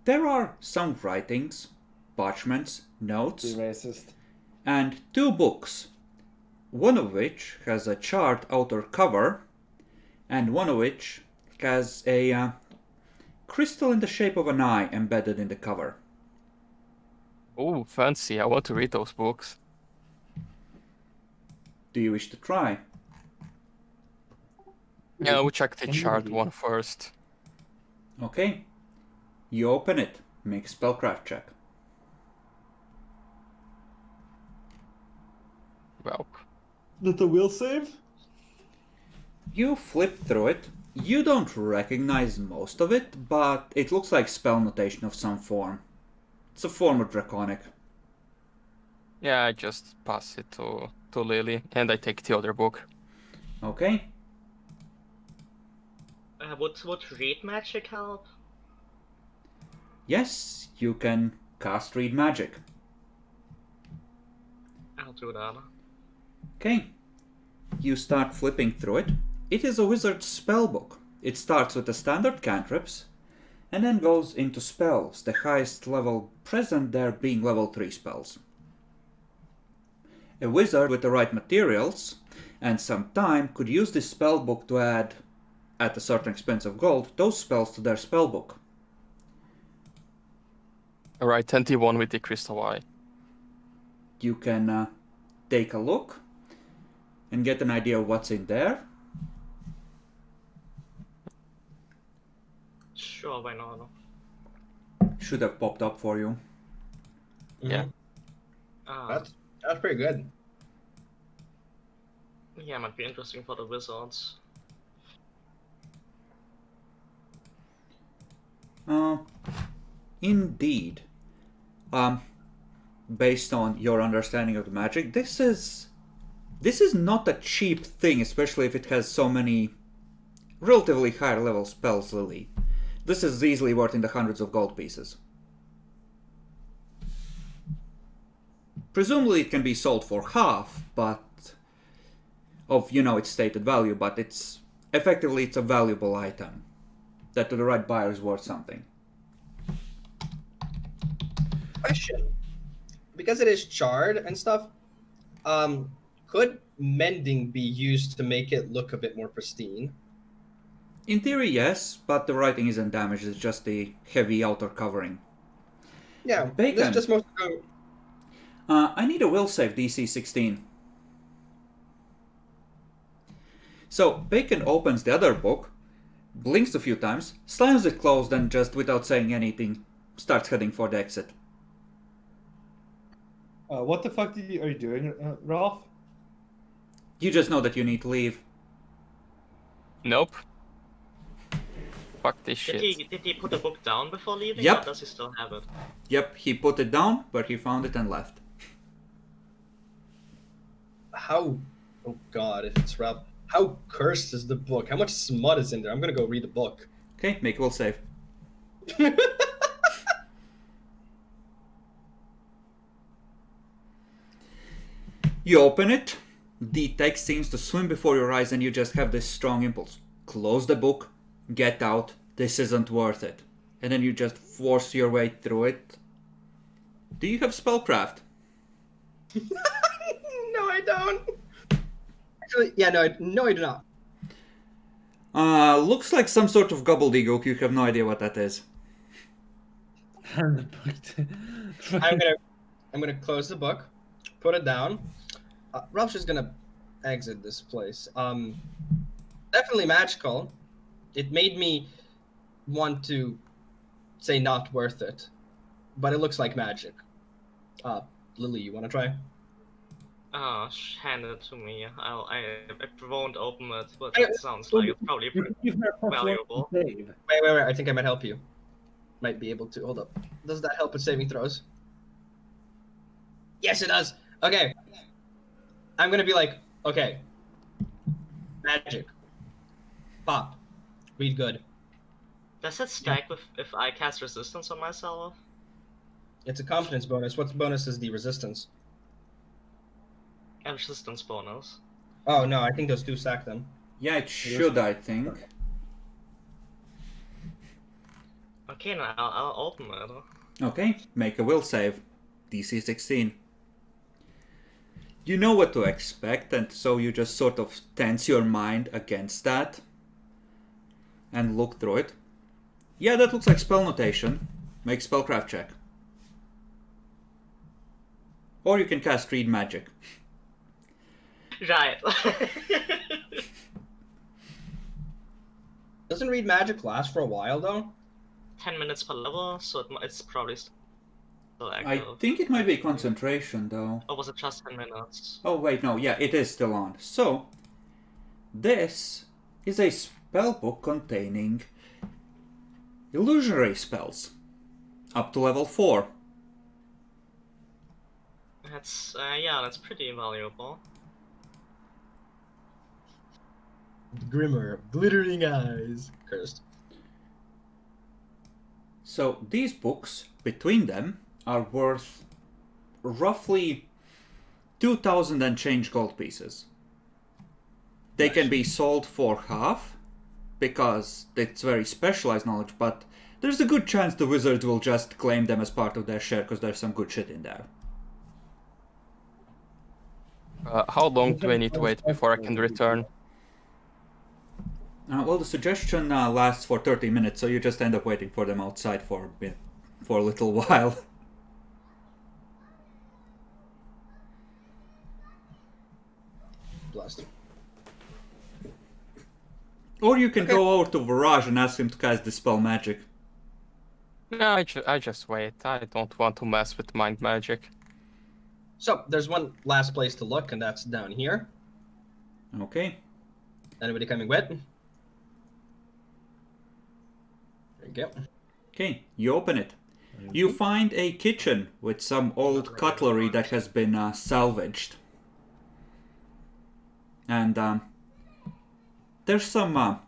there are some writings, parchments, Be notes, racist. and two books, one of which has a charred outer cover, and one of which has a crystal in the shape of an eye embedded in the cover. Oh, fancy. I want to read those books. Do you wish to try? Yeah, we'll check the Can you chart read? one first. Okay. You open it. Make a spellcraft check. Well, Did the will save? You flip through it. You don't recognize most of it, but it looks like spell notation of some form. It's a form of Draconic. yeah, I just pass it to Lily, and I take the other book. Okay. Would read magic help? Yes, you can cast Read Magic. I'll do that. Okay. You start flipping through it. It is a wizard's spellbook. It starts with the standard cantrips, and then goes into spells, the highest level present there being level 3 spells. A wizard with the right materials and some time could use this spellbook to add, at a certain expense of gold, those spells to their spellbook. Alright, 21 with the crystal eye. You can take a look and get an idea of what's in there. Sure, why not? Should have popped up for you. Yeah. That's pretty good. Yeah, might be interesting for the wizards. Indeed. Based on your understanding of the magic, this is not a cheap thing, especially if it has so many relatively higher level spells, Lily. This is easily worth in the hundreds of gold pieces. Presumably it can be sold for half, but of, its stated value, but it's a valuable item that to the right buyer is worth something. Question. Because it is charred and stuff, could mending be used to make it look a bit more pristine? In theory, yes, but the writing isn't damaged, it's just the heavy outer covering. Yeah, Bacon. this just mostly... I need a will save DC 16. So, Bacon opens the other book, blinks a few times, slams it closed, and just without saying anything, starts heading for the exit. What the fuck are you doing, Ralph? You just know that you need to leave. Nope. Fuck this Did shit. he put the book down before leaving? Yep. Or does he still have it? Yep, he put it down, but he found it and left. How? Oh God, if it's Ralph. How cursed is the book? How much smut is in there? I'm gonna go read the book. Okay, make a will save. You open it, the text seems to swim before your eyes, and you just have this strong impulse. Close the book, get out, this isn't worth it. And then you just force your way through it. Do you have spellcraft? No, I don't. Actually, yeah, no, I do not. Looks like some sort of gobbledygook, you have no idea what that is. I'm gonna close the book, put it down. Ralph's just gonna exit this place. Definitely magical. It made me want to say not worth it, but it looks like magic. Lily, you wanna try? Hand it to me. I won't open it, but it sounds like it's probably pretty valuable. Wait. I think I might help you. Might be able to. Hold up. Does that help with saving throws? Yes, it does. Okay. I'm gonna be like, okay. Magic. Pop. Read good. Does it stack with if I cast resistance on myself? It's a confidence bonus. What bonus is the resistance? A resistance bonus. Oh no, I think those do stack then. Yeah, it should, I think. Okay, now I'll open it. Okay, make a will save. DC 16. You know what to expect, and so you just sort of tense your mind against that and look through it. Yeah, that looks like spell notation. Make spellcraft check. Or you can cast Read Magic. Right. Doesn't read magic last for a while though? 10 minutes per level, so it's probably still I active. think it might be concentration, though. Or was it just 10 minutes? Oh, wait, no, yeah, it is still on. So, this is a spellbook containing illusionary spells. Up to level 4. That's, yeah, that's pretty valuable. Grimmer of glittering eyes. Cursed. So, these books, between them, are worth roughly 2,000 and change gold pieces. They can be sold for half, because it's very specialized knowledge, but there's a good chance the wizards will just claim them as part of their share, because there's some good shit in there. How long do I need to wait before I can return? Well, the suggestion lasts for 30 minutes, so you just end up waiting for them outside for a little while. Blast. Or you can go over to Viraj and ask him to cast Dispel Magic. No, I just wait. I don't want to mess with mind magic. So, there's one last place to look, and that's down here. Okay. Anybody coming with? There you go. Okay, you open it. You find a kitchen with some old cutlery that has been salvaged. And there's some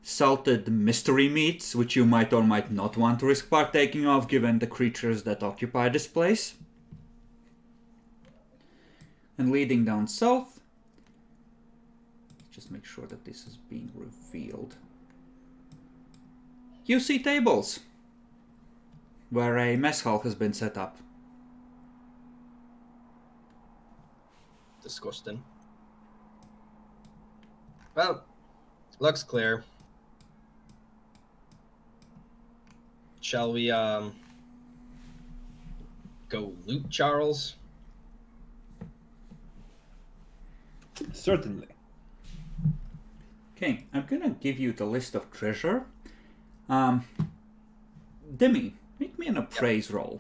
salted mystery meats, which you might or might not want to risk partaking of, given the creatures that occupy this place. And leading down south, just make sure that this is being revealed. You see tables where a mess hall has been set up. Disgusting. Well, looks clear. Shall we, go loot Charles? Certainly. Okay, I'm gonna give you the list of treasure. Demi, make me an appraise roll.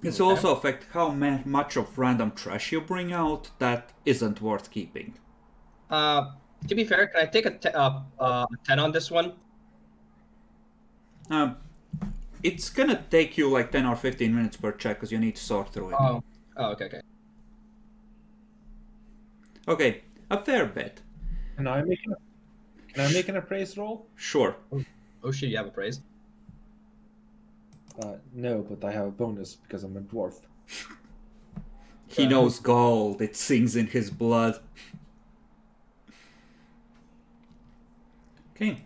It's also affect how much of random trash you bring out that isn't worth keeping. To be fair, can I take a 10 on this one? It's gonna take you like 10 or 15 minutes per check because you need to sort through it. Oh, okay. Okay, a fair bet. Can I make an appraise roll? Sure. Oh shit, you have appraised. No, but I have a bonus because I'm a dwarf. He knows gold. It sings in his blood. Okay.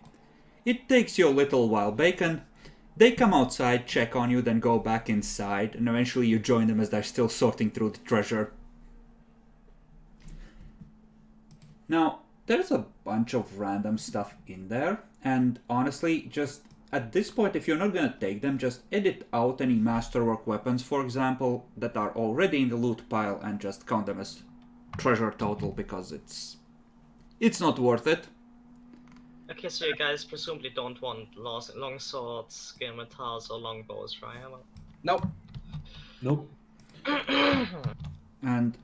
It takes you a little while, Bacon. They come outside, check on you, then go back inside, and eventually you join them as they're still sorting through the treasure. Now, there's a bunch of random stuff in there, and honestly, just at this point, if you're not gonna take them, just edit out any masterwork weapons, for example, that are already in the loot pile and just count them as treasure total, because it's not worth it. Okay, so you guys presumably don't want long swords, scimitars, or longbows, right? Nope. And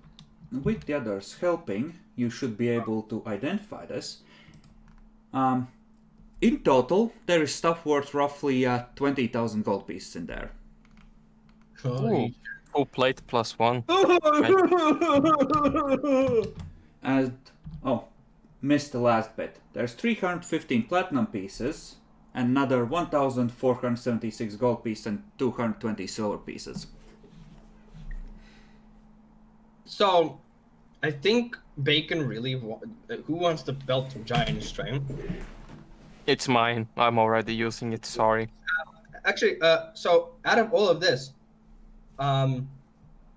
with the others helping, you should be able to identify this. In total, there is stuff worth roughly 20,000 gold pieces in there. Ooh, full plate +1. And missed the last bit. There's 315 platinum pieces, another 1,476 gold pieces, and 220 silver pieces. So, I think Bacon really who wants the belt of giant strength? It's mine. I'm already using it, sorry. Actually, so out of all of this,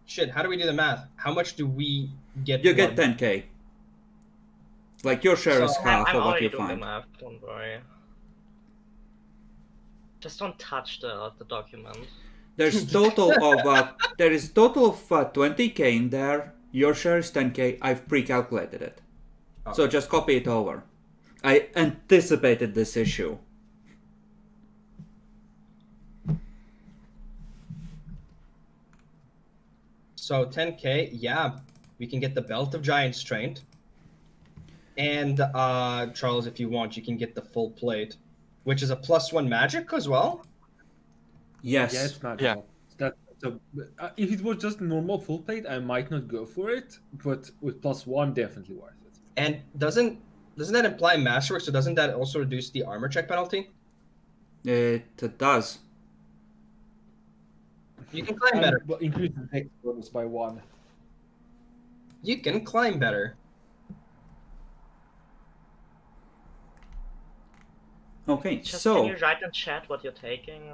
shit, how do we do the math? How much do we get? You get 10k. Like your share is So, half I'm of what already you doing the find. math, don't worry. Just don't touch the document. There's total of 20k in there. Your share is 10k. I've pre-calculated it, so just copy it over. I anticipated this issue. So 10k, yeah, we can get the belt of giant strength. And Charles, if you want, you can get the full plate, which is a +1 magic as well. Yes. Yeah, it's magical. So, if it was just normal full plate, I might not go for it, but with +1, definitely worth it. And doesn't that imply masterwork? So doesn't that also reduce the armor check penalty? It does. You can climb better. But increase the dex bonus by 1. You can climb better. Okay, Just so can you write in chat what you're taking,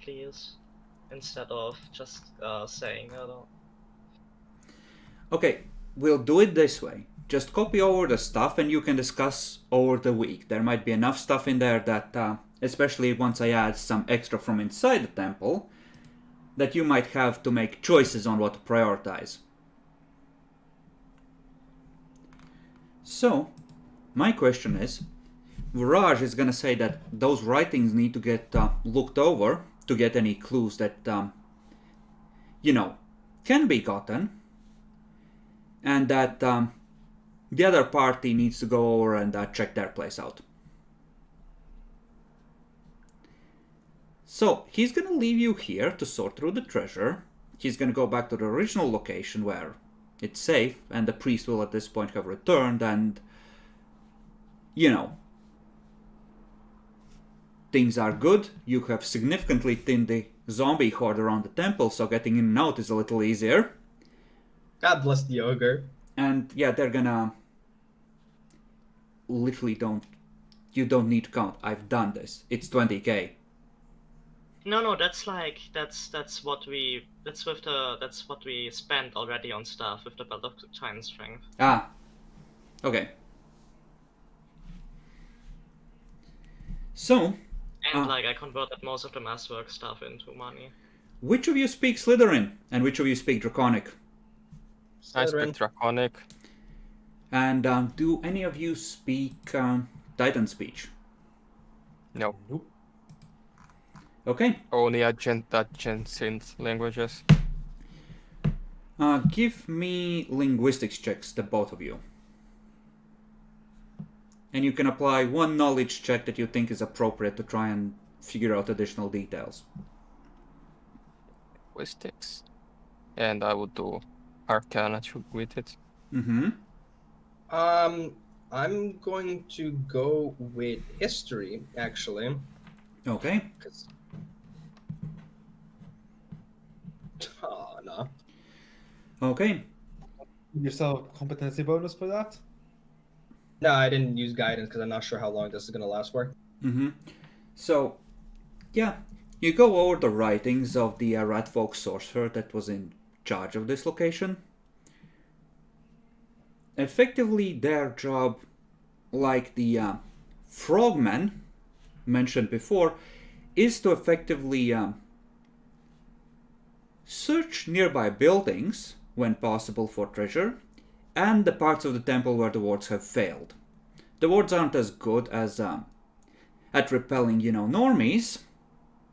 please, instead of just saying it. okay, we'll do it this way. Just copy over the stuff and you can discuss over the week. There might be enough stuff in there that, especially once I add some extra from inside the temple, that you might have to make choices on what to prioritize. So, my question is, Viraj is gonna say that those writings need to get looked over to get any clues that, can be gotten, and that the other party needs to go over and check their place out. So he's gonna leave you here to sort through the treasure. He's gonna go back to the original location where it's safe, and the priest will at this point have returned, and things are good. You have significantly thinned the zombie horde around the temple, so getting in and out is a little easier. God bless the ogre. And yeah, they're gonna literally you don't need to count. I've done this. It's 20k. No, that's what we spent already on stuff with the belt of giant strength. Ah, okay. So, And I converted most of the masterwork stuff into money. which of you speak Slytherin and which of you speak Draconic? I speak Draconic. And do any of you speak Titan speech? No. Nope. Okay. Only adjacent languages. Give me linguistics checks, the both of you. And you can apply one knowledge check that you think is appropriate to try and figure out additional details. Linguistics. And I would do Arcana with it. Mm-hmm. I'm going to go with history, actually. Okay. 'Cause... Oh, no. Okay. Yourself a competency bonus for that? No, I didn't use guidance because I'm not sure how long this is going to last for. Mm-hmm. So, yeah, you go over the writings of the Ratfolk sorcerer that was in charge of this location. Effectively, their job, like the frogmen mentioned before, is to effectively search nearby buildings when possible for treasure, and the parts of the temple where the wards have failed. The wards aren't as good as at repelling, normies,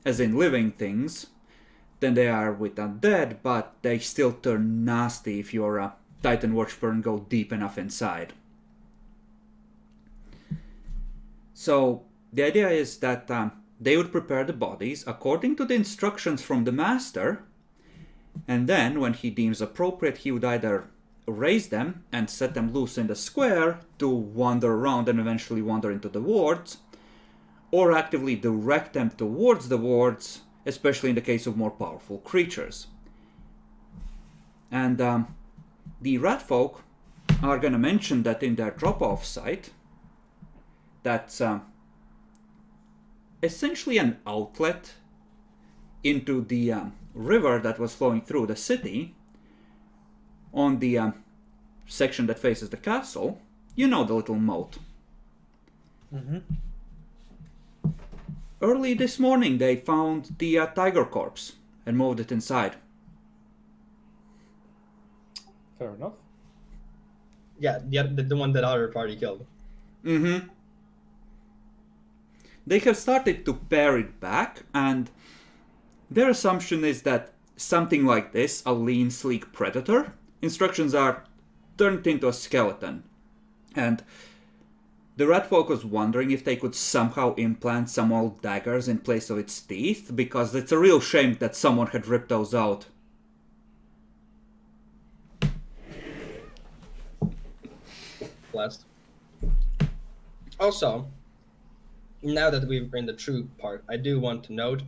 as in living things, than they are with undead, but they still turn nasty if you're a Titan Worshiper and go deep enough inside. So, the idea is that they would prepare the bodies according to the instructions from the Master, and then, when he deems appropriate, he would either raise them and set them loose in the square to wander around and eventually wander into the wards, or actively direct them towards the wards, especially in the case of more powerful creatures. And the Ratfolk are going to mention that in their drop-off site, that's essentially an outlet into the river that was flowing through the city on the section that faces the castle. You know, the little moat. Mm-hmm. Early this morning they found the tiger corpse and moved it inside. Fair enough. Yeah, the one that our party killed. Mm-hmm. They have started to pare it back, and their assumption is that something like this, a lean, sleek predator, instructions are turned into a skeleton. And the Ratfolk was wondering if they could somehow implant some old daggers in place of its teeth, because it's a real shame that someone had ripped those out. Blessed. Also, now that we're in the true part, I do want to note,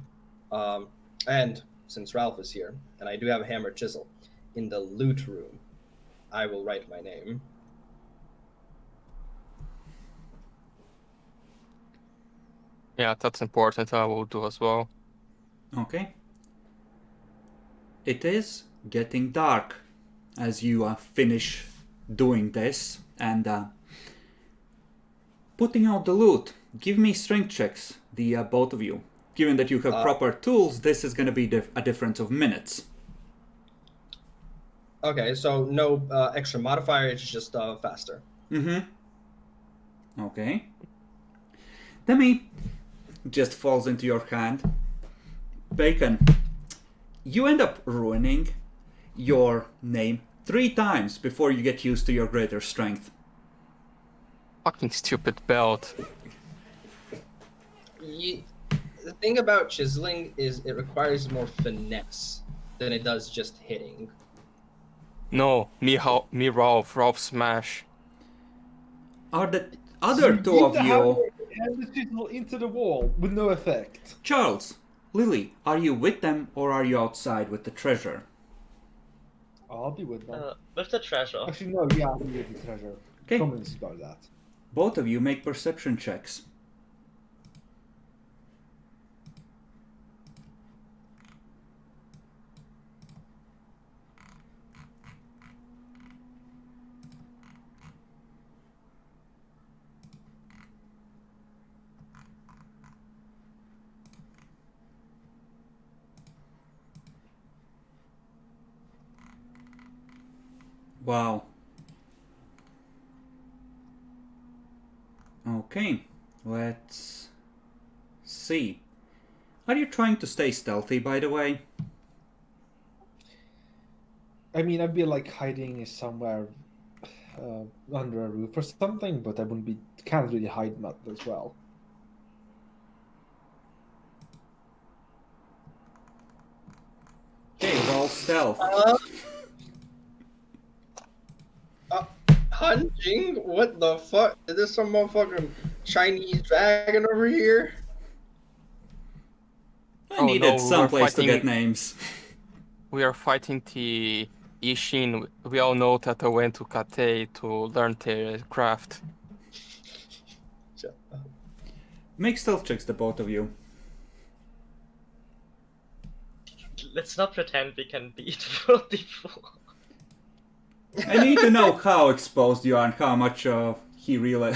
and since Ralph is here, and I do have a hammer chisel, in the loot room, I will write my name. Yeah, that's important. I will do as well. Okay. It is getting dark as you finish doing this and putting out the loot. Give me strength checks, the both of you. Given that you have proper tools, this is going to be a difference of minutes. Okay, so no extra modifier, it's just faster. Mm-hmm. Okay. Demi just falls into your hand. Bacon, you end up ruining your name 3 times before you get used to your greater strength. Fucking stupid belt. The thing about chiseling is it requires more finesse than it does just hitting. No, me Ralph smash. Are the other two of you... And the chisel into the wall with no effect. Charles, Lily, are you with them or are you outside with the treasure? I'll be with them. With the treasure. Actually, no, yeah, I'll be with the treasure. Okay. Someone needs to guard that. Both of you make perception checks. Wow. Okay, let's see. Are you trying to stay stealthy, by the way? I mean, I'd be like hiding somewhere under a roof or something, but I wouldn't be can't really hide that as well. Okay, roll stealth. Hunting? What the fuck? Is this some motherfucking Chinese dragon over here? I Oh, needed no, some place to get fighting- names. We are fighting the Ishin. We all know that I went to Kate to learn their craft. Shut up. Make stealth checks, the both of you. Let's not pretend we can beat both people. I need to know how exposed you are and how much he really...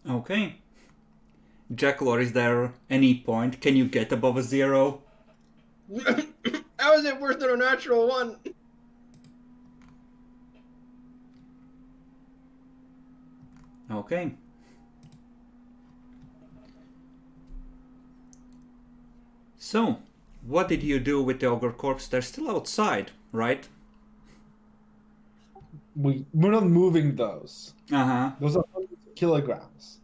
Okay. Jackalor, is there any point? Can you get above a 0? How is it worse than a natural one? Okay. So, what did you do with the ogre corpse? They're still outside, right? We're not moving those. Uh-huh. Those are hundreds of kilograms.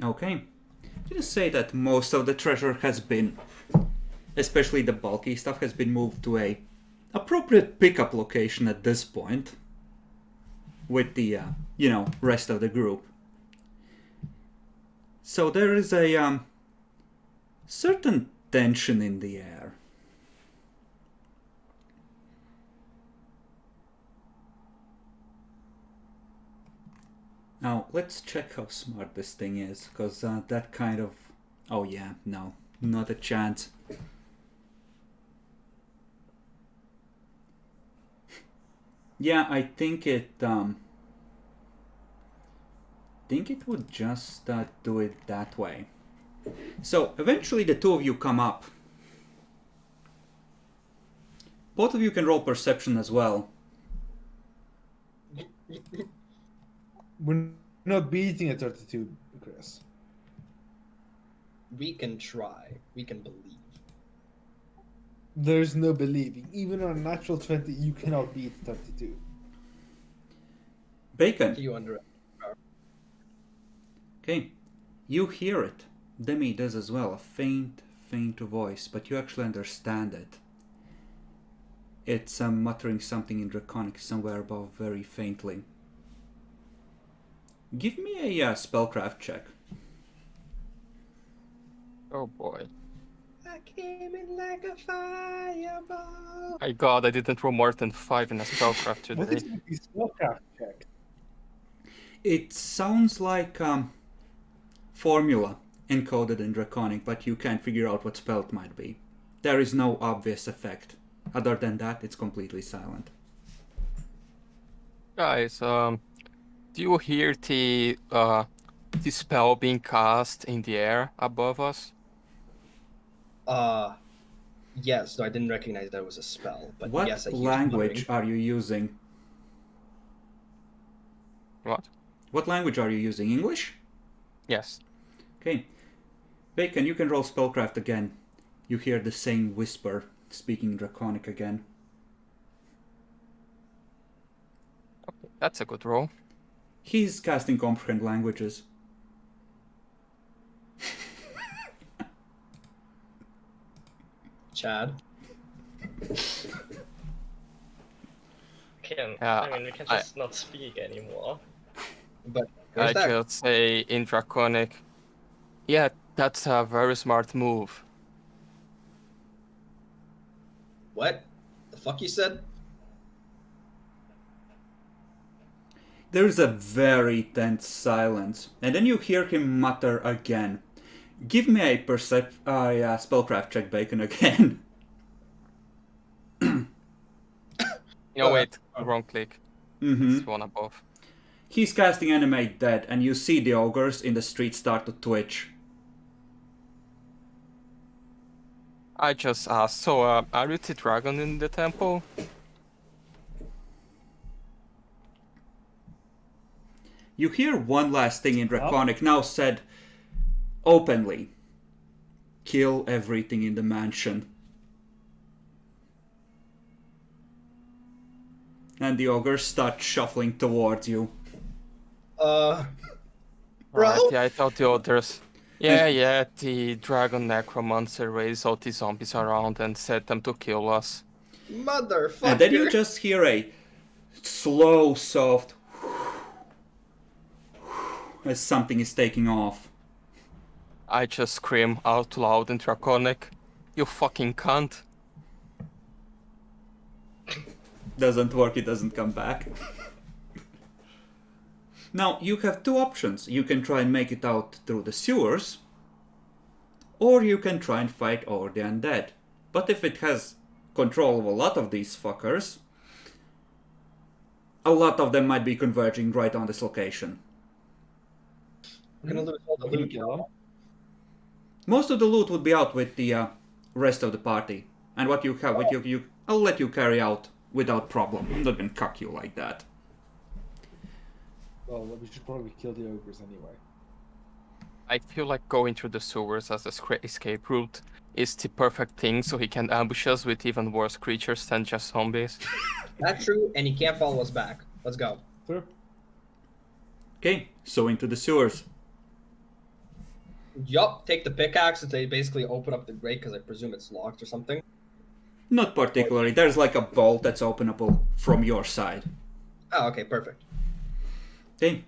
Okay. Did say that most of the treasure has been, especially the bulky stuff, has been moved to a appropriate pickup location at this point with the, rest of the group. So there is a certain tension in the air. Now, let's check how smart this thing is, because that kind of... Oh yeah, no, not a chance. Yeah, I think it would just do it that way. So, eventually the two of you come up. Both of you can roll perception as well. We're not beating a 32, Chris. We can try. We can believe. There's no believing. Even on a natural 20, you cannot beat 32. Bacon. You under. Okay, you hear it. Demi does as well, a faint voice, but you actually understand it. It's muttering something in Draconic somewhere above very faintly. Give me a spellcraft check. Oh boy. I came in like a fireball. My god, I didn't roll more than 5 in a spellcraft What is today. with these spellcraft check? It sounds like formula encoded in Draconic, but you can't figure out what spell it might be. There is no obvious effect. Other than that, it's completely silent. Guys, do you hear the spell being cast in the air above us? Yes, no, I didn't recognize that was a spell, but What yes, I hear language muttering. are you using? What? What language are you using? English? Yes. Okay. Bacon, you can roll spellcraft again. You hear the same whisper, speaking Draconic again. That's a good roll. He's casting Comprehend Languages. Chad. I mean, we can just not speak anymore. But I where's that? just say in Draconic, yeah, that's a very smart move. What? The fuck you said? There's a very tense silence, and then you hear him mutter again. Give me a spellcraft check, Bacon, again. No, wait, wrong click. Mm-hmm. It's one above. He's casting Animate Dead, and you see the ogres in the street start to twitch. I just asked, so are you the dragon in the temple? You hear one last thing in Draconic, now said openly. Kill everything in the mansion. And the ogres start shuffling towards you. Bro? Alright, yeah, I thought the others. Yeah, the dragon necromancer raised all the zombies around and set them to kill us. Motherfucker. And then you just hear a slow, soft as something is taking off. I just scream out loud in Draconic. You fucking cunt. Doesn't work, it doesn't come back. Now, you have two options. You can try and make it out through the sewers, or you can try and fight over the undead. But if it has control of a lot of these fuckers, a lot of them might be converging right on this location. We're gonna lose all the loot, you know? Most of the loot would be out with the rest of the party. And what you have with you, I'll let you carry out without problem. I'm not gonna cuck you like that. Well, we should probably kill the ogres anyway. I feel like going through the sewers as a escape route is the perfect thing so he can ambush us with even worse creatures than just zombies. That's true, and he can't follow us back. Let's go. Sure. Okay, so into the sewers. Yup, take the pickaxe and they basically open up the grate because I presume it's locked or something. Not particularly. There's like a bolt that's openable from your side. Oh, okay, perfect. Okay,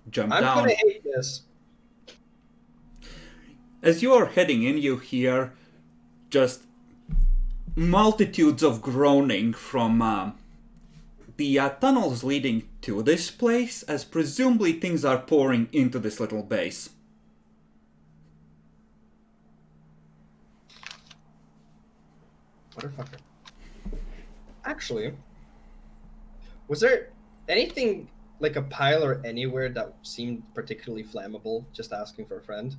jump I'm down. gonna hate this. As you are heading in, you hear just multitudes of groaning from the tunnels leading to this place, as presumably things are pouring into this little base. Motherfucker. Actually, was there anything like a pile or anywhere that seemed particularly flammable? Just asking for a friend.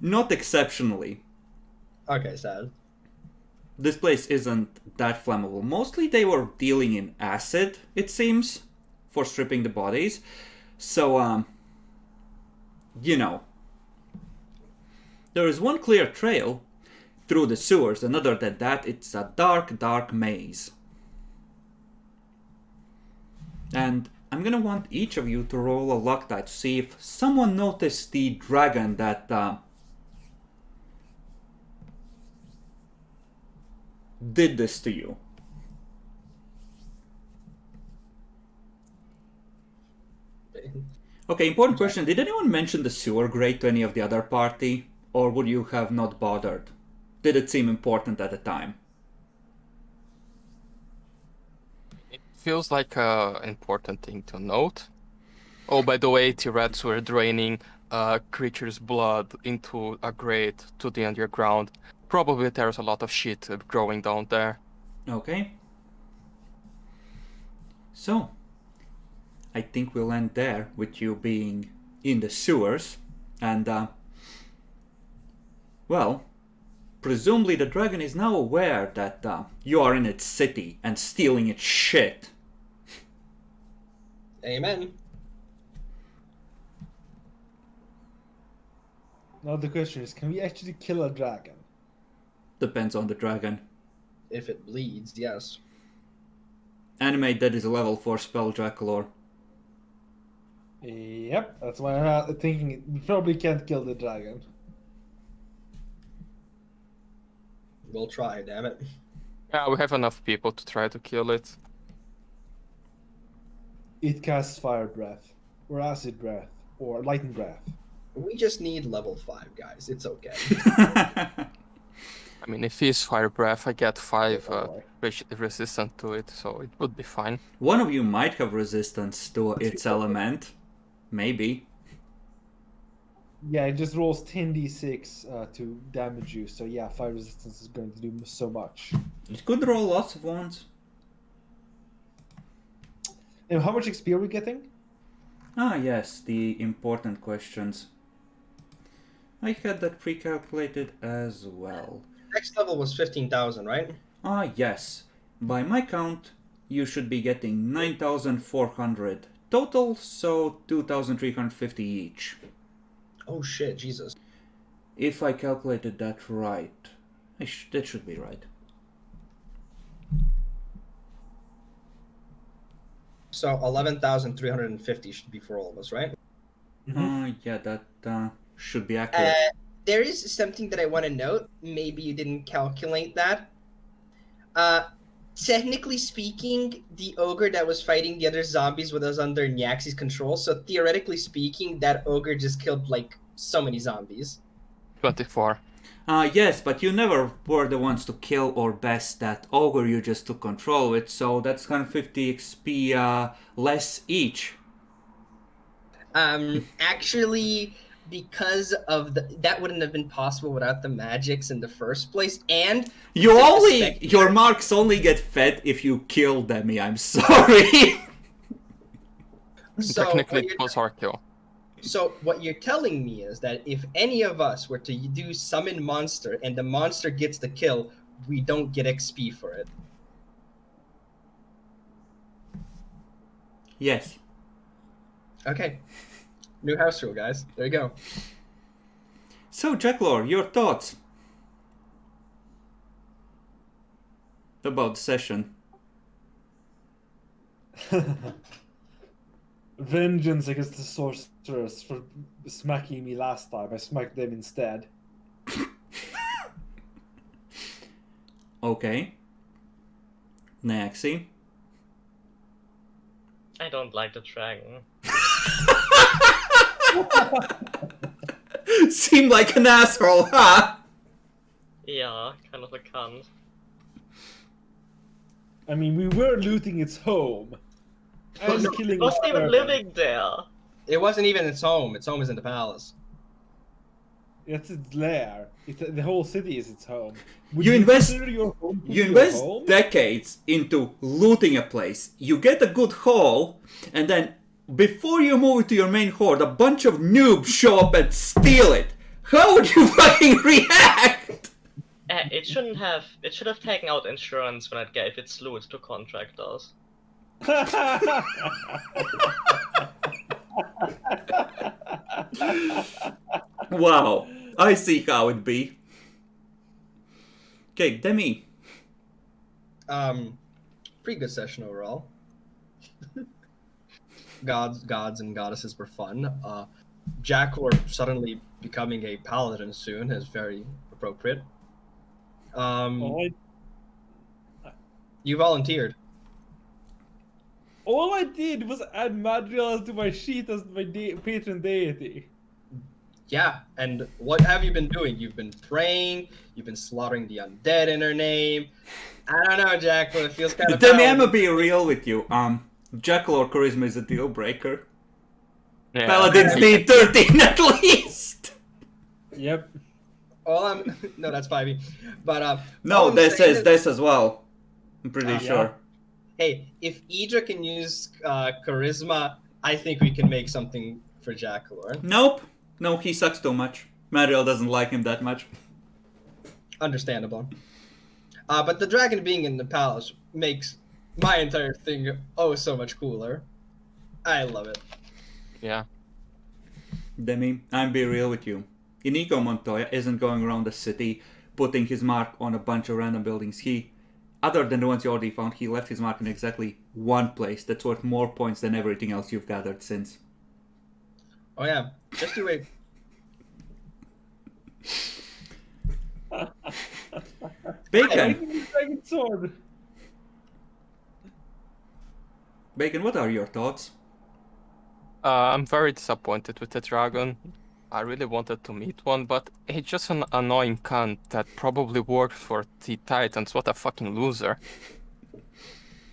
Not exceptionally. Okay, sad. This place isn't that flammable. Mostly they were dealing in acid, it seems, for stripping the bodies. So, you know. There is one clear trail through the sewers, and other than that, it's a dark, dark maze. And I'm gonna want each of you to roll a luck die to see if someone noticed the dragon that did this to you. Okay, important question. Did anyone mention the sewer grate to any of the other party? Or would you have not bothered? Did it seem important at the time? It feels like an important thing to note. Oh, by the way, the rats were draining creatures' blood into a grate to the underground. Probably there's a lot of shit growing down there. Okay. So, I think we'll end there with you being in the sewers. And, well, presumably the dragon is now aware that you are in its city and stealing its shit. Amen. Now the question is, can we actually kill a dragon? Depends on the dragon. If it bleeds, yes. Animate that is a level 4 spell, Jackalor. Yep, that's why I'm thinking we probably can't kill the dragon. We'll try, damn it. Yeah, we have enough people to try to kill it. It casts fire breath, or acid breath, or lightning breath. We just need level 5, guys. It's okay. I mean, if he's fire breath, I get 5 resistant to it, so it would be fine. One of you might have resistance to its element. Maybe. Yeah, it just rolls 10d6 to damage you, so yeah, fire resistance is going to do so much. It could roll lots of ones. And how much XP are we getting? Ah, yes, the important questions. I had that pre-calculated as well. Next level was 15,000, right? Ah, yes. By my count, you should be getting 9,400 total, so 2,350 each. Oh shit, Jesus. If I calculated that right. That should be right. So 11,350 should be for all of us, right? Yeah, that should be accurate. There is something that I want to note. Maybe you didn't calculate that. Technically speaking, the ogre that was fighting the other zombies was under Nyaxi's control. So theoretically speaking, that ogre just killed like so many zombies. 24. Yes, but you never were the ones to kill or best that ogre, you just took control of it, so that's 150 XP less each. Actually, because of that wouldn't have been possible without the magics in the first place, and Your marks only get fed if you kill Demi, I'm sorry. So Technically, it was our kill. So what you're telling me is that if any of us were to do summon monster and the monster gets the kill, we don't get XP for it. Yes. Okay. New house rule, guys. There you go. So, Jacklor, your thoughts about the session? Vengeance against the sorcerers for smacking me last time. I smacked them instead. Okay. Naxi. I don't like the dragon. Seem like an asshole, huh? Yeah, kind of a cunt. I mean, we were looting its home. And killing It wasn't even servant. living there. It wasn't even its home. Its home is in the palace. It's its lair. The whole city is its home. Would You invest- consider your home to be You your invest home? decades into looting a place, you get a good haul, and then before you move to your main horde, a bunch of noobs show up and steal it. How would you fucking react? It shouldn't have. It should have taken out insurance when it gave its loot to contractors. Wow, I see how it be. Okay, Demi. Pretty good session overall. Gods and goddesses were fun. Jacklor suddenly becoming a paladin soon is very appropriate. You volunteered. All I did was add Madriel to my sheet as my patron deity. Yeah, and what have you been doing? You've been praying, you've been slaughtering the undead in her name. I don't know, Jacklor, it feels kind of Demi, I'm gonna be real with you. Jacklor charisma is a deal breaker. Yeah. Paladins need 13 at least. Yep. Well, no, that's 5e. But all No, I'm this saying is this as well. I'm pretty Yeah. sure. Hey, if Idra can use charisma, I think we can make something for Jackalor. Nope. No, he sucks too much. Mariel doesn't like him that much. Understandable. But the dragon being in the palace makes my entire thing oh so much cooler. I love it. Yeah. Demi, I'm be real with you. Inigo Montoya isn't going around the city putting his mark on a bunch of random buildings. Other than the ones you already found, he left his mark in exactly one place that's worth more points than everything else you've gathered since. Oh yeah, just you wait. Bacon! Dragon sword. Bacon, what are your thoughts? I'm very disappointed with the dragon. I really wanted to meet one, but he's just an annoying cunt that probably worked for the Titans. What a fucking loser.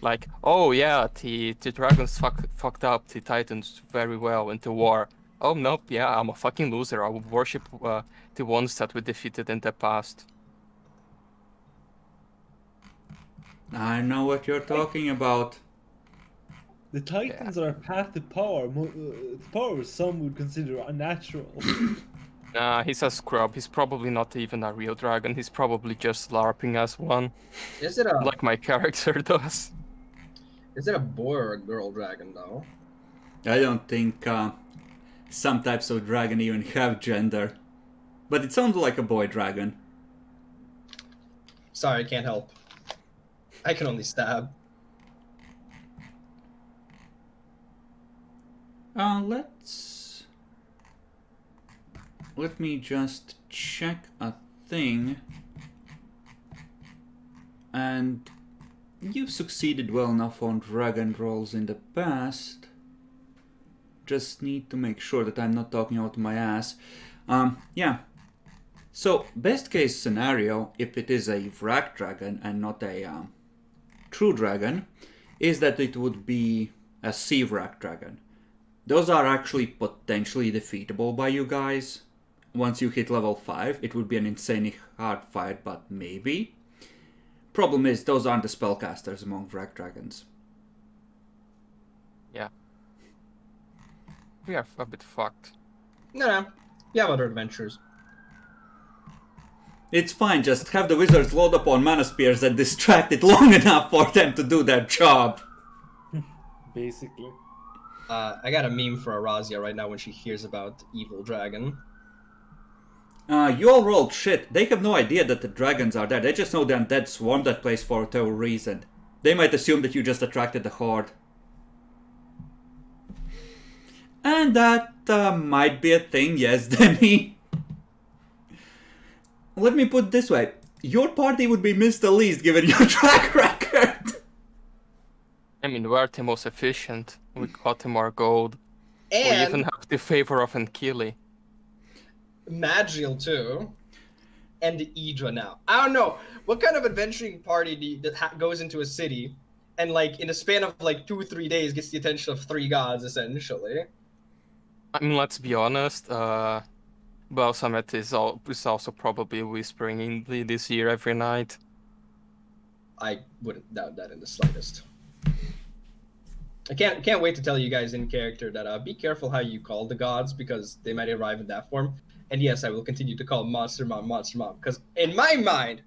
Like, oh yeah, the dragons fucked up the Titans very well in the war. Oh nope, yeah, I'm a fucking loser. I will worship the ones that we defeated in the past. I know what you're talking about. The Titans are a path to power. Power some would consider unnatural. Nah, he's a scrub. He's probably not even a real dragon. He's probably just LARPing as one, Is it a like my character does. Is it a boy or a girl dragon, though? I don't think some types of dragon even have gender. But it sounds like a boy dragon. Sorry, I can't help. I can only stab. Let me just check a thing. And you've succeeded well enough on dragon rolls in the past. Just need to make sure that I'm not talking out my ass. Yeah. So, best case scenario, if it is a wrack dragon and not a true dragon, is that it would be a sea wrack dragon. Those are actually potentially defeatable by you guys. Once you hit level 5, it would be an insanely hard fight, but maybe. Problem is, those aren't the spellcasters among wrack dragons. Yeah. We are a bit fucked. No. You have other adventures. It's fine, just have the wizards load up on mana spears and distract it long enough for them to do their job. Basically. I got a meme for Arazia right now when she hears about Evil Dragon. You all rolled shit. They have no idea that the dragons are there. They just know the undead swarm that place for whatever reason. They might assume that you just attracted the horde. And that might be a thing, yes, Demi. Let me put it this way. Your party would be missed the least given your track record. I mean, we're the most efficient. We got him our gold. We And even have the favor of Ankili. Magiel too. And the Idra now. I don't know. What kind of adventuring party goes into a city and like in a span of like 2-3 days gets the attention of 3 gods essentially? I mean, let's be honest. Balsamet is also probably whispering in this year every night. I wouldn't doubt that in the slightest. I can't wait to tell you guys in character that be careful how you call the gods because they might arrive in that form. And yes, I will continue to call Monster Mom, because in my mind,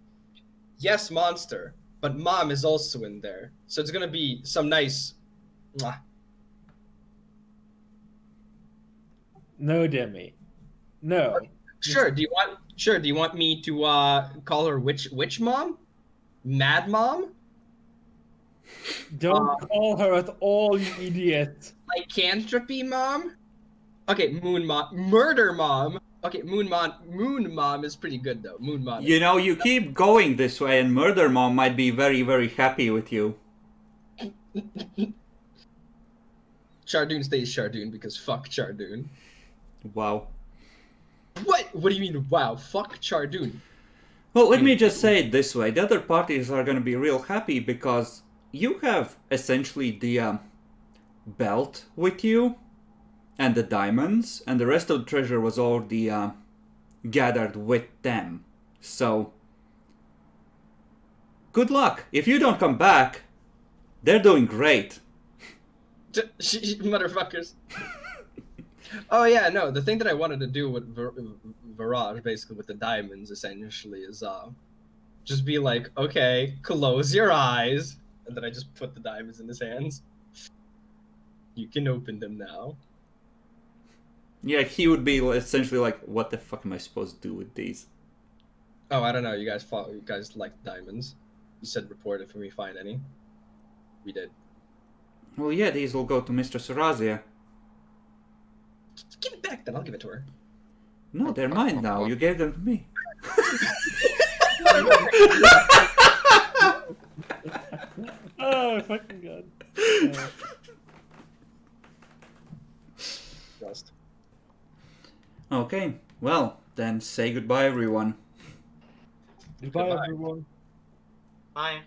yes, Monster, but Mom is also in there. So it's gonna be some nice. Mwah. No, Demi. No. Sure. Do you want me to call her witch mom? Mad mom? Don't call her at all, you idiot. Lycanthropy mom? Okay, moon mom. Murder mom. Okay, moon mom is pretty good though. Moon mom. You know, you keep going this way and Murder Mom might be very, very happy with you. Chardoon stays Chardoon because fuck Chardoon. Wow. What? What do you mean, wow? Fuck Chardoon. Well, let me just say it this way. The other parties are going to be real happy because you have essentially the belt with you and the diamonds, and the rest of the treasure was already gathered with them. So, good luck. If you don't come back, they're doing great. Motherfuckers. Oh yeah, no. The thing that I wanted to do with Virage, basically with the diamonds, essentially, is just be like, okay, close your eyes, and then I just put the diamonds in his hands. You can open them now. Yeah, he would be essentially like, what the fuck am I supposed to do with these? Oh, I don't know. You guys like diamonds. You said report if we find any. We did. Well, yeah, these will go to Mistress Arazia. Give it back then. I'll give it to her. No, they're mine now. You gave them to me. Oh, fucking god. Just. Okay, well, then say goodbye, everyone. Goodbye, Goodbye. everyone. Bye.